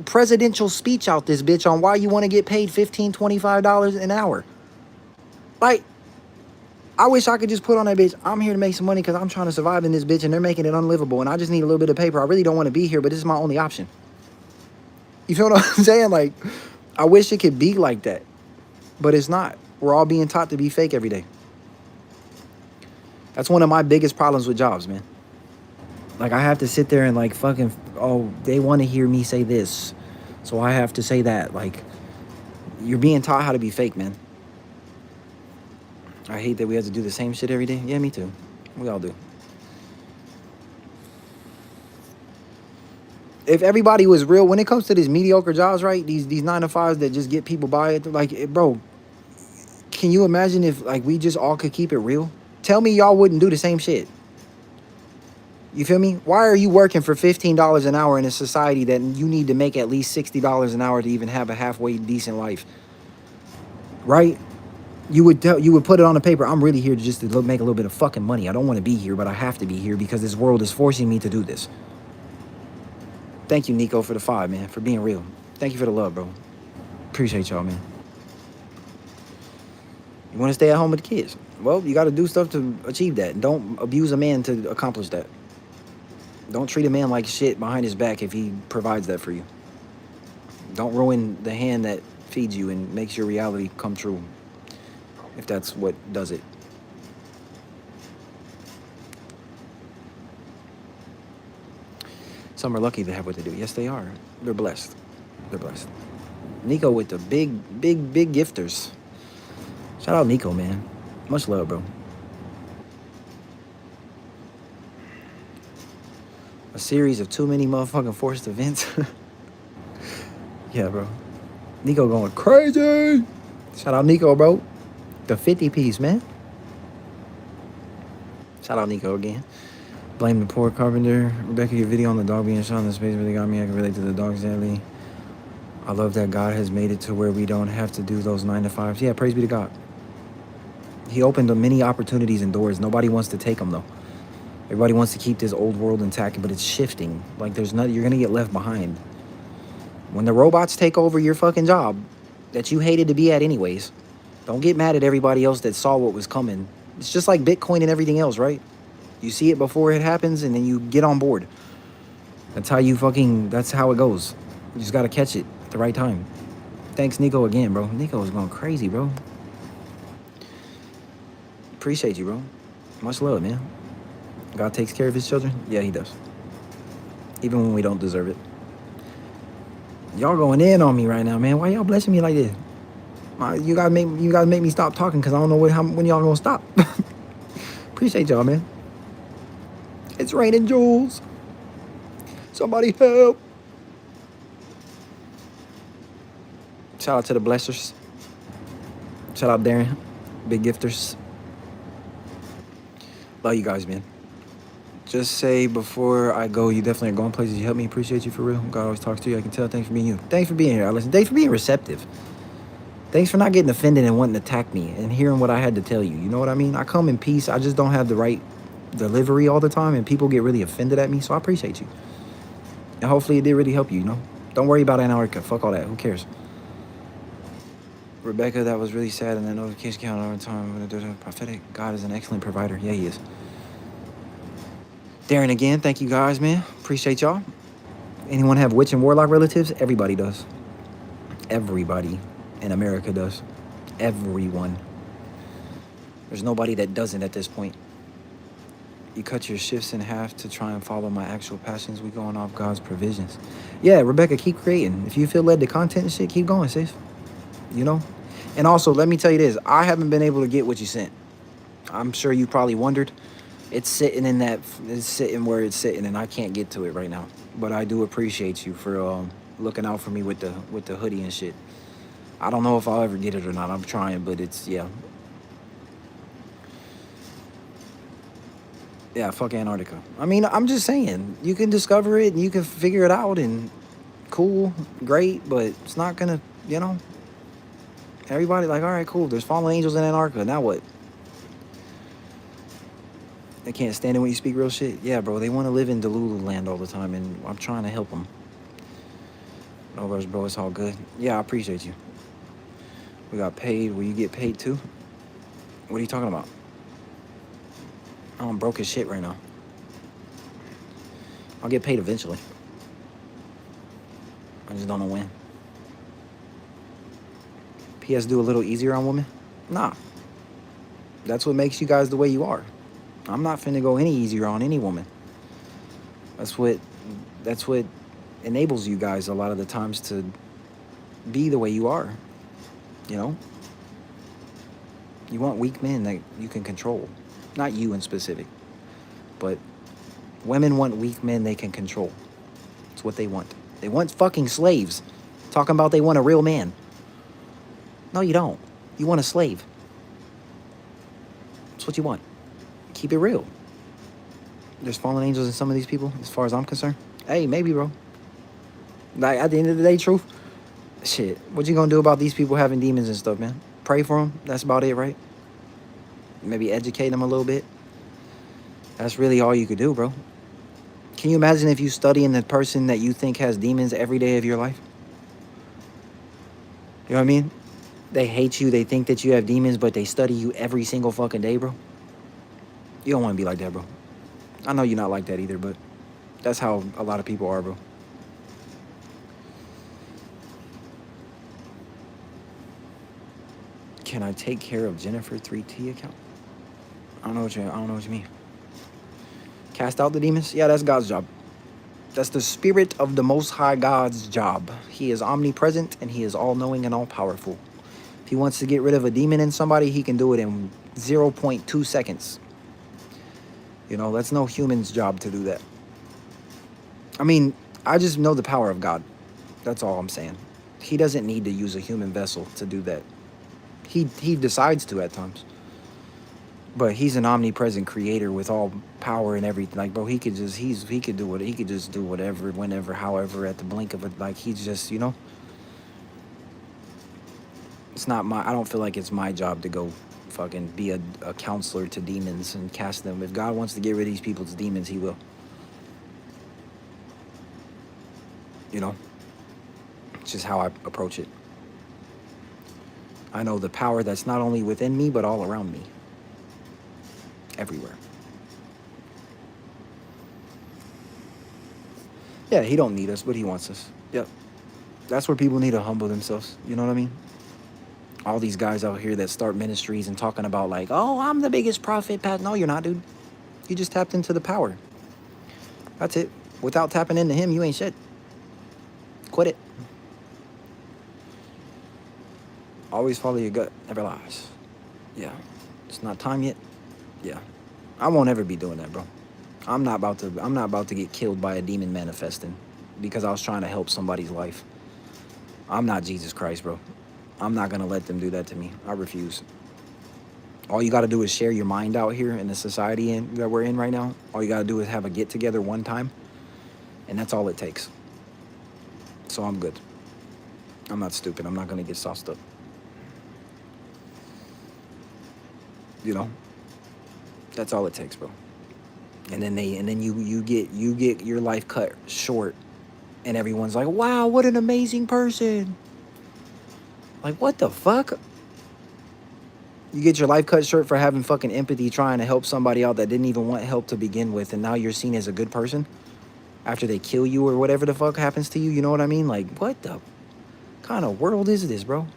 presidential speech out this bitch on why you want to get paid $15, $25 an hour. Like, I wish I could just put on that bitch, I'm here to make some money because I'm trying to survive in this bitch and they're making it unlivable and I just need a little bit of paper. I really don't want to be here, but this is my only option. You feel what I'm saying? Like, I wish it could be like that, but it's not. We're all being taught to be fake every day. That's one of my biggest problems with jobs, man. Like, I have to sit there and like fucking, oh, they want to hear me say this, so I have to say that. Like, you're being taught how to be fake, man. I hate that we have to do the same shit every day. Yeah, me too. We all do. If everybody was real, when it comes to these mediocre jobs, right? These 9-to-5s that just get people by it, like, bro, can you imagine if like we just all could keep it real? Tell me y'all wouldn't do the same shit. You feel me? Why are you working for $15 an hour in a society that you need to make at least $60 an hour to even have a halfway decent life? Right? You would put it on the paper. I'm really here to just to make a little bit of fucking money. I don't want to be here, but I have to be here because this world is forcing me to do this. Thank you, Nico, for the 5, man, for being real. Thank you for the love, bro. Appreciate y'all, man. You want to stay at home with the kids? Well, you got to do stuff to achieve that. Don't abuse a man to accomplish that. Don't treat a man like shit behind his back if he provides that for you. Don't ruin the hand that feeds you and makes your reality come true, if that's what does it. Some are lucky to have what they do. Yes, they are. They're blessed. They're blessed. Nico with the big gifters. Shout out Nico, man. Much love, bro. A series of too many motherfucking forced events. Yeah, bro. Nico going crazy. Shout out Nico, bro. The 50 piece, man. Shout out Nico again. Blame the poor carpenter. Rebecca, your video on the dog being shot in the space really got me. I can relate to the dog sadly. I love that God has made it to where we don't have to do those 9-to-5s. Yeah, praise be to God. He opened many opportunities and doors. Nobody wants to take them, though. Everybody wants to keep this old world intact, but it's shifting. Like, there's nothing, you're going to get left behind. When the robots take over your fucking job that you hated to be at anyways, don't get mad at everybody else that saw what was coming. It's just like Bitcoin and everything else, right? You see it before it happens, and then you get on board. That's how it goes. You just got to catch it at the right time. Thanks, Nico, again, bro. Nico is going crazy, bro. Appreciate you, bro. Much love, man. God takes care of his children? Yeah, he does. Even when we don't deserve it. Y'all going in on me right now, man. Why y'all blessing me like this? You gotta make me stop talking because I don't know when y'all gonna stop. Appreciate y'all, man. It's raining jewels. Somebody help. Shout out to the blessers. Shout out Darren. Big gifters. Love you guys, man. Just say before I go, you definitely are going places. You help me. Appreciate you for real. God always talks to you. I can tell. Thanks for being you. Thanks for being here. Listen. Thanks for being receptive. Thanks for not getting offended and wanting to attack me and hearing what I had to tell you. You know what I mean? I come in peace. I just don't have the right delivery all the time, and people get really offended at me. So I appreciate you. And hopefully it did really help you, you know? Don't worry about Antarctica. Fuck all that. Who cares? Rebecca, that was really sad, and that notification count over time. Prophetic. God is an excellent provider. Yeah, he is. Darren, again, thank you guys, man. Appreciate y'all. Anyone have witch and warlock relatives? Everybody does. Everybody in America does. Everyone. There's nobody that doesn't at this point. You cut your shifts in half to try and follow my actual passions. We going off God's provisions. Yeah, Rebecca, keep creating. If you feel led to content and shit, keep going, sis. You know? And also, let me tell you this: I haven't been able to get what you sent. I'm sure you probably wondered. It's sitting in that. It's sitting where it's sitting, and I can't get to it right now. But I do appreciate you for looking out for me with the hoodie and shit. I don't know if I'll ever get it or not. I'm trying, but it's yeah. Yeah, fuck Antarctica. I mean, I'm just saying, you can discover it and you can figure it out and cool, great, but it's not gonna, you know, everybody like, all right, cool, there's fallen angels in Antarctica. Now what? They can't stand it when you speak real shit. Yeah, bro, they want to live in Delulu land all the time, and I'm trying to help them. No rush, bro, it's all good. Yeah, I appreciate you. We got paid. Will you get paid too? What are you talking about? I'm broke as shit right now. I'll get paid eventually. I just don't know when. PS do a little easier on women? Nah. That's what makes you guys the way you are. I'm not finna go any easier on any woman. That's what enables you guys a lot of the times to be the way you are. You know? You want weak men that you can control. Not you in specific. But women want weak men they can control. It's what they want. They want fucking slaves. Talking about they want a real man. No, you don't. You want a slave. That's what you want. Keep it real. There's fallen angels in some of these people, as far as I'm concerned. Hey, maybe, bro. Like, at the end of the day, truth. Shit, what you gonna do about these people having demons and stuff, man? Pray for them. That's about it, right? Maybe educate them a little bit. That's really all you could do, bro. Can you imagine if you studying the person that you think has demons every day of your life? You know what I mean? They hate you. They think that you have demons, but they study you every single fucking day, bro. You don't want to be like that, bro. I know you're not like that either, but that's how a lot of people are, bro. Can I take care of Jennifer 3T account? I don't know what you mean. Cast out the demons? Yeah, that's God's job. That's the spirit of the Most High God's job. He is omnipresent and he is all-knowing and all-powerful. If he wants to get rid of a demon in somebody, he can do it in 0.2 seconds. You know, that's no human's job to do that. I mean, I just know the power of God. That's all I'm saying. He doesn't need to use a human vessel to do that. He decides to at times. But he's an omnipresent creator with all power and everything. Like, bro, he could just do whatever, whenever, however, at the blink of it. Like, he's just, you know. It's not I don't feel like it's my job to go fucking be a counselor to demons and cast them. If God wants to get rid of these people's demons, he will. You know? It's just how I approach it. I know the power that's not only within me, but all around me. Everywhere. Yeah, he don't need us, but he wants us. Yep. That's where people need to humble themselves. You know what I mean? All these guys out here that start ministries and talking about like, oh, I'm the biggest prophet. No, you're not, dude. You just tapped into the power. That's it. Without tapping into him, you ain't shit. Quit it. Always follow your gut. Never lies. Yeah. It's not time yet. Yeah. I won't ever be doing that, bro. I'm not about to get killed by a demon manifesting because I was trying to help somebody's life. I'm not Jesus Christ, bro. I'm not gonna let them do that to me. I refuse. All you gotta do is share your mind out here in the society that we're in right now. All you gotta do is have a get together one time, and that's all it takes. So I'm good. I'm not stupid. I'm not gonna get sauced up. You know? That's all it takes, bro. And then you get your life cut short, and everyone's like, "Wow, what an amazing person!" Like, what the fuck? You get your life cut short for having fucking empathy, trying to help somebody out that didn't even want help to begin with, and now you're seen as a good person after they kill you or whatever the fuck happens to you. You know what I mean? Like, what the kind of world is this, bro?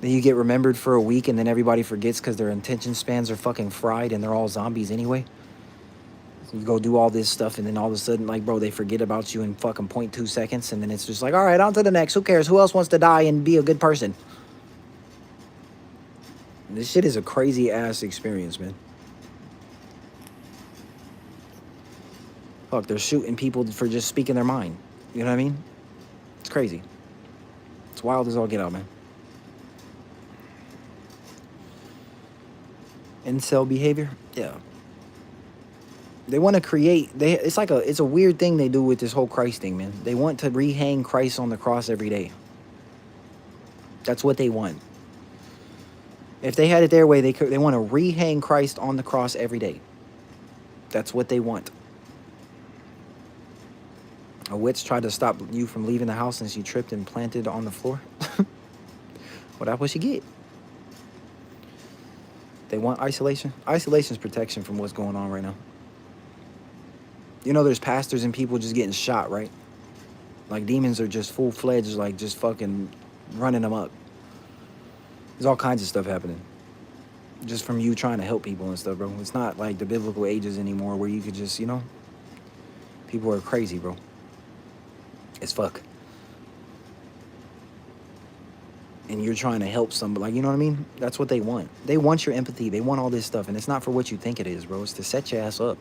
Then you get remembered for a week and then everybody forgets because their attention spans are fucking fried and they're all zombies anyway. You go do all this stuff, and then all of a sudden, like, bro, they forget about you in fucking 0.2 seconds, and then it's just like, all right, on to the next. Who cares? Who else wants to die and be a good person? This shit is a crazy ass experience, man. Fuck, they're shooting people for just speaking their mind. You know what I mean? It's crazy. It's wild as all get out, man. Incel behavior, yeah. They want to create. It's a weird thing they do with this whole Christ thing, man. They want to rehang Christ on the cross every day. That's what they want. If they had it their way, they want to rehang Christ on the cross every day. That's what they want. A witch tried to stop you from leaving the house and she tripped and planted on the floor. Well, that's what she get. They want isolation. Isolation is protection from what's going on right now. You know, there's pastors and people just getting shot, right? Like, demons are just full-fledged, like, just fucking running them up. There's all kinds of stuff happening. Just from you trying to help people and stuff, bro. It's not like the biblical ages anymore where you could just, you know. People are crazy, bro. As fuck. And you're trying to help somebody, like, you know what I mean? That's what they want. They want your empathy. They want all this stuff. And it's not for what you think it is, bro. It's to set your ass up.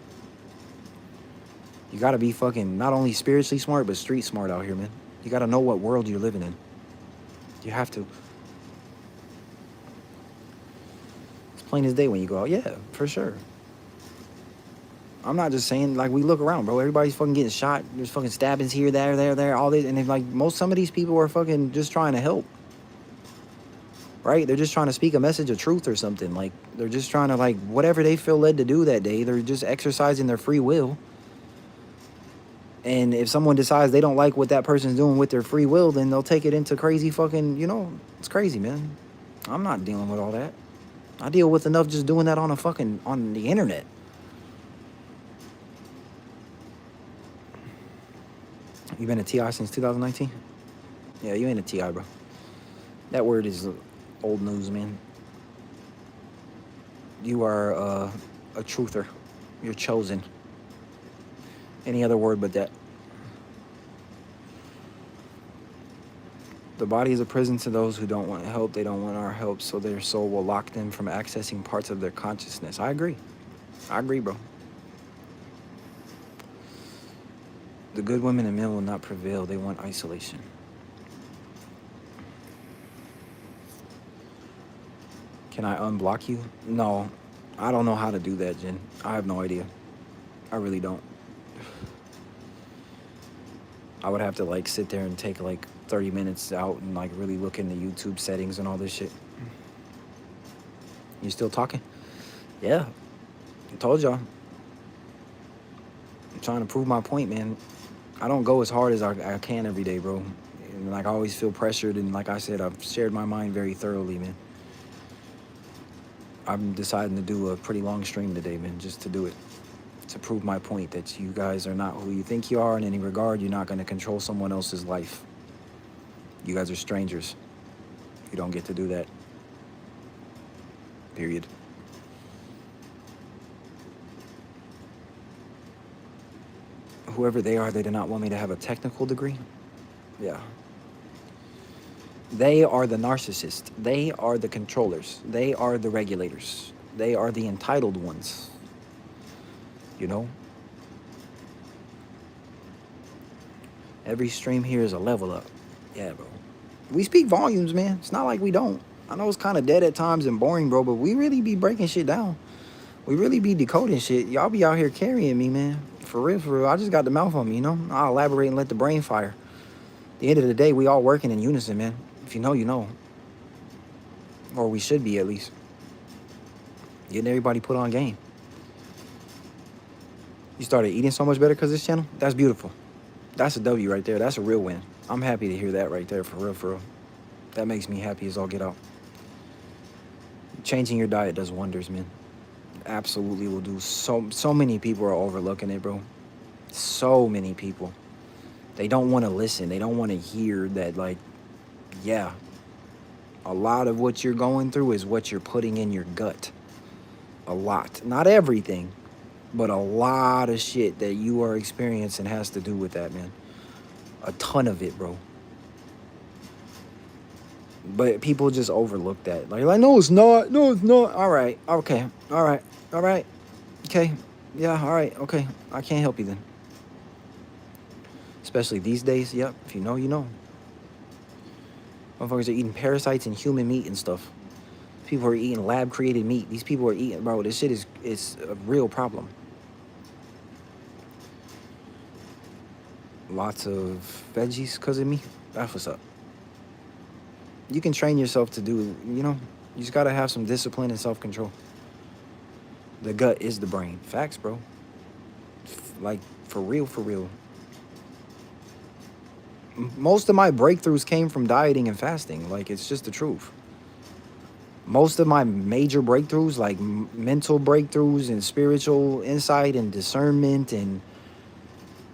You gotta be fucking not only spiritually smart, but street smart out here, man. You gotta know what world you're living in. You have to. It's plain as day when you go out. Yeah, for sure. I'm not just saying, like, we look around, bro. Everybody's fucking getting shot. There's fucking stabbings here, there, all this. And then, like, some of these people are fucking just trying to help. Right? They're just trying to speak a message of truth or something. Like, they're just trying to, like, whatever they feel led to do that day, they're just exercising their free will. And if someone decides they don't like what that person's doing with their free will, then they'll take it into crazy fucking, you know, it's crazy, man. I'm not dealing with all that. I deal with enough just doing that on the internet. You been a TI since 2019? Yeah, you ain't a TI, bro. That word is old news, man. You are a truther. You're chosen. Any other word but that. The body is a prison to those who don't want help. They don't want our help, so their soul will lock them from accessing parts of their consciousness. I agree. I agree, bro. The good women and men will not prevail. They want isolation. Can I unblock you? No. I don't know how to do that, Jen. I have no idea. I really don't. I would have to, like, sit there and take, like, 30 minutes out and, like, really look into YouTube settings and all this shit. You still talking? Yeah. I told y'all. I'm trying to prove my point, man. I don't go as hard as I can every day, bro. And, like, I always feel pressured. And, like I said, I've shared my mind very thoroughly, man. I'm deciding to do a pretty long stream today, man, just to do it. To prove my point that you guys are not who you think you are in any regard. You're not going to control someone else's life. You guys are strangers. You don't get to do that. Period. Whoever they are, they do not want me to have a technical degree. Yeah. They are the narcissists. They are the controllers. They are the regulators. They are the entitled ones. You know? Every stream here is a level up. Yeah, bro. We speak volumes, man. It's not like we don't. I know it's kind of dead at times and boring, bro, but we really be breaking shit down. We really be decoding shit. Y'all be out here carrying me, man. For real, for real. I just got the mouth on me, you know? I'll elaborate and let the brain fire. At the end of the day, we all working in unison, man. If you know, you know. Or we should be, at least. Getting everybody put on game. You started eating so much better because of this channel? That's beautiful. That's a W right there. That's a real win. I'm happy to hear that right there, for real, for real. That makes me happy as all get out. Changing your diet does wonders, man. Absolutely will do. So many people are overlooking it, bro. So many people. They don't want to listen. They don't want to hear that, like, yeah, a lot of what you're going through is what you're putting in your gut. A lot. Not everything, But a lot of shit that you are experiencing has to do with that, man. A ton of it, bro. But people just overlook that. Like, no, it's not. No, it's not. All right. Okay. All right. All right. Okay. Yeah. All right. Okay. I can't help you then. Especially these days. Yep. If you know, you know. Motherfuckers are eating parasites and human meat and stuff. People are eating lab created meat. These people are eating, bro. This shit is a real problem. Lots of veggies because of me. That's what's up. You can train yourself to do, you just gotta have some discipline and self-control. The gut is the brain. Facts, bro. Like, for real, for real. Most of my breakthroughs came from dieting and fasting. Like, it's just the truth. Most of my major breakthroughs, like mental breakthroughs and spiritual insight and discernment and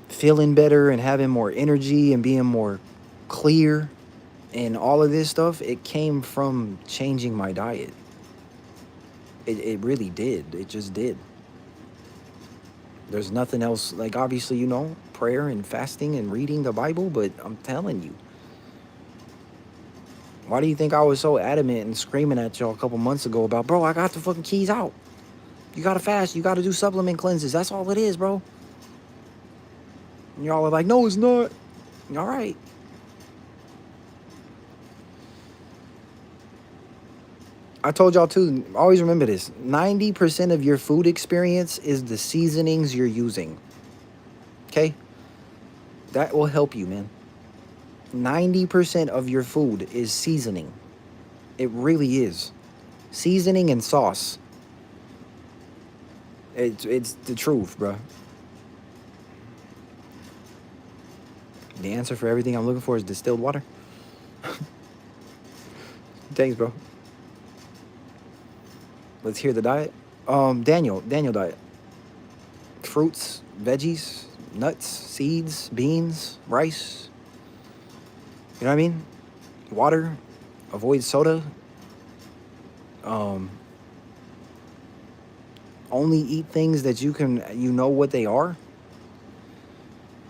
feeling better and having more energy and being more clear and all of this stuff, it came from changing my diet. It really did. It just did. There's nothing else. Like, obviously, prayer and fasting and reading the Bible, but I'm telling you. Why do you think I was so adamant and screaming at y'all a couple months ago about, bro, I got the fucking keys out. You gotta fast. You gotta do supplement cleanses. That's all it is, bro. And y'all are like, no, it's not. All right. I told y'all too, always remember this. 90% of your food experience is the seasonings you're using. Okay? That will help you, man. 90% of your food is seasoning. It really is. Seasoning and sauce. It's the truth, bro. The answer for everything I'm looking for is distilled water. Thanks, bro. Let's hear the diet. Daniel diet. Fruits, veggies, nuts, seeds, beans, rice. You know what I mean? Water. Avoid soda. Only eat things that you know what they are.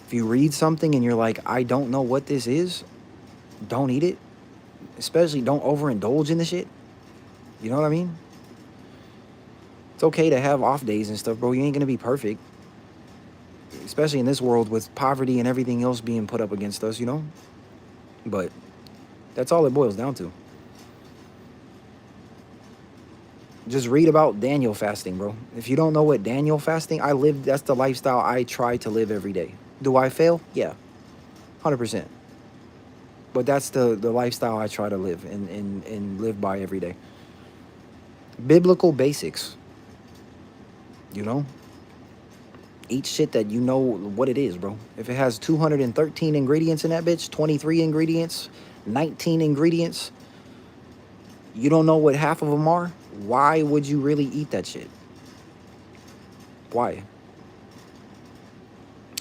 If you read something and you're like, I don't know what this is, don't eat it. Especially don't overindulge in the shit. You know what I mean? It's okay to have off days and stuff, bro. You ain't gonna be perfect. Especially in this world with poverty and everything else being put up against us, But that's all it boils down to. Just read about Daniel fasting, bro. If you don't know what Daniel fasting, that's the lifestyle I try to live every day. Do I fail? Yeah. 100%. But that's the lifestyle I try to live and live by every day. Biblical basics. Eat shit that you know what it is, bro. If it has 213 ingredients in that bitch, 23 ingredients, 19 ingredients, you don't know what half of them are, why would you really eat that shit? Why?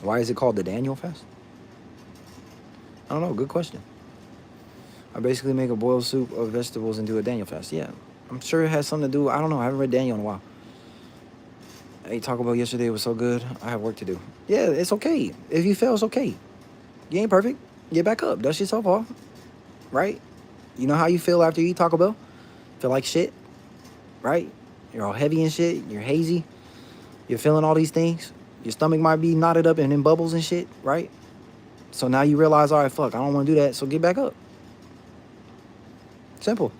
Why is it called the Daniel fast? I don't know. Good question. I basically make a boiled soup of vegetables and do a Daniel fast. Yeah. I'm sure it has something to do. I don't know. I haven't read Daniel in a while. I ate Taco Bell yesterday. It was so good. I have work to do. Yeah, it's okay. If you fail, it's okay. You ain't perfect. Get back up. Dust yourself off. Right? You know how you feel after you eat Taco Bell? Feel like shit. Right? You're all heavy and shit. You're hazy. You're feeling all these things. Your stomach might be knotted up and in bubbles and shit. Right? So now you realize, all right, fuck, I don't want to do that. So get back up. Simple.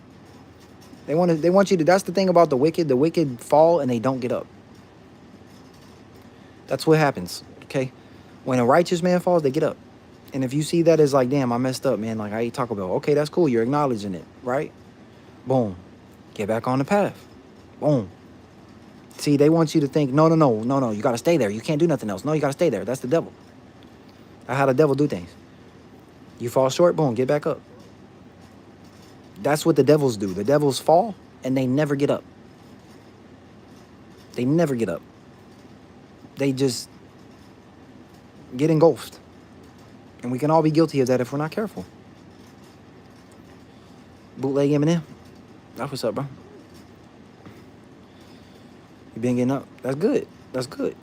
They want you to. That's the thing about the wicked. The wicked fall and they don't get up. That's what happens. Okay, when a righteous man falls, they get up. And if you see that as like, damn, I messed up, man. Like I ate Taco Bell. Okay, that's cool. You're acknowledging it, right? Boom. Get back on the path. Boom. See, they want you to think, no. You got to stay there. You can't do nothing else. No, you got to stay there. That's the devil. That's how the devil do things. You fall short, boom, get back up. That's what the devils do. The devils fall and they never get up. They never get up. They just get engulfed. And we can all be guilty of that if we're not careful. Bootleg Eminem. That's what's up, bro. You been getting up. That's good. That's good.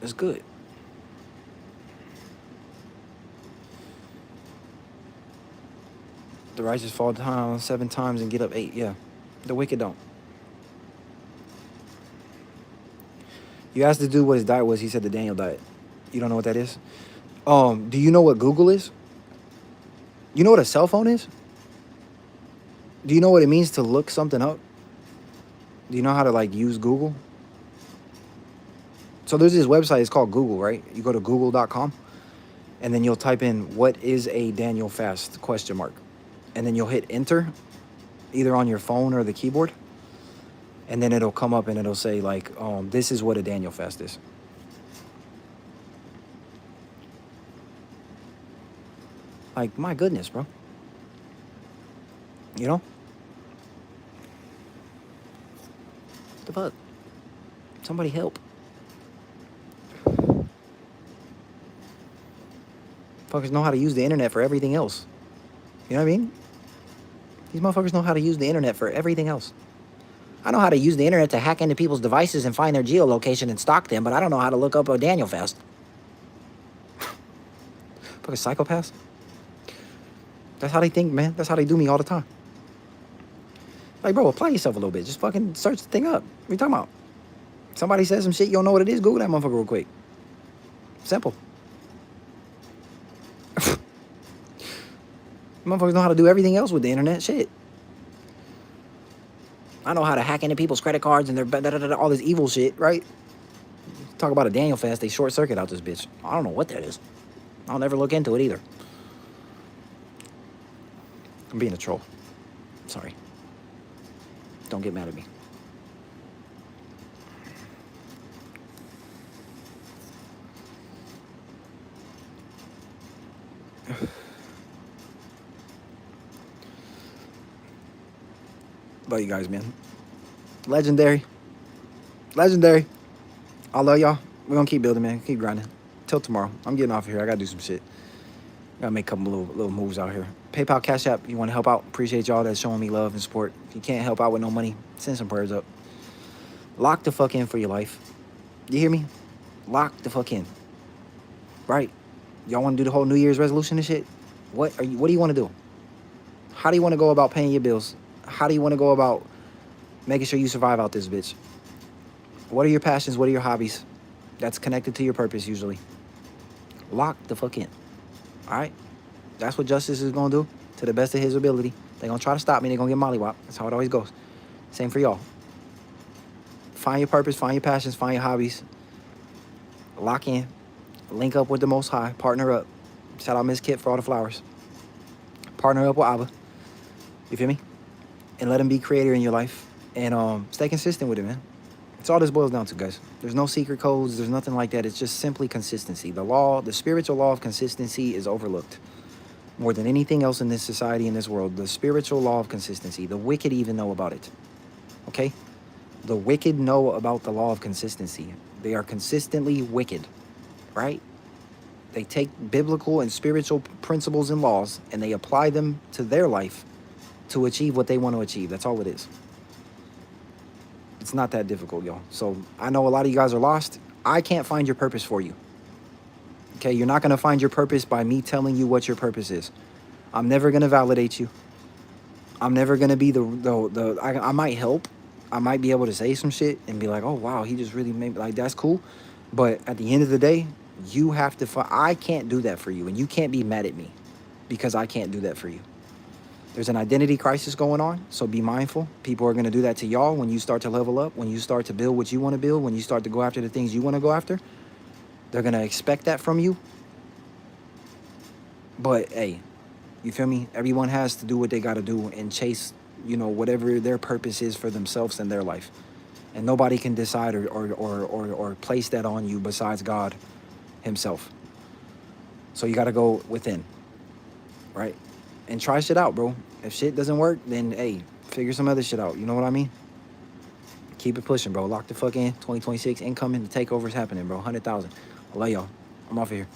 That's good. The righteous fall down 7 times and get up 8. Yeah. The wicked don't. You asked the dude what his diet was. He said the Daniel diet. You don't know what that is? Do you know what Google is? You know what a cell phone is? Do you know what it means to look something up? Do you know how to like use Google? So there's this website, it's called Google, right? You go to google.com and then you'll type in what is a Daniel fast ? And then you'll hit enter either on your phone or the keyboard. And then it'll come up and it'll say like, this is what a Daniel fast is. Like, my goodness, bro. You know? What the fuck? Somebody help. Fuckers know how to use the internet for everything else. You know what I mean? These motherfuckers know how to use the internet for everything else. I know how to use the internet to hack into people's devices and find their geolocation and stalk them, but I don't know how to look up a Daniel fast. Fucking psychopaths. That's how they think, man. That's how they do me all the time. Like, bro, apply yourself a little bit. Just fucking search the thing up. What are you talking about? Somebody says some shit, you don't know what it is, Google that motherfucker real quick. Simple. Motherfuckers know how to do everything else with the internet. Shit. I know how to hack into people's credit cards and their all this evil shit, right? Talk about a Daniel fast, they short circuit out this bitch. I don't know what that is. I'll never look into it either. I'm being a troll. Sorry. Don't get mad at me. Love you guys, man. Legendary. Legendary. I love y'all. We're gonna keep building, man. Keep grinding. Till tomorrow. I'm getting off of here. I gotta do some shit. Gotta make a couple little moves out here. PayPal, Cash App. You want to help out? Appreciate y'all that's showing me love and support. If you can't help out with no money, send some prayers up. Lock the fuck in for your life. You hear me? Lock the fuck in. Right? Y'all want to do the whole New Year's resolution and shit? What do you want to do? How do you want to go about paying your bills? How do you want to go about making sure you survive out this bitch? What are your passions? What are your hobbies? That's connected to your purpose usually. Lock the fuck in. All right? That's what justice is going to do to the best of his ability. They're going to try to stop me. They're going to get mollywop. That's how it always goes. Same for y'all. Find your purpose. Find your passions. Find your hobbies. Lock in. Link up with the Most High. Partner up. Shout out Miss Kit for all the flowers. Partner up with Abba. You feel me? And let him be creator in your life. And stay consistent with it, man. That's all this boils down to, guys. There's no secret codes. There's nothing like that. It's just simply consistency. The spiritual law of consistency is overlooked more than anything else in this society, in this world. The spiritual law of consistency. The wicked even know about it. Okay? The wicked know about the law of consistency. They are consistently wicked. Right? They take biblical and spiritual principles and laws and they apply them to their life to achieve what they want to achieve. That's all it is. It's not that difficult, y'all. So I know a lot of you guys are lost. I can't find your purpose for you. Okay, you're not going to find your purpose by me telling you what your purpose is. I'm never going to validate you. I'm never going to be I might help. I might be able to say some shit and be like, oh, wow, he just really made, like, that's cool. But at the end of the day, you have to, I can't do that for you. And you can't be mad at me because I can't do that for you. There's an identity crisis going on, so be mindful. People are going to do that to y'all when you start to level up, when you start to build what you want to build, when you start to go after the things you want to go after. They're going to expect that from you. But, hey, you feel me? Everyone has to do what they got to do and chase, whatever their purpose is for themselves and their life. And nobody can decide or place that on you besides God himself. So you got to go within, right? And try shit out, bro. If shit doesn't work, then, hey, figure some other shit out. You know what I mean? Keep it pushing, bro. Lock the fuck in. 2026 incoming. The takeover's happening, bro. 100,000. I love y'all. I'm off of here.